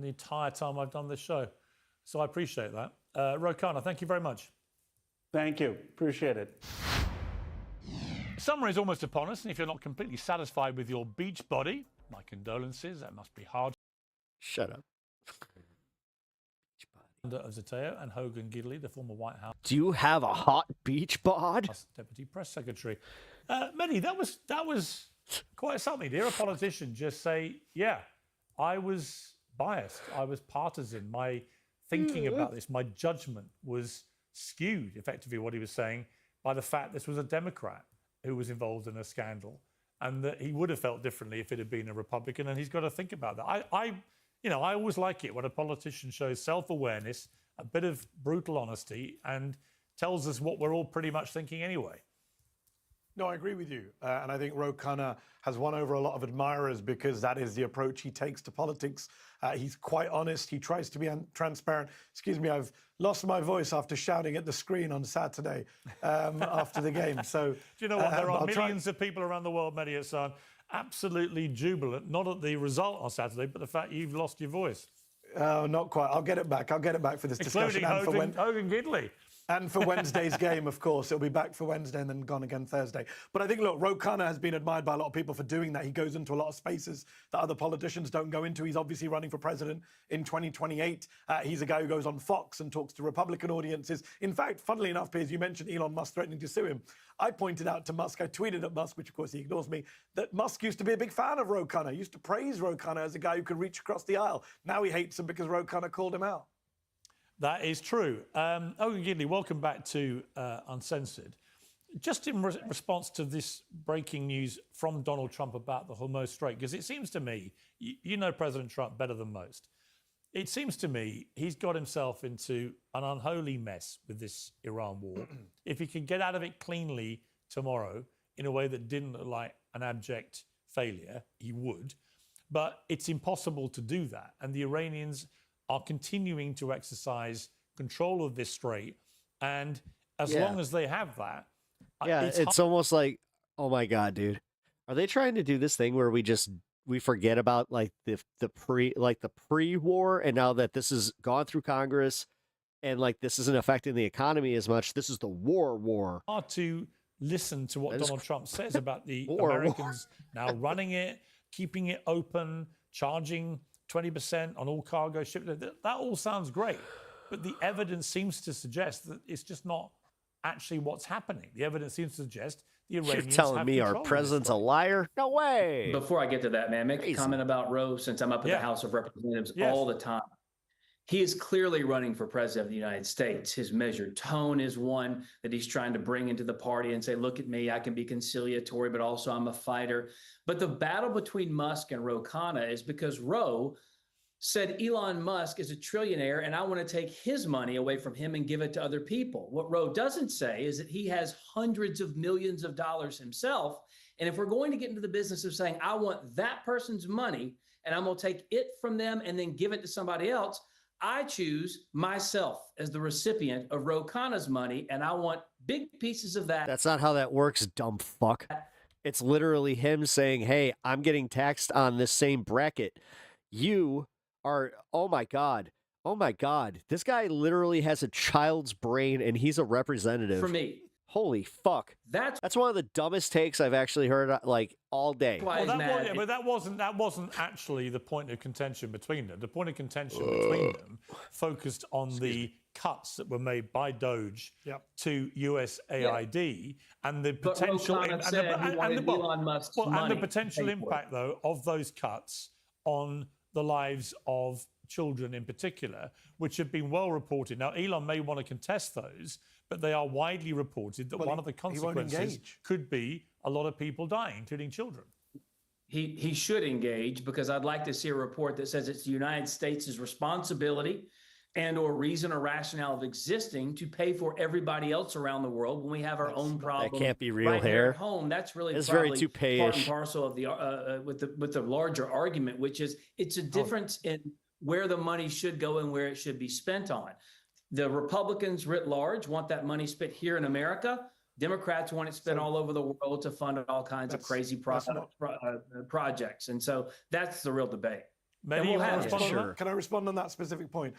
the entire time I've done this show. So I appreciate that. Ro Khanna, thank you very much. Thank you. Appreciate it. Summer is almost upon us, and if you're not completely satisfied with your beach body, my condolences. That must be hard. Shut up. Of Zateo and Hogan Gidley, the former White House. Do you have a hot beach bod? Deputy Press Secretary. Mehdi, that was quite something. To hear a politician just say, yeah, I was biased. I was partisan. My thinking about this, my judgment was skewed, effectively what he was saying, by the fact this was a Democrat who was involved in a scandal, and that he would have felt differently if it had been a Republican, and he's got to think about that. I always like it when a politician shows self-awareness, a bit of brutal honesty, and tells us what we're all pretty much thinking anyway. No, I agree with you. And I think Ro Khanna has won over a lot of admirers because that is the approach he takes to politics. He's quite honest. He tries to be transparent. Excuse me, I've lost my voice after shouting at the screen on Saturday after the game. So, do you know what? There are millions of people around the world, Mehdi Hassan, absolutely jubilant, not at the result on Saturday, but the fact you've lost your voice. Not quite. I'll get it back. I'll get it back for this discussion. Including Hogan Gidley. And for Wednesday's game, of course. It'll be back for Wednesday and then gone again Thursday. But I think, look, Ro Khanna has been admired by a lot of people for doing that. He goes into a lot of spaces that other politicians don't go into. He's obviously running for president in 2028. He's a guy who goes on Fox and talks to Republican audiences. In fact, funnily enough, Piers, you mentioned Elon Musk threatening to sue him. I pointed out to Musk, I tweeted at Musk, which of course he ignores me, that Musk used to be a big fan of Ro Khanna. He used to praise Ro Khanna as a guy who could reach across the aisle. Now he hates him because Ro Khanna called him out. That is true. Hogan Gidley, welcome back to Uncensored. Just in response to this breaking news from Donald Trump about the Hormuz Strait, because it seems to me, you know President Trump better than most, it seems to me he's got himself into an unholy mess with this Iran war. If he could get out of it cleanly tomorrow in a way that didn't look like an abject failure, he would. But it's impossible to do that. And the Iranians are continuing to exercise control of this strait. And as long as they have that, it's almost like, oh my God, dude. Are they trying to do this thing where we forget about like the pre-war, and now that this has gone through Congress and like this isn't affecting the economy as much, this is the war. Hard to listen to what Donald Trump says about the Americans now running it, keeping it open, charging 20% on all cargo ships. That all sounds great, but the evidence seems to suggest that it's just not actually what's happening. The evidence seems to suggest the Iranians You're telling me our president's a liar? No way. Before I get to that, man, make a comment about Roe, since I'm up in the House of Representatives all the time. He is clearly running for president of the United States. His measured tone is one that he's trying to bring into the party and say, look at me, I can be conciliatory, but also I'm a fighter. But the battle between Musk and Ro Khanna is because Ro said Elon Musk is a trillionaire and I want to take his money away from him and give it to other people. What Ro doesn't say is that he has hundreds of millions of dollars himself. And if we're going to get into the business of saying, I want that person's money and I'm going to take it from them and then give it to somebody else, I choose myself as the recipient of Ro Khanna's money, and I want big pieces of that. That's not how that works, dumb fuck. It's literally him saying, hey, I'm getting taxed on this same bracket. You are, oh my God. This guy literally has a child's brain, and he's a representative. For me. Holy fuck. That's one of the dumbest takes I've actually heard like all day. Well, that wasn't actually the point of contention between them. The point of contention between them focused on the cuts that were made by Doge to USAID and the potential and the potential impact though of those cuts on the lives of children in particular, which have been well reported. Now, Elon may want to contest those, but they are widely reported that one of the consequences could be a lot of people dying, including children. He should engage, because I'd like to see a report that says it's the United States' responsibility and or reason or rationale of existing to pay for everybody else around the world when we have our own problem. That can't be real right here at home. That's really it's probably very toupee-ish. part and parcel of the with the larger argument, which is it's a difference in where the money should go and where it should be spent on. The Republicans writ large want that money spent here in America. Democrats want it spent all over the world to fund all kinds of crazy projects. And so that's the real debate. Can I respond on that specific point?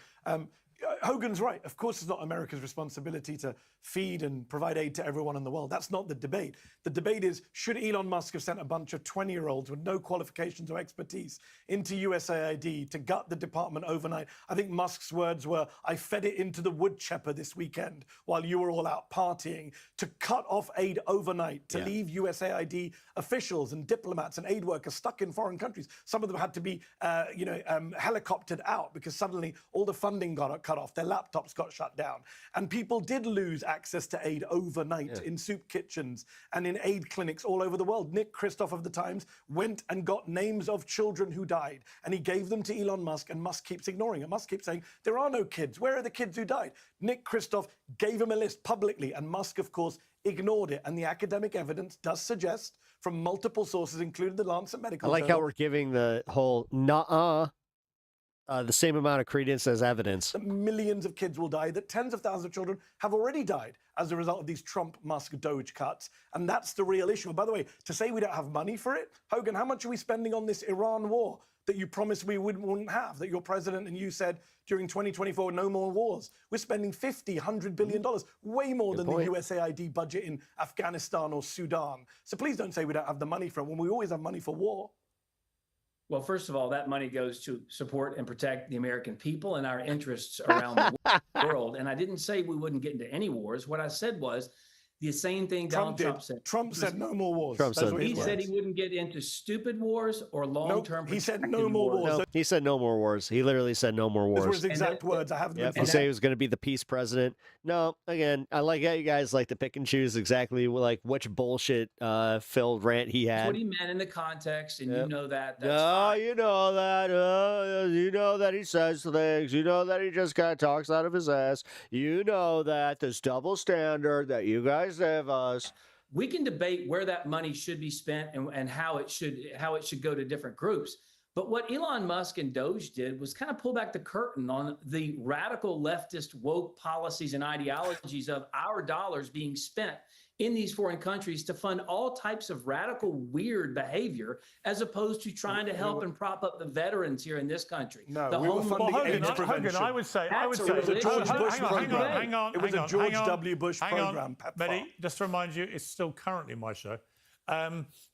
Hogan's right. Of course, it's not America's responsibility to feed and provide aid to everyone in the world. That's not the debate. The debate is, should Elon Musk have sent a bunch of 20-year-olds with no qualifications or expertise into USAID to gut the department overnight? I think Musk's words were, I fed it into the wood chipper this weekend while you were all out partying, to cut off aid overnight, to leave USAID officials and diplomats and aid workers stuck in foreign countries. Some of them had to be, helicoptered out because suddenly all the funding got cut off. Their laptops got shut down. And people did lose access to aid overnight in soup kitchens and in aid clinics all over the world. Nick Kristof of the Times went and got names of children who died, and he gave them to Elon Musk, and Musk keeps ignoring it. Musk keeps saying, there are no kids. Where are the kids who died? Nick Kristof gave him a list publicly, and Musk, of course, ignored it. And the academic evidence does suggest from multiple sources, including the Lancet Medical I like Journal, how we're giving the whole the same amount of credence as evidence. That millions of kids will die, that tens of thousands of children have already died as a result of these Trump-Musk-Doge cuts. And that's the real issue. And by the way, to say we don't have money for it, Hogan, how much are we spending on this Iran war that you promised we wouldn't have, that your president and you said during 2024, no more wars? We're spending $100 billion, way more than the USAID budget in Afghanistan or Sudan. So please don't say we don't have the money for it when we always have money for war. Well, first of all, that money goes to support and protect the American people and our interests around the world. And I didn't say we wouldn't get into any wars. What I said was the same thing Donald Trump said. Trump said no more wars. He said he wouldn't get into stupid wars or long-term. He said no more wars. No, he said no more wars. He literally said no more wars. Those were his exact words. I have them. He said he was going to be the peace president. No, again, I like how you guys like to pick and choose exactly like which bullshit filled rant he had. That's what he meant in the context, and you know that. You know that. You know that he says things. You know that he just kind of talks out of his ass. You know that this double standard that you guys have us. We can debate where that money should be spent and how it should go to different groups. But what Elon Musk and Doge did was kind of pull back the curtain on the radical leftist woke policies and ideologies of our dollars being spent in these foreign countries to fund all types of radical, weird behavior, as opposed to trying to help and prop up the veterans here in this country. No, the we were funding AIDS Hogan, prevention. I would say, it was a George Bush program. Hang on, it was a George W. Bush program. Betty, just to remind you, it's still currently my show.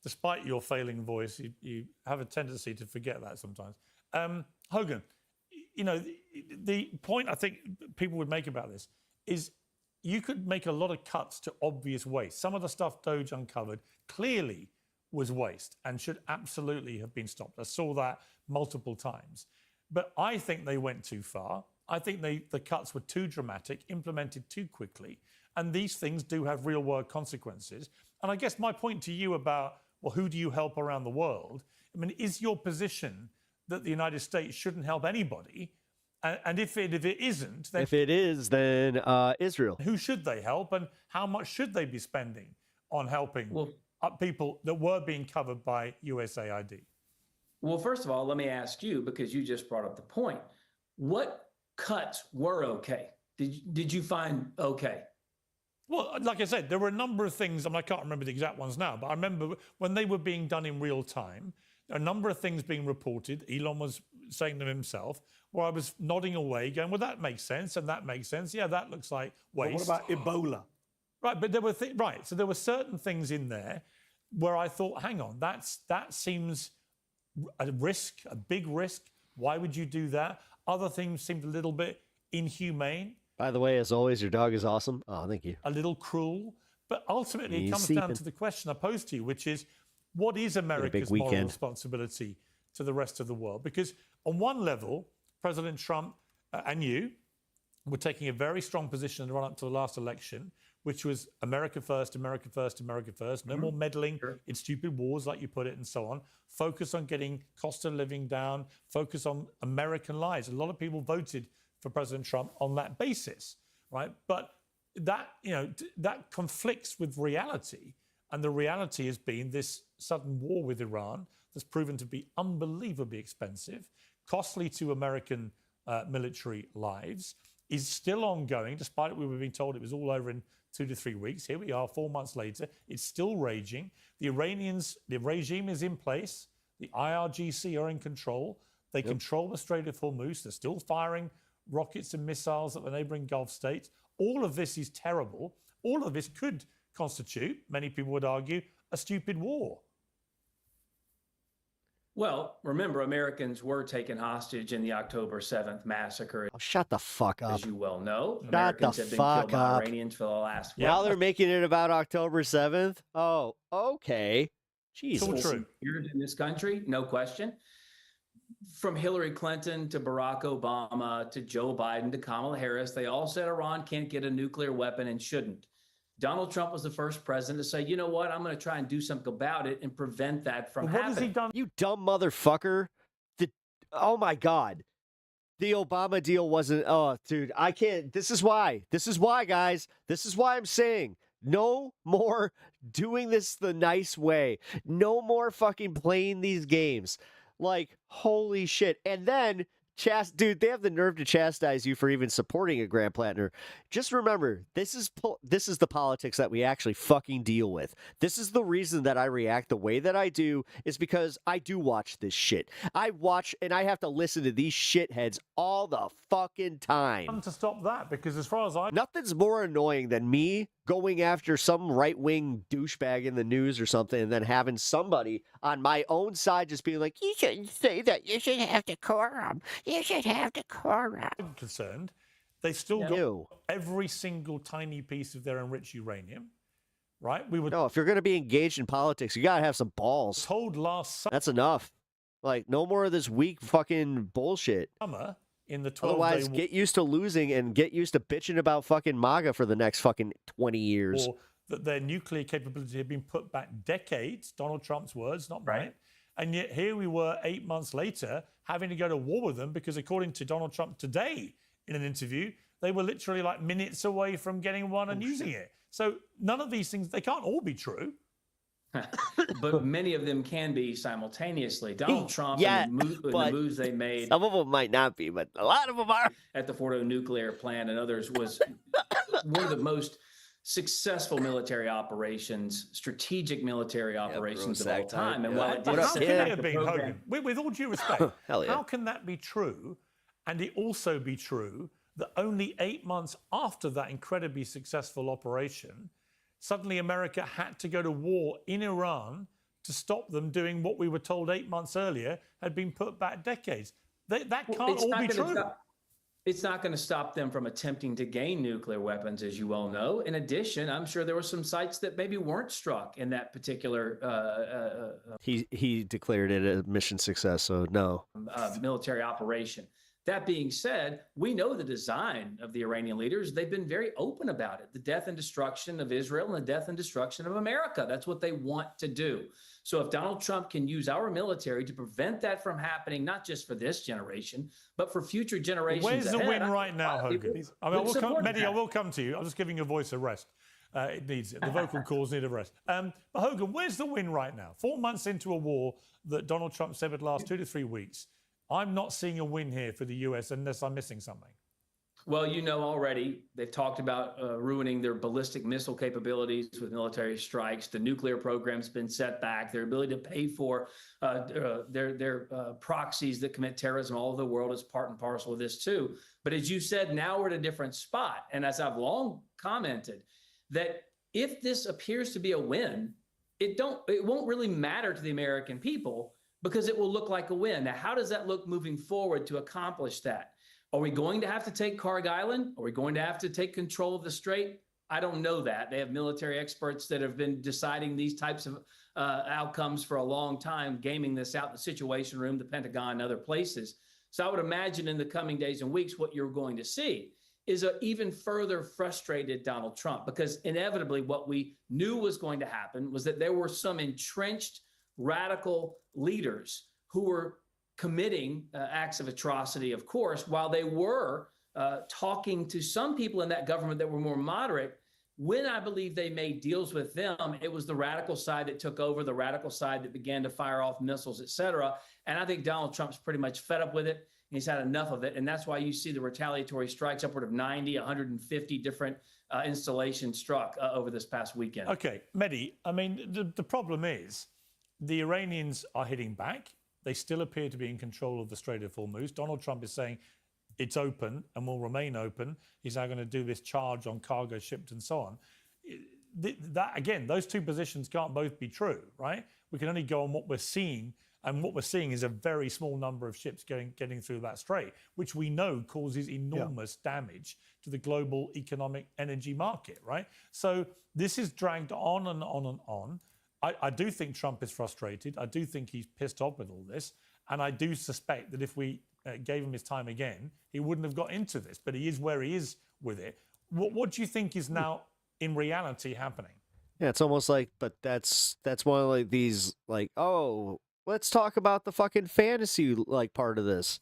Despite your failing voice, you have a tendency to forget that sometimes. Hogan, you know, the point I think people would make about this is you could make a lot of cuts to obvious waste. Some of the stuff Doge uncovered clearly was waste and should absolutely have been stopped. I saw that multiple times. But I think they went too far. I think the cuts were too dramatic, implemented too quickly, and these things do have real-world consequences. And I guess my point to you about, well, who do you help around the world? I mean, is your position that the United States shouldn't help anybody? And if it isn't, then... If it is, then Israel. Who should they help, and how much should they be spending on helping people that were being covered by USAID? Well, first of all, let me ask you, because you just brought up the point. What cuts were okay? Did you find okay? Well, like I said, there were a number of things, I mean, I can't remember the exact ones now, but I remember when they were being done in real time, a number of things being reported, Elon was saying them himself, where I was nodding away, going, well, that makes sense, and that makes sense. Yeah, that looks like waste. But what about Ebola? Right, but there were so there were certain things in there where I thought, hang on, that seems a risk, a big risk. Why would you do that? Other things seemed a little bit inhumane. By the way, as always, your dog is awesome. Oh, thank you. A little cruel. But ultimately, it comes down to the question I posed to you, which is, what is America's moral responsibility to the rest of the world? Because on one level, President Trump and you were taking a very strong position in the run-up to the last election, which was America first, America first, America first. No more meddling in stupid wars, like you put it, and so on. Focus on getting cost of living down. Focus on American lives. A lot of people voted for President Trump on that basis, right? But that, you know, that conflicts with reality. And the reality has been this sudden war with Iran that's proven to be unbelievably expensive, costly to American military lives, is still ongoing, despite we were being told it was all over in 2 to 3 weeks. Here we are, 4 months later. It's still raging. The Iranians, the regime is in place. The IRGC are in control. They control the Strait of Hormuz. They're still firing rockets and missiles at the neighboring Gulf states. All of this is terrible. All of this could constitute, many people would argue, a stupid war. Well, remember, Americans were taken hostage in the October 7th massacre. Oh, shut the fuck up. As you well know, Shut Americans the have been fuck killed by up. Iranians for the last... Now they're making it about October 7th? Oh, okay. Jesus. It's all true. In this country, no question. From Hillary Clinton to Barack Obama to Joe Biden to Kamala Harris, they all said Iran can't get a nuclear weapon and shouldn't. Donald Trump was the first president to say, you know what, I'm going to try and do something about it and prevent that from happening. What has he done? You dumb motherfucker. Oh, my God. The Obama deal wasn't... Oh, dude, I can't... This is why. This is why, guys. This is why I'm saying no more doing this the nice way. No more fucking playing these games. Like, holy shit. And then... Dude, they have the nerve to chastise you for even supporting a Grant Plattner. Just remember, this is the politics that we actually fucking deal with. This is the reason that I react the way that I do, is because I do watch this shit. I watch and I have to listen to these shitheads all the fucking time. To stop that, because as far as nothing's more annoying than me going after some right-wing douchebag in the news or something, and then having somebody on my own side just being like, you shouldn't say that. You should have decorum. You should have decorum. I'm concerned, they still got every single tiny piece of their enriched uranium, right? No, if you're going to be engaged in politics, you got to have some balls. Told last summer. That's enough. Like, no more of this weak fucking bullshit. In the 12-day Otherwise, get used to losing and get used to bitching about fucking MAGA for the next fucking 20 years. Or that their nuclear capability had been put back decades, Donald Trump's words, not mine. And yet here we were 8 months later having to go to war with them because according to Donald Trump today in an interview, they were literally like minutes away from getting one and using it. So none of these things, they can't all be true. but many of them can be simultaneously. Donald Trump and the moves they made. Some of them might not be, but a lot of them are. At the Fordo nuclear plant and others was one of the most successful military operations, strategic military operations of all time. And while it did how can it have been, Hogan? With all due respect, Hell yeah. how can that be true? And it also be true that only 8 months after that incredibly successful operation, suddenly America had to go to war in Iran to stop them doing what we were told 8 months earlier had been put back decades. That can't all be true. It's not going to stop them from attempting to gain nuclear weapons, as you well know. In addition, I'm sure there were some sites that maybe weren't struck in that particular He declared it a mission success, so no. Military operation. That being said, we know the design of the Iranian leaders. They've been very open about it. The death and destruction of Israel and the death and destruction of America. That's what they want to do. So if Donald Trump can use our military to prevent that from happening, not just for this generation, but for future generations Where's the ahead, win right now, Hogan? I will come to you. I'm just giving your voice a rest. It needs it. The vocal cords need a rest. But Hogan, where's the win right now? 4 months into a war that Donald Trump said would last 2 to 3 weeks. I'm not seeing a win here for the US unless I'm missing something. Well, you know already, they've talked about ruining their ballistic missile capabilities with military strikes. The nuclear program's been set back. Their ability to pay for their proxies that commit terrorism all over the world is part and parcel of this too. But as you said, now we're at a different spot. And as I've long commented, that if this appears to be a win, it won't really matter to the American people because it will look like a win. Now, how does that look moving forward to accomplish that? Are we going to have to take Carg Island? Are we going to have to take control of the Strait? I don't know that. They have military experts that have been deciding these types of outcomes for a long time, gaming this out in the Situation Room, the Pentagon, and other places. So I would imagine in the coming days and weeks, what you're going to see is an even further frustrated Donald Trump, because inevitably what we knew was going to happen was that there were some entrenched radical leaders who were committing acts of atrocity, of course, while they were talking to some people in that government that were more moderate. When I believe they made deals with them, it was the radical side that took over, the radical side that began to fire off missiles, et cetera. And I think Donald Trump's pretty much fed up with it. He's had enough of it. And that's why you see the retaliatory strikes, upward of 90, 150 different installations struck over this past weekend. Okay, Mehdi, I mean, the problem is the Iranians are hitting back. They still appear to be in control of the Strait of Hormuz. Donald Trump is saying it's open and will remain open. He's now going to do this charge on cargo shipped and so on. Again, those two positions can't both be true, right? We can only go on what we're seeing, and what we're seeing is a very small number of ships getting through that strait, which we know causes enormous damage to the global economic energy market, right? So this is dragged on and on and on. I do think Trump is frustrated. I do think he's pissed off with all this. And I do suspect that if we gave him his time again, he wouldn't have got into this. But he is where he is with it. What do you think is now, in reality, happening? Yeah, it's almost like, but that's one of like these, like, oh, let's talk about the fucking fantasy, like, part of this.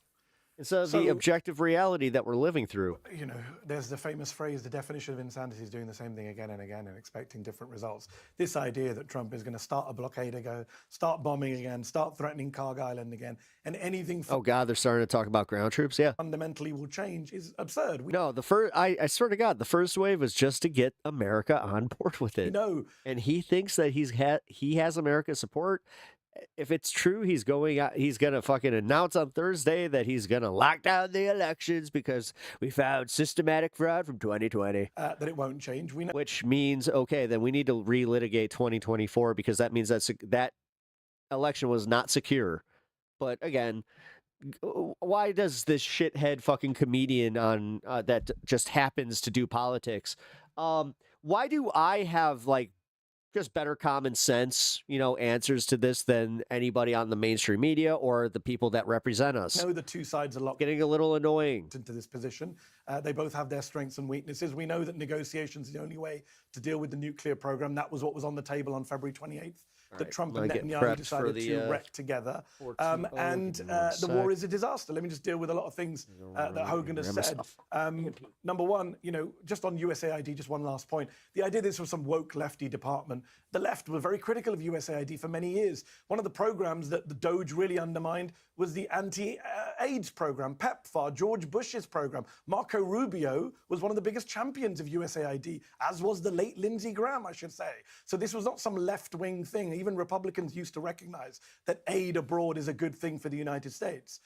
Instead of the objective reality that we're living through. You know, there's the famous phrase, the definition of insanity is doing the same thing again and again and expecting different results. This idea that Trump is going to start a blockade again, start bombing again, start threatening Carg Island again, and anything... Oh, God, they're starting to talk about ground troops, yeah. ...fundamentally will change is absurd. No, I swear to God, the first wave was just to get America on board with it. No. And he thinks that he has America's support. If it's true, he's going to fucking announce on Thursday that he's going to lock down the elections because we found systematic fraud from 2020. That it won't change. We know. Which means, okay, then we need to relitigate 2024 because that means that election was not secure. But again, why does this shithead fucking comedian on that just happens to do politics? Why do I have like just better common sense, answers to this than anybody on the mainstream media or the people that represent us? I know the two sides are getting a little annoying into this position. They both have their strengths and weaknesses. We know that negotiations is the only way to deal with the nuclear program. That was what was on the table on February 28th. that Trump I'm and getting Netanyahu prepped decided for the, to wreck together. 14. And Give me one the war sec. is a disaster. Let me just deal with a lot of things that Hogan has grab said. myself. Number one, just on USAID, just one last point. The idea this was some woke lefty department. The left were very critical of USAID for many years. One of the programs that the Doge really undermined was the anti-AIDS program, PEPFAR, George Bush's program. Marco Rubio was one of the biggest champions of USAID, as was the late Lindsey Graham, I should say. So this was not some left-wing thing. Even Republicans used to recognize that aid abroad is a good thing for the United States.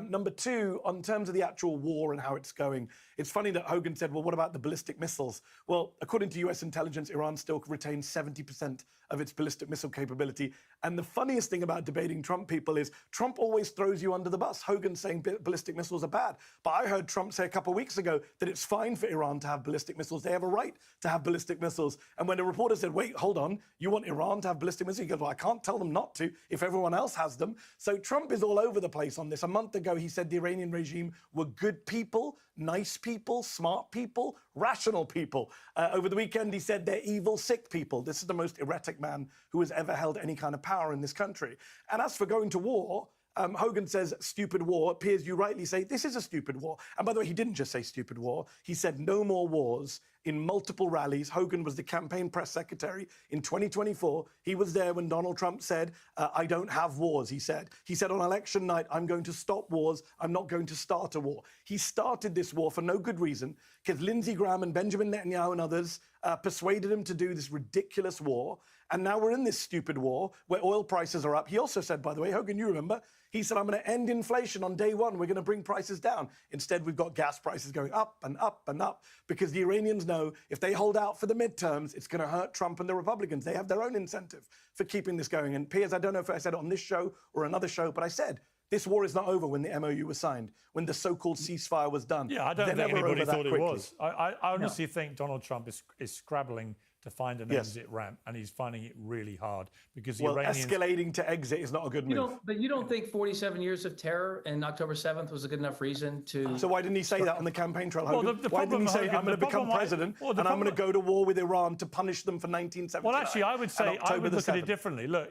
Number two, on terms of the actual war and how it's going, it's funny that Hogan said, well, what about the ballistic missiles? Well, according to US intelligence, Iran still retains 70% of its ballistic missile capability. And the funniest thing about debating Trump people is Trump always throws you under the bus. Hogan's saying ballistic missiles are bad. But I heard Trump say a couple of weeks ago that it's fine for Iran to have ballistic missiles. They have a right to have ballistic missiles. And when a reporter said, wait, hold on, you want Iran to have ballistic missiles? He goes, well, I can't tell them not to if everyone else has them. So Trump is all over the place on this. A month ago, he said the Iranian regime were good people, nice people, smart people, rational people. Over the weekend, he said they're evil, sick people. This is the most erratic man who has ever held any kind of power in this country. And as for going to war, Hogan says stupid war. Piers, you rightly say this is a stupid war. And by the way, he didn't just say stupid war. He said no more wars in multiple rallies. Hogan was the campaign press secretary in 2024. He was there when Donald Trump said, I don't have wars, he said. He said on election night, I'm going to stop wars. I'm not going to start a war. He started this war for no good reason because Lindsey Graham and Benjamin Netanyahu and others persuaded him to do this ridiculous war. And now we're in this stupid war where oil prices are up. He also said, by the way, Hogan, you remember, he said, I'm going to end inflation on day one. We're going to bring prices down. Instead, we've got gas prices going up and up and up because the Iranians know if they hold out for the midterms, it's going to hurt Trump and the Republicans. They have their own incentive for keeping this going. And Piers, I don't know if I said it on this show or another show, but I said, this war is not over when the MOU was signed, when the so-called ceasefire was done. Yeah, I don't think anybody thought it was. I honestly think Donald Trump is scrabbling to find an exit ramp, and he's finding it really hard because the Iranians... escalating to exit is not a good move. But you don't think 47 years of terror and October 7th was a good enough reason to... So why didn't he say that on the campaign trail, Hogan? Well, why didn't he say, I'm going to become president and I'm going to go to war with Iran to punish them for 1979? Well, actually, I would say, I would look at it differently. Look,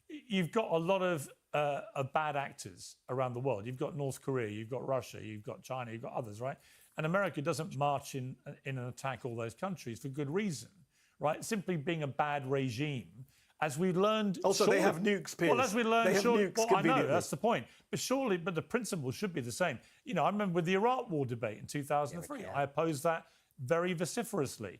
you've got a lot of bad actors around the world. You've got North Korea, you've got Russia, you've got China, you've got others, right? And America doesn't march in and attack all those countries for good reason. Right, simply being a bad regime, as we learned. Also, they have nukes, Piers. Well, as we learned, they have nukes. Well, I know that's the point. But the principle should be the same. I remember with the Iraq War debate in 2003, I opposed that very vociferously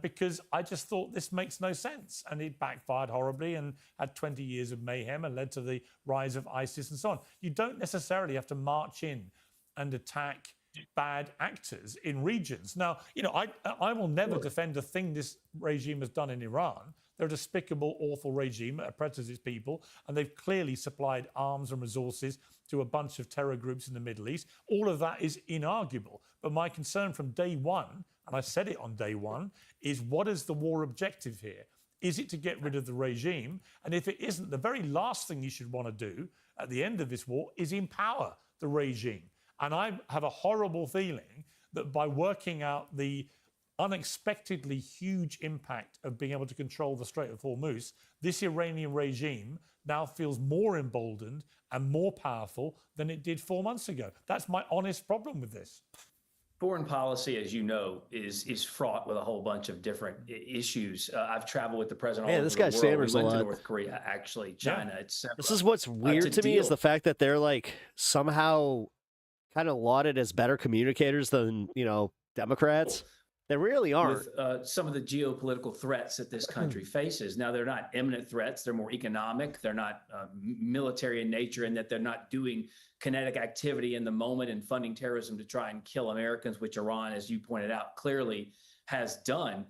because I just thought this makes no sense, and it backfired horribly and had 20 years of mayhem and led to the rise of ISIS and so on. You don't necessarily have to march in and attack bad actors in regions. Now, I will never defend a thing this regime has done in Iran. They're a despicable, awful regime that oppresses its people, and they've clearly supplied arms and resources to a bunch of terror groups in the Middle East. All of that is inarguable. But my concern from day one, and I said it on day one, is what is the war objective here? Is it to get rid of the regime? And if it isn't, the very last thing you should want to do at the end of this war is empower the regime. And I have a horrible feeling that by working out the unexpectedly huge impact of being able to control the Strait of Hormuz, this Iranian regime now feels more emboldened and more powerful than it did 4 months ago. That's my honest problem with this. Foreign policy, as you know, is fraught with a whole bunch of different issues. I've traveled with the president all over the world. We went to North Korea, actually, China, etc. This is what's weird to me is the fact that they're like somehow kind of lauded as better communicators than, Democrats. They really aren't. With some of the geopolitical threats that this country faces. Now, they're not imminent threats. They're more economic. They're not military in nature, in that they're not doing kinetic activity in the moment and funding terrorism to try and kill Americans, which Iran, as you pointed out, clearly has done.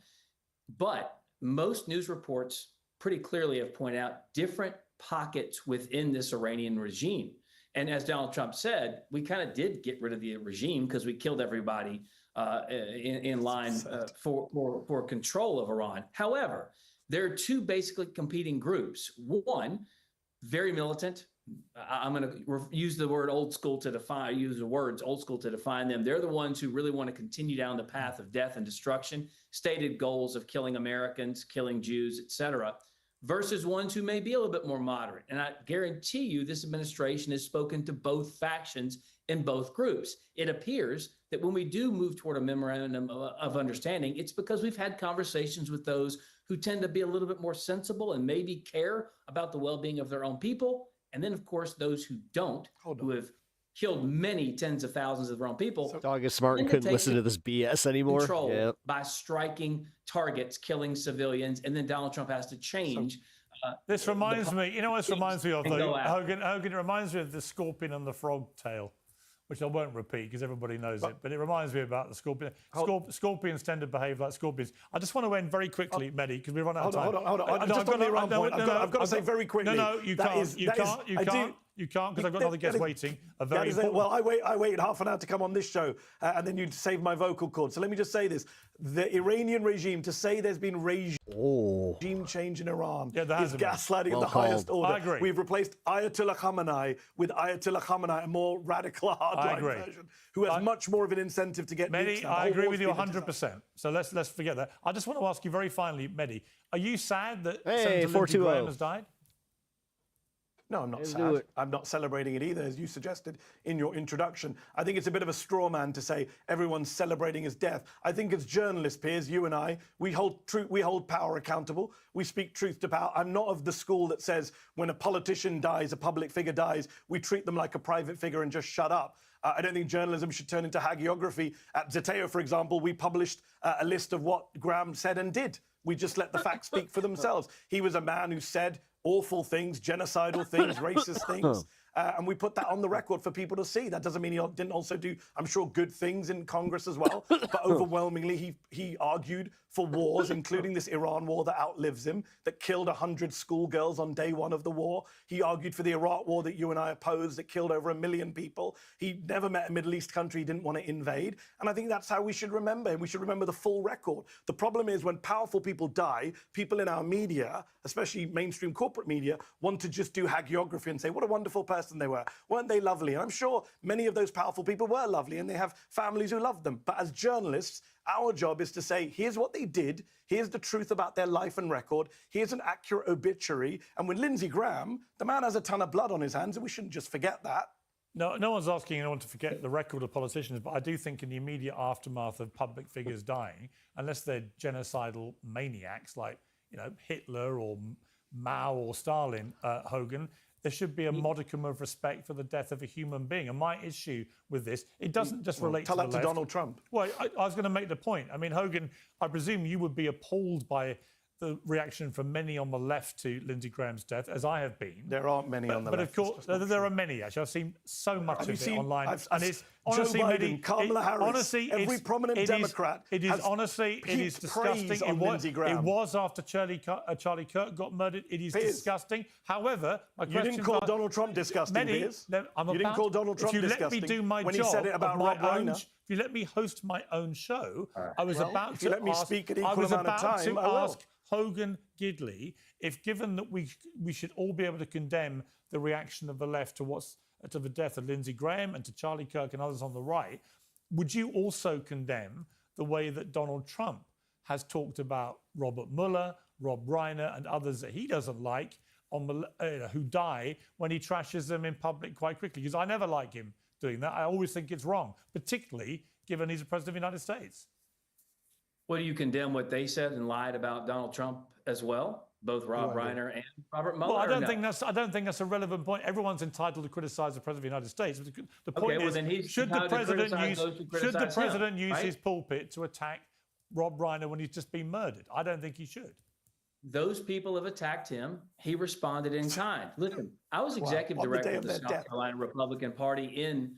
But most news reports pretty clearly have pointed out different pockets within this Iranian regime. And as Donald Trump said, we kind of did get rid of the regime because we killed everybody in line for control of Iran. However, there are two basically competing groups. One, very militant. I'm going to use the word old school to define, use the words old school to define them. They're the ones who really want to continue down the path of death and destruction, stated goals of killing Americans, killing Jews, etc. versus ones who may be a little bit more moderate. And I guarantee you this administration has spoken to both factions in both groups. It appears that when we do move toward a memorandum of understanding, it's because we've had conversations with those who tend to be a little bit more sensible and maybe care about the well-being of their own people. And then, of course, those who don't, who have killed many tens of thousands of their own people. Dog is smart and couldn't listen to this BS anymore. Control by striking targets, killing civilians, and then Donald Trump has to change. This reminds me, you know what this reminds me of, though? Hogan, it reminds me of the scorpion and the frog tale, which I won't repeat because everybody knows it, but it reminds me about the scorpion. Scorpions tend to behave like scorpions. I just want to end very quickly, Mehdi, because we run out of time. Hold on. Just on the Iran point, I've got to say very quickly. No, you can't. You can't, because I've got another guest waiting. Well, I waited half an hour to come on this show, and then you'd save my vocal cord. So let me just say this. The Iranian regime, to say there's been regime change in Iran is gaslighting at the highest order. I agree. We've replaced Ayatollah Khamenei with Ayatollah Khamenei, a more radical hardline version, who has much more of an incentive to get Mehdi, I agree with you 100%. So let's forget that. I just want to ask you very finally, Mehdi, are you sad that Senator Lindsey Graham has died? No, I'm not sad. I'm not celebrating it either, as you suggested in your introduction. I think it's a bit of a straw man to say everyone's celebrating his death. I think as journalists, Piers, you and I, we hold power accountable. We speak truth to power. I'm not of the school that says when a politician dies, a public figure dies, we treat them like a private figure and just shut up. I don't think journalism should turn into hagiography. At Zeteo, for example, we published a list of what Graham said and did. We just let the facts speak for themselves. He was a man who said awful things, genocidal things, racist things. And we put that on the record for people to see. That doesn't mean he didn't also do, I'm sure, good things in Congress as well. But overwhelmingly, he argued for wars, including this Iran war that outlives him, that killed 100 schoolgirls on day one of the war. He argued for the Iraq war that you and I opposed, that killed over 1 million people. He never met a Middle East country he didn't want to invade. And I think that's how we should remember him. We should remember the full record. The problem is when powerful people die, people in our media, especially mainstream corporate media, want to just do hagiography and say, what a wonderful person they were. Weren't they lovely? And I'm sure many of those powerful people were lovely and they have families who love them. But as journalists, our job is to say, here's what they did, here's the truth about their life and record, here's an accurate obituary. And with Lindsey Graham, the man has a ton of blood on his hands, and we shouldn't just forget that. No one's asking anyone to forget the record of politicians, but I do think in the immediate aftermath of public figures dying, unless they're genocidal maniacs like Hitler or Mao or Stalin, Hogan, there should be a modicum of respect for the death of a human being. And my issue with this, it doesn't just relate to the left. Tell that to Donald Trump. Well, I was going to make the point. I mean, Hogan, I presume you would be appalled by the reaction from many on the left to Lindsey Graham's death, as I have been. There aren't many on the left. But of course, there are many, actually. I've seen so much of it online. And it's honestly, Joe Biden, Kamala Harris, every prominent Democrat. It is disgusting. It was after Charlie Kirk got murdered. It is disgusting. However, you didn't call Donald Trump disgusting, Piers. You didn't call Donald Trump disgusting. If you let me do my when job, he said it about Rob Reiner. If you let me host my own show, I was about to ask Hogan Gidley if, given that we should all be able to condemn the reaction of the left to the death of Lindsey Graham and to Charlie Kirk and others on the right, would you also condemn the way that Donald Trump has talked about Robert Mueller, Rob Reiner, and others that he doesn't like who die when he trashes them in public quite quickly? Because I never like him doing that. I always think it's wrong, particularly given he's the president of the United States. Well, do you condemn what they said and lied about Donald Trump as well? Both Rob Reiner and Robert Mueller? Well, I don't think that's a relevant point. Everyone's entitled to criticize the President of the United States. The point is, should the President use his pulpit to attack Rob Reiner when he's just been murdered? I don't think he should. Those people have attacked him. He responded in kind. Listen, I was executive director of the South Carolina Republican Party in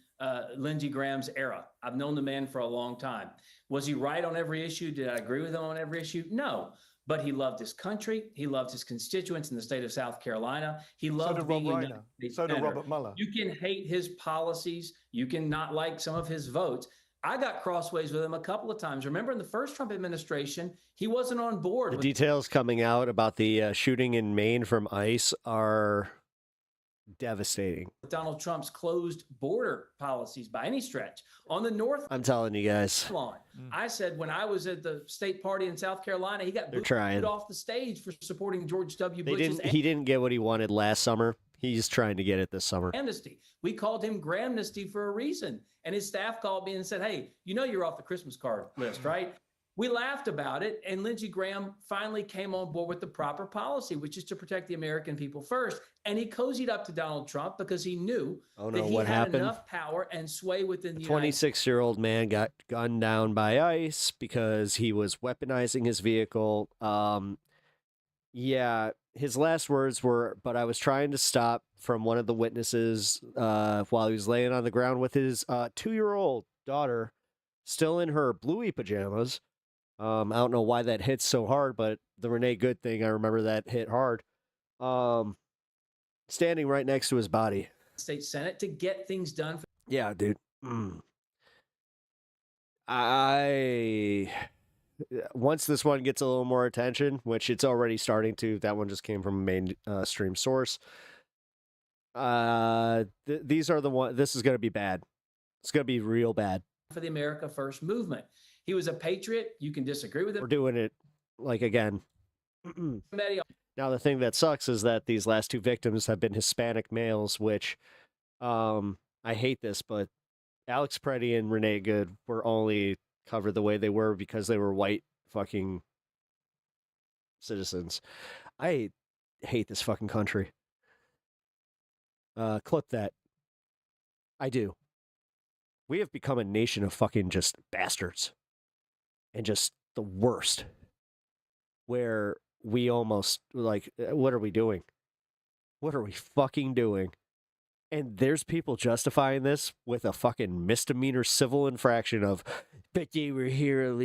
Lindsey Graham's era. I've known the man for a long time. Was he right on every issue? Did I agree with him on every issue? No. But he loved his country. He loved his constituents in the state of South Carolina. He loved being a United States senator. So did Robert Mueller. You can hate his policies. You can not like some of his votes. I got crossways with him a couple of times. Remember, in the first Trump administration, he wasn't on board. The details coming out about the shooting in Maine from ICE are devastating. Donald Trump's closed border policies by any stretch. On the north I'm telling you guys. line, I said when I was at the state party in South Carolina, he got booted off the stage for supporting George W. Bush's He didn't get what he wanted last summer. He's trying to get it this summer. amnesty. We called him Gramnesty for a reason. And his staff called me and said, hey, you know you're off the Christmas card list, right? We laughed about it, and Lindsey Graham finally came on board with the proper policy, which is to protect the American people first. And he cozied up to Donald Trump because he knew that he had enough power and sway within the United States. 26-year-old man got gunned down by ICE because he was weaponizing his vehicle. Yeah, his last words were, but I was trying to stop from one of the witnesses while he was laying on the ground with his 2-year-old daughter still in her bluey pajamas. I don't know why that hits so hard, but the Renee Good thing, I remember that hit hard. Standing right next to his body. State Senate to get things done. Yeah, dude. Once this one gets a little more attention, which it's already starting to, that one just came from a mainstream source. These are the one. This is going to be bad. It's going to be real bad. For the America First movement. He was a patriot. You can disagree with him. We're doing it like again. Now, the thing that sucks is that these last two victims have been Hispanic males, which I hate this, but Alex Preddy and Renee Good were only covered the way they were because they were white fucking citizens. I hate this fucking country. Clip that. I do. We have become a nation of fucking just bastards. And just the worst. Where we almost, like, what are we doing? What are we fucking doing? And there's people justifying this with a fucking misdemeanor civil infraction of, but they were here.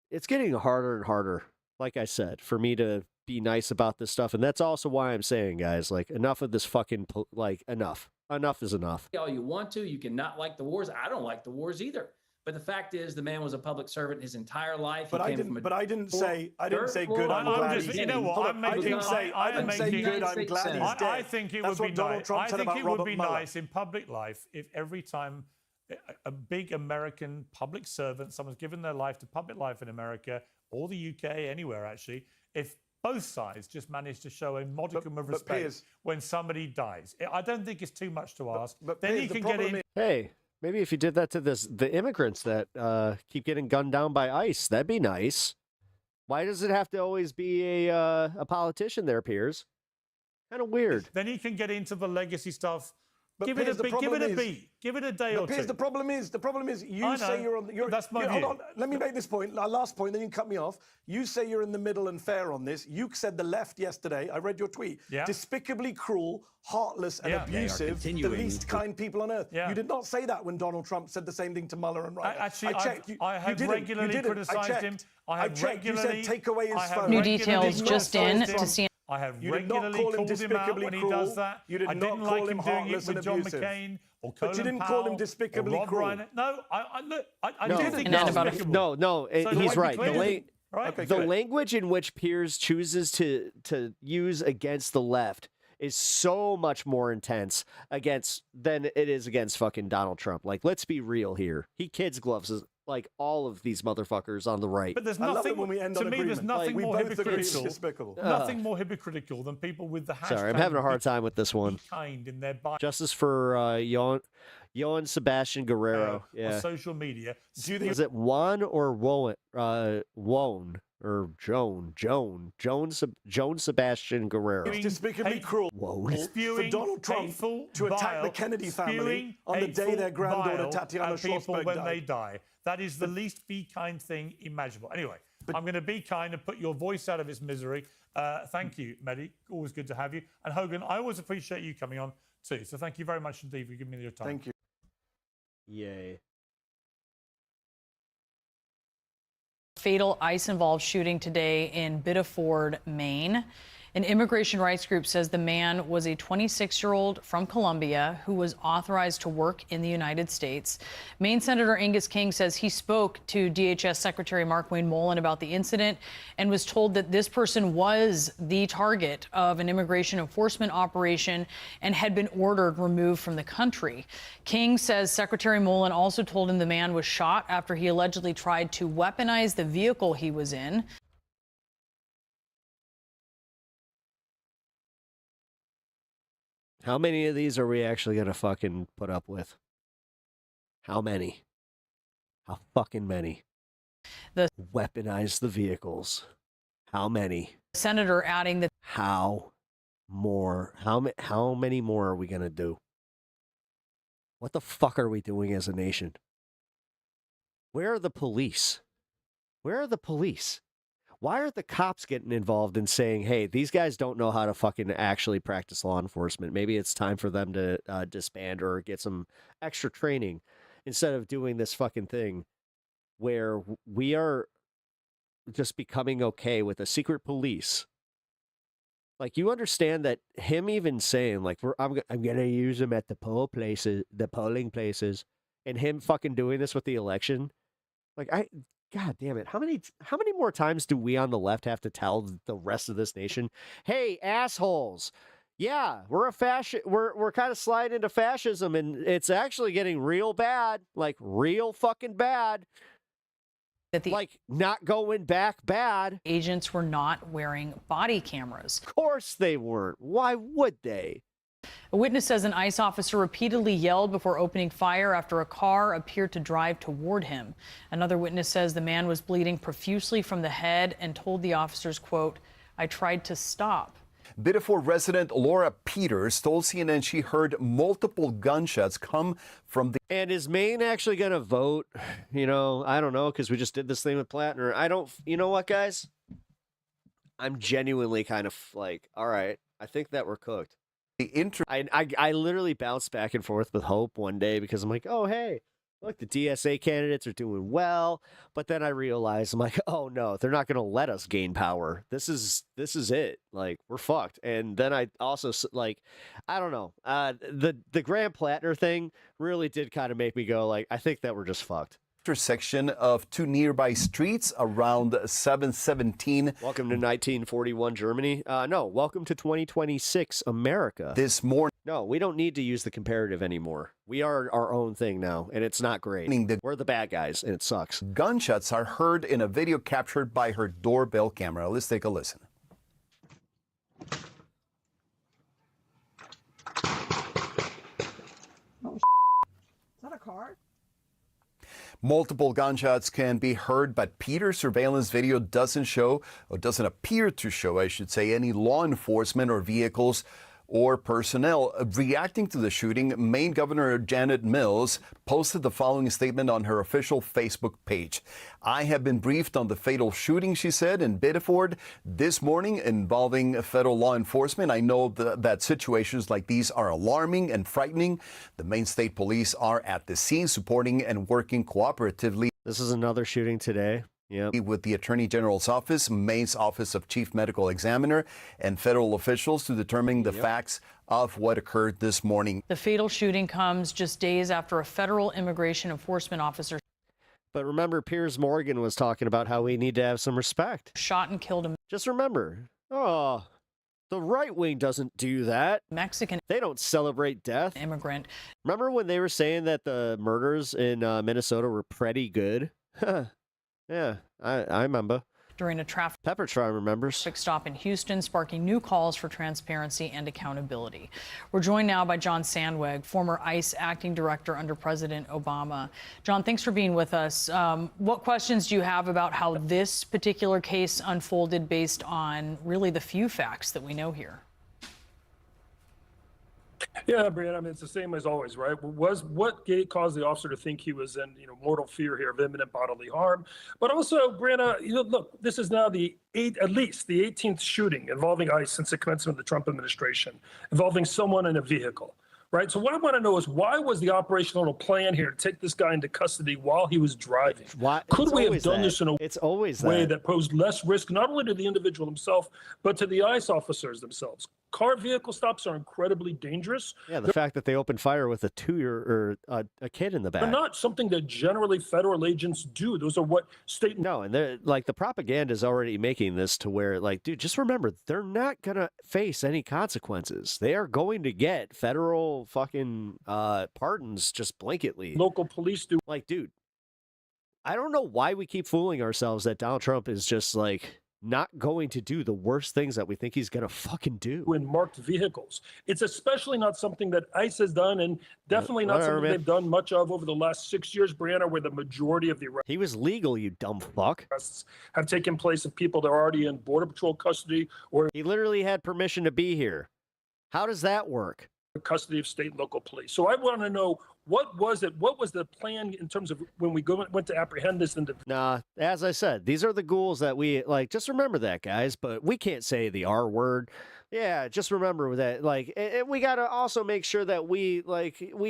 It's getting harder and harder, like I said, for me to be nice about this stuff. And that's also why I'm saying, guys, like, enough of this fucking, like, enough. Enough is enough. All you want to. You can not like the wars. I don't like the wars either. But the fact is, the man was a public servant his entire life. But I didn't say good. I'm glad he's dead. You know what? I didn't say good. I'm glad he's dead. I think it would be nice. I think it would be nice in public life if every time a big American public servant, someone's given their life to public life in America or the UK, anywhere actually, if both sides just managed to show a modicum of respect when somebody dies. I don't think it's too much to ask. Then you can get in. Hey. Maybe if you did that to the immigrants that keep getting gunned down by ICE, that'd be nice. Why does it have to always be a politician there, Piers? Kind of weird. Then you can get into the legacy stuff. Give it a beat. Give it a day or two. The problem is, you say you're on. That's my view. Hold on. Let me make this point. Last point, then you can cut me off. You say you're in the middle and fair on this. You said the left yesterday. I read your tweet. Yeah. Despicably cruel, heartless, and abusive. The least kind people on earth. Yeah. You did not say that when Donald Trump said the same thing to Mueller and Ryder. Actually, I checked. I have regularly criticised him. I checked. You said take away his phone. New details just in to see. I have regularly called him out when he does that. I didn't like him doing it with John McCain or Colin Powell. But you didn't call him despicably cruel. No, I do think he's despicable. No, he's right. The Right. language in which Piers chooses to use against the left is so much more intense than it is against fucking Donald Trump. Like, let's be real here. He kids gloves like all of these motherfuckers on the right. But there's nothing, when we end to on me, there's nothing like, more hypocritical. Despicable. Nothing more hypocritical than people with the hashtag. Sorry, I'm having a hard time with this one. Kind in their bio. Justice for Joan Sebastian Guerrero. On social media. Was it Juan or Won or Joan Sebastian Guerrero? It's despicably cruel for Donald Trump to attack the Kennedy family on the day their granddaughter Tatiana Schlossberg when died. they die. That is the least be kind thing imaginable. Anyway, I'm going to be kind and put your voice out of its misery. Thank you, Mehdi. Always good to have you. And Hogan, I always appreciate you coming on too. So thank you very much indeed for giving me your time. Thank you. Yay. Fatal ICE-involved shooting today in Biddeford, Maine. An immigration rights group says the man was a 26-year-old from Colombia who was authorized to work in the United States. Maine Senator Angus King says he spoke to DHS Secretary Markwayne Mullin about the incident and was told that this person was the target of an immigration enforcement operation and had been ordered removed from the country. King says Secretary Mullin also told him the man was shot after he allegedly tried to weaponize the vehicle he was in. How many of these are we actually going to fucking put up with? How many? How fucking many? Weaponize the vehicles. How many? Senator adding that how many more are we going to do? What the fuck are we doing as a nation? Where are the police? Where are the police? Why are the cops getting involved in saying, hey, these guys don't know how to fucking actually practice law enforcement. Maybe it's time for them to disband or get some extra training instead of doing this fucking thing where we are just becoming okay with a secret police. Like, you understand that him even saying, like, I'm going to use them at the polling places, and him fucking doing this with the election. Like, God damn it. How many more times do we on the left have to tell the rest of this nation, hey, assholes, yeah, we're kind of sliding into fascism, and it's actually getting real bad, like real fucking bad. Like, not going back bad. Agents were not wearing body cameras. Of course they weren't. Why would they? A witness says an ICE officer repeatedly yelled before opening fire after a car appeared to drive toward him. Another witness says the man was bleeding profusely from the head and told the officers, quote, I tried to stop. Biddeford resident Laura Peters told CNN she heard multiple gunshots come from the... And is Maine actually going to vote? You know, I don't know, because we just did this thing with Plattner. You know what, guys? I'm genuinely kind of like, all right, I think that we're cooked. I literally bounced back and forth with hope one day because I'm like, oh, hey, look, the DSA candidates are doing well. But then I realized, I'm like, oh, no, they're not going to let us gain power. This is it. Like, we're fucked. And then I also, like, I don't know. The Graham Plattner thing really did kind of make me go, like, I think that we're just fucked. Intersection of two nearby streets around 717. Welcome to 1941 Germany. No, welcome to 2026 America. This morning. No, we don't need to use the comparative anymore. We are our own thing now, and it's not great. We're the bad guys, and it sucks. Gunshots are heard in a video captured by her doorbell camera. Let's take a listen. Oh, is that a car? Multiple gunshots can be heard, but Peter's surveillance video doesn't appear to show, I should say, any law enforcement or vehicles or personnel. Reacting to the shooting, Maine Governor Janet Mills posted the following statement on her official Facebook page. I have been briefed on the fatal shooting, she said, in Biddeford this morning involving federal law enforcement. I know that situations like these are alarming and frightening. The Maine State Police are at the scene supporting and working cooperatively. This is another shooting today. Yep. With the Attorney General's office, Maine's Office of Chief Medical Examiner, and federal officials to determine the facts of what occurred this morning. The fatal shooting comes just days after a federal immigration enforcement officer. But remember, Piers Morgan was talking about how we need to have some respect. Shot and killed him. Just remember, the right wing doesn't do that. Mexican. They don't celebrate death. Immigrant. Remember when they were saying that the murders in Minnesota were pretty good? Yeah, I remember. During a traffic Peppertron remembers. Stop in Houston, sparking new calls for transparency and accountability. We're joined now by John Sandweg, former ICE acting director under President Obama. John, thanks for being with us. What questions do you have about how this particular case unfolded based on really the few facts that we know here? Yeah, Brianna, I mean, it's the same as always, right? What caused the officer to think he was in, mortal fear here of imminent bodily harm? But also, Brianna, look, this is now at least the 18th shooting involving ICE since the commencement of the Trump administration, involving someone in a vehicle. right? So what I want to know is, why was the operational plan here to take this guy into custody while he was driving? Could we have done this in a way that posed less risk, not only to the individual himself, but to the ICE officers themselves? Car vehicle stops are incredibly dangerous. Yeah, the fact that they opened fire with a 2-year or a kid in the back. They're not something that generally federal agents do. Those are what state. No, and they're like, the propaganda is already making this to where, like, dude, just remember, they're not gonna face any consequences. They are going to get federal fucking pardons just blanketly. Local police do. Like, dude, I don't know why we keep fooling ourselves that Donald Trump is just like not going to do the worst things that we think he's going to fucking do. In marked vehicles. It's especially not something that ICE has done, and definitely not something they've done much of over the last 6 years, Brianna, where the majority of the arrests. He was legal, you dumb fuck. Have taken place of people that are already in Border Patrol custody or. He literally had permission to be here. How does that work? Custody of state and local police. So I want to know, what was it? What was the plan in terms of when we went to apprehend this individual? Nah, as I said, these are the ghouls that we like. Just remember that, guys. But we can't say the R word. Yeah, just remember that. Like, we got to also make sure that we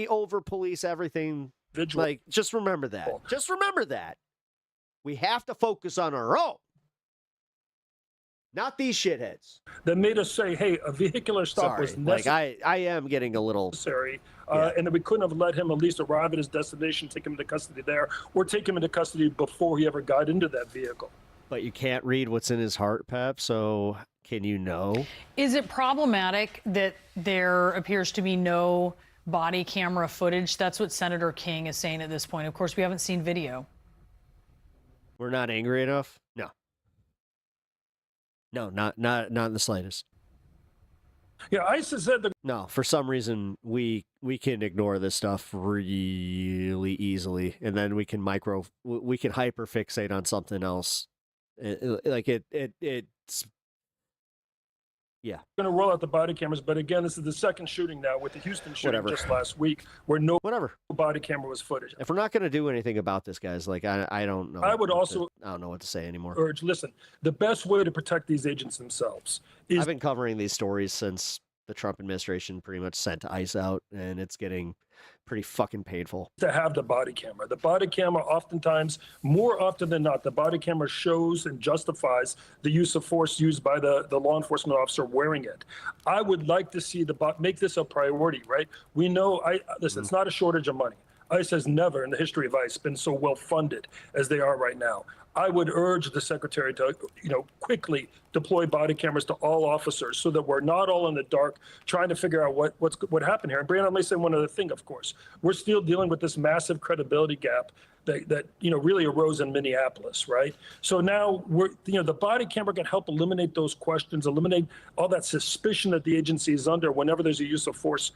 over police everything. Like, just remember that. Just remember that. We have to focus on our own. Not these shitheads. That made us say, hey, a vehicular stop was necessary. Like, I am getting a little... And that we couldn't have let him at least arrive at his destination, take him into custody there, or take him into custody before he ever got into that vehicle. But you can't read what's in his heart, Pep, so can you know? Is it problematic that there appears to be no body camera footage? That's what Senator King is saying at this point. Of course, we haven't seen video. We're not angry enough? No. No, not in the slightest. Yeah, ICE has said that. No, for some reason we can ignore this stuff really easily, and then we can hyperfixate on something else. It's yeah. Going to roll out the body cameras, but again, this is the second shooting now with the Houston shooting just last week, where no body camera was footage. If we're not going to do anything about this, guys, like I don't know. I don't know what to say anymore. Urge, listen, the best way to protect these agents themselves is. I've been covering these stories since the Trump administration pretty much sent ICE out, and it's getting pretty fucking painful. To have the body camera. The body camera, oftentimes, more often than not, the body camera shows and justifies the use of force used by the law enforcement officer wearing it. I would like to see make this a priority, right? We know, listen, it's not a shortage of money. ICE has never in the history of ICE been so well funded as they are right now. I would urge the secretary to, quickly deploy body cameras to all officers so that we're not all in the dark trying to figure out what happened here. And Brianna, let me say one other thing, of course. We're still dealing with this massive credibility gap that really arose in Minneapolis, right? So now the body camera can help eliminate those questions, eliminate all that suspicion that the agency is under whenever there's a use of force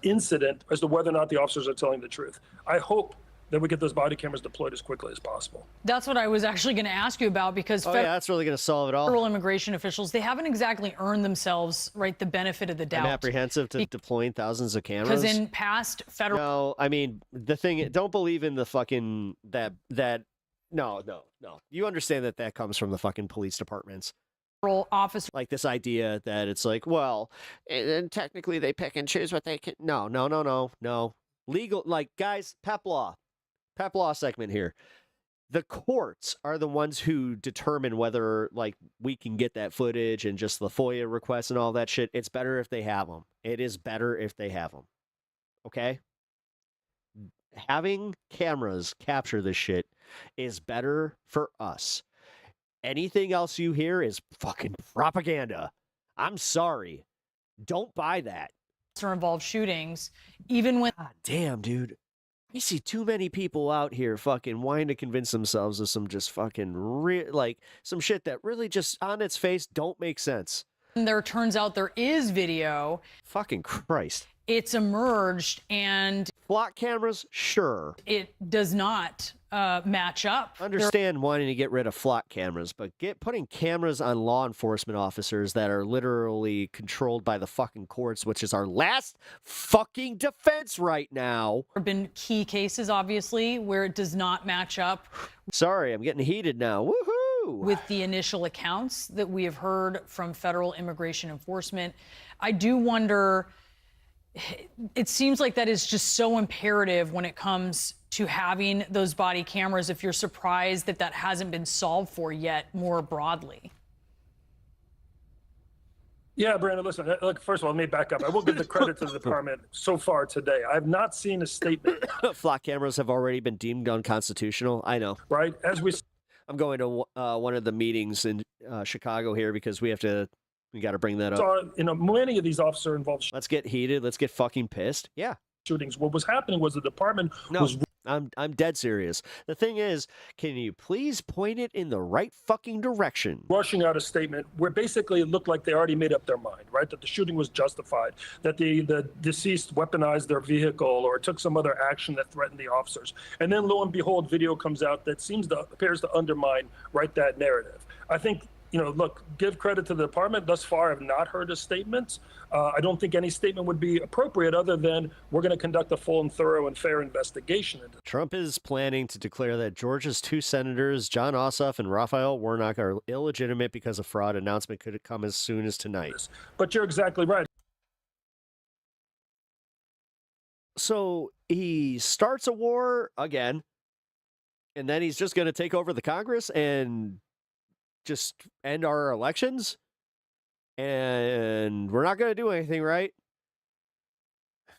incident as to whether or not the officers are telling the truth. I hope that we get those body cameras deployed as quickly as possible. That's what I was actually going to ask you about, because that's really going to solve it all. Federal immigration officials, they haven't exactly earned themselves the benefit of the doubt. I'm apprehensive to deploying thousands of cameras. Because in past federal... No, I mean, the thing, don't believe in the fucking, no. You understand that comes from the fucking police departments. Office. Like this idea that it's like, well, and technically they pick and choose what they can. No. Legal, like, guys, Pep law segment here. The courts are the ones who determine whether, we can get that footage and just the FOIA requests and all that shit. It's better if they have them. It is better if they have them. Okay? Having cameras capture this shit is better for us. Anything else you hear is fucking propaganda. I'm sorry. Don't buy that. Involved shootings, even when... God damn, dude. I see too many people out here fucking wanting to convince themselves of some just fucking some shit that really just on its face don't make sense. There turns out there is video. Fucking Christ. It's emerged, and flock cameras, sure. It does not match up. Understand wanting to get rid of flock cameras, but putting cameras on law enforcement officers that are literally controlled by the fucking courts, which is our last fucking defense right now. There have been key cases, obviously, where it does not match up. Sorry, I'm getting heated now. Woohoo! With the initial accounts that we have heard from federal immigration enforcement. I do wonder it seems like that is just so imperative when it comes to having those body cameras, if you're surprised that that hasn't been solved for yet more broadly. Yeah, Brandon, listen, look, first of all, let me back up. I will give the credit to the department so far today. I have not seen a statement. Flock cameras have already been deemed unconstitutional. I know. Right? I'm going to one of the meetings in Chicago here because we got to bring that up. Many of these officer involved. Let's get heated. Let's get fucking pissed. Yeah. Shootings. What was happening was the department was. I'm dead serious. The thing is, can you please point it in the right fucking direction? Rushing out a statement where basically it looked like they already made up their mind, right? That the shooting was justified, that the deceased weaponized their vehicle or took some other action that threatened the officers. And then lo and behold, video comes out that appears to undermine that narrative. I think, look, give credit to the department. Thus far, I've not heard a statement. I don't think any statement would be appropriate other than we're going to conduct a full and thorough and fair investigation. Trump is planning to declare that Georgia's 2 senators, John Ossoff and Raphael Warnock, are illegitimate because of fraud. Announcement could come as soon as tonight. But you're exactly right. So he starts a war again, and then he's just going to take over the Congress and just end our elections, and we're not going to do anything, right?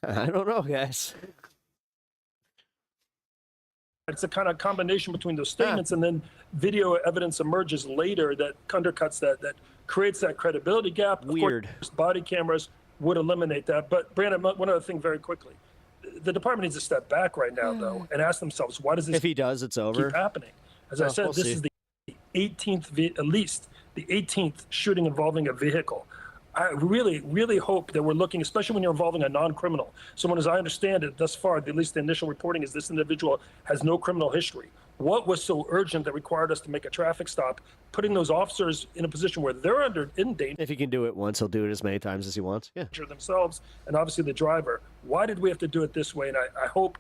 I don't know, guys. It's a kind of combination between those statements and then video evidence emerges later that undercuts that creates that credibility gap. Weird. Of course, body cameras would eliminate that. But Brandon, one other thing very quickly. The department needs to step back right now, though, and ask themselves, why does this if he does, it's over. Keep happening? As I said, we'll this see. is the 18th, at least the 18th shooting involving a vehicle. I really, really hope that we're looking, especially when you're involving a non-criminal. Someone, as I understand it, thus far, at least the initial reporting is this individual has no criminal history. What was so urgent that required us to make a traffic stop, putting those officers in a position where they're in danger? If he can do it once, he'll do it as many times as he wants. Yeah. Themselves and obviously the driver. Why did we have to do it this way? And I hope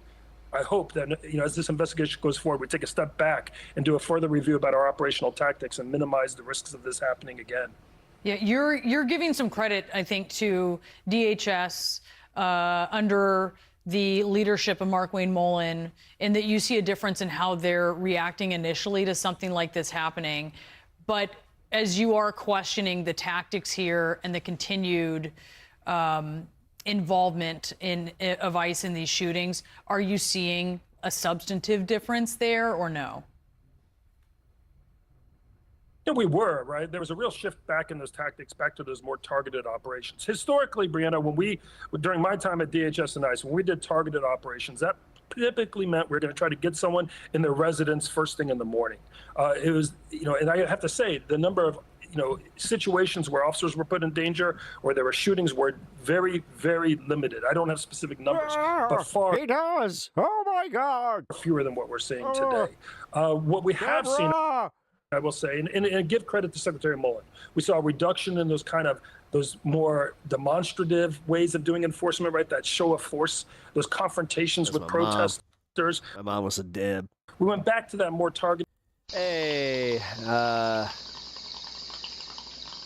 that, as this investigation goes forward, we take a step back and do a further review about our operational tactics and minimize the risks of this happening again. Yeah, you're giving some credit, I think, to DHS under the leadership of Mark Wayne Mullen, in that you see a difference in how they're reacting initially to something like this happening. But as you are questioning the tactics here and the continued involvement of ICE in these shootings, are you seeing a substantive difference there or no? Yeah, we were, right? There was a real shift back in those tactics, back to those more targeted operations. Historically, Brianna, during my time at DHS and ICE, when we did targeted operations, that typically meant we're going to try to get someone in their residence first thing in the morning. It was, and I have to say, the number of situations where officers were put in danger or there were shootings were very, very limited. I don't have specific numbers, but far. He does. Oh my God. Fewer than what we're seeing today. What we have seen, I will say, and give credit to Secretary Mullen, we saw a reduction in those more demonstrative ways of doing enforcement, right? That show of force, those confrontations with protesters. My mom was a dib. We went back to that more targeted. Hey,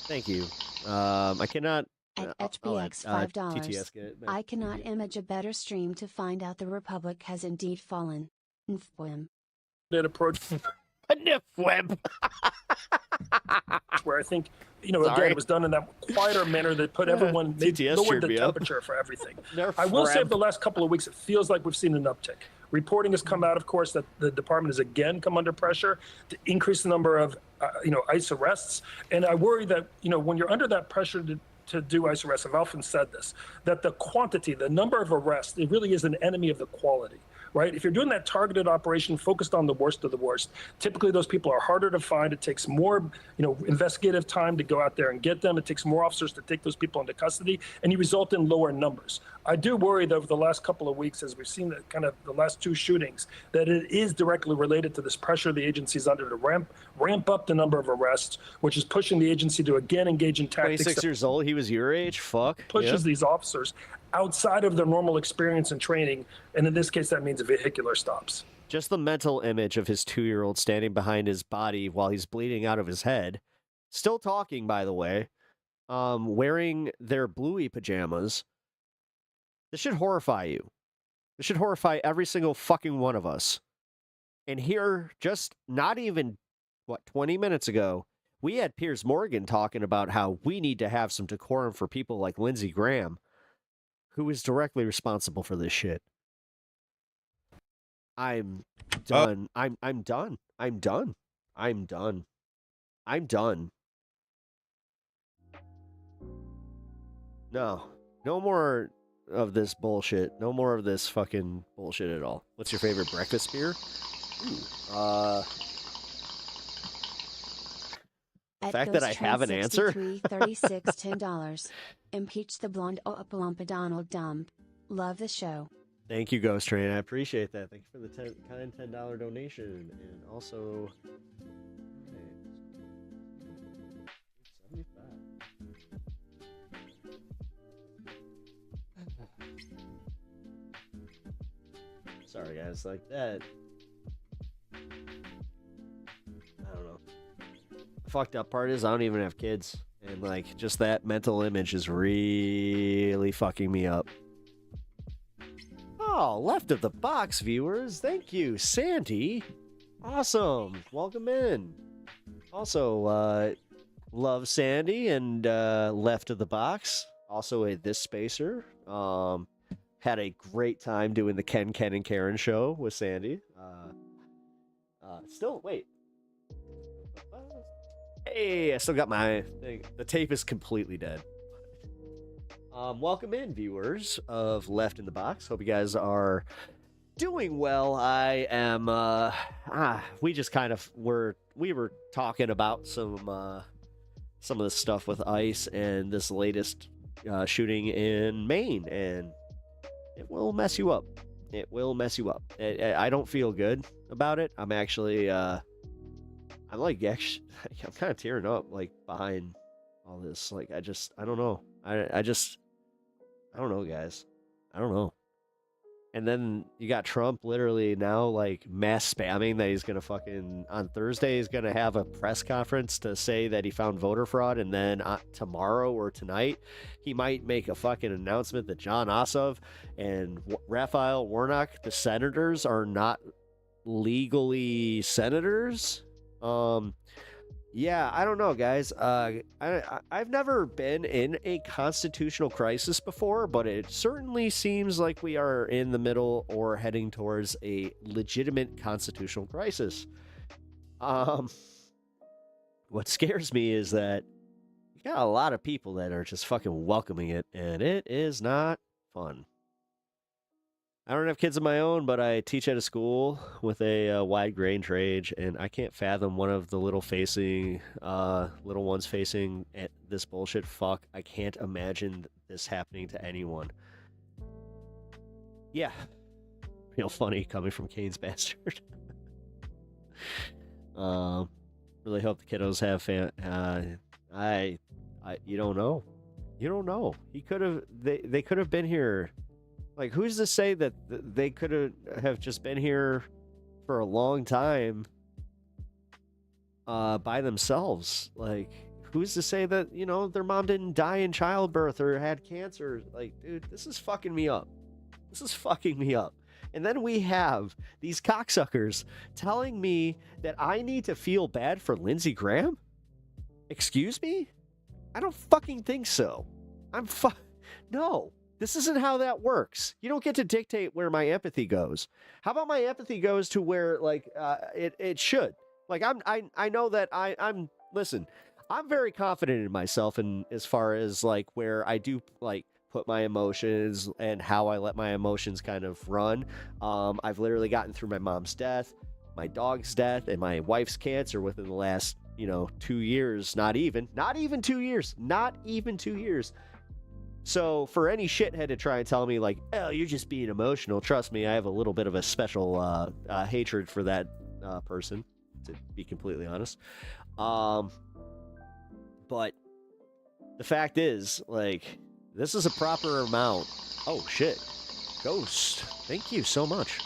thank you. I cannot. At HBX $5. I cannot image a better stream to find out the Republic has indeed fallen. Nfwim. Approach. Nfwim. Where I think, again, it was done in that quieter manner that put everyone, lowered the temperature for everything. I will say, over the last couple of weeks, it feels like we've seen an uptick. Reporting has come out, of course, that the department has again come under pressure to increase the number of, ICE arrests. And I worry that, when you're under that pressure to do ICE arrests, I've often said this, that the quantity, the number of arrests, it really is an enemy of the quality. Right? If you're doing that targeted operation focused on the worst of the worst, typically those people are harder to find. It takes more, investigative time to go out there and get them. It takes more officers to take those people into custody, and you result in lower numbers. I do worry that over the last couple of weeks, as we've seen the last 2 shootings, that it is directly related to this pressure the agency's under to ramp up the number of arrests, which is pushing the agency to again engage in tactics. 26 years old, he was your age. Fuck. Pushes these officers outside of their normal experience and training, and in this case, that means vehicular stops. Just the mental image of his 2-year-old standing behind his body while he's bleeding out of his head, still talking, by the way, wearing their bluey pajamas, This should horrify you. This should horrify every single fucking one of us. And here, just not even, 20 minutes ago, we had Piers Morgan talking about how we need to have some decorum for people like Lindsey Graham, who is directly responsible for this shit. I'm done. I'm done. I'm done. I'm done. I'm done. No more of this bullshit. No more of this fucking bullshit at all. What's your favorite breakfast beer? The fact that I have an answer? $36, $10. Impeach the blonde Donald Dump. Love the show. Thank you, Ghost Train. I appreciate that. Thank you for the kind $10 donation. And also... Sorry, guys. Like that... I don't know. The fucked up part is I don't even have kids. And, like, just that mental image is really fucking me up. Oh, left of the box, viewers. Thank you, Sandy. Awesome. Welcome in. Also, love Sandy and left of the box. Also a This Spacer. Had a great time doing the Ken and Karen show with Sandy. Wait. Hey, I still got my thing. The tape is completely dead. Welcome in, viewers of Left in the Box. Hope you guys are doing well. I am, we just kind of we were talking about some of the stuff with ICE and this latest shooting in Maine, and it will mess you up. It will mess you up. I don't feel good about it. I'm actually, I'm kind of tearing up, like, behind all this. Like, I don't know. I don't know, guys. I don't know. And then you got Trump literally now, like, mass spamming that he's going to fucking, on Thursday, he's going to have a press conference to say that he found voter fraud. And then tomorrow or tonight, he might make a fucking announcement that John Ossoff and Raphael Warnock, the senators, are not legally senators. Yeah, I don't know, guys. I've never been in a constitutional crisis before, but it certainly seems like we are in the middle or heading towards a legitimate constitutional crisis. What scares me is that you got a lot of people that are just fucking welcoming it, and it is not fun. I don't have kids of my own, but I teach at a school with a wide range age, and I can't fathom one of the little ones facing at this bullshit. Fuck, I can't imagine this happening to anyone. Yeah, real funny coming from Kane's Bastard. Really hope the kiddos have you don't know. You don't know. They could have been here. Like, who's to say that they could have just been here for a long time by themselves? Like, who's to say that, their mom didn't die in childbirth or had cancer? Like, dude, this is fucking me up. This is fucking me up. And then we have these cocksuckers telling me that I need to feel bad for Lindsey Graham? Excuse me? I don't fucking think so. No. This isn't how that works. You don't get to dictate where my empathy goes. How about my empathy goes to where, like, it should? Like, I know that listen, I'm very confident in myself, and as far as, like, where I do, like, put my emotions and how I let my emotions kind of run. I've literally gotten through my mom's death, my dog's death, and my wife's cancer within the last, 2 years. Not even 2 years. Not even 2 years. So for any shithead to try and tell me, like, oh, you're just being emotional, trust me, I have a little bit of a special hatred for that person, to be completely honest. But the fact is, like, this is a proper amount. Oh, shit. Ghost, thank you so much.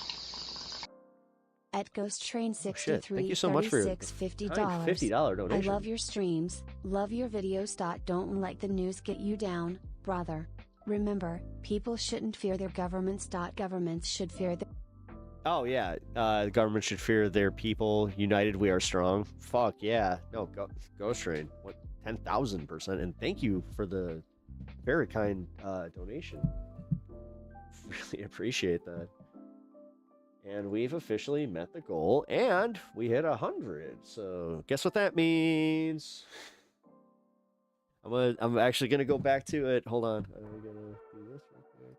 At Ghost Train 63, thank you so much for your $50. $50 donation. I love your streams, love your videos. Don't let the news get you down, brother. Remember, people shouldn't fear their governments. Governments should fear their. Oh yeah, the government should fear their people. United we are strong. Fuck yeah. No, Ghost Train. What, 10,000%. And thank you for the very kind donation. Really appreciate that. And we've officially met the goal, and we hit 100. So guess what that means? I'm actually gonna go back to it. Hold on. I'm gonna do this real quick.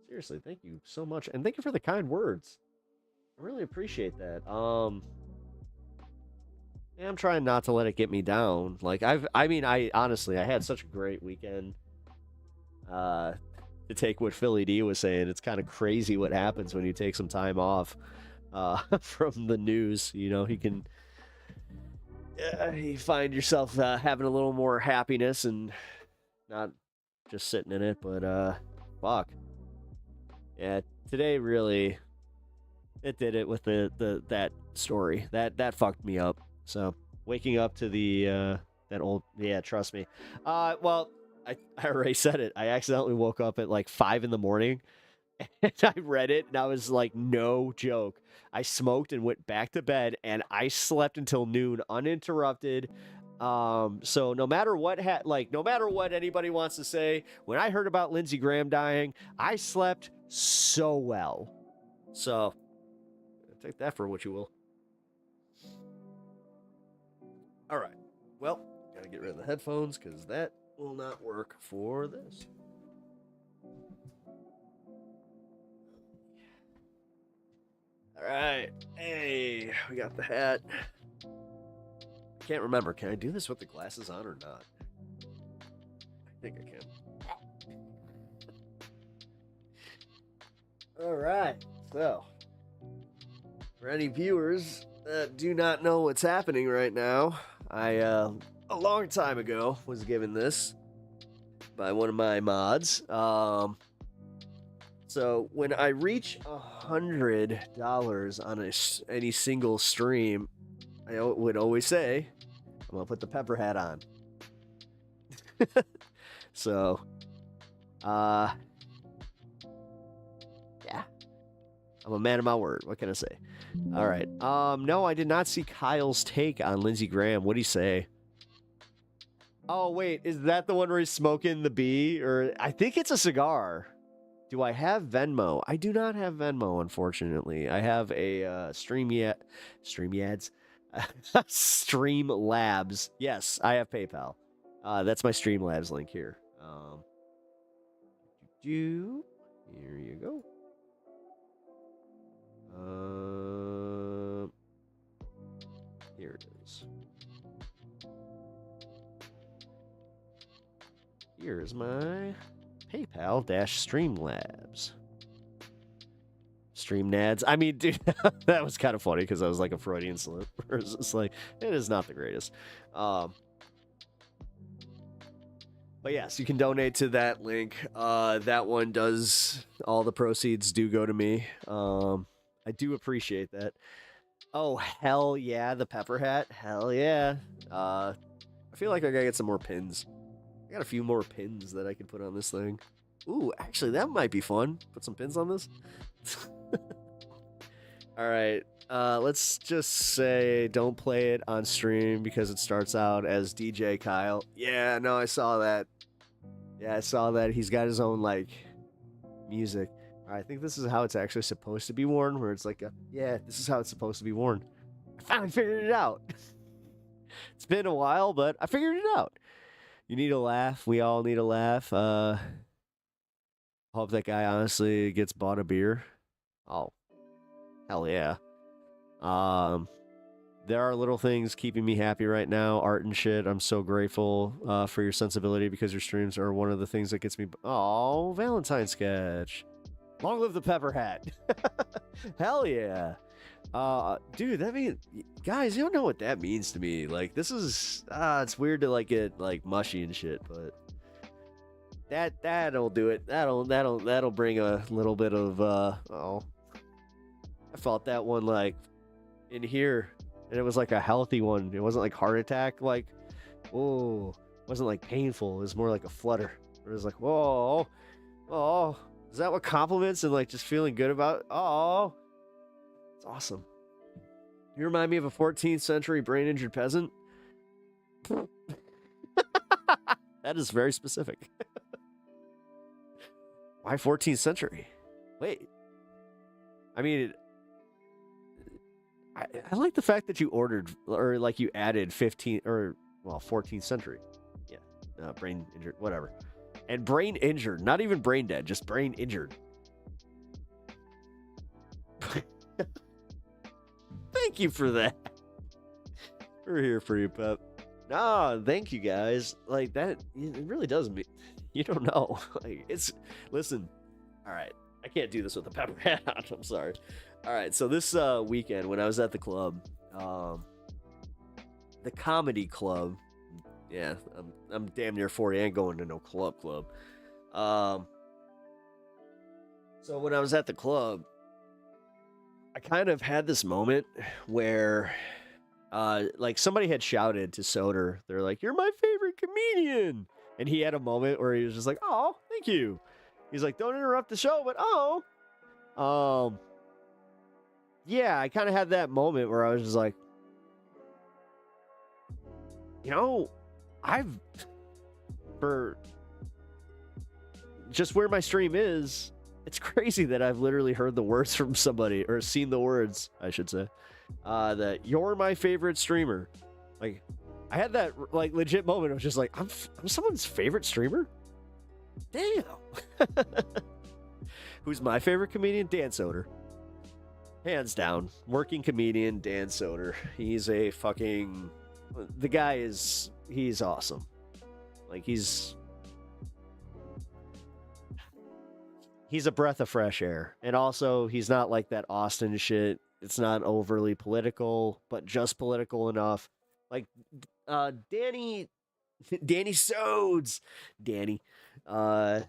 Seriously, thank you so much, and thank you for the kind words. I really appreciate that. Yeah, I'm trying not to let it get me down. Like I honestly, I had such a great weekend. To take what Philly D was saying, it's kind of crazy what happens when you take some time off from the news. You know, you find yourself having a little more happiness and not just sitting in it. But fuck, yeah, today really it did it with that story that fucked me up. So waking up to the that old, yeah, trust me. Well, I already said it. I accidentally woke up at like 5 a.m. and I read it, and I was like, no joke. I smoked and went back to bed, and I slept until noon uninterrupted. So no matter what no matter what anybody wants to say, when I heard about Lindsey Graham dying, I slept so well. So take that for what you will. All right. Well, gotta get rid of the headphones because that will not work for this. All right. Hey, we got the hat. Can't remember. Can I do this with the glasses on or not? I think I can. All right. So, for any viewers that do not know what's happening right now, I, a long time ago, was given this by one of my mods. So when I reach $100 on any single stream, I would always say, I'm gonna put the pepper hat on. So, yeah, I'm a man of my word. What can I say? All right. No, I did not see Kyle's take on Lindsey Graham. What'd he say? Oh, wait, is that the one where he's smoking the bee? Or I think it's a cigar. Do I have Venmo? I do not have Venmo, unfortunately. I have a Streamlabs. Yes, I have PayPal. That's my Streamlabs link here. Here you go. Here it is. Here's my PayPal-Streamlabs. Streamnads. I mean, dude, that was kind of funny because I was like a Freudian slip. It's like, it is not the greatest. But yes, you can donate to that link. That one does, all the proceeds do go to me. I do appreciate that. Oh, hell yeah, the pepper hat. Hell yeah. I feel like I gotta get some more pins. I got a few more pins that I could put on this thing. Ooh, actually, that might be fun. Put some pins on this. All right. Let's just say don't play it on stream because it starts out as DJ Kyle. Yeah, no, I saw that. Yeah, I saw that. He's got his own, like, music. I think this is how it's actually supposed to be worn, where it's like, yeah, this is how it's supposed to be worn. I finally figured it out. It's been a while, but I figured it out. You need a laugh. We all need a laugh. Hope that guy honestly gets bought a beer. Oh, hell yeah. There are little things keeping me happy right now. Art and shit. I'm so grateful for your sensibility because your streams are one of the things that gets me. Oh, Valentine sketch. Long live the pepper hat. Hell yeah. Dude, that means, guys, you don't know what that means to me. Like, this is, it's weird to like get like mushy and shit, but that'll do it. That'll bring a little bit of, I felt that one like in here. And it was like a healthy one. It wasn't like heart attack, like, oh, it wasn't like painful. It was more like a flutter. It was like, whoa, oh, is that what compliments and like just feeling good about? Oh, it's awesome. You remind me of a 14th century brain injured peasant. That is very specific. Why 14th century? Wait. I mean, I like the fact that you ordered, or like you added 14th century. Yeah. Brain injured, whatever. And brain injured, not even brain dead, just brain injured. Thank you for that. We're here for you, Pep. Nah, thank you guys. Like that, it really does mean, you don't know. Like listen, all right, I can't do this with a pepper hat on. I'm sorry. All right, so this weekend when I was at the club, the comedy club, yeah, I'm damn near 40. I ain't going to no club. So when I was at the club, I kind of had this moment where, like somebody had shouted to Soder, they're like, "You're my favorite comedian," and he had a moment where he was just like, "Oh, thank you." He's like, "Don't interrupt the show," but yeah, I kind of had that moment where I was just like, you know, for just where my stream is, it's crazy that I've literally heard the words from somebody, or seen the words, I should say, that "you're my favorite streamer." Like, I had that like legit moment. I was just like, I'm someone's favorite streamer? Damn. Who's my favorite comedian? Dan Soder. Hands down. Working comedian, Dan Soder. He's a fucking... The guy is... He's awesome. Like, he's a breath of fresh air. And also, he's not like that Austin shit. It's not overly political, but just political enough. Like, Danny Sodes. Danny. No,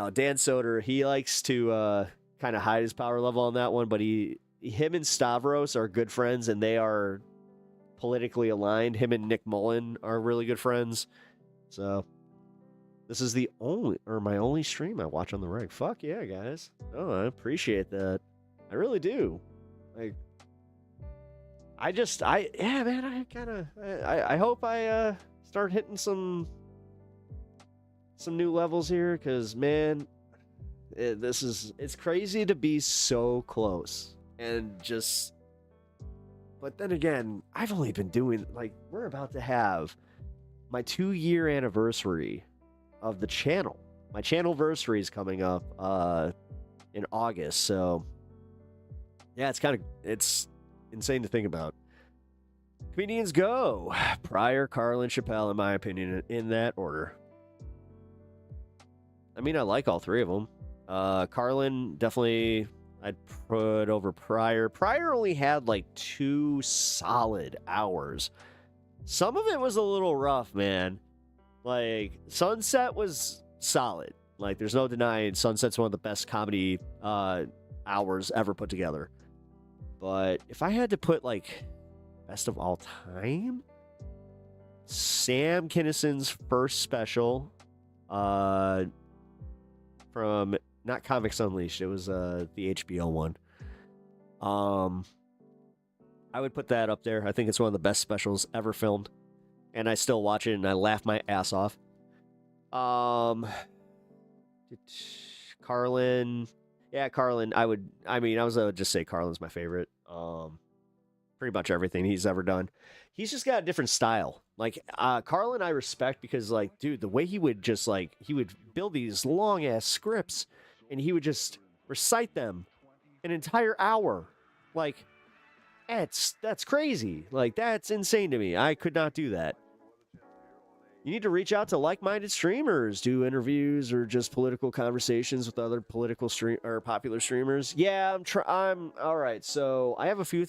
Dan Soder, he likes to kind of hide his power level on that one, but him and Stavros are good friends, and they are politically aligned. Him and Nick Mullen are really good friends. So this is my only stream I watch on the reg. Fuck yeah, guys. Oh, I appreciate that. I really do. Like, yeah, man, I hope I start hitting some new levels here, because man, it's crazy to be so close and just, but then again, I've only been doing, like, we're about to have my 2-year anniversary of the channel. My channelversary is coming up in August, so yeah, it's insane to think about. Comedians go Pryor, Carlin, Chappelle, in my opinion, in that order. I mean, I like all three of them. Carlin, definitely, I'd put over Pryor. Pryor only had like 2 solid hours. Some of it was a little rough, man. Like, Sunset was solid. Like, there's no denying Sunset's one of the best comedy hours ever put together. But if I had to put, like, best of all time, Sam Kinison's first special, from not Comics Unleashed, it was the HBO one. I would put that up there. I think it's one of the best specials ever filmed, and I still watch it and I laugh my ass off. Carlin, yeah, Carlin. I would just say Carlin's my favorite. Pretty much everything he's ever done. He's just got a different style. Like, Carlin I respect because, like, dude, the way he would just, like, he would build these long-ass scripts, and he would just recite them an entire hour. Like, that's crazy. Like, that's insane to me. I could not do that. You need to reach out to like-minded streamers, do interviews or just political conversations with other political popular streamers. Yeah, I'm all right. So I have a few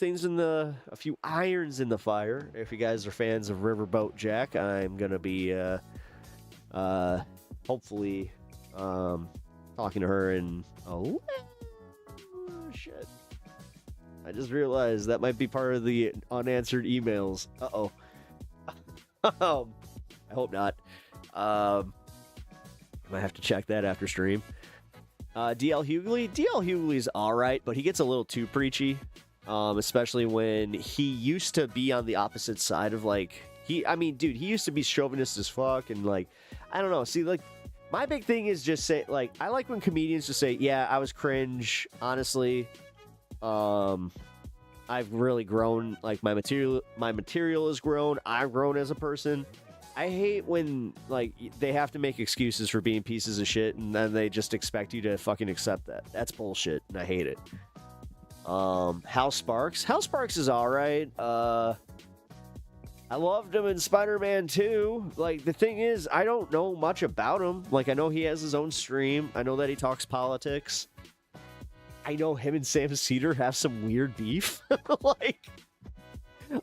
irons in the fire. If you guys are fans of Riverboat Jack, I'm gonna be hopefully talking to her and oh shit. I just realized that might be part of the unanswered emails. Uh-oh. I hope not. I might have to check that after stream. DL Hughley's alright, but he gets a little too preachy. Especially when he used to be on the opposite side of, like, he used to be chauvinist as fuck, and, like, I don't know. See, like, my big thing is just say, like, I like when comedians just say, yeah, I was cringe, honestly. I've really grown, like, my material has grown, I've grown as a person. I hate when, like, they have to make excuses for being pieces of shit, and then they just expect you to fucking accept that. That's bullshit, and I hate it. Hal Sparks is alright. I loved him in Spider-Man 2. Like, the thing is, I don't know much about him. Like, I know he has his own stream. I know that he talks politics. I know him and Sam Cedar have some weird beef. Like,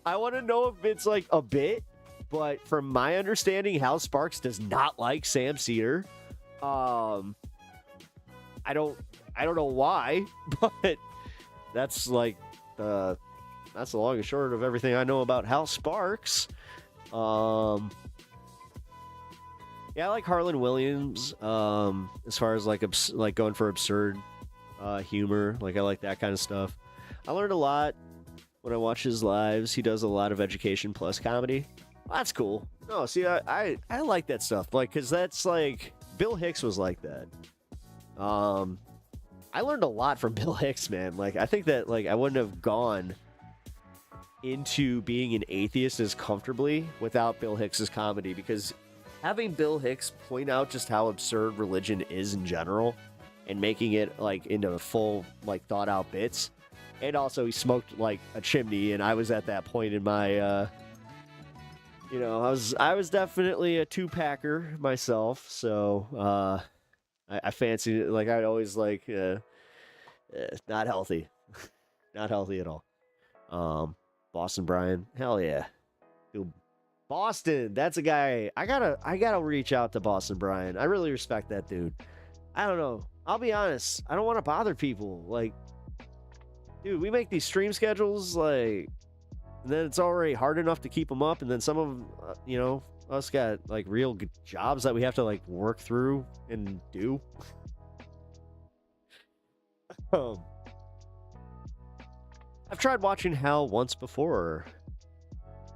I want to know if it's, like, a bit, but from my understanding, Hal Sparks does not like Sam Cedar. I don't know why, but that's, like, that's the long and short of everything I know about Hal Sparks. Yeah, I like Harlan Williams. As far as like going for absurd humor, like I like that kind of stuff. I learned a lot when I watch his lives. He does a lot of education plus comedy. That's cool. No, see, I like that stuff. Like, cause that's like Bill Hicks was like that. I learned a lot from Bill Hicks, man. Like, I think that, like, I wouldn't have gone into being an atheist as comfortably without Bill Hicks's comedy, because having Bill Hicks point out just how absurd religion is in general and making it, like, into full, like, thought out bits. And also he smoked, like, a chimney, and I was at that point in my, I was definitely a two-packer myself, so, I fancied it. Like, I'd always, like, not healthy. Not healthy at all. Boston Brian, hell yeah. Dude, Boston, that's a guy. I gotta reach out to Boston Brian. I really respect that dude. I don't know. I'll be honest. I don't want to bother people. Like, dude, we make these stream schedules, like, and then it's already hard enough to keep them up, and then some of, us got, like, real jobs that we have to, like, work through and do. I've tried watching Hal once before.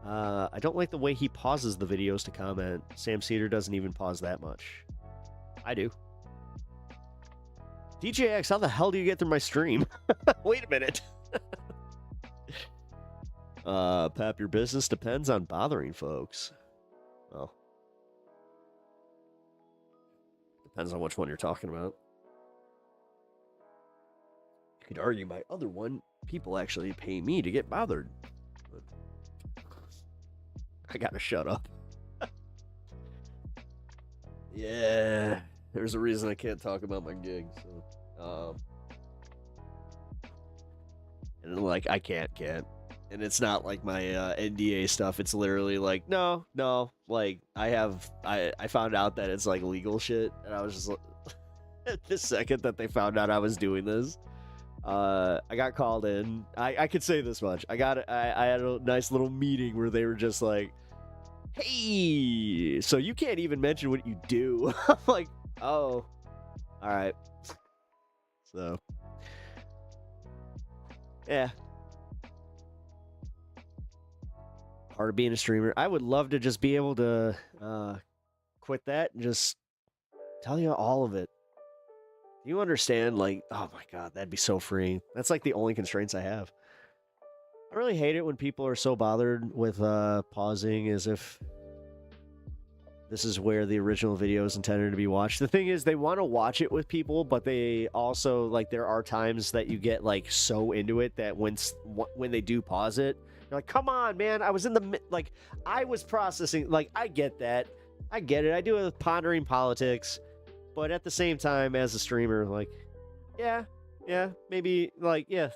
I don't like the way he pauses the videos to comment. Sam Cedar doesn't even pause that much. I do. DJX, how the hell do you get through my stream? Wait a minute. Pep, your business depends on bothering folks. Well, depends on which one you're talking about. You could argue my other one, people actually pay me to get bothered. But I gotta shut up. Yeah, there's a reason I can't talk about my gig. So, and like I can't. And it's not like my NDA stuff. It's literally like, no. Like, I found out that it's like legal shit. And I was just like, the second that they found out I was doing this, I got called in. I could say this much. I had a nice little meeting where they were just like, hey, so you can't even mention what you do. I'm like, oh, all right. So, yeah. Part of being a streamer. I would love to just be able to quit that and just tell you all of it. Do you understand? Like, oh my God, that'd be so freeing. That's like the only constraints I have. I really hate it when people are so bothered with pausing as if this is where the original video is intended to be watched. The thing is, they want to watch it with people, but they also, like, there are times that you get, like, so into it that when they do pause it, you're like, come on, man, I was in the, like, I was processing, like, I get that. I get it. I do it with pondering politics, but at the same time, as a streamer, like, yeah, maybe, like, yeah,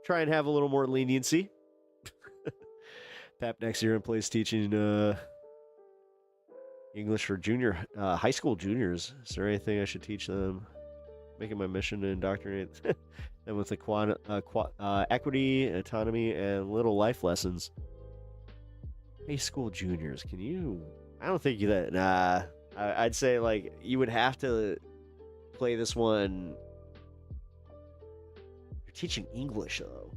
try and have a little more leniency. Pep next year in place teaching English for high school juniors. Is there anything I should teach them? Making my mission to indoctrinate. and with equity, autonomy, and little life lessons. High school juniors, can you? I don't think that. Nah, I'd say like you would have to play this one. You're teaching English though.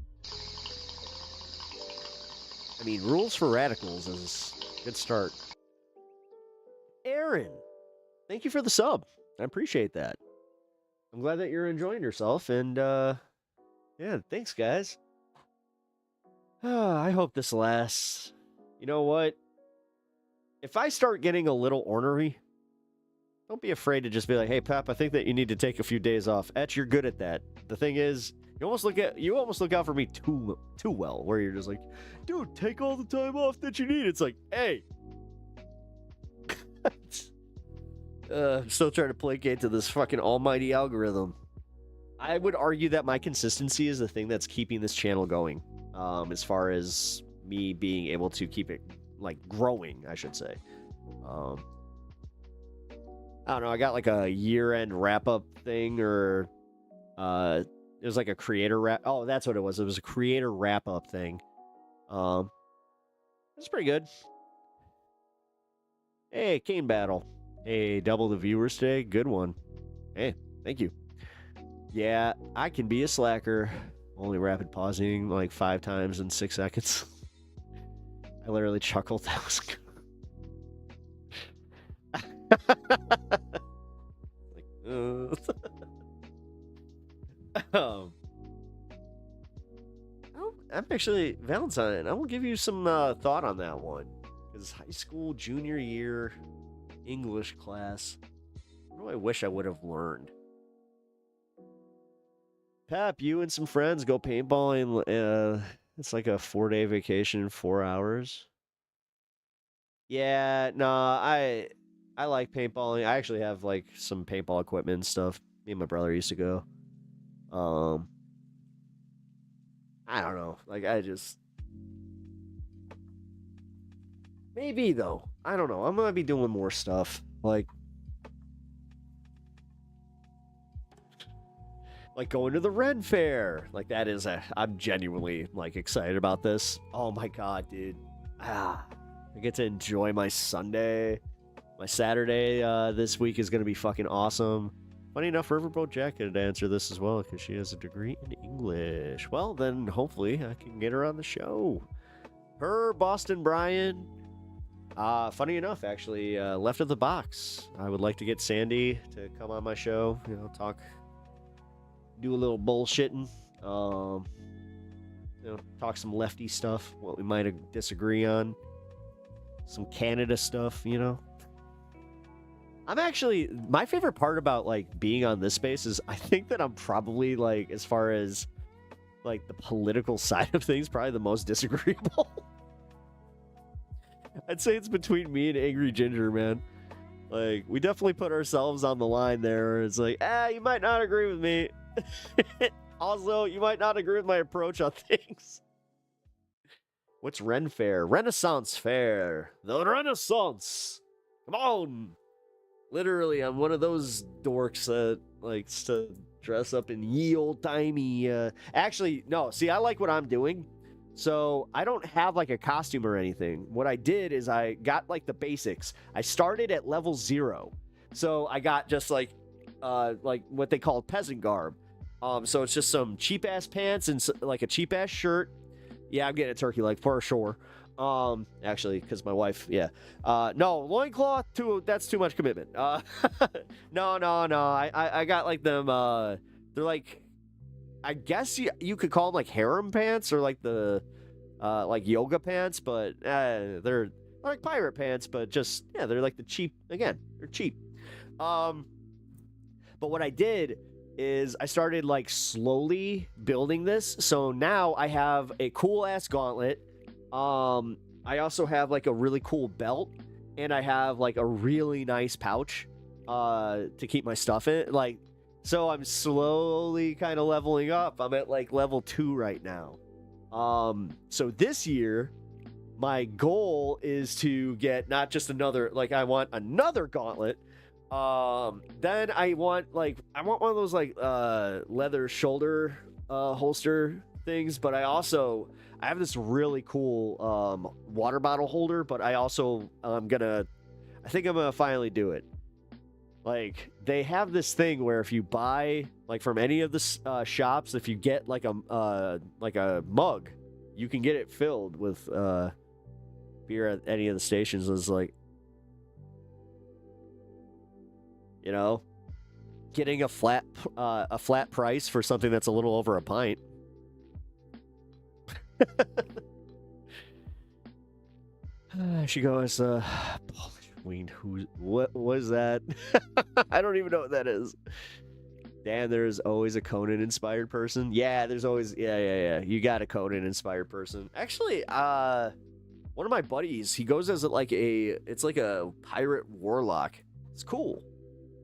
I mean, Rules for Radicals is a good start. Aaron, thank you for the sub. I appreciate that. I'm glad that you're enjoying yourself, and yeah, thanks, guys. I hope this lasts. You know what? If I start getting a little ornery, don't be afraid to just be like, "Hey, Pep, I think that you need to take a few days off." Etch, you're good at that. The thing is, you almost look out for me too well, where you're just like, "Dude, take all the time off that you need." It's like, hey. I'm still trying to placate to this fucking almighty algorithm. I would argue that my consistency is the thing that's keeping this channel going, as far as me being able to keep it, like, growing, I should say. I don't know, I got, like, a year-end wrap-up thing, or, it was, like, a creator wrap... Oh, that's what it was. It was a creator wrap-up thing. It's pretty good. Hey, Kane Battle. Hey, double the viewers today. Good one. Hey, thank you. Yeah, I can be a slacker. Only rapid pausing like 5 times in 6 seconds. I literally chuckled. That was good. I'm actually, Valentine, I will give you some thought on that one. Because high school, junior year, English class, what do I wish I would have learned? Pep, you and some friends go paintballing. It's like a 4-day vacation, 4 hours. Yeah, no, I like paintballing. I actually have like some paintball equipment and stuff. Me and my brother used to go. I don't know. Like, maybe, though. I don't know. I'm going to be doing more stuff. Like going to the Ren Fair. Like, I'm genuinely, like, excited about this. Oh, my God, dude. I get to enjoy my Sunday. My Saturday this week is going to be fucking awesome. Funny enough, Riverboat Jack could answer this as well, because she has a degree in English. Well, then, hopefully, I can get her on the show. Her, Boston Brian... funny enough, actually, left of the box. I would like to get Sandy to come on my show, do a little bullshitting, talk some lefty stuff, what we might disagree on, some Canada stuff, I'm actually, my favorite part about, like, being on this space is I think that I'm probably, like, as far as, like, the political side of things, probably the most disagreeable. I'd say it's between me and Angry Ginger, man. Like, we definitely put ourselves on the line there. It's like, you might not agree with me. Also, you might not agree with my approach on things. What's Ren Fair? Renaissance Fair. The Renaissance. Come on. Literally, I'm one of those dorks that likes to dress up in ye old timey. Actually, no. See, I like what I'm doing. So I don't have like a costume or anything. What I did is I got like the basics. I started at level 0. So I got just like what they call peasant garb. So it's just some cheap ass pants and like a cheap ass shirt. Yeah, I'm getting a turkey leg for sure. Actually, because my wife, yeah. No, loincloth, that's too much commitment. No. I got like them, they're like, I guess you could call them like harem pants or like the like yoga pants, but they're like pirate pants, but just they're like the cheap. Again, they're cheap. But what I did is I started like slowly building this. So now I have a cool ass gauntlet. I also have like a really cool belt, and I have like a really nice pouch to keep my stuff in. Like, so I'm slowly kind of leveling up. I'm at like level 2 right now. So this year, my goal is to get not just another, like I want another gauntlet. Then I want one of those like leather shoulder holster things, but I have this really cool water bottle holder, but I think I'm gonna finally do it. Like, they have this thing where if you buy, like, from any of the shops, if you get like a mug, you can get it filled with beer at any of the stations. Is like, you know, getting a flat price for something that's a little over a pint. She goes, Polish wing. What was that? I don't even know what that is. Dan, there's always a Conan-inspired person. Yeah, there's always, yeah. You got a Conan-inspired person. Actually, one of my buddies, he goes as it's like a pirate warlock. It's cool.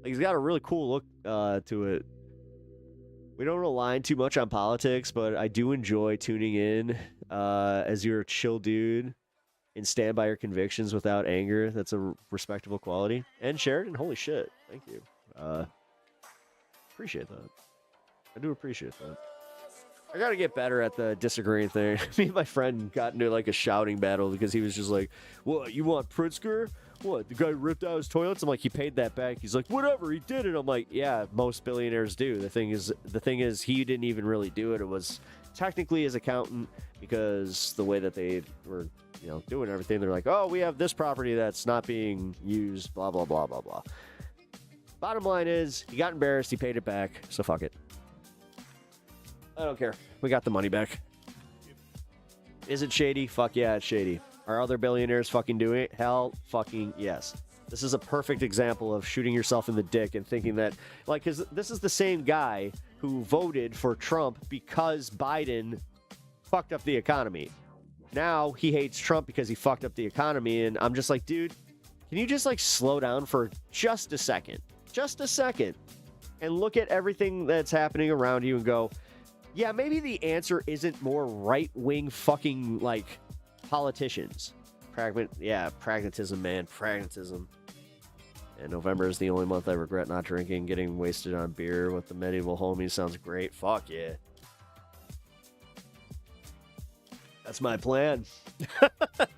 Like, he's got a really cool look to it. We don't align too much on politics, but I do enjoy tuning in as you're a chill dude and stand by your convictions without anger. That's a respectable quality. And Sheridan, holy shit. Thank you. Appreciate that. I do appreciate that. I gotta get better at the disagreeing thing. Me and my friend got into like a shouting battle because he was just like, "What, you want Pritzker? What, the guy ripped out his toilets?" I'm like, "He paid that back." He's like, "Whatever, he did it." I'm like, "Yeah, most billionaires do." The thing is he didn't even really do it. It was technically his accountant, because the way that they were, you know, doing everything, they're like, "Oh, we have this property that's not being used, blah blah blah blah blah." Bottom line is, he got embarrassed, he paid it back, so fuck it. I don't care. We got the money back. Is it shady? Fuck yeah, it's shady. Are other billionaires fucking doing it? Hell fucking yes. This is a perfect example of shooting yourself in the dick and thinking that, like, because this is the same guy who voted for Trump because Biden fucked up the economy. Now he hates Trump because he fucked up the economy, and I'm just like, dude, can you just, like, slow down for just a second? Just a second. And look at everything that's happening around you and go, yeah, maybe the answer isn't more right-wing fucking, like, politicians. Pragmatism, man. Pragmatism. And November is the only month I regret not drinking. Getting wasted on beer with the medieval homies sounds great. Fuck yeah. That's my plan.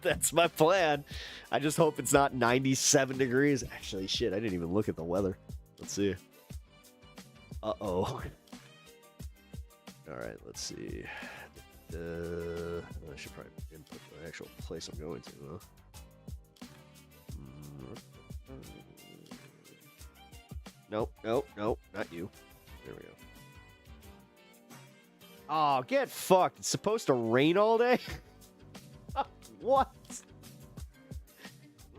That's my plan. I just hope it's not 97 degrees. Actually, shit, I didn't even look at the weather. Let's see. Uh-oh. All right, let's see. I should probably input the actual place I'm going to, huh? Nope, not you. There we go. Oh, get fucked. It's supposed to rain all day? What?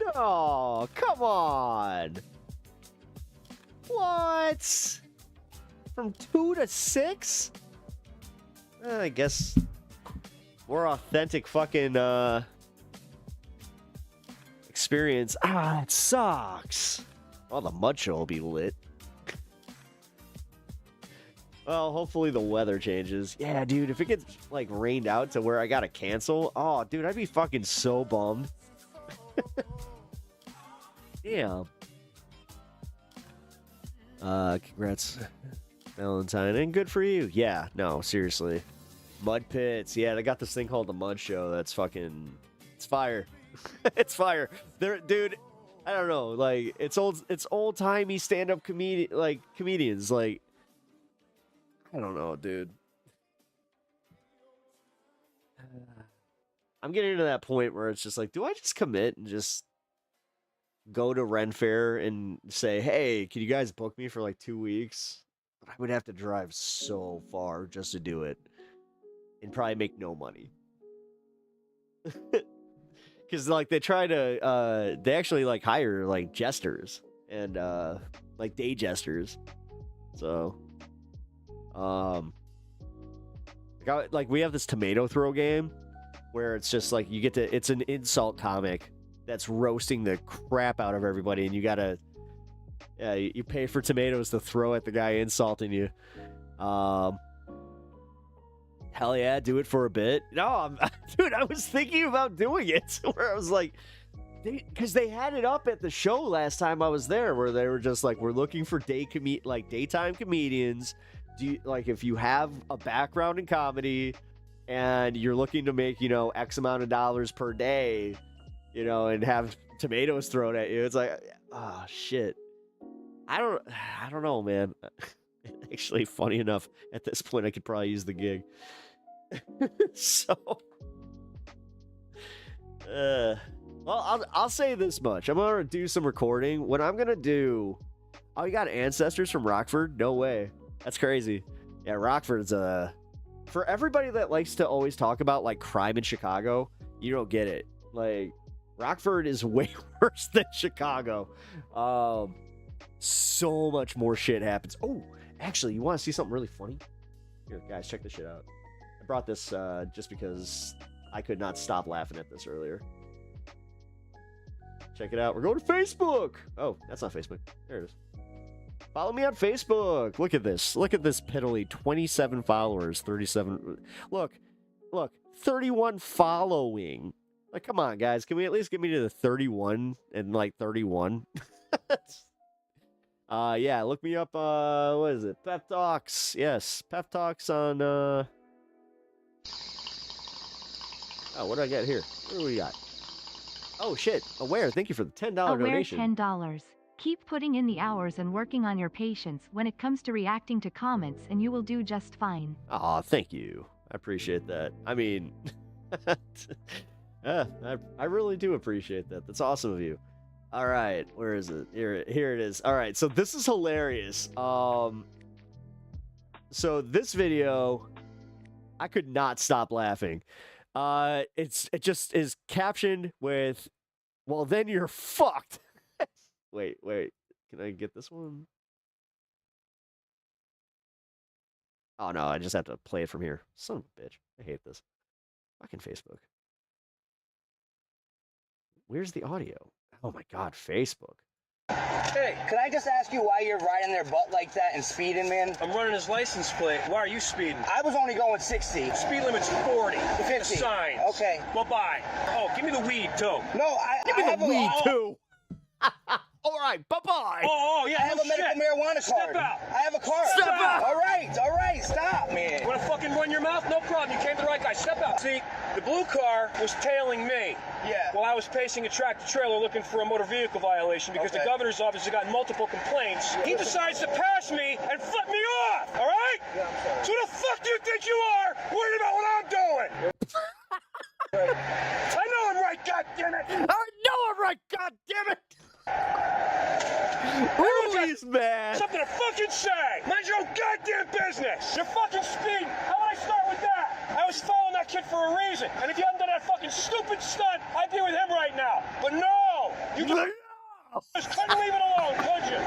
No, come on. What? From 2 to 6? I guess more authentic fucking experience. It sucks. Oh, the mud show will be lit. Well, hopefully the weather changes. Yeah, dude, if it gets, like, rained out to where I gotta cancel, oh, dude, I'd be fucking so bummed. Damn. Congrats, Valentine, and good for you. Yeah, no, seriously. Mud pits. Yeah, they got this thing called the Mud Show. That's fucking, it's fire. It's fire. There, dude, I don't know, like, it's old-timey stand-up comedians, like, I don't know, dude. I'm getting to that point where it's just like, do I just commit and just go to Ren Fair and say, hey, can you guys book me for like 2 weeks? But I would have to drive so far just to do it and probably make no money. Because, like, they try to, they actually, like, hire, like, jesters and, like, day jesters. So, like, we have this tomato throw game where it's just, like, you get to, it's an insult comic that's roasting the crap out of everybody, and you gotta, yeah, you pay for tomatoes to throw at the guy insulting you. Hell yeah, do it for a bit. No, dude, I was thinking about doing it, where I was like, because they had it up at the show last time I was there, where they were just like, we're looking for daytime comedians if you have a background in comedy and you're looking to make, X amount of dollars per day, and have tomatoes thrown at you, it's like, oh shit. I don't know, man. Actually, funny enough, at this point I could probably use the gig. So well, I'll say this much. I'm gonna do some recording. What I'm gonna do, oh, you got ancestors from Rockford? No way. That's crazy. Yeah, Rockford's for everybody that likes to always talk about like crime in Chicago, you don't get it. Like, Rockford is way worse than Chicago. So much more shit happens. Oh, actually, you want to see something really funny? Here, guys, check this shit out. I brought this just because I could not stop laughing at this earlier. Check it out. We're going to Facebook. Oh, that's not Facebook. There it is. Follow me on Facebook. Look at this. Look at this piddly 27 followers, 37. Look, 31 following. Like, come on, guys. Can we at least get me to the 31 and like 31? Yeah, look me up. What is it? PepTalks. Yes, PepTalks on. Oh, what do I got here? What do we got? Oh shit! Aware. Thank you for the $10 donation. $10. Keep putting in the hours and working on your patience when it comes to reacting to comments, and you will do just fine. Aw, thank you. I appreciate that. I mean, I really do appreciate that. That's awesome of you. All right, where is it? Here it is. All right, so this is hilarious. So this video, I could not stop laughing. It just is captioned with, "Well, then you're fucked." Wait, can I get this one? Oh no, I just have to play it from here. Son of a bitch, I hate this. Fucking Facebook. Where's the audio? Oh my god, Facebook. Hey, can I just ask you why you're riding their butt like that and speeding, man? I'm running his license plate. Why are you speeding? I was only going 60. Speed limit's 40. 50. Signs. Okay. Well, bye. Oh, give me the weed, too. No, Give me the weed, too. All right, bye-bye. Oh, yeah, I have a medical marijuana card. Step out. I have a card. Step out. All right, stop, man. You want to fucking run your mouth? No problem. You came to the right guy. Step out. See, the blue car was tailing me. Yeah. While I was pacing a tractor-trailer looking for a motor vehicle violation because the governor's office has gotten multiple complaints. He decides to pass me and flip me off, all right? Yeah, I'm sorry. So who the fuck do you think you are worried about what I'm doing? I know I'm right, goddammit! I know I'm right, goddammit! He's mad. Something to fucking say! Mind your own goddamn business! You're fucking speeding! How would I start with that? I was following that kid for a reason, and if you hadn't done that fucking stupid stunt, I'd be with him right now. But no! You just couldn't leave it alone, could you?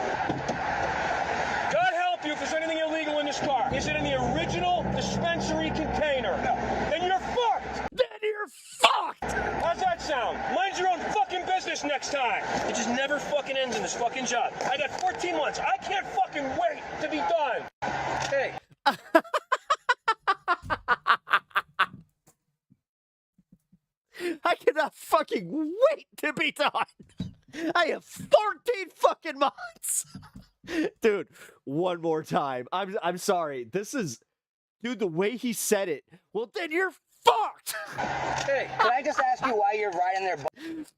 God help you if there's anything illegal in this car. Is it in the original dispensary container? No. Then you're fucked! Then you're fucked! How's that sound? Mind your own fucking business next time. It just never fucking ends in this fucking job. I got 14 months. I can't fucking wait to be done. Hey. I cannot fucking wait to be done. I have 14 fucking months. Dude, one more time. I'm sorry. This is, dude, the way he said it. Well, then you're fucked. Hey, can I just ask you why you're riding their butt?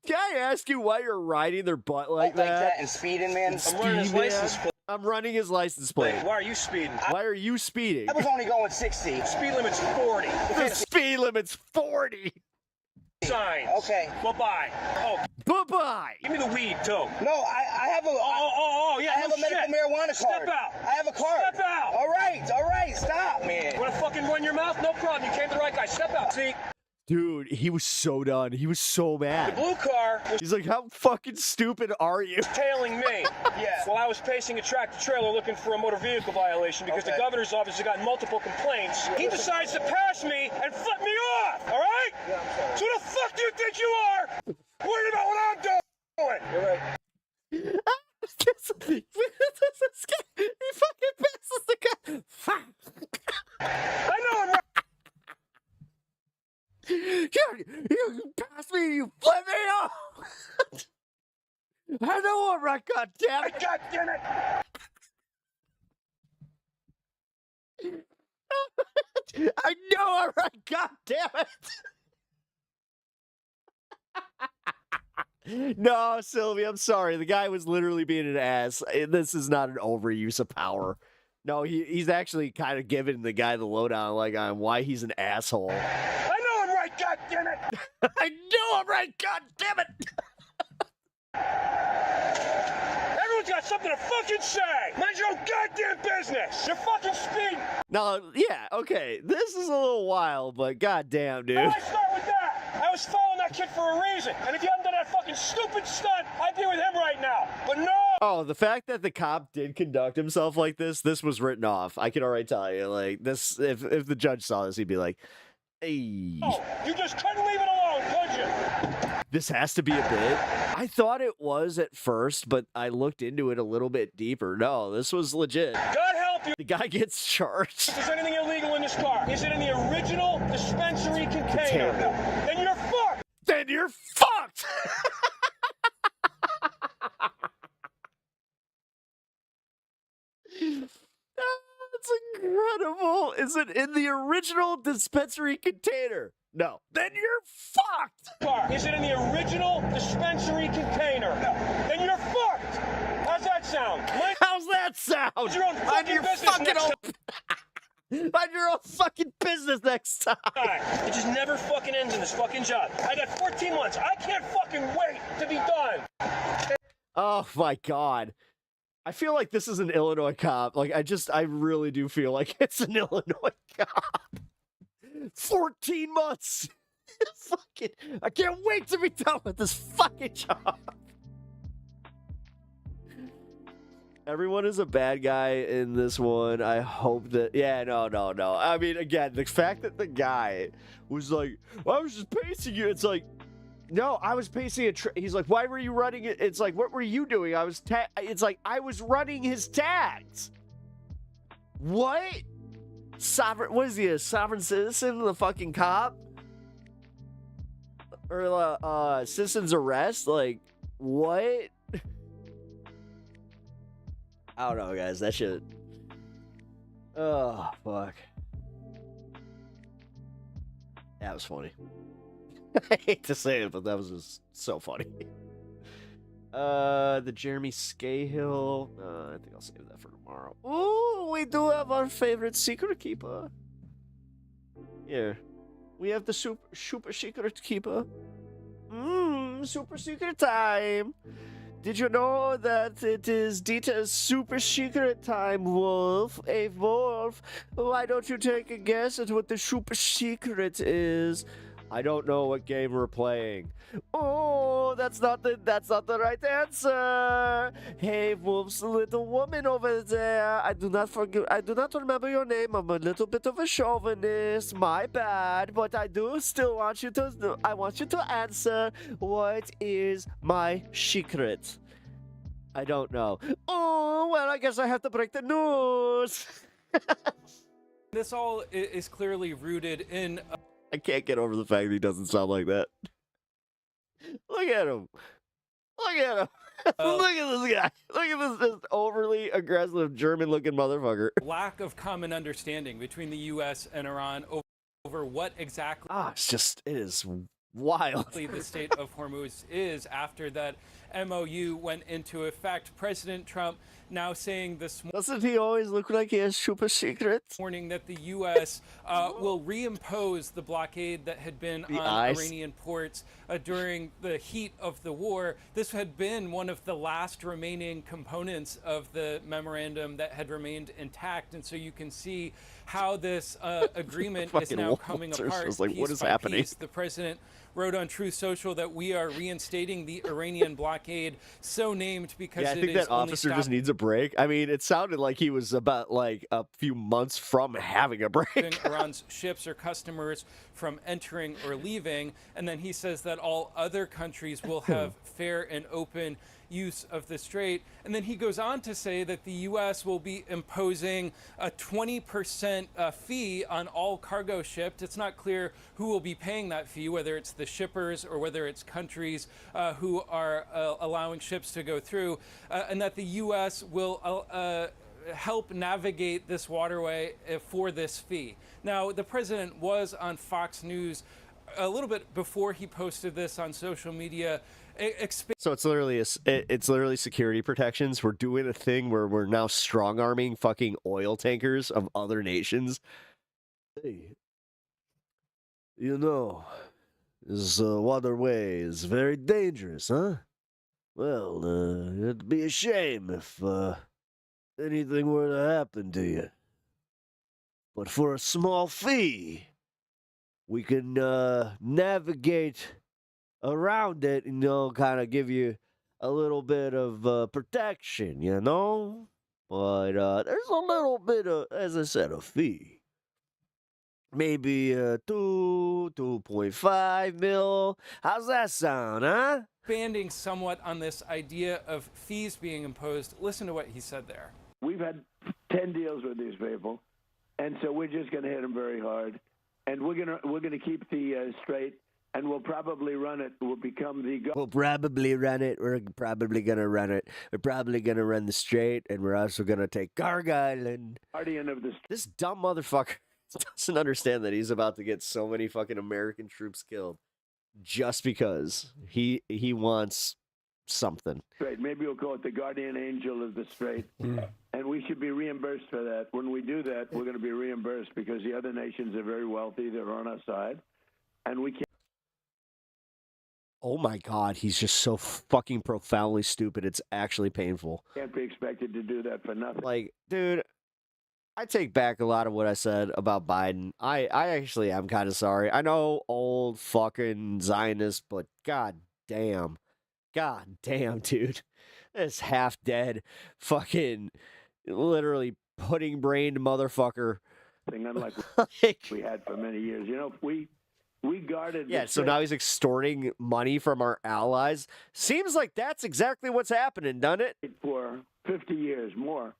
Can I ask you why you're riding their butt like that? And speeding, man? I'm running his license plate. I'm running his license plate. Why are you speeding? Why are you speeding? I was only going 60. Speed limit's 40. The speed limit's 40. Signs. Okay. Well, bye. Oh. Bye-bye. Give me the weed, too. No, I have a... Yeah, I have a medical marijuana card. Step out. I have a card. Step out. All right, stop, man. You want to fucking run your mouth? No problem. You came to the right guy. Step out. See? Dude, he was so done. He was so mad. The blue car was... He's like, how fucking stupid are you? Tailing me. Yeah. While I was pacing a tractor-trailer looking for a motor vehicle violation because the governor's office has gotten multiple complaints. He decides to pass me and flip me off, all right? Yeah, I'm sorry. So who the fuck do you think you are worried about what I'm doing? You're right. He fucking passes the guy. I know I'm right. You pass me, you flip me off. I know I'm right, goddammit. God damn it. all right. God damn it. No, Sylvie, I'm sorry. The guy was literally being an ass. This is not an overuse of power. No, he's actually kind of giving the guy the lowdown, like, on why he's an asshole. I know I'm right, God damn it! I know I'm right, God damn it! Everyone's got something to fucking say! Mind your own goddamn business! You're fucking speeding! No, yeah, okay. This is a little wild, but goddamn, dude. How do I start with that? I was following that kid for a reason, and if you hadn't done that fucking stupid stunt, I'd be with him right now. But no! Oh, the fact that the cop did conduct himself like this was written off. I can already tell you, like, this, if the judge saw this, he'd be like, hey. Oh, you just couldn't leave it alone, could you? This has to be a bit. I thought it was at first, but I looked into it a little bit deeper. No, this was legit. God help you! The guy gets charged. If there's anything illegal in this car, is it in the original dispensary container? No. Then you're fucked! Then you're fucked! That's incredible. Is it in the original dispensary container? No. Then you're fucked! Is it in the original dispensary container? No. Then you're fucked! How's that sound? How's that sound? Mind your own fucking business next time. Mind your own fucking business next time. It just never fucking ends in this fucking job. I got 14 months. I can't fucking wait to be done. Oh my God. I feel like this is an Illinois cop. Like, I really do feel like it's an Illinois cop. 14 months. Fucking, I can't wait to be done with this fucking job. Everyone is a bad guy in this one. I hope that... Yeah, no. I mean, again, the fact that the guy was like, I was just pacing you. It's like, no, I was pacing a... He's like, why were you running it? It's like, what were you doing? I was... It's like, I was running his tags. What? What is he, a sovereign citizen? The fucking cop? Or, citizen's arrest? Like, what? I don't know, guys. That shit. Oh, fuck. That was funny. I hate to say it, but that was just so funny. The Jeremy Scahill. I think I'll save that for tomorrow. Ooh, we do have our favorite secret keeper. Here. We have the super secret keeper. Super secret time. Did you know that it is Dita's super secret time, Wolf? Hey, Wolf, why don't you take a guess at what the super secret is? I don't know what game we're playing. Oh, that's not the right answer. Hey, Wolf's little woman over there. I do not remember your name. I'm a little bit of a chauvinist. My bad. But I do still want you to. I want you to answer. What is my secret? I don't know. Oh, well, I guess I have to break the news. This all is clearly rooted in. I can't get over the fact that he doesn't sound like that. Look at him. Look at him. Look at this guy. Look at this overly aggressive German-looking motherfucker. Lack of common understanding between the U.S. and Iran over what exactly. It is wild. The state of Hormuz is after that MOU went into effect. President Trump now saying this morning. Doesn't he always look like he has super secrets? Morning that the U.S. will reimpose the blockade that had been on Iranian ports during the heat of the war. This had been one of the last remaining components of the memorandum that had remained intact, and so you can see how this agreement is now coming apart. Was like, what is by happening? Piece. The president wrote on Truth Social that we are reinstating the Iranian blockade, so named because I think that officer just needs a break. I mean, it sounded like he was about like a few months from having a break. Iran's ships or customers from entering or leaving, and then he says that all other countries will have fair and open use of the strait. And then he goes on to say that the U.S. will be imposing a 20% fee on all cargo shipped. It's not clear who will be paying that fee, whether it's the shippers or whether it's countries who are allowing ships to go through, and that the U.S. will help navigate this waterway for this fee. Now, the president was on Fox News a little bit before he posted this on social media. So it's literally security protections. We're doing a thing where we're now strong-arming fucking oil tankers of other nations. Hey, you know, this waterway is very dangerous, huh? Well, it'd be a shame if anything were to happen to you. But for a small fee, we can navigate around it and, kind of give you a little bit of protection, But there's a little bit of, as I said, a fee. Maybe 2.5 mil. How's that sound, huh? Expanding somewhat on this idea of fees being imposed. Listen to what he said there. We've had 10 deals with these people, and so we're just going to hit them very hard, and we're gonna keep the strait, and we'll probably run it. We'll become the. We'll probably run it. We're probably gonna run it. We're probably gonna run the strait, and we're also gonna take Garg Island. Guardian of the. This dumb motherfucker doesn't understand that he's about to get so many fucking American troops killed just because he wants something. Strait. Maybe we'll call it the guardian angel of the strait, and we should be reimbursed for that. When we do that, we're going to be reimbursed because the other nations are very wealthy. They're on our side, and we can't. Oh my God, he's just so fucking profoundly stupid. It's actually painful. Can't be expected to do that for nothing. Like, dude, I take back a lot of what I said about Biden. I actually am kind of sorry. I know old fucking Zionist, but god damn, dude. This half dead fucking literally pudding brained motherfucker. Thing unlike we had for many years. We guarded. Yeah, so now he's extorting money from our allies. Seems like that's exactly what's happening, doesn't it? For 50 years more.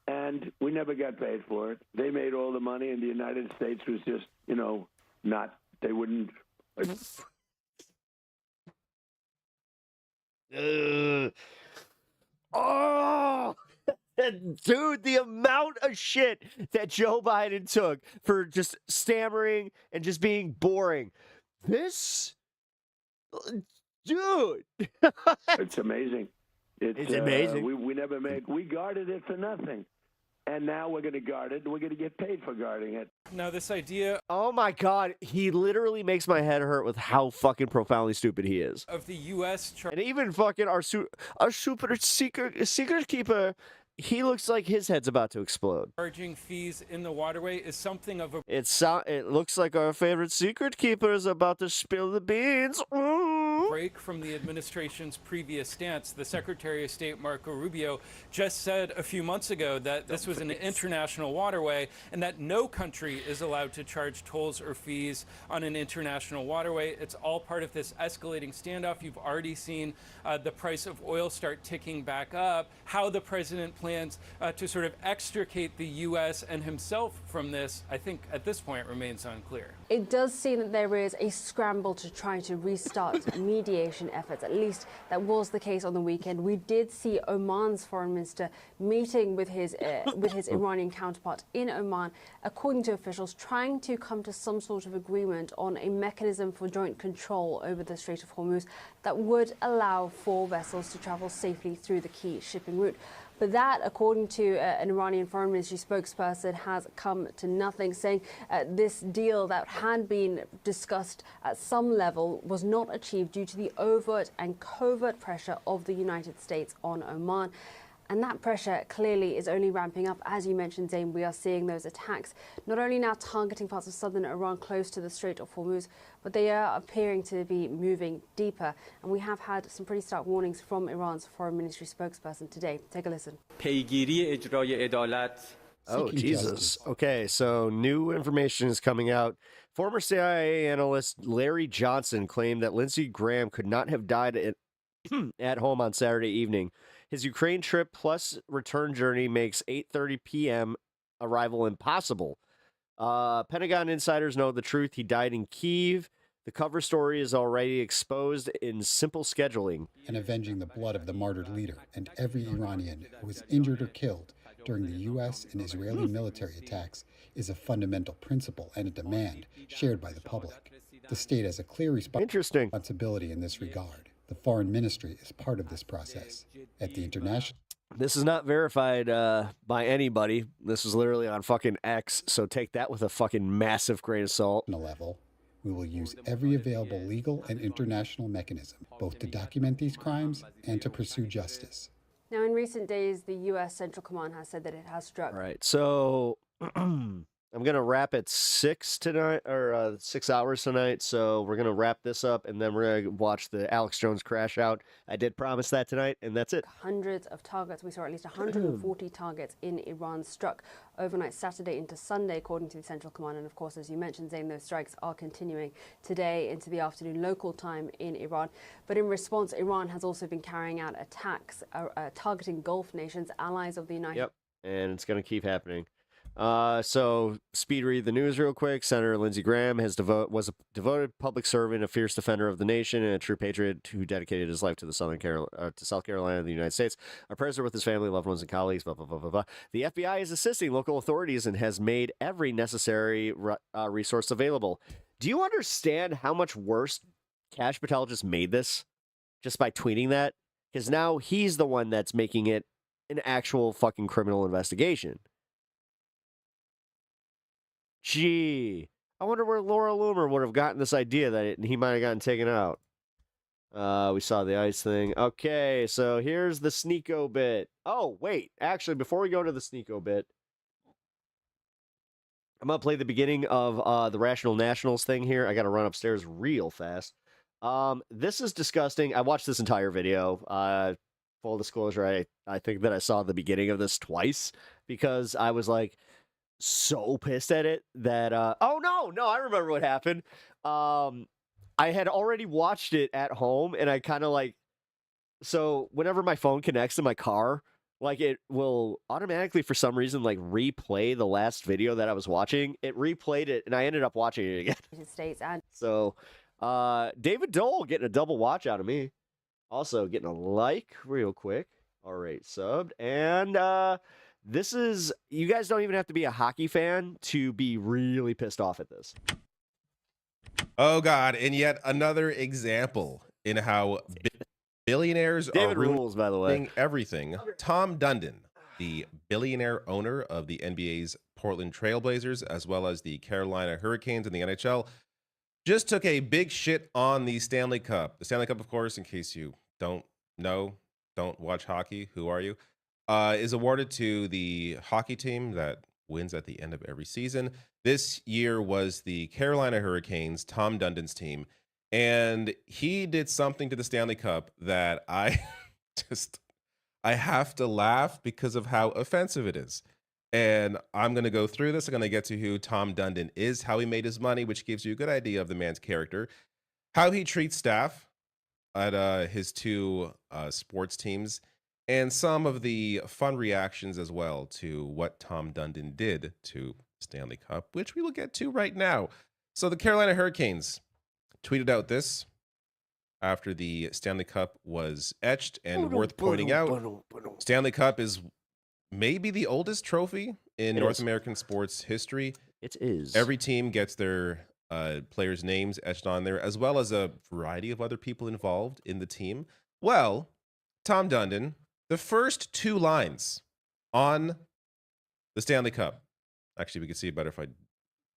And we never got paid for it. They made all the money, and the United States was just, they wouldn't. Oh, dude, the amount of shit that Joe Biden took for just stammering and just being boring. This, dude. It's amazing. It's amazing. We guarded it for nothing. And now we're going to guard it, and we're going to get paid for guarding it. Now, this idea... Oh, my God. He literally makes my head hurt with how fucking profoundly stupid he is. ...of the U.S. And even fucking our super secret keeper, he looks like his head's about to explode. Charging fees in the waterway is something of a... It looks like our favorite secret keeper is about to spill the beans. break from the administration's previous stance. The Secretary of State, Marco Rubio, just said a few months ago that this was an international waterway and that no country is allowed to charge tolls or fees on an international waterway. It's all part of this escalating standoff. You've already seen the price of oil start ticking back up. How the president plans to sort of extricate the U.S. and himself from this, I think at this point remains unclear. It does seem that there is a scramble to try to restart mediation efforts. At least that was the case on the weekend. We did see Oman's foreign minister meeting with his Iranian counterpart in Oman, according to officials, trying to come to some sort of agreement on a mechanism for joint control over the Strait of Hormuz that would allow for vessels to travel safely through the key shipping route. But that, according to an Iranian foreign ministry spokesperson, has come to nothing, saying this deal that had been discussed at some level was not achieved due to the overt and covert pressure of the United States on Oman. And that pressure clearly is only ramping up. As you mentioned, Zain, we are seeing those attacks not only now targeting parts of southern Iran close to the Strait of Hormuz, but they are appearing to be moving deeper. And we have had some pretty stark warnings from Iran's foreign ministry spokesperson today. Take a listen. Oh, Jesus. Okay, so new information is coming out. Former CIA analyst Larry Johnson claimed that Lindsey Graham could not have died at home on Saturday evening. His Ukraine trip plus return journey makes 8:30 p.m. arrival impossible. Pentagon insiders know the truth. He died in Kyiv. The cover story is already exposed in simple scheduling. And avenging the blood of the martyred leader and every Iranian who was injured or killed during the U.S. and Israeli military attacks is a fundamental principle and a demand shared by the public. The state has a clear responsibility in this regard. The foreign ministry is part of this process. At the international... This is not verified by anybody. This is literally on fucking X, so take that with a fucking massive grain of salt. ...level, we will use every available legal and international mechanism, both to document these crimes and to pursue justice. Now, in recent days, the U.S. Central Command has said that it has struck. All right, so I'm going to wrap at 6 tonight, or 6 hours tonight, so we're going to wrap this up, and then we're going to watch the Alex Jones crash out. I did promise that tonight, and that's it. Hundreds of targets. We saw at least 140 targets in Iran struck overnight Saturday into Sunday, according to the Central Command. And of course, as you mentioned, Zain, those strikes are continuing today into the afternoon local time in Iran. But in response, Iran has also been carrying out attacks targeting Gulf nations, allies of the United States. Yep, and it's going to keep happening. So speed read the news real quick. Senator Lindsey Graham was a devoted public servant, a fierce defender of the nation, and a true patriot who dedicated his life to South Carolina, the United States. Our prayers are with his family, loved ones, and colleagues. Blah blah blah blah blah. The FBI is assisting local authorities and has made every necessary resource available. Do you understand how much worse Kash Patel just made this just by tweeting that? Because now he's the one that's making it an actual fucking criminal investigation. Gee, I wonder where Laura Loomer would have gotten this idea that he might have gotten taken out. We saw the ice thing. Okay, so here's the Sneako bit. Oh, wait. Actually, before we go to the Sneako bit, I'm going to play the beginning of the Rational Nationals thing here. I got to run upstairs real fast. This is disgusting. I watched this entire video. Full disclosure, I think that I saw the beginning of this twice because I was like, so pissed at it that oh no I remember what happened. I had already watched it at home, and I kind of like, so whenever my phone connects to my car, like it will automatically for some reason like replay the last video that I was watching. It replayed it, and I ended up watching it again. States and So David Dole getting a double watch out of me, also getting a like real quick. All right, subbed. And this is, you guys don't even have to be a hockey fan to be really pissed off at this. Oh, God. And yet another example in how billionaires David are rules, by the way. Everything. Tom Dundon, the billionaire owner of the NBA's Portland Trailblazers, as well as the Carolina Hurricanes in the NHL, just took a big shit on the Stanley Cup. The Stanley Cup, of course, in case you don't know, don't watch hockey, who are you? Is awarded to the hockey team that wins at the end of every season. This year was the Carolina Hurricanes, Tom Dundon's team, and he did something to the Stanley Cup that I have to laugh because of how offensive it is. And I'm going to go through this. I'm going to get to who Tom Dundon is, how he made his money, which gives you a good idea of the man's character, how he treats staff at his two sports teams, and some of the fun reactions as well to what Tom Dundon did to Stanley Cup, which we will get to right now. So the Carolina Hurricanes tweeted out this after the Stanley Cup was etched, and worth pointing out, Stanley Cup is maybe the oldest trophy in North American sports history. It is. Every team gets their players' names etched on there, as well as a variety of other people involved in the team. Well, Tom Dundon, the first two lines on the Stanley Cup. Actually, we can see it better if I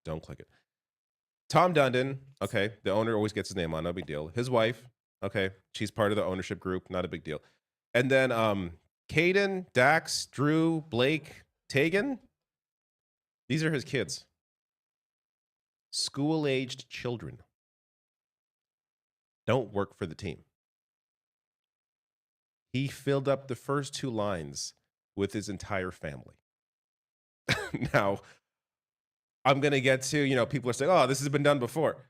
don't click it. Tom Dundon, okay, the owner always gets his name on, no big deal. His wife, okay, she's part of the ownership group, not a big deal. And then Caden, Dax, Drew, Blake, Tegan, these are his kids. School-aged children. Don't work for the team. He filled up the first two lines with his entire family. Now, I'm going to get to, people are saying, oh, this has been done before.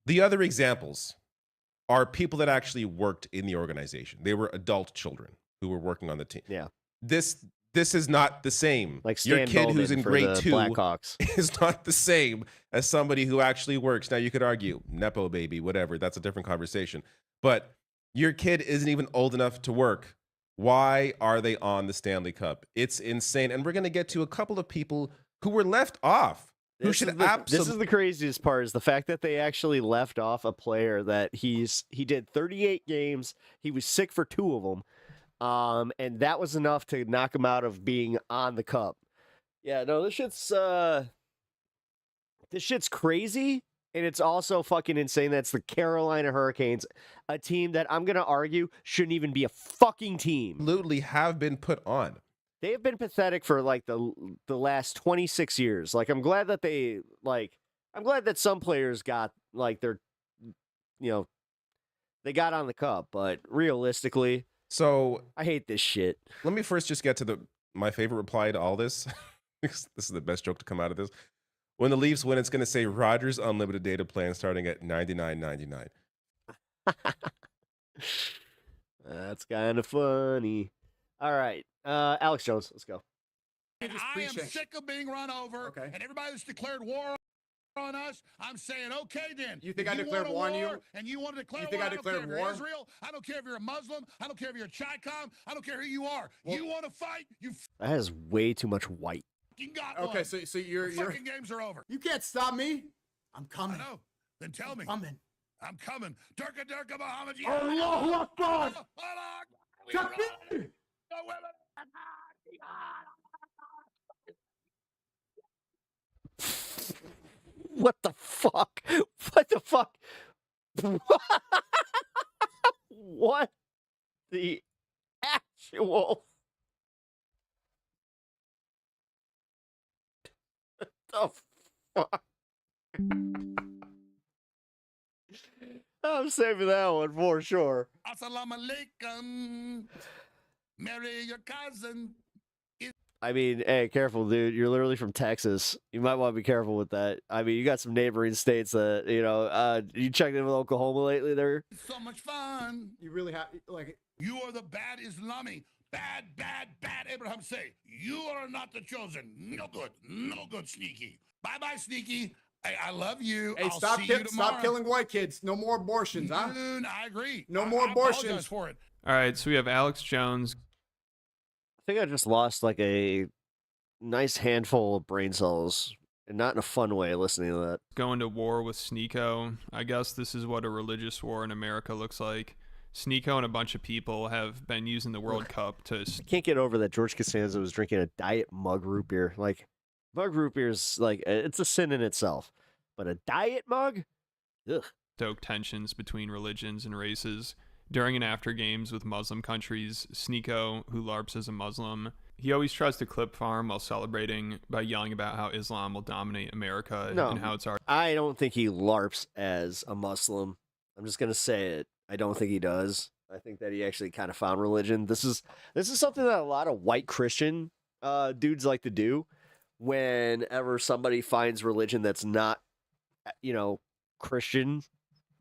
The other examples are people that actually worked in the organization. They were adult children who were working on the team. Yeah. This is not the same. Like Stan Your kid Bowman who's in for grade the 2 Blackhawks is not the same as somebody who actually works. Now, you could argue, Nepo baby, whatever. That's a different conversation. But your kid isn't even old enough to work Why are they on the Stanley Cup? It's insane. And we're going to get to a couple of people who were left off. This is the craziest part, is the fact that they actually left off a player that he did 38 games. He was sick for 2 of them. And that was enough to knock him out of being on the cup. Yeah, no, this shit's crazy. And it's also fucking insane. That's the Carolina Hurricanes, a team that I'm going to argue shouldn't even be a fucking team. Absolutely have been put on. They have been pathetic for like the last 26 years. Like, I'm glad that some players got like their, they got on the cup, but realistically, so I hate this shit. Let me first just get to my favorite reply to all this. This is the best joke to come out of this. When the Leafs win, it's going to say Rogers Unlimited Data Plan starting at $99.99. That's kind of funny. All right. Alex Jones, let's go. And I am sick of being run over, and everybody that's declared war on us, I'm saying, okay, then. You think I declared war on you? And you want to declare war? You think I declared war? Israel? I don't care if you're a Muslim. I don't care if you're a Chicom. I don't care who you are. Well, you want to fight? That has way too much white. Okay, so you're fucking games are over. You can't stop me. I'm coming. I know. Then tell me. Coming. I'm coming. Durka Durka Muhammad. Allahu Akbar. Takbir. What the fuck? What the fuck? What the actual? The fuck? I'm saving that one for sure. Assalamu alaikum. Marry your cousin. I mean, hey, careful, dude. You're literally from Texas. You might want to be careful with that. I mean, you got some neighboring states that, you checked in with Oklahoma lately there? So much fun. You really have, like... You are the bad Islami. Bad, bad, bad Abraham say. You are not the chosen. No good, Sneaky. Bye-bye, Sneaky. I love you. Hey, I'll stop killing white kids. No more abortions, huh? I agree. No more abortions. I apologize for it. All right, so we have Alex Jones. I think I just lost like a nice handful of brain cells, and not in a fun way listening to that. Going to war with Sneako. I guess this is what a religious war in America looks like. Sneako and a bunch of people have been using the World Cup to... I can't get over that George Costanza was drinking a diet mug root beer. Like, mug root beer is like, it's a sin in itself. But a diet mug? Ugh. Stoke tensions between religions and races. During and after games with Muslim countries, Sneako, who LARPs as a Muslim, he always tries to clip farm while celebrating by yelling about how Islam will dominate America and how it's our... I don't think he LARPs as a Muslim. I'm just going to say it. I don't think he does. I think that he actually kind of found religion. This is something that a lot of white Christian dudes like to do whenever somebody finds religion that's not, Christian.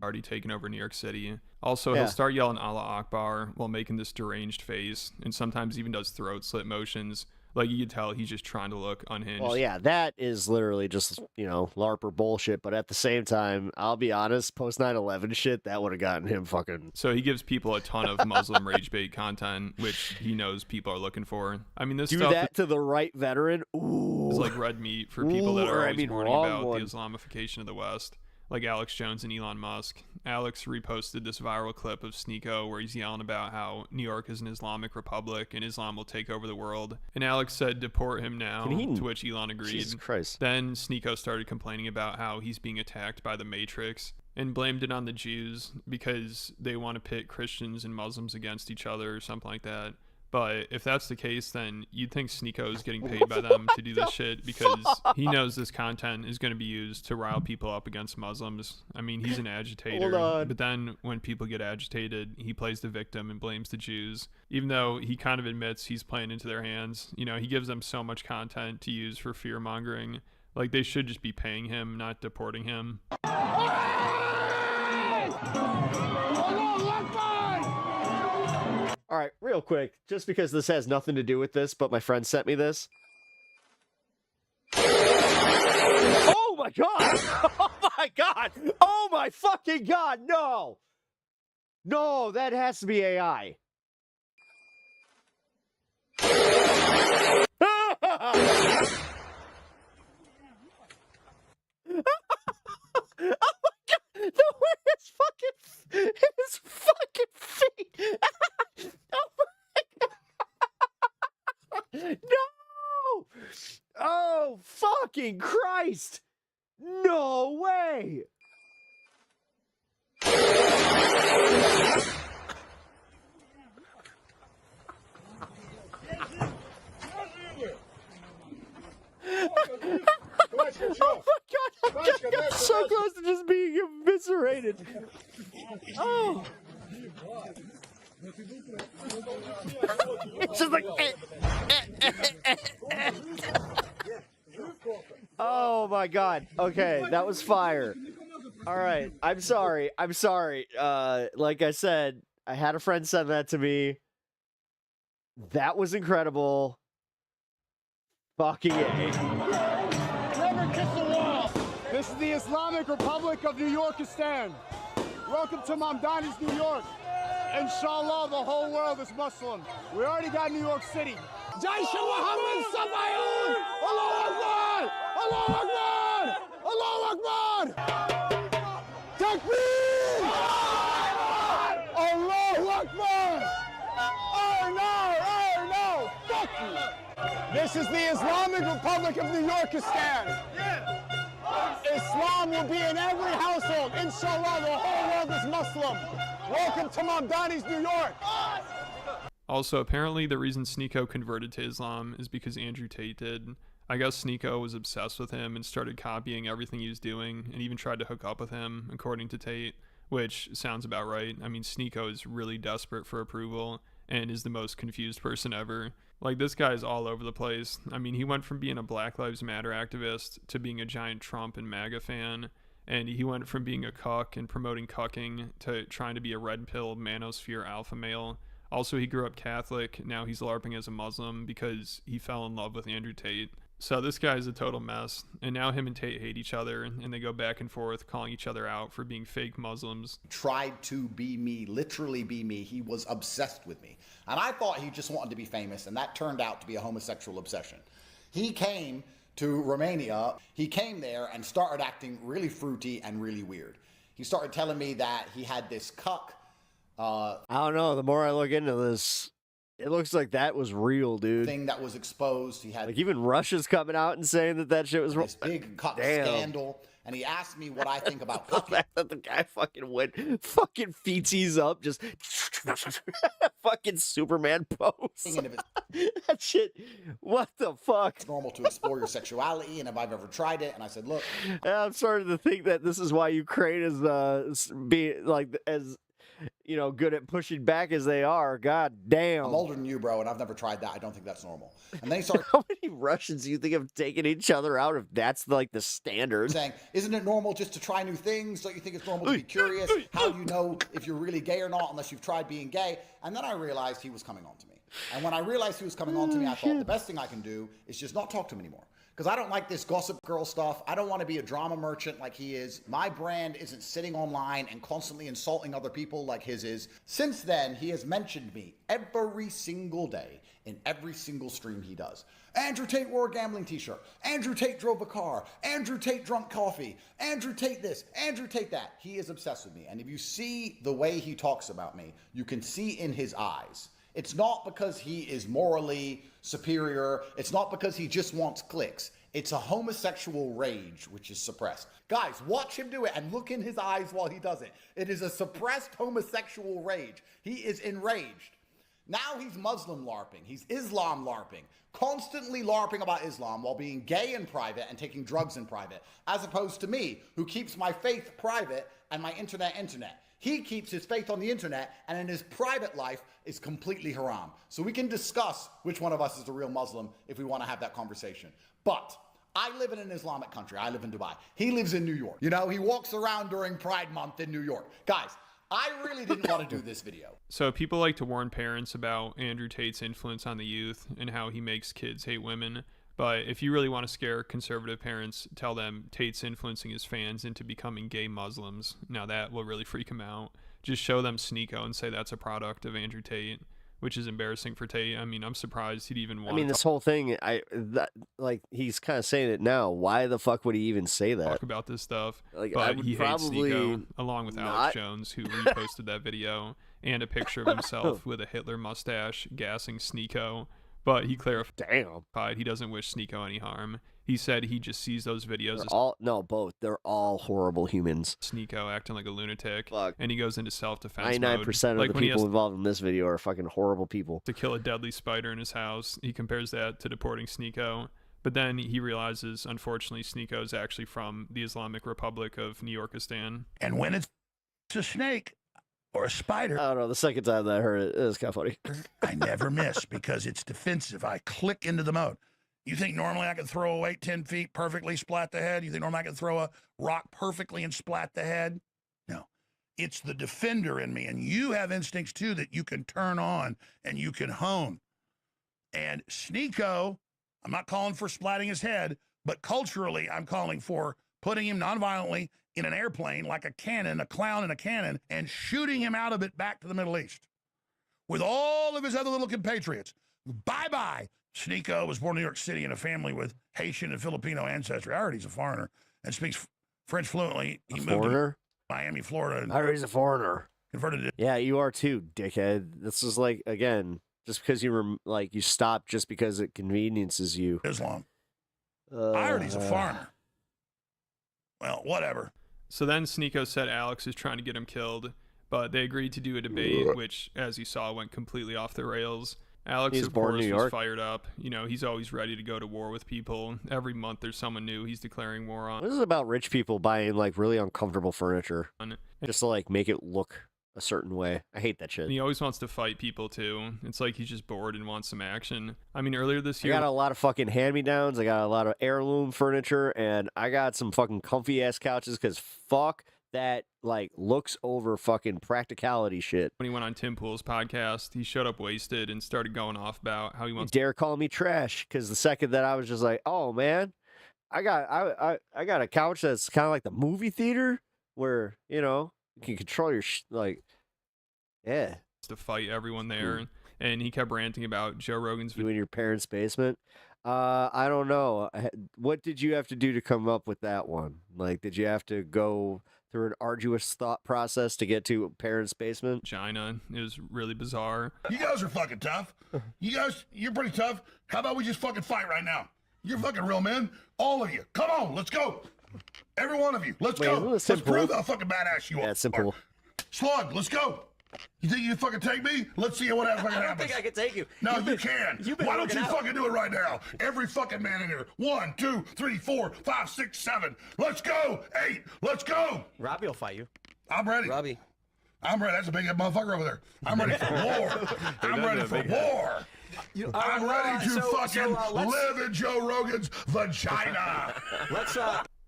Already taken over New York City. Also, he'll start yelling Allah Akbar while making this deranged face, and sometimes even does throat slit motions. Like, you could tell he's just trying to look unhinged. Well, yeah, that is literally just, LARPer bullshit. But at the same time, I'll be honest, post 9/11 shit, that would have gotten him fucking... So he gives people a ton of Muslim rage bait content, which he knows people are looking for. I mean, this Do stuff... that to the right veteran? Ooh. It's like red meat for people that are always warning about the Islamification of the West. Like Alex Jones and Elon Musk. Alex reposted this viral clip of Sneako where he's yelling about how New York is an Islamic republic and Islam will take over the world. And Alex said, deport him now, to which Elon agreed. Jesus Christ. Then Sneako started complaining about how he's being attacked by the Matrix and blamed it on the Jews because they want to pit Christians and Muslims against each other or something like that. But if that's the case, then you'd think Sneako is getting paid by them to do this shit because he knows this content is going to be used to rile people up against Muslims. I mean, he's an agitator. But then when people get agitated, he plays the victim and blames the Jews. Even though he kind of admits he's playing into their hands. He gives them so much content to use for fear-mongering. Like, they should just be paying him, not deporting him. All right, real quick, just because this has nothing to do with this, but my friend sent me this. Oh my God! Oh my God! Oh my fucking God! No! No, that has to be AI. Oh, fucking Christ! No way! Oh my God, I got so close to just being eviscerated. Oh. It's just like. Oh my God. Okay, that was fire. All right, I'm sorry. I'm sorry. Like I said, I had a friend send that to me. That was incredible. Fucking A. Never kiss the wall. This is the Islamic Republic of New Yorkistan. Welcome to Mamdani's New York. Inshallah, the whole world is Muslim. We already got New York City. Jaish Muhammad Sabayun! Allahu Akbar! Allahu Akbar! Allahu Akbar! Takbir! Allahu Akbar! Oh no! Fuck you! This is the Islamic Republic of New Yorkistan. Islam will be in every household. Inshallah, the whole world is Muslim. Welcome to Mamdani's New York. Also, apparently the reason Sneako converted to Islam is because Andrew Tate did. I guess Sneako was obsessed with him and started copying everything he was doing, and even tried to hook up with him, according to Tate, which sounds about right. I mean, Sneako is really desperate for approval and is the most confused person ever. Like, this guy's all over the place. I mean, he went from being a Black Lives Matter activist to being a giant Trump and MAGA fan, and he went from being a cuck and promoting cucking to trying to be a red pill manosphere alpha male. Also, he grew up Catholic. Now he's LARPing as a Muslim because he fell in love with Andrew Tate. So this guy's a total mess, and now him and Tate hate each other, and they go back and forth calling each other out for being fake Muslims. Tried to be me, literally be me. He was obsessed with me. And I thought he just wanted to be famous, and that turned out to be a homosexual obsession. He came to Romania. He came there and started acting really fruity and really weird. He started telling me that he had this cuck. I don't know. The more I look into this, it looks like that was real, dude. Thing that was exposed. He had like even Russia's coming out and saying that shit was wrong. This big cuck scandal. And he asked me what I think about cucking. That the guy fucking went fucking feetsies up, just fucking Superman pose. That shit. What the fuck? It's normal to explore your sexuality, and if I've ever tried it, and I said, look. I'm starting to think that this is why Ukraine is being like as good at pushing back as they are. God damn. I'm older than you, bro, and I've never tried that. I don't think that's normal. And then he started. How many Russians do you think have taken each other out if that's like the standard? Saying, isn't it normal just to try new things? Don't you think it's normal to be curious? How do you know if you're really gay or not unless you've tried being gay? And then I realized he was coming on to me. And when I realized he was coming on to me, I thought the best thing I can do is just not talk to him anymore. Because I don't like this gossip girl stuff. I don't want to be a drama merchant like he is. My brand isn't sitting online and constantly insulting other people like his is. Since then, he has mentioned me every single day in every single stream he does. Andrew Tate wore a gambling t-shirt. Andrew Tate drove a car. Andrew Tate drunk coffee. Andrew Tate this. Andrew Tate that. He is obsessed with me. And if you see the way he talks about me, you can see in his eyes. It's not because he is morally superior. It's not because he just wants clicks. It's a homosexual rage, which is suppressed. Guys, watch him do it and look in his eyes while he does it. It is a suppressed homosexual rage. He is enraged. Now he's Muslim LARPing. He's Islam LARPing. Constantly LARPing about Islam while being gay in private and taking drugs in private, as opposed to me, who keeps my faith private and my internet. He keeps his faith on the internet, and in his private life is completely haram. So we can discuss which one of us is the real Muslim if we want to have that conversation. But I live in an Islamic country. I live in Dubai. He lives in New York. He walks around during Pride Month in New York. Guys, I really didn't want to do this video. So people like to warn parents about Andrew Tate's influence on the youth and how he makes kids hate women. But if you really want to scare conservative parents, tell them Tate's influencing his fans into becoming gay Muslims. Now that will really freak them out. Just show them Sneako and say that's a product of Andrew Tate, which is embarrassing for Tate. I mean, I'm surprised he'd even want this whole thing, he's kind of saying it now. Why the fuck would he even say that? Talk about this stuff. But he hates Sneako, along with Alex Jones, who reposted that video, and a picture of himself with a Hitler mustache gassing Sneako. But he clarified he doesn't wish Sneako any harm. He said he just sees those videos They're all horrible humans. Sneako acting like a lunatic, and he goes into self-defense 99% of mode. the people involved in this video are fucking horrible people. To kill a deadly spider in his house, he compares that to deporting Sneako. But then he realizes, unfortunately, Sneako is actually from the Islamic Republic of New Yorkistan. And when it's a snake or a spider, I don't know. The second time that I heard it, it was kind of funny. I never miss because it's defensive. I click into the mode. You think normally I could throw a weight 10 feet perfectly, splat the head? You think normally I could throw a rock perfectly and splat the head? No. It's the defender in me. And you have instincts, too, that you can turn on and you can hone. And Sneako, I'm not calling for splatting his head, but culturally I'm calling for putting him nonviolently in an airplane like a cannon, a clown in a cannon, and shooting him out of it back to the Middle East with all of his other little compatriots. Bye-bye. Sneako was born in New York City in a family with Haitian and Filipino ancestry. I heard he's a foreigner and speaks French fluently. He moved to Miami, Florida. And I heard he's a foreigner. Converted to... Yeah, you are too, dickhead. This is like, again, just because you you stop just because it conveniences you. Islam. I heard he's a foreigner. Well, whatever. So then Sneako said Alex is trying to get him killed, but they agreed to do a debate, which, as you saw, went completely off the rails. Alex, of course, was fired up. You know, he's always ready to go to war with people. Every month there's someone new he's declaring war on. This is about rich people buying, like, really uncomfortable furniture just to, like, make it look a certain way. I hate that shit. And he always wants to fight people, too. It's like he's just bored and wants some action. I mean, earlier this year... I got a lot of fucking hand-me-downs. I got a lot of heirloom furniture, and I got some fucking comfy-ass couches, because fuck that, like, looks over fucking practicality shit. When he went on Tim Pool's podcast, he showed up wasted and started going off about how he wants... You dare call me trash, because the second that I was just like, oh, man, I got a couch that's kind of like the movie theater, where, you know, you can control your yeah. To fight everyone there, and he kept ranting about Joe Rogan's... You in your parents' basement? I don't know. What did you have to do to come up with that one? Like, did you have to go through an arduous thought process to get to parents' basement? China. It was really bizarre. You guys are fucking tough. You're pretty tough. How about we just fucking fight right now? You're fucking real men. All of you. Come on, let's go. Every one of you. Let's go. Let's prove how fucking badass you are. Yeah, it's simple. Slug, let's go. You think you can fucking take me? Let's see what happens. I don't think I can take you. No, you can. Why don't you fucking do it right now? Every fucking man in here. 1, 2, 3, 4, 5, 6, 7. Let's go. 8. Let's go. Robbie will fight you. I'm ready. Robbie. I'm ready. That's a big motherfucker over there. I'm ready for war. I'm ready for war. I'm ready to fucking live in Joe Rogan's vagina.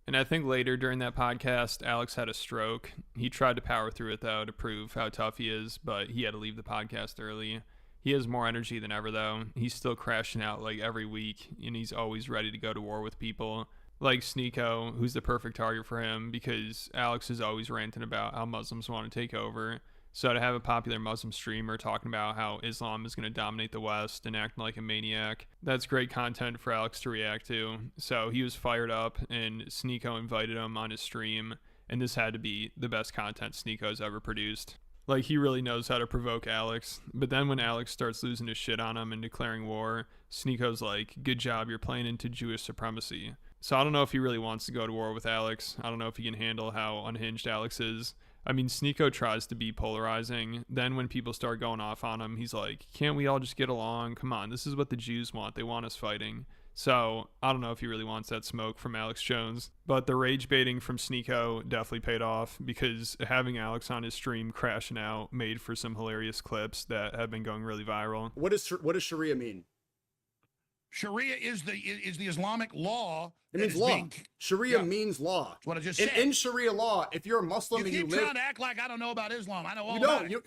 And I think later during that podcast, Alex had a stroke. He tried to power through it, though, to prove how tough he is, but he had to leave the podcast early. He has more energy than ever, though. He's still crashing out like every week, and he's always ready to go to war with people. Like Sneako, who's the perfect target for him, because Alex is always ranting about how Muslims want to take over. So to have a popular Muslim streamer talking about how Islam is going to dominate the West and acting like a maniac, that's great content for Alex to react to. So he was fired up, and Sneako invited him on his stream, and this had to be the best content Sneako's ever produced. Like, he really knows how to provoke Alex. But then when Alex starts losing his shit on him and declaring war, Sneako's like, good job, you're playing into Jewish supremacy. So I don't know if he really wants to go to war with Alex. I don't know if he can handle how unhinged Alex is. I mean, Sneako tries to be polarizing. Then when people start going off on him, he's like, can't we all just get along? Come on, this is what the Jews want. They want us fighting. So I don't know if he really wants that smoke from Alex Jones. But the rage baiting from Sneako definitely paid off, because having Alex on his stream crashing out made for some hilarious clips that have been going really viral. What does Sharia mean? Sharia is the Islamic law. It means law. Sharia means law. That's what I just said. In Sharia law, if you're a Muslim and you live... You keep trying to act like I don't know about Islam. I know all about it.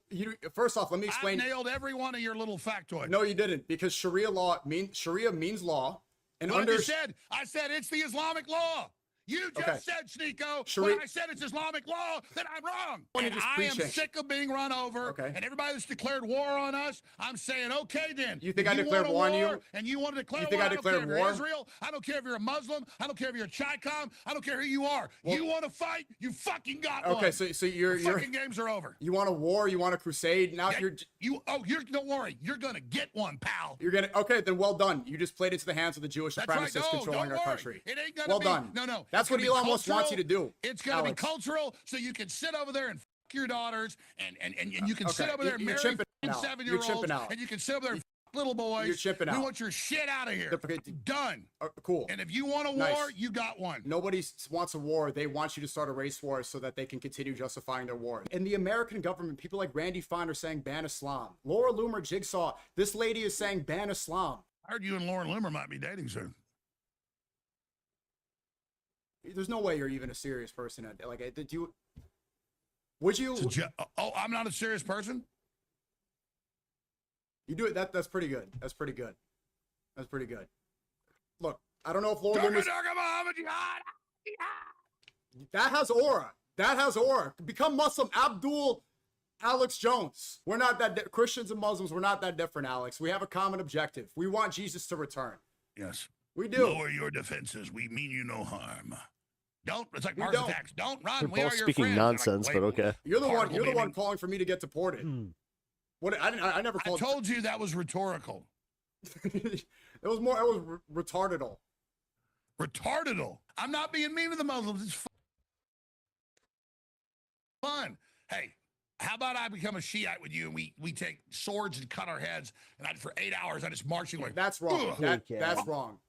You first off, let me explain. I nailed every one of your little factoids. No, you didn't, because Sharia means law. And I said it's the Islamic law. You just said, Sneako, Sharia- when I said it's Islamic law, that I'm wrong. When And you're just I am preaching. sick of being run over. Okay. And everybody that's declared war on us, I'm saying, okay, then. You think If I declared want a war on you? And you want to declare You think war? I I don't declared care if you're war? Israel. I don't care if you're a Muslim. I don't care if you're a Chi-Com. I don't care who you are. Well- you want to fight? You fucking got one. Okay, so you're fucking games are over. You want a war? You want a crusade? Now you're don't worry. You're gonna get one, pal. You're gonna okay. Then well done. You just played into the hands of the Jewish That's right. supremacists No, controlling don't our worry. country. It ain't gonna well be. done. No. That's what Elon Musk wants you to do. It's gonna Alex. be cultural, so you can sit over there and f your daughters, and you can sit Okay, over there and you're marry chimping out. 7-year-olds, You're chimping out. and you can sit over there and f little boys. You're chimping We out. want your shit out of here. Done. Cool. And if you want a Nice. war, you got one. Nobody wants a war. They want you to start a race war so that they can continue justifying their war. In the American government, people like Randy Fine are saying ban Islam. Laura Loomer, Jigsaw, this lady is saying ban Islam. I heard you and Lauren Loomer might be dating soon. There's no way you're even a serious person. Like, did you? Would you? I'm not a serious person. You do it. That's pretty good. That's pretty good. That's pretty good. Look, I don't know if Laura Loomer's... That has aura. That has aura. Become Muslim. Abdul Alex Jones. We're not that Christians and Muslims. We're not that different, Alex. We have a common objective. We want Jesus to return. Yes. We do. Lower your defenses. We mean you no harm. Don't. It's like We Mars don't. attacks. Don't run. They're We both are your speaking friends. nonsense, I'm like, but okay. You're the one. Particle You're the one meaning. calling for me to get deported. What? I never I called. told you that was rhetorical. It was more. It was retardal. Retardal. I'm not being mean to the Muslims. It's fun. Hey, how about I become a Shiite with you and we take swords and cut our heads and for 8 hours I just march you like That's wrong. ugh. That's wrong.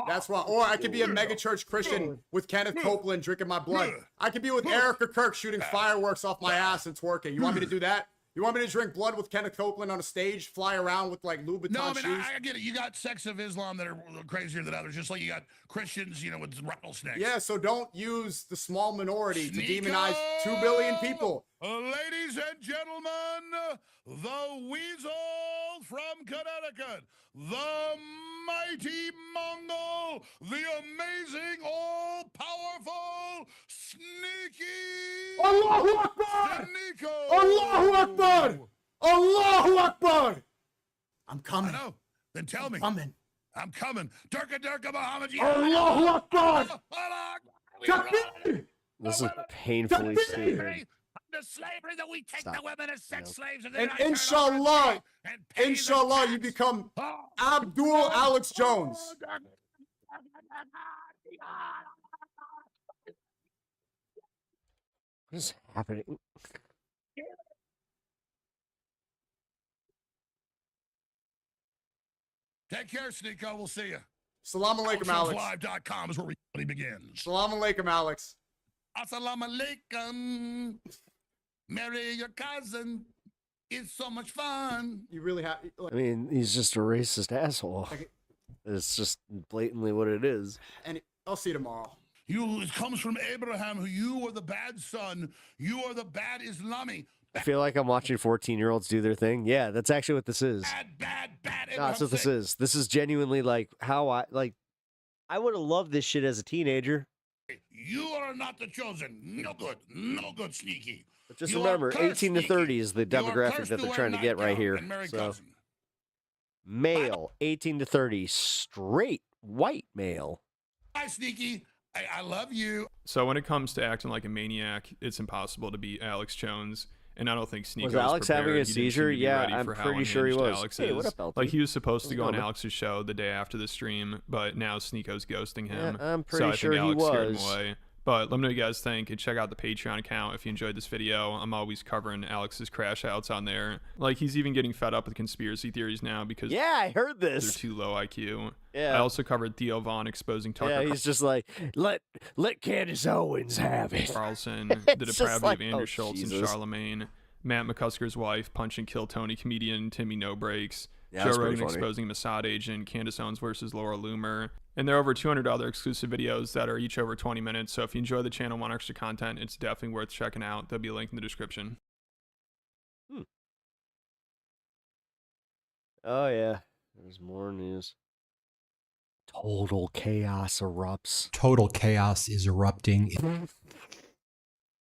That's wrong. Or I could be a megachurch Christian with Kenneth Copeland drinking my blood. I could be with Erica Kirk shooting fireworks off my ass and twerking. You want me to do that? You want me to drink blood with Kenneth Copeland on a stage, fly around with like Louboutin No, I mean, shoes? I get it. You got sects of Islam that are crazier than others, just like you got Christians, with rattlesnakes. Yeah, so don't use the small minority to demonize 2 billion people. Ladies and gentlemen, the weasel from Connecticut, the mighty Mongol, the amazing, all-powerful, sneaky Allahu Akbar! Sneako! Allahu Akbar! Allahu Akbar! I'm coming. I know. Then tell me. Coming. I'm coming. Durka Muhammad. Allahu Akbar! This is painfully stupid. The slavery that we take Stop. the women as sex slaves and And inshallah, inshallah, you become Abdul Alex Jones. What is happening? Take care, Sneako. We'll see you. Salam alaikum, Alex. Live.com is where reality begins. Salam alaikum, Alex. Assalamu alaikum. Marry your cousin. It's so much fun. You really have. I mean, he's just a racist asshole. It's just blatantly what it is. And I'll see you tomorrow. It comes from Abraham, who you are the bad son. You are the bad Islami. I feel like I'm watching 14-year-olds do their thing. Yeah, that's actually what this is. Bad. No, that's what this is. This is genuinely like how I would have loved this shit as a teenager. You are not the chosen. No good, Sneaky. But just You are remember, cursed, 18 to Sneaky. 30 is the You are demographic cursed that to they're wear trying to get right nightgown here. and marry So, cousin. male, 18 to 30, straight white male. Hi, Sneaky. I love you. So when it comes to acting like a maniac, it's impossible to beat Alex Jones. And I don't think Sneako Was Alex having prepared. a He didn't seem to seizure? be Yeah, ready I'm for how pretty sure he unhinged was. Alex Hey, what is. up, LT? Like he was supposed How's to it go on going, man? Alex's show the day after the stream, but now Sneako's ghosting him. Yeah, I'm so pretty I sure think he Alex scared him was. away. But let me know what you guys think, and check out the Patreon account if you enjoyed this video. I'm always covering Alex's crash outs on there. Like, he's even getting fed up with conspiracy theories now because Yeah, I heard this. they're too low IQ. Yeah. I also covered Theo Vaughn exposing Tucker Yeah, he's just like, let Candace Owens have it. Carlson, the It's just depravity like, of Andrew oh, Schultz and Jesus. Charlemagne, Matt McCusker's wife, punch and kill Tony comedian Timmy No Breaks, Yeah, Joe that's pretty Rogan funny. exposing Mossad agent, Candace Owens versus Laura Loomer, and there are over 200 other exclusive videos that are each over 20 minutes. So if you enjoy the channel and want extra content, it's definitely worth checking out. There'll be a link in the description. Oh, yeah. There's more news. Total chaos erupts. Total chaos is erupting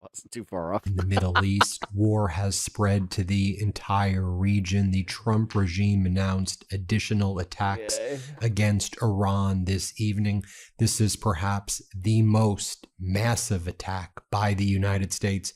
Wasn't too far off. in the Middle East. War has spread to the entire region. The Trump regime announced additional attacks against Iran this evening. This is perhaps the most massive attack by the United States,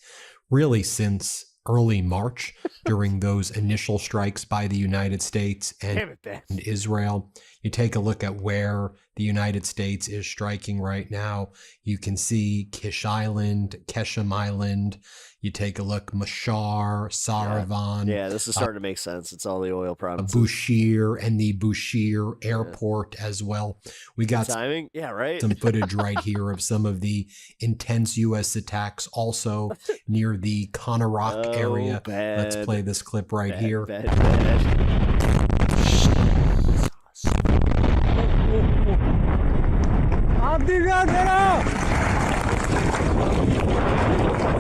really since early March, during those initial strikes by the United States and Israel. You take a look at where the United States is striking right now. You can see Kish Island, Keshem Island. You take a look, Mashar, Saravan. Yeah, this is starting to make sense. It's all the oil provinces. Bushehr and the Bushehr airport as well. We got timing. Yeah, right. some footage right here of some of the intense U.S. attacks also near the Konarak area. Let's play this clip right here.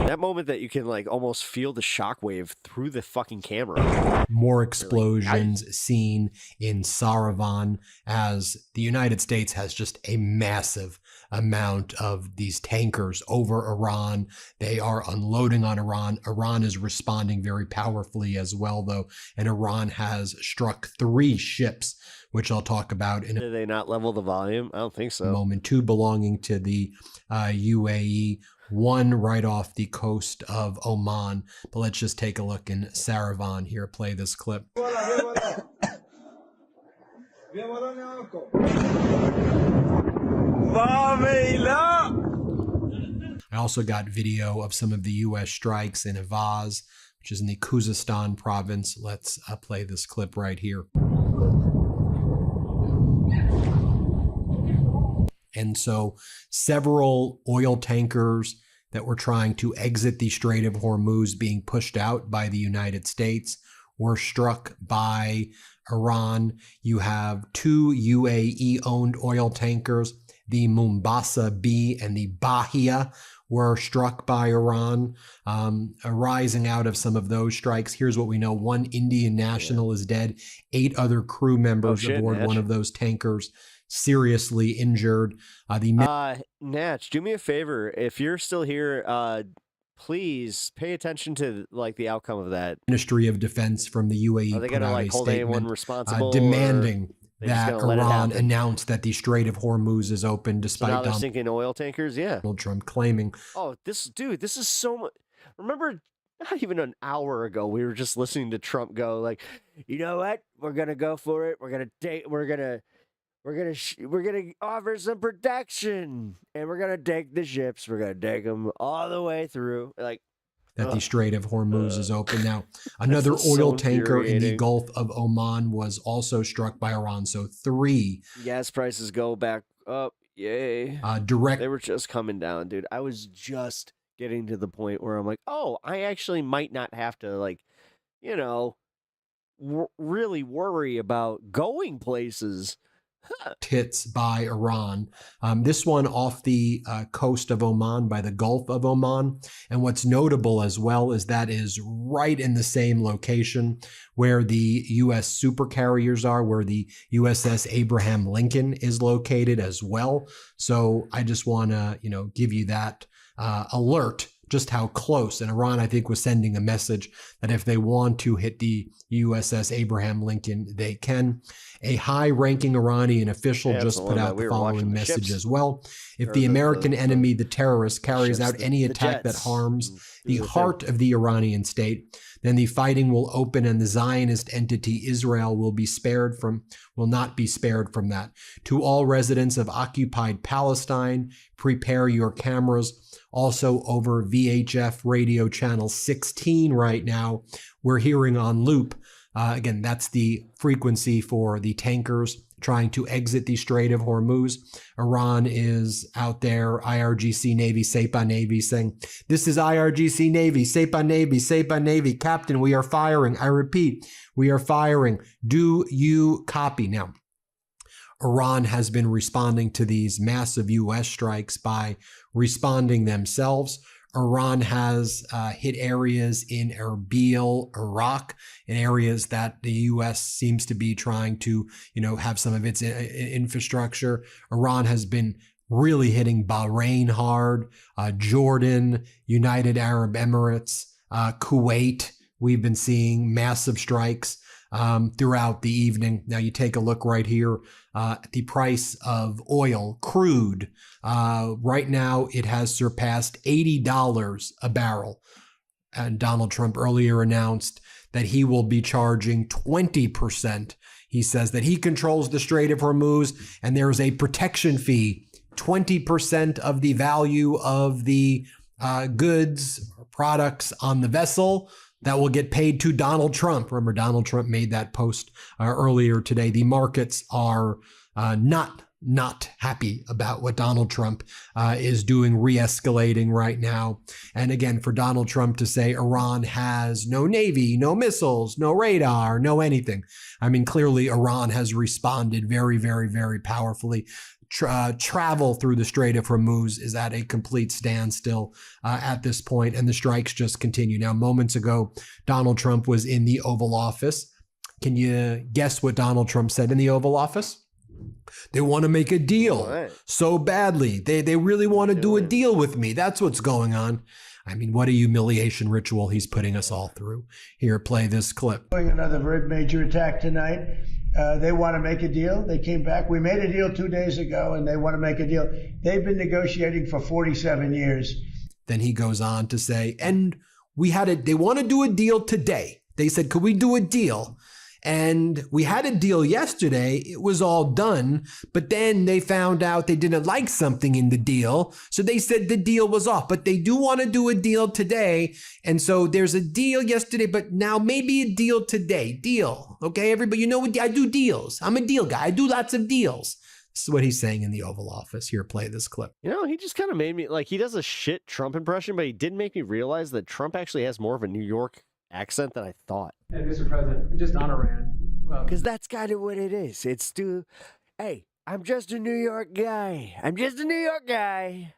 That moment that you can like almost feel the shockwave through the fucking camera. More explosions seen in Saravan as the United States has just a massive amount of these tankers over Iran. They are unloading on Iran. Iran is responding very powerfully as well, though, and Iran has struck 3 ships, which I'll talk about in a Did they not level the volume? I don't think so. moment. 2 belonging to the UAE, 1 right off the coast of Oman. But let's just take a look in Saravan here. Play this clip. I also got video of some of the U.S. strikes in Avaz, which is in the Khuzestan province. Let's play this clip right here. And so several oil tankers that were trying to exit the Strait of Hormuz being pushed out by the United States were struck by Iran. You have 2 UAE-owned oil tankers, the Mombasa B and the Bahia, were struck by Iran. Arising out of some of those strikes, here's what we know. 1 Indian national is dead. 8 other crew members aboard one of those tankers seriously injured. Natch, do me a favor. If you're still here, please pay attention to like the outcome of that. Ministry of Defense from the UAE Are they put gonna out like a hold anyone statement responsible? demanding that gonna let it Iran happen? announced that the Strait of Hormuz is open, So despite now they're Donald sinking oil tankers. Yeah. Trump claiming. Oh, this is so much. Remember, not even an hour ago, we were just listening to Trump go like, you know what? We're gonna go for it. We're gonna offer some protection, and we're gonna take the ships. We're gonna take them all the way through. Like That the Strait of Hormuz is open now. Another This is oil so tanker in the infuriating. Gulf of Oman was also struck by Iran. So 3 gas prices go back up. Yay! direct. They were just coming down, dude. I was just getting to the point where I'm like, oh, I actually might not have to like, you know, really worry about going places. hits by Iran. This one off the coast of Oman by the Gulf of Oman. And what's notable as well is that is right in the same location where the U.S. supercarriers are, where the USS Abraham Lincoln is located as well. So I just want to, give you that alert, just how close. And Iran, I think, was sending a message that if they want to hit the USS Abraham Lincoln, they can. A high-ranking Iranian official just put out the following message as well. If the American enemy, the terrorist, carries out any attack that harms the heart of the Iranian state, then the fighting will open and the Zionist entity Israel will not be spared from that. To all residents of occupied Palestine, prepare your cameras. Also over VHF radio channel 16 right now, we're hearing on loop. Again, that's the frequency for the tankers trying to exit the Strait of Hormuz. Iran is out there, IRGC Navy, Sepah Navy, saying, this is IRGC Navy, Sepah Navy, Sepah Navy. Captain, we are firing. I repeat, we are firing. Do you copy? Now, Iran has been responding to these massive U.S. strikes by responding themselves. Iran has hit areas in Erbil, Iraq, in areas that the U.S. seems to be trying to, have some of its infrastructure. Iran has been really hitting Bahrain hard, Jordan, United Arab Emirates, Kuwait. We've been seeing massive strikes throughout the evening. Now you take a look right here at the price of oil, crude. Right now it has surpassed $80 a barrel. And Donald Trump earlier announced that he will be charging 20%. He says that he controls the Strait of Hormuz and there's a protection fee, 20% of the value of the goods or products on the vessel that will get paid to Donald Trump. Remember, Donald Trump made that post earlier today. The markets are not happy about what Donald Trump is doing, re-escalating right now. And again, for Donald Trump to say Iran has no navy, no missiles, no radar, no anything. I mean, clearly Iran has responded very, very, very powerfully. Travel through the Strait of Hormuz is at a complete standstill at this point, and the strikes just continue. Now, moments ago, Donald Trump was in the Oval Office. Can you guess what Donald Trump said in the Oval Office? They want to make a deal so badly. They really want to do a deal with me. That's what's going on. I mean, what a humiliation ritual he's putting us all through. Here, play this clip. Doing another very major attack tonight. They want to make a deal. They came back. We made a deal 2 days ago, and they want to make a deal. They've been negotiating for 47 years. Then he goes on to say, and they want to do a deal today. They said, could we do a deal? And we had a deal yesterday. It was all done. But then they found out they didn't like something in the deal. So they said the deal was off. But they do want to do a deal today. And so there's a deal yesterday, but now maybe a deal today. Deal. Okay, everybody, you know what? I do deals. I'm a deal guy. I do lots of deals. This is what he's saying in the Oval Office. Here, play this clip. He just kind of made me, he does a shit Trump impression, but he did make me realize that Trump actually has more of a New York accent than I thought. Hey, Mr. President, just on Iran. Because that's kind of what it is. It's to, hey, I'm just a New York guy. I'm just a New York guy.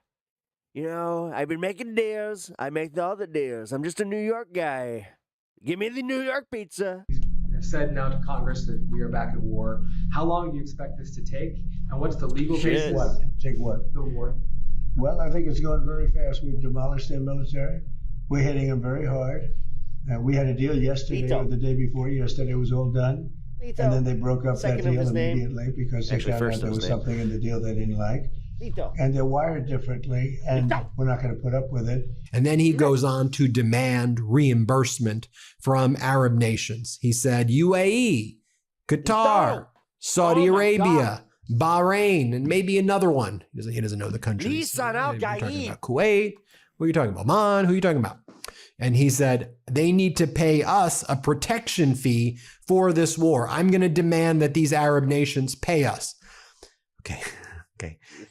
I've been making deals. I make all the deals. I'm just a New York guy. Give me the New York pizza. I've said now to Congress that we are back at war. How long do you expect this to take? And what's the legal basis? What? Take what? The war. Well, I think it's going very fast. We've demolished their military. We're hitting them very hard. We had a deal yesterday or the day before. Yesterday was all done. And then they broke up that deal immediately because they found out there was something in the deal they didn't like. And they're wired differently, and we're not going to put up with it. And then he goes on to demand reimbursement from Arab nations. He said UAE, Qatar, Saudi Arabia, Bahrain, and maybe another one. He doesn't know the countries. You're talking about Kuwait. What are you talking about? Oman? Who are you talking about? And he said, they need to pay us a protection fee for this war. I'm going to demand that these Arab nations pay us. Okay.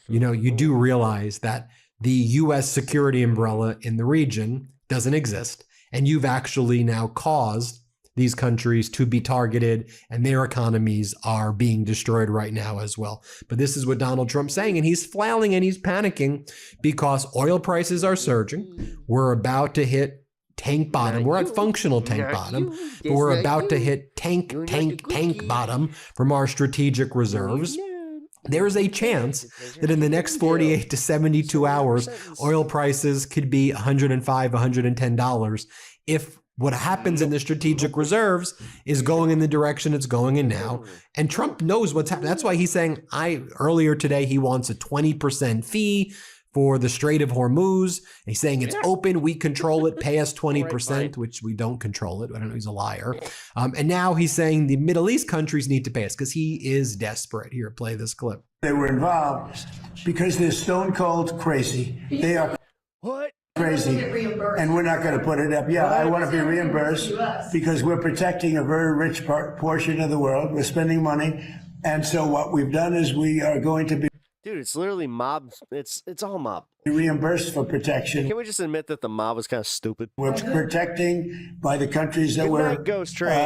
You do realize that the U.S. security umbrella in the region doesn't exist. And you've actually now caused these countries to be targeted, and their economies are being destroyed right now as well. But this is what Donald Trump's saying, and he's flailing and he's panicking because oil prices are surging. We're about to hit tank bottom. We're at functional tank bottom, but we're about to hit tank bottom from our strategic reserves. There is a chance that in the next 48 to 72 hours, oil prices could be $105, $110 if what happens in the strategic reserves is going in the direction it's going in now. And Trump knows what's happening. That's why he's saying, earlier today, he wants a 20% fee for the Strait of Hormuz. And he's saying it's open, we control it, pay us 20%, which we don't control it. I don't know, he's a liar. And now he's saying the Middle East countries need to pay us because he is desperate. Here, play this clip. They were involved because they're stone cold crazy. They are crazy, and we're not going to put it up. Yeah, I want to be reimbursed because we're protecting a very rich portion of the world. We're spending money. And so what we've done is we are going to be... Dude, it's literally mob. It's all mob. Reimbursed for protection. Can we just admit that the mob was kind of stupid? We're protecting by the countries that we're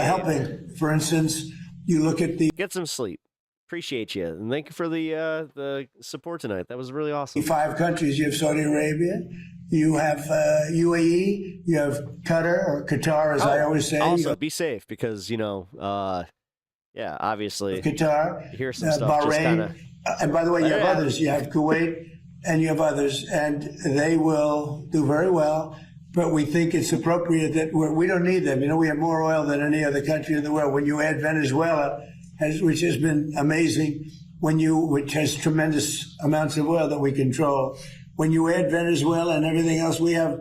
helping. For instance, you look at the... Get some sleep. Appreciate you. And thank you for the support tonight. That was really awesome. 5 countries. You have Saudi Arabia, You have UAE, you have Qatar, or Qatar, as I always say. Also, be safe because, yeah, obviously. Qatar, you hear some stuff just kind of. And by the way, you have others. You have Kuwait, and you have others, and they will do very well. But we think it's appropriate that we don't need them. We have more oil than any other country in the world. When you add Venezuela, which has been amazing, which has tremendous amounts of oil that we control. When you add Venezuela and everything else, we have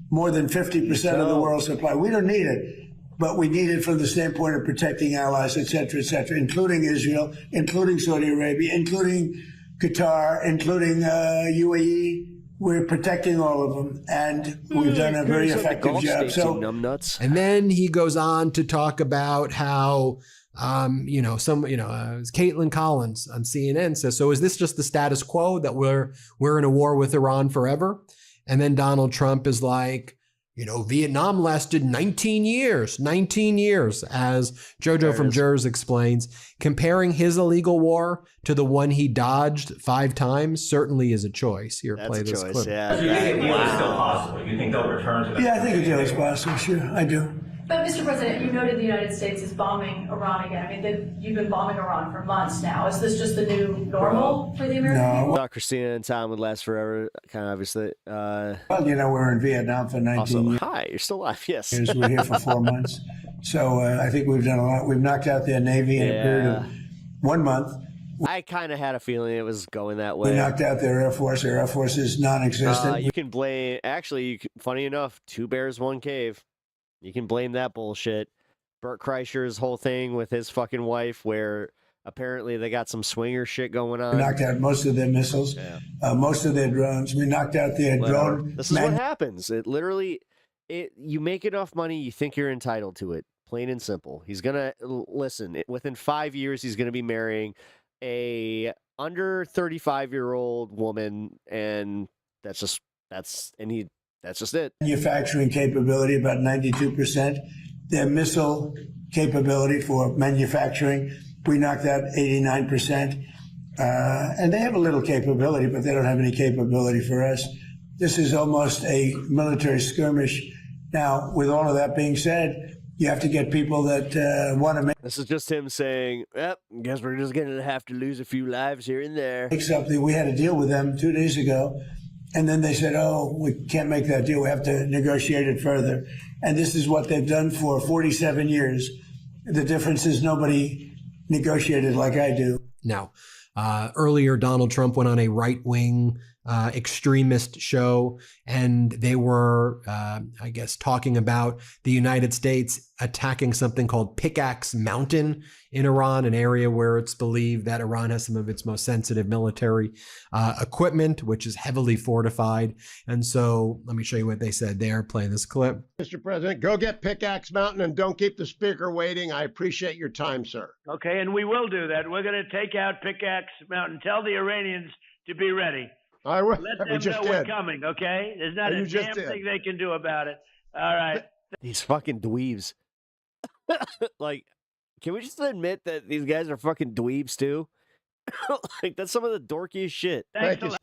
more than 50% of the world's supply. We don't need it, but we need it from the standpoint of protecting allies, et cetera, including Israel, including Saudi Arabia, including Qatar, including UAE. We're protecting all of them, and we've done a very effective job. And then he goes on to talk about how, Caitlin Collins on CNN says, so is this just the status quo that we're in a war with Iran forever? And then Donald Trump is like, Vietnam lasted 19 years, as Jojo from Jers explains. Comparing his illegal war to the one he dodged 5 times certainly is a choice. Here, play this clip. Yeah. So you think the deal is still possible? You think they'll return to that? Yeah, I think the deal is possible, sure, I do. But, Mr. President, you noted the United States is bombing Iran again. I mean, you've been bombing Iran for months now. Is this just the new normal for the American people? Thought Christina and Tom would last forever, kind of obviously. Well, we're in Vietnam for 19 years. Hi, you're still alive, yes. We're here for 4 months. So I think we've done a lot. We've knocked out their Navy in a period of 1 month. I kind of had a feeling it was going that way. We knocked out their Air Force. Their Air Force is non-existent. You can blame, actually, funny enough, 2 bears, 1 cave. You can blame that bullshit. Bert Kreischer's whole thing with his fucking wife, where apparently they got some swinger shit going on. We knocked out most of their missiles, most of their drones. We knocked out their drone. This is what happens. It literally, you make enough money, you think you're entitled to it. Plain and simple. He's gonna listen. Within 5 years, he's gonna be marrying a under 35-year-old woman, and that's just it. Manufacturing capability, about 92%. Their missile capability for manufacturing, we knocked out 89%. And they have a little capability, but they don't have any capability for us. This is almost a military skirmish. Now, with all of that being said, you have to get people that want to make... This is just him saying, guess we're just going to have to lose a few lives here and there. Something. We had a deal with them 2 days ago. And then they said, we can't make that deal. We have to negotiate it further. And this is what they've done for 47 years. The difference is nobody negotiated like I do. Now, earlier, Donald Trump went on a right-wing extremist show, and they were, talking about the United States attacking something called Pickaxe Mountain in Iran, an area where it's believed that Iran has some of its most sensitive military equipment, which is heavily fortified. And so let me show you what they said there. Play this clip. Mr. President, go get Pickaxe Mountain and don't keep the speaker waiting. I appreciate your time, sir. Okay, and we will do that. We're going to take out Pickaxe Mountain. Tell the Iranians to be ready. I will. Let them know we're coming, okay? There's not a damn thing they can do about it. All right. These fucking dweebs. Can we just admit that these guys are fucking dweebs too? That's some of the dorkiest shit. Thanks a lot.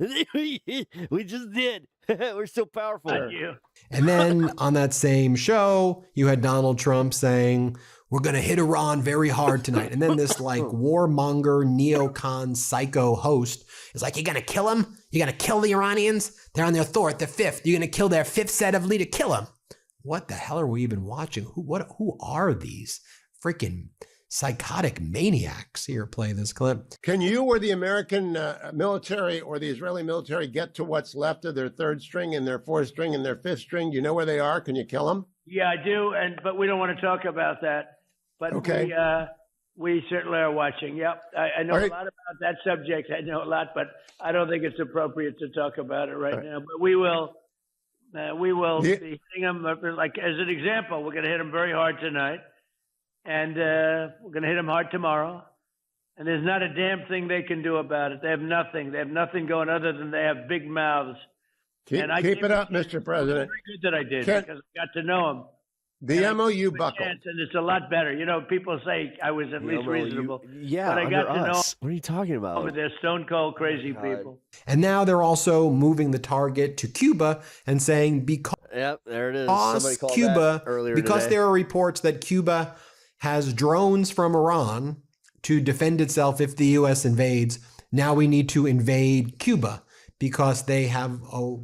We just did. We're still powerful. Thank you. And then on that same show, you had Donald Trump saying, we're going to hit Iran very hard tonight. And then this warmonger, neocon, psycho host is like, you're going to kill him? You're going to kill the Iranians? They're on their fourth, the fifth. You're going to kill their fifth set of leader. Kill them. What the hell are we even watching? Who are these freaking psychotic maniacs? Here, play this clip. Can you or the American military or the Israeli military get to what's left of their 3rd string and their 4th string and their 5th string? Do you know where they are? Can you kill them? Yeah, I do, but we don't want to talk about that. But okay. We certainly are watching. Yep, I know a lot about that subject. I know a lot, but I don't think it's appropriate to talk about it right now. But we will. We will be hitting them, like as an example, we're going to hit them very hard tonight, and we're going to hit them hard tomorrow, and there's not a damn thing they can do about it. They have nothing. They have nothing going other than they have big mouths. Keep it up, Mr. President. Very good that I did because I got to know them. The And MOU I buckled. and it's a lot better. You know, people say I was at least reasonable. Yeah, but I got under to know us. What are you talking about? them. They're stone cold crazy people. And now they're also moving the target to Cuba and saying because Yep, there it is. Somebody called Cuba, that earlier because today. there are reports that Cuba has drones from Iran to defend itself if the U.S. invades. Now we need to invade Cuba because they have,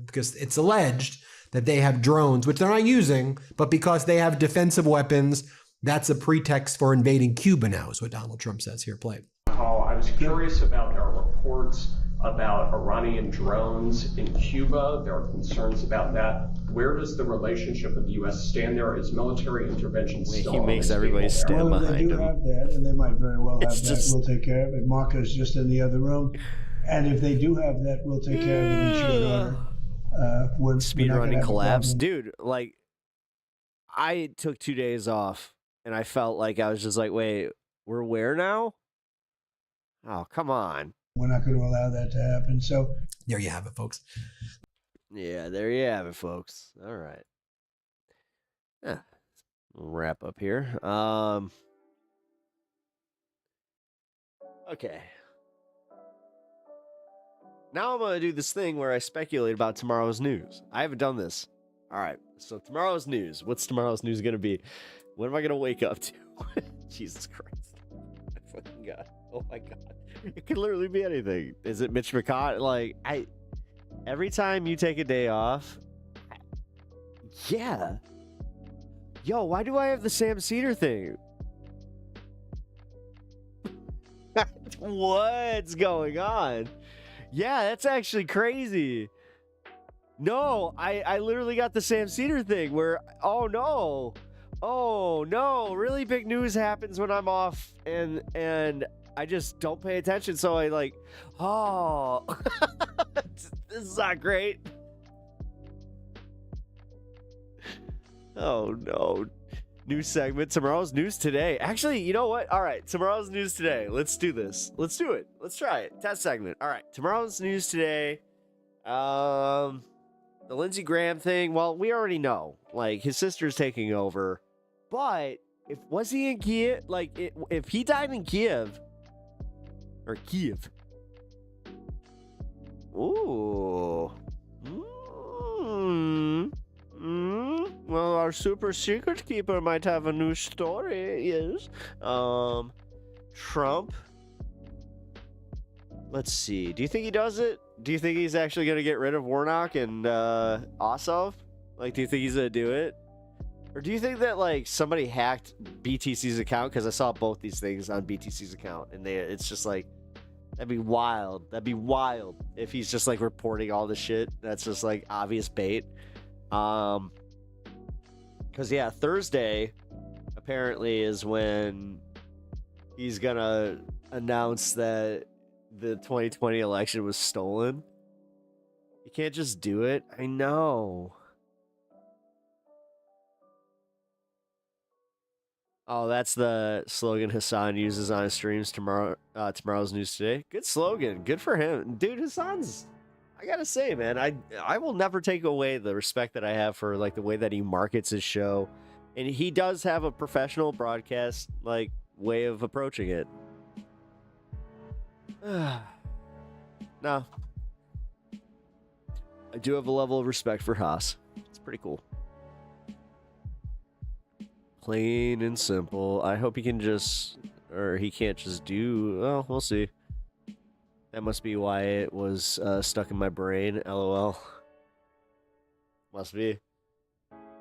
because it's alleged that they have drones, which they're not using, but because they have defensive weapons, that's a pretext for invading Cuba now, is what Donald Trump says here. Play. Call. I was curious about our reports about Iranian drones in Cuba. There are concerns about that. Where does the relationship with the U.S. stand there? Is military intervention still He on makes the everybody table there? stand Well, if they behind do him. have that, and they might very well have It's that, just- we'll take care of it. Marco's just in the other room. And if they do have that, we'll take care of it in short order. We're Speed not gonna running have a collapse. problem. Dude, like, I took 2 days off and I felt like I was just like, wait, we're where now? Oh, come on. We're not going to allow that to happen. So there you have it, folks. Yeah, there you have it, folks. All right. Yeah. We'll wrap up here. Okay. Now I'm going to do this thing where I speculate about tomorrow's news. I haven't done this. All right. So tomorrow's news. What's tomorrow's news going to be? What am I going to wake up to? Jesus Christ. My fucking God. Oh my God. It could literally be anything. Is it Mitch McConnell? Like, every time you take a day off, yeah. Yo, why do I have the Sam Cedar thing? What's going on? Yeah, that's actually crazy. No, I literally got the Sam Cedar thing where, oh no, really big news happens when I'm off and I just don't pay attention. So I like, oh, this is not great. Oh no. New segment. Tomorrow's news today. Actually, you know what? All right. Tomorrow's news today. Let's do this. Let's do it. Let's try it. Test segment. All right. Tomorrow's news today. The Lindsey Graham thing. Well, we already know. Like, his sister's taking over. But was he in Kiev? Like, if he died in Kiev. Or Kiev. Ooh. Well, our super secret keeper might have a new story. Yes. Trump. Let's see. Do you think he does it? Do you think he's actually going to get rid of Warnock and Ossoff? Like, do you think he's going to do it? Or do you think that, like, somebody hacked BTC's account? Because I saw both these things on BTC's account. And it's just like, that'd be wild. That'd be wild if he's just, like, reporting all the shit. That's just, like, obvious bait. Because, yeah, Thursday apparently is when he's going to announce that the 2020 election was stolen. You can't just do it. I know. Oh, that's the slogan Hassan uses on his streams tomorrow's news today. Good slogan. Good for him. Dude, Hassan's... I gotta say, man, I will never take away the respect that I have for, like, the way that he markets his show. And he does have a professional broadcast, like, way of approaching it. No. I do have a level of respect for Haas. It's pretty cool. Plain and simple. I hope he can just... Or he can't just do... Well, we'll see. That must be why it was stuck in my brain. LOL. Must be.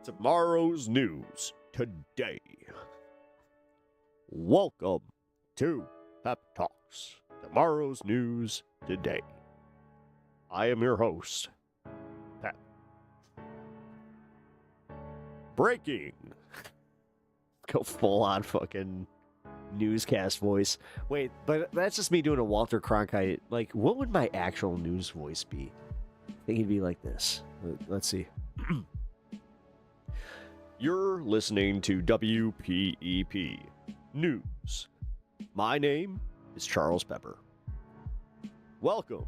Tomorrow's news today. Welcome to PepTalks. Tomorrow's news today. I am your host, Pep. Breaking. Go full on fucking newscast voice. Wait, but that's just me doing a Walter Cronkite. Like, what would my actual news voice be? I think it'd be like this. Let's see. You're listening to WPEP News. My name is Charles Pepper. Welcome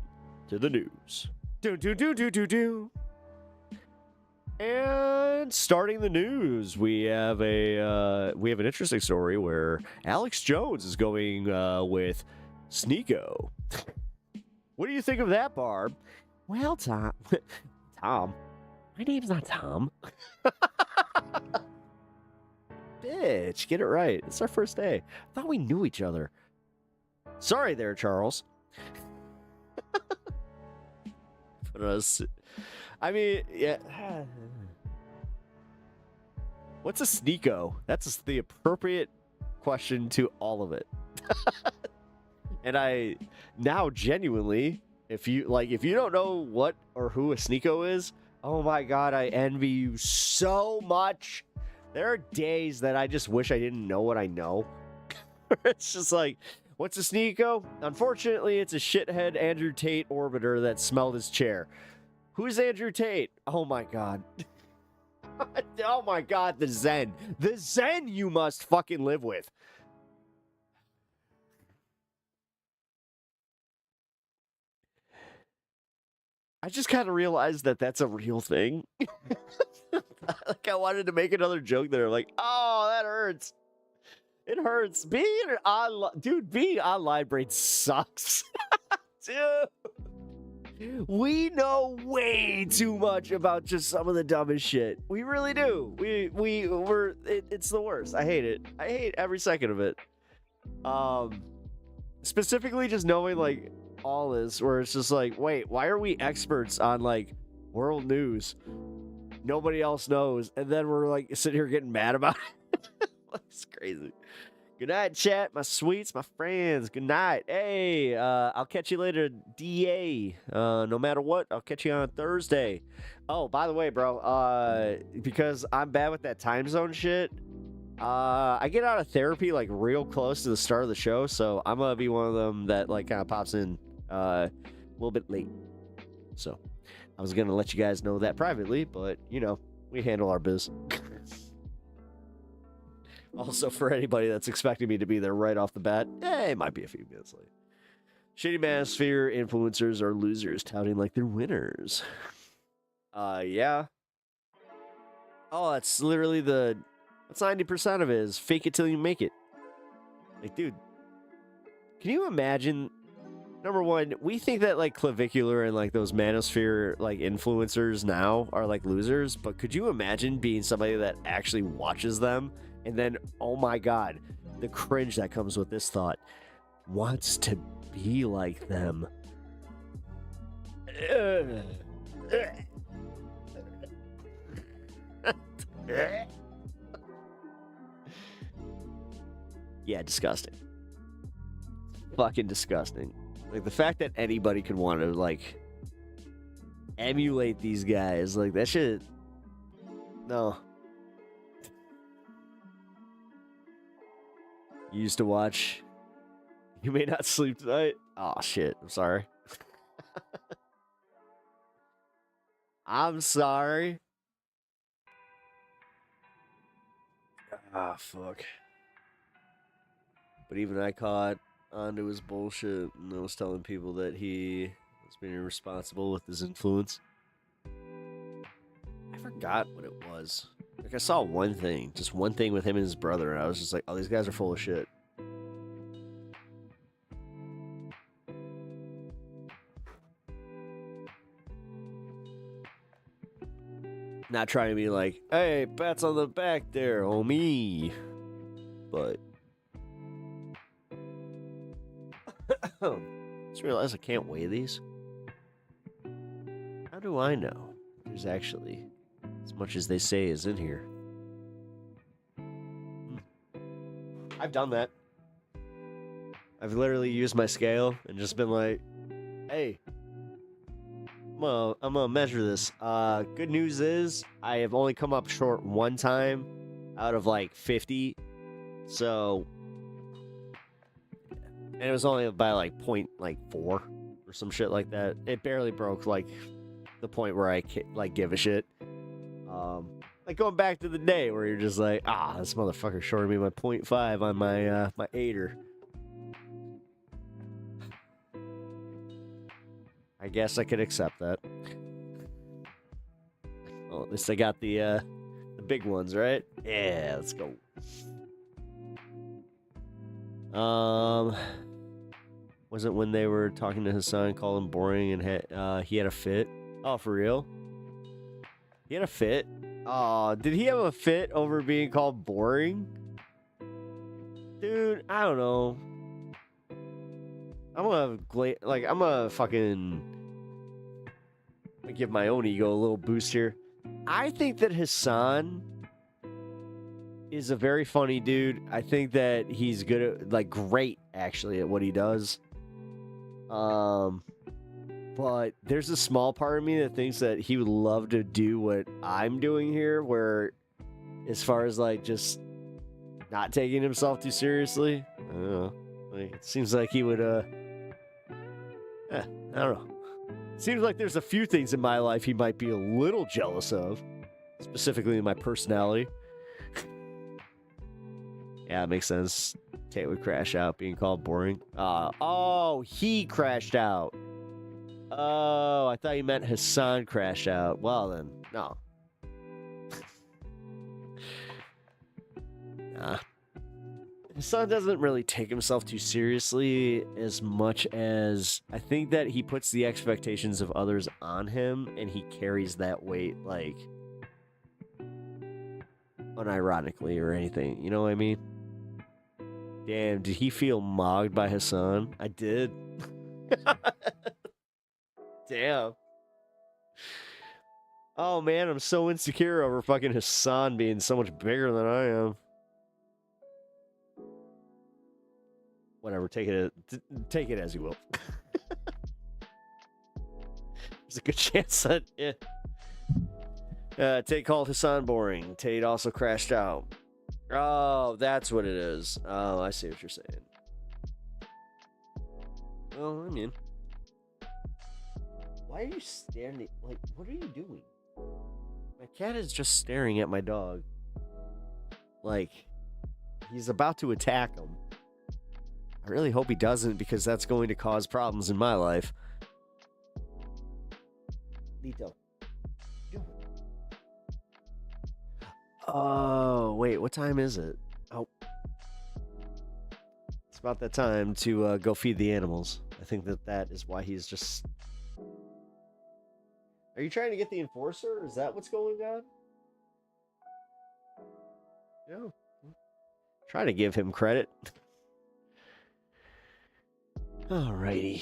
to the news. Do. And starting the news, we have an interesting story where Alex Jones is going with Sneako. What do you think of that, Barb? Well, Tom, my name's not Tom. Bitch, get it right. It's our first day. I thought we knew each other. Sorry there, Charles. I mean, yeah. What's a Sneako? That's the appropriate question to all of it. And I now genuinely, if you don't know what or who a Sneako is, oh my god, I envy you so much. There are days that I just wish I didn't know what I know. It's just like, what's a Sneako? Unfortunately, it's a shithead Andrew Tate orbiter that smelled his chair. Who's Andrew Tate? Oh my god. Oh my god, the Zen. The Zen you must fucking live with. I just kind of realized that that's a real thing. Like, I wanted to make another joke there. Like, oh, that hurts. It hurts. Being online brain sucks. Dude. We know way too much about just some of the dumbest shit. We really do. It's the worst. I hate it. I hate every second of it. Specifically just knowing, like, all this, where it's just like, wait, why are we experts on, like, world news? Nobody else knows. And then we're, like, sitting here getting mad about it. It's crazy. Good night, chat, my sweets, my friends. Good night. Hey, I'll catch you later, DA. No matter what, I'll catch you on Thursday. Oh, by the way, bro, because I'm bad with that time zone shit, I get out of therapy, like, real close to the start of the show, so I'm gonna be one of them that, like, kind of pops in a little bit late. So I was gonna let you guys know that privately, but, you know, we handle our biz. Also, for anybody that's expecting me to be there right off the bat, it might be a few minutes late. Shitty manosphere influencers are losers, touting like they're winners. Yeah. Oh, that's literally that's 90% of it is fake it till you make it. Like, dude, can you imagine? Number one, we think that, like, clavicular and, like, those manosphere, like, influencers now are, like, losers, but could you imagine being somebody that actually watches them and then, oh my god, the cringe that comes with this thought, wants to be like them? Yeah, disgusting. Fucking disgusting. Like, the fact that anybody could want to, like, emulate these guys, like, that shit. No. You used to watch You May Not Sleep Tonight? Oh, shit. I'm sorry. I'm sorry. Ah, fuck. But even I caught onto his bullshit and I was telling people that he was being irresponsible with his influence. I forgot what it was. Like, I saw one thing, just one thing with him and his brother, and I was just like, oh, these guys are full of shit. Not trying to be like, hey, pats on the back there, homie. But just realized I can't weigh these. How do I know there's actually as much as they say is in here? I've done that. I've literally used my scale and just been like, hey, I'm gonna measure this. Good news is I have only come up short one time out of like 50. So, and it was only by like 0.4 or some shit like that. It barely broke like the point where I like give a shit. Like going back to the day where you're just like, this motherfucker shorted me by 0.5 on my my 8er. I guess I could accept that. Well, at least I got the big ones, right? Yeah, let's go. Was it when they were talking to his son, called him boring, and he had a fit? Oh, for real? He had a fit? Oh, did he have a fit over being called boring? Dude, I don't know. I'm gonna fucking give my own ego a little boost here. I think that Hassan is a very funny dude. I think that he's good at, like, great actually at what he does. But there's a small part of me that thinks that he would love to do what I'm doing here, where as far as like just not taking himself too seriously. I don't know. Like, it seems like he would I don't know. Seems like there's a few things in my life he might be a little jealous of, specifically in my personality. Yeah, it makes sense. Tate would crash out being called boring. Oh, he crashed out. Oh, I thought you meant Hassan crashed out. Well then, no. Nah. Hassan doesn't really take himself too seriously as much as I think that he puts the expectations of others on him and he carries that weight, like, unironically or anything. You know what I mean? Damn, did he feel mogged by Hassan? I did. Damn. Oh man, I'm so insecure over fucking Hassan being so much bigger than I am. Whatever, take it as you will. There's a good chance that Tate called Hassan boring. Tate also crashed out. Oh, that's what it is. Oh, I see what you're saying. Well, I mean, why are you standing? Like, what are you doing? My cat is just staring at my dog. Like, he's about to attack him. I really hope he doesn't, because that's going to cause problems in my life. Lito. Oh, wait, what time is it? Oh. It's about that time to go feed the animals. I think that is why he's just... Are you trying to get the enforcer? Is that what's going on? No. Try to give him credit. Alrighty.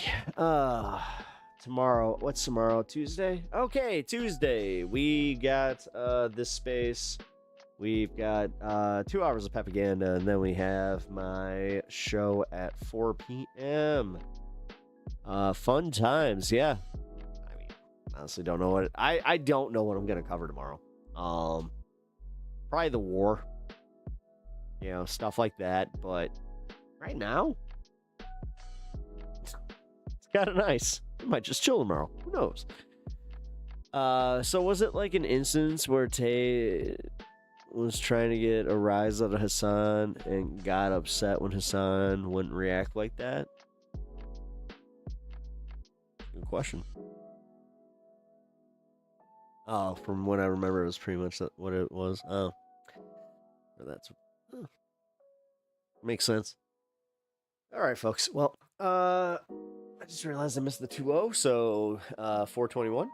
Tomorrow. What's tomorrow? Tuesday? Okay, Tuesday. We got this space. We've got 2 hours of Pepaganda, and then we have my show at 4 p.m. Fun times, yeah. I mean, honestly don't know what... I don't know what I'm going to cover tomorrow. Probably the war. You know, stuff like that, but right now... Kind of nice. I might just chill tomorrow. Who knows? So was it like an instance where Tay was trying to get a rise out of Hassan and got upset when Hassan wouldn't react like that? Good question. Oh, from what I remember, it was pretty much what it was. Oh, that's makes sense. All right, folks. Well, I just realized I missed the 2-0, so 421.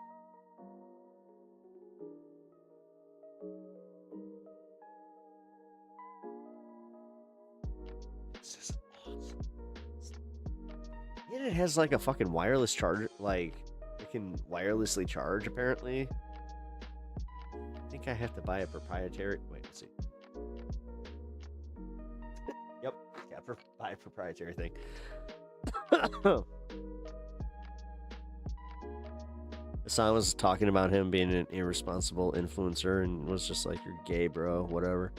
This is awesome. And it has like a fucking wireless charger, like it can wirelessly charge apparently. I think I have to buy a proprietary. Wait, let's see. Yep, yeah, buy a proprietary thing. Hassan was talking about him being an irresponsible influencer and was just like, you're gay, bro, whatever.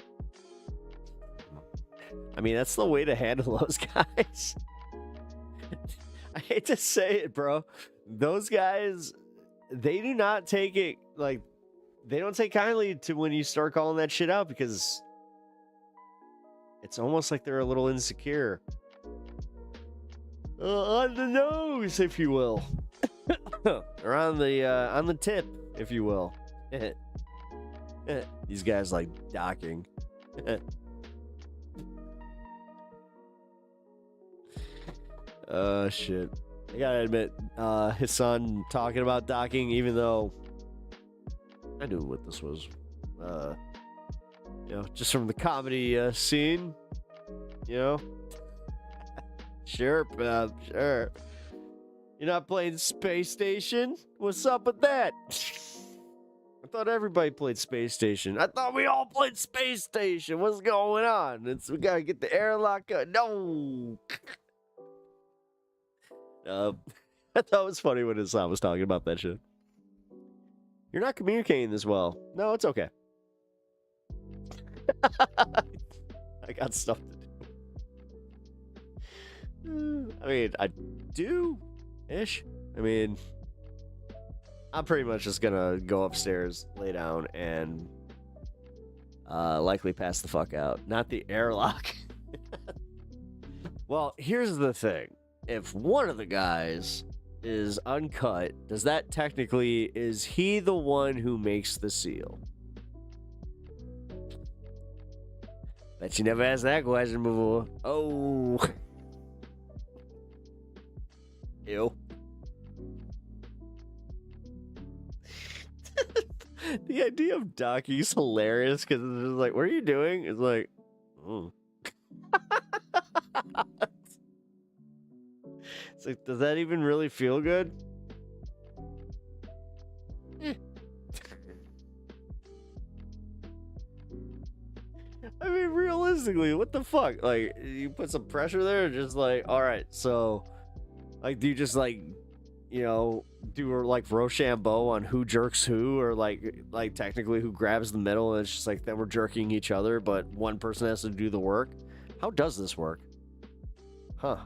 I mean, that's the way to handle those guys. I hate to say it, bro. Those guys, they do not take it, like, they don't take kindly to when you start calling that shit out, because it's almost like they're a little insecure. On the nose, if you will. Or on the tip, if you will. These guys like docking. Shit. I gotta admit, his son talking about docking, even though I knew what this was. Just from the comedy scene, Sure, Pep, sure. You're not playing Space Station? What's up with that? I thought everybody played Space Station. I thought we all played Space Station. What's going on? We gotta get the airlock up. No. I thought it was funny when his son was talking about that shit. You're not communicating this well. No, it's okay. I got stuff to do. I mean, I do-ish. I mean, I'm pretty much just gonna go upstairs, lay down, and likely pass the fuck out. Not the airlock. Well, here's the thing. If one of the guys is uncut, is he the one who makes the seal? Bet you never asked that question before. Oh. Ew. The idea of docking is hilarious because it's just like, what are you doing? It's like, oh. It's like, does that even really feel good? I mean, realistically, what the fuck? Like, you put some pressure there, just like, all right, so, like, do you just like, do like Rochambeau on who jerks who, or like technically who grabs the middle, and it's just like then we're jerking each other, but one person has to do the work? How does this work? Huh?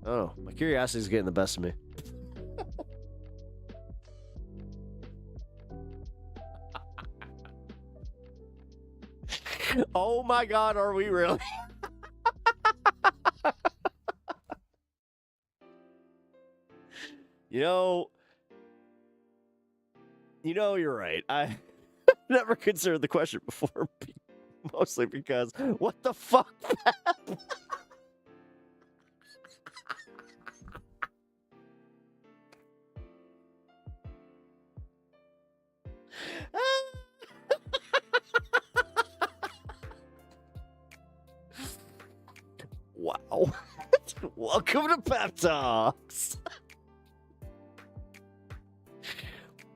I don't know. My curiosity is getting the best of me. Oh my god, are we really? You're right. I never considered the question before, mostly because what the fuck? Wow. Welcome to PepTalks.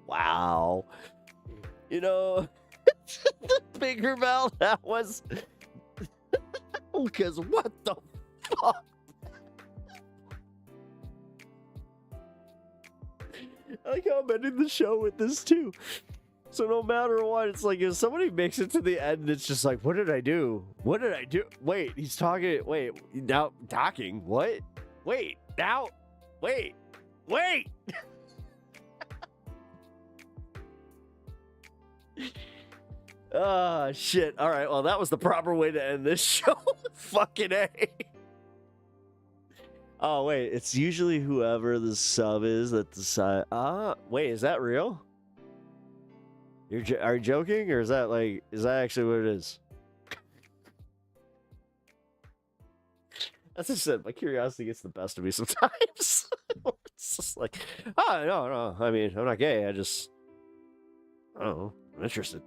Wow. The bigger bell that was. Because what the fuck? I like how I'm ending the show with this too. So no matter what, it's like if somebody makes it to the end, it's just like, what did I do? What did I do? Wait, he's talking. Wait, now docking. What? Wait, now. Wait. Ah, shit. All right. Well, that was the proper way to end this show. Fucking A. Oh, wait. It's usually whoever the sub is that decide. Wait, is that real? Are you joking, or is that actually what it is? As I said, my curiosity gets the best of me sometimes. It's just like, no. I mean, I'm not gay. I don't know. I'm interested.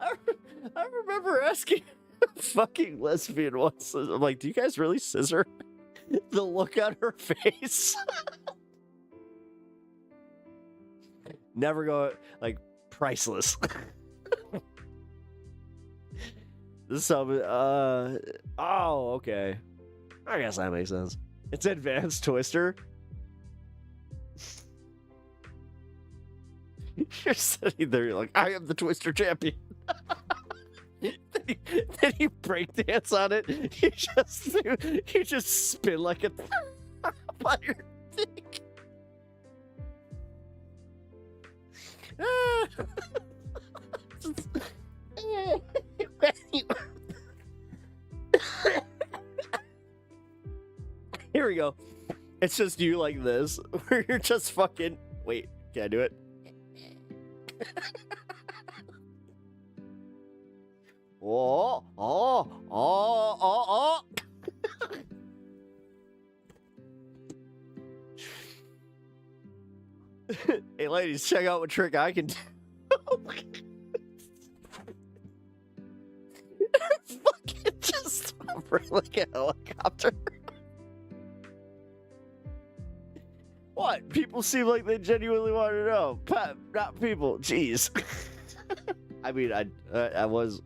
I remember asking a fucking lesbian once. I'm like, do you guys really scissor? The look on her face. Never go, like, priceless. This sub, oh, okay. I guess that makes sense. It's Advanced Twister. You're sitting there, you're like, I am the Twister champion. Then you break dance on it. You just spin like a on your dick. Here we go. It's just you like this, where you're just fucking. Wait, can I do it? Oh, oh, oh, oh, oh. Hey, ladies, check out what trick I can do. Fucking just over like a helicopter. What? People seem like they genuinely want to know. Pep, not people. Jeez. I mean, I was.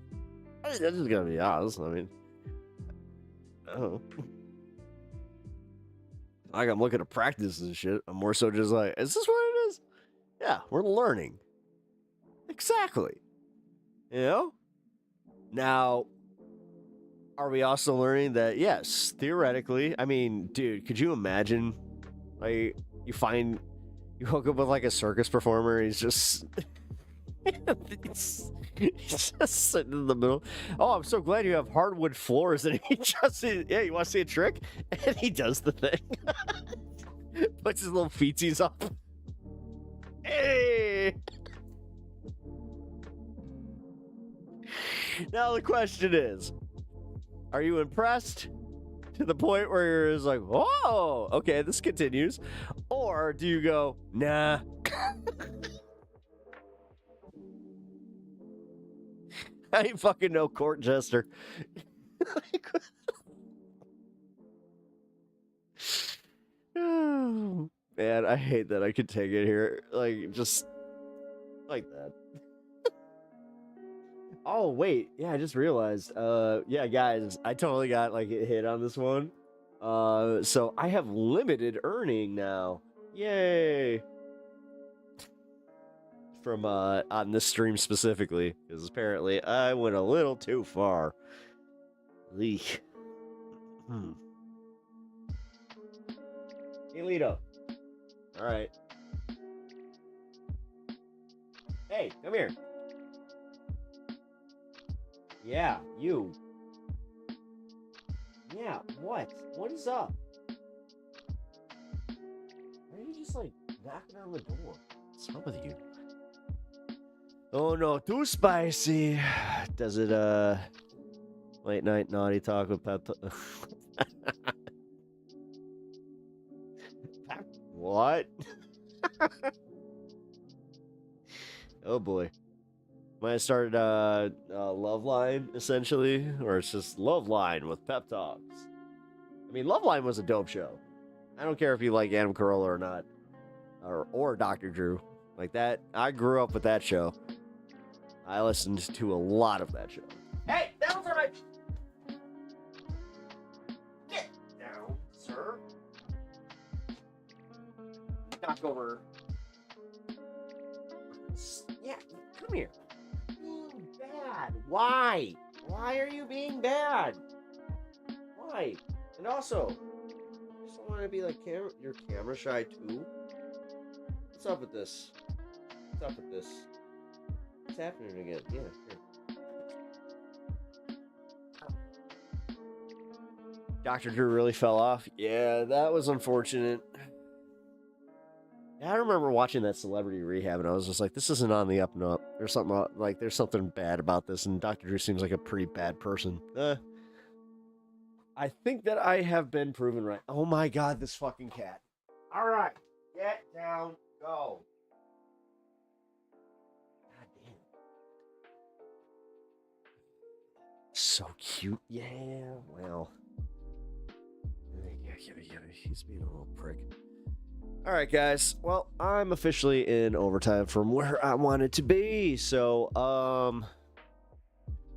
I'm just gonna be honest. I mean, oh, like I'm looking to practice and shit. I'm more so just like, is this what it is? Yeah, we're learning. Exactly. You know. Now, are we also learning that yes, theoretically? I mean, dude, could you imagine? Like, you hook up with like a circus performer. He's just. He's just sitting in the middle. Oh, I'm so glad you have hardwood floors. And he just, yeah, you want to see a trick? And he does the thing. Puts his little feetsies up. Hey! Now the question is, are you impressed to the point where you're just like, oh, okay, this continues? Or do you go, nah? I ain't fucking no court jester. Oh, man, I hate that I could take it here. Like, just like that. Oh, wait. Yeah, I just realized. Yeah, guys, I totally got like a hit on this one. So I have limited earning now. Yay. From on this stream specifically, because apparently I went a little too far. Eek. Hey, Lito. All right. Hey, come here. Yeah, you. Yeah, what? What is up? Why are you just like knocking on the door? What's wrong with you? Oh no, too spicy. Does it late night naughty talk with Pep? What? Oh boy. Might have started Love Line essentially, or it's just Love Line with Pep Talks. I mean, Love Line was a dope show. I don't care if you like Adam Carolla or not, or Dr. Drew. Like that, I grew up with that show. I listened to a lot of that show. Hey, that was my... Get down, sir. Knock over. Yeah, come here. Being bad. Why? Why are you being bad? Why? And also, you just don't want to be like you're camera shy too? What's up with this? What's up with this? What's happening again? Yeah, here. Dr. Drew really fell off. Yeah, that was unfortunate. I remember watching that Celebrity Rehab, and I was just like, this isn't on the up and up. There's something bad about this, and Dr. Drew seems like a pretty bad person. I think that I have been proven right. Oh my god, this fucking cat. All right, get down, go. So cute. Yeah, well. He's being a little prick. All right, guys. Well, I'm officially in overtime from where I wanted to be. So, I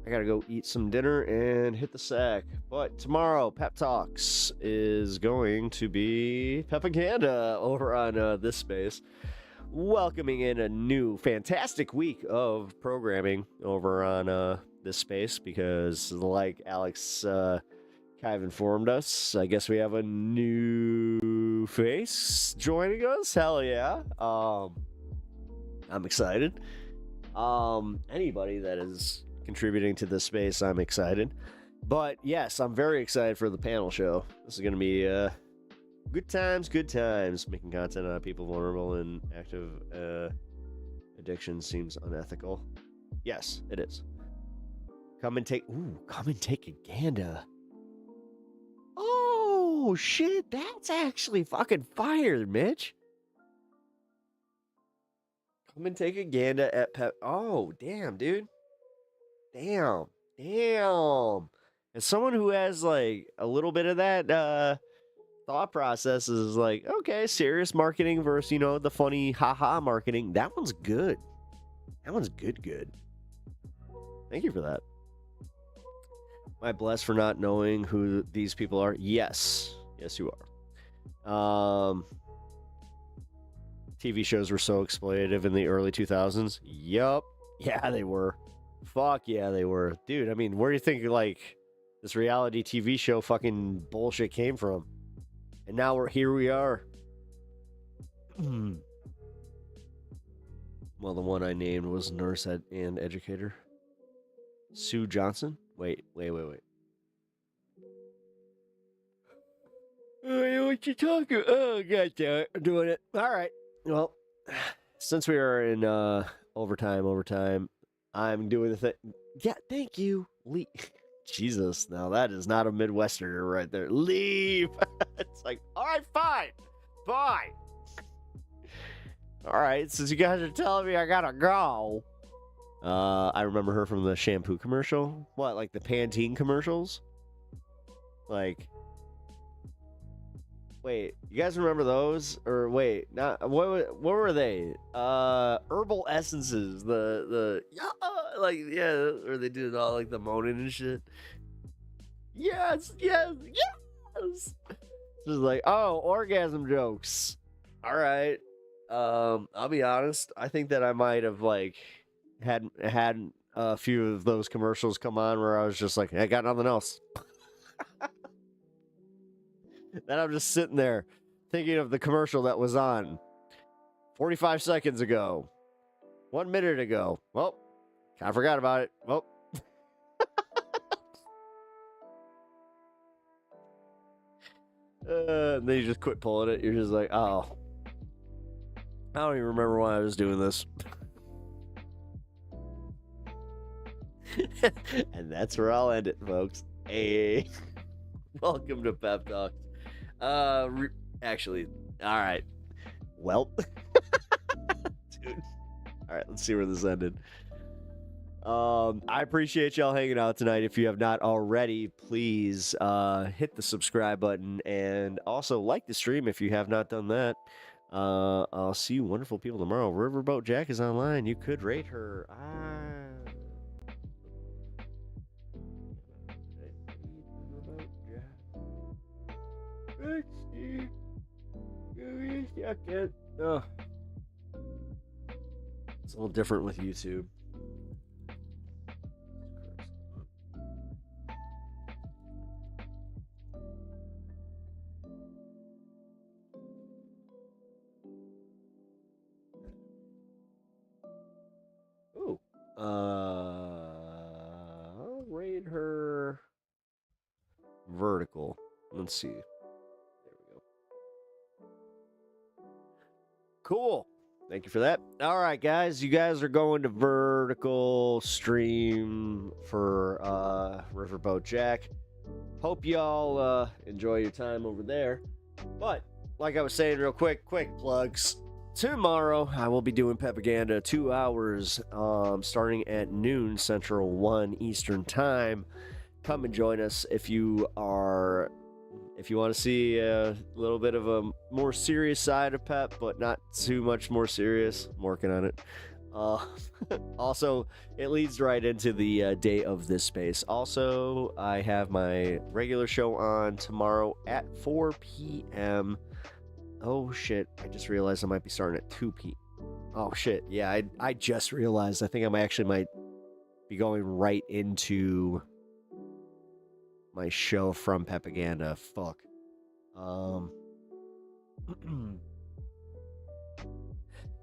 gotta go eat some dinner and hit the sack. But tomorrow, Pep Talks is going to be Pepaganda over on this space. Welcoming in a new fantastic week of programming over on this space, because like Alex kind of informed us, I guess we have a new face joining us. Hell yeah. I'm excited. Anybody that is contributing to this space, I'm excited. But yes, I'm very excited for the panel show. This is going to be good times, making content on people vulnerable and active Addiction seems unethical. Yes, it is. Come and take a Ganda. Oh shit, that's actually fucking fire, Mitch. Come and take a Ganda at Pep. Oh, damn, dude. Damn. As someone who has like a little bit of that thought process is like, okay, serious marketing versus, you know, the funny haha marketing. That one's good. That one's good. Thank you for that. Am I blessed for not knowing who these people are? Yes. Yes, you are. TV shows were so exploitative in the early 2000s. Yup. Yeah, they were. Fuck yeah, they were. Dude, I mean, where do you think, like, this reality TV show fucking bullshit came from? And now here we are. Well, the one I named was nurse and educator. Sue Johnson? Wait. What you talking? Oh, God damn it. I'm doing it. All right. Well, since we are in overtime, I'm doing the thing. Yeah, thank you. Jesus, now that is not a Midwesterner right there. Leave. It's like, all right, fine. All right, since you guys are telling me I gotta go. I remember her from the shampoo commercial. What, like the Pantene commercials? Like, wait, you guys remember those? Or wait, not what were they? Herbal essences. The where they did all like the moaning and shit. Yes. It's just like, oh, orgasm jokes. All right. I'll be honest. I think that I might have like had a few of those commercials come on where I was just like, I got nothing else. Then I'm just sitting there thinking of the commercial that was on 45 seconds ago, 1 minute ago. Well, I forgot about it. Well, and then you just quit pulling it. You're just like, oh, I don't even remember why I was doing this. And that's where I'll end it, folks. Hey, welcome to Pep Talks. Actually, all right. Well, dude. All right, let's see where this ended. I appreciate y'all hanging out tonight. If you have not already, please hit the subscribe button and also like the stream if you have not done that. I'll see you wonderful people tomorrow. Riverboat Jack is online. You could rate her. Oh. It's a little different with YouTube. Ooh. I'll rate her vertical. Let's see. Cool. Thank you for that. All right, guys. You guys are going to vertical stream for Riverboat Jack. Hope y'all enjoy your time over there. But, like I was saying real quick plugs. Tomorrow, I will be doing Pepaganda 2 hours starting at noon Central, 1 Eastern Time. Come and join us if you want to see a little bit of a more serious side of Pep, but not too much more serious. I'm working on it. Also, it leads right into the day of this space. Also, I have my regular show on tomorrow at 4 p.m. Oh, shit. I just realized I might be starting at 2 p.m. Oh, shit. Yeah, I just realized. I think I might be going right into my show from Pepaganda. Fuck.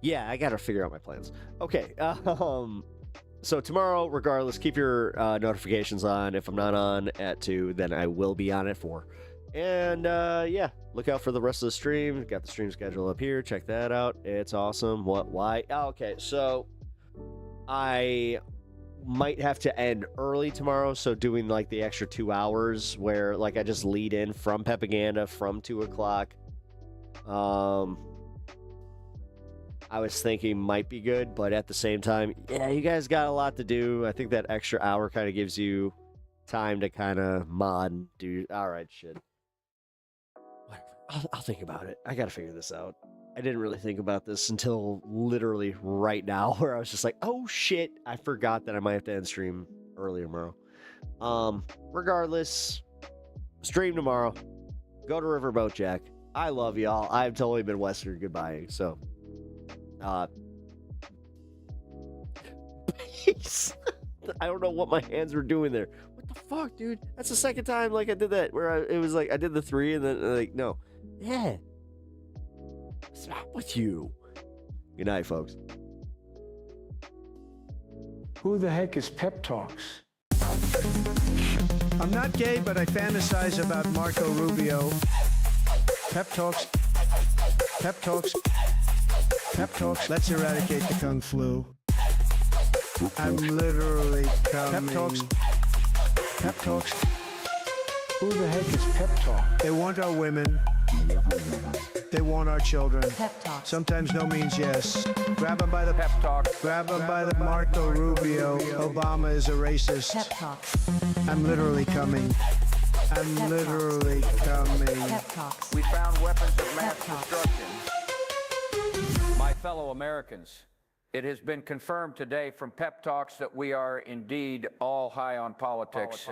Yeah, I gotta figure out my plans. Okay. So tomorrow, regardless, keep your notifications on. If I'm not on at 2, then I will be on at 4. And yeah, look out for the rest of the stream. Got the stream schedule up here. Check that out. It's awesome. What? Why? Oh, okay, so I might have to end early tomorrow, so doing like the extra 2 hours where like I just lead in from Pepaganda from 2 o'clock. I was thinking might be good, but at the same time, yeah, you guys got a lot to do. I think that extra hour kind of gives you time to kind of mod and do all right shit. I'll think about it. I gotta figure this out. I didn't really think about this until literally right now, where I was just like, oh shit, I forgot that I might have to end stream early tomorrow. Regardless, stream tomorrow. Go to Riverboat Jack. I love y'all. I've totally been Western goodbying, so peace. I don't know what my hands were doing there. What the fuck, dude? That's the second time like I did that, where it was like I did the 3 and then like no. Yeah. What's wrong with you? Good night, folks. Who the heck is PepTalks? I'm not gay, but I fantasize about Marco Rubio. PepTalks. PepTalks. PepTalks. Let's eradicate the Kung Flu. I'm literally coming. PepTalks. PepTalks. Who the heck is PepTalk? They want our women. They want our children. PepTalks. Sometimes no means yes. Grab them by the PepTalk. Grab them by the Marco Rubio. Obama is a racist. PepTalks. I'm literally coming. I'm literally coming. We found weapons of mass destruction. My fellow Americans, it has been confirmed today from PepTalks that we are indeed all high on politics.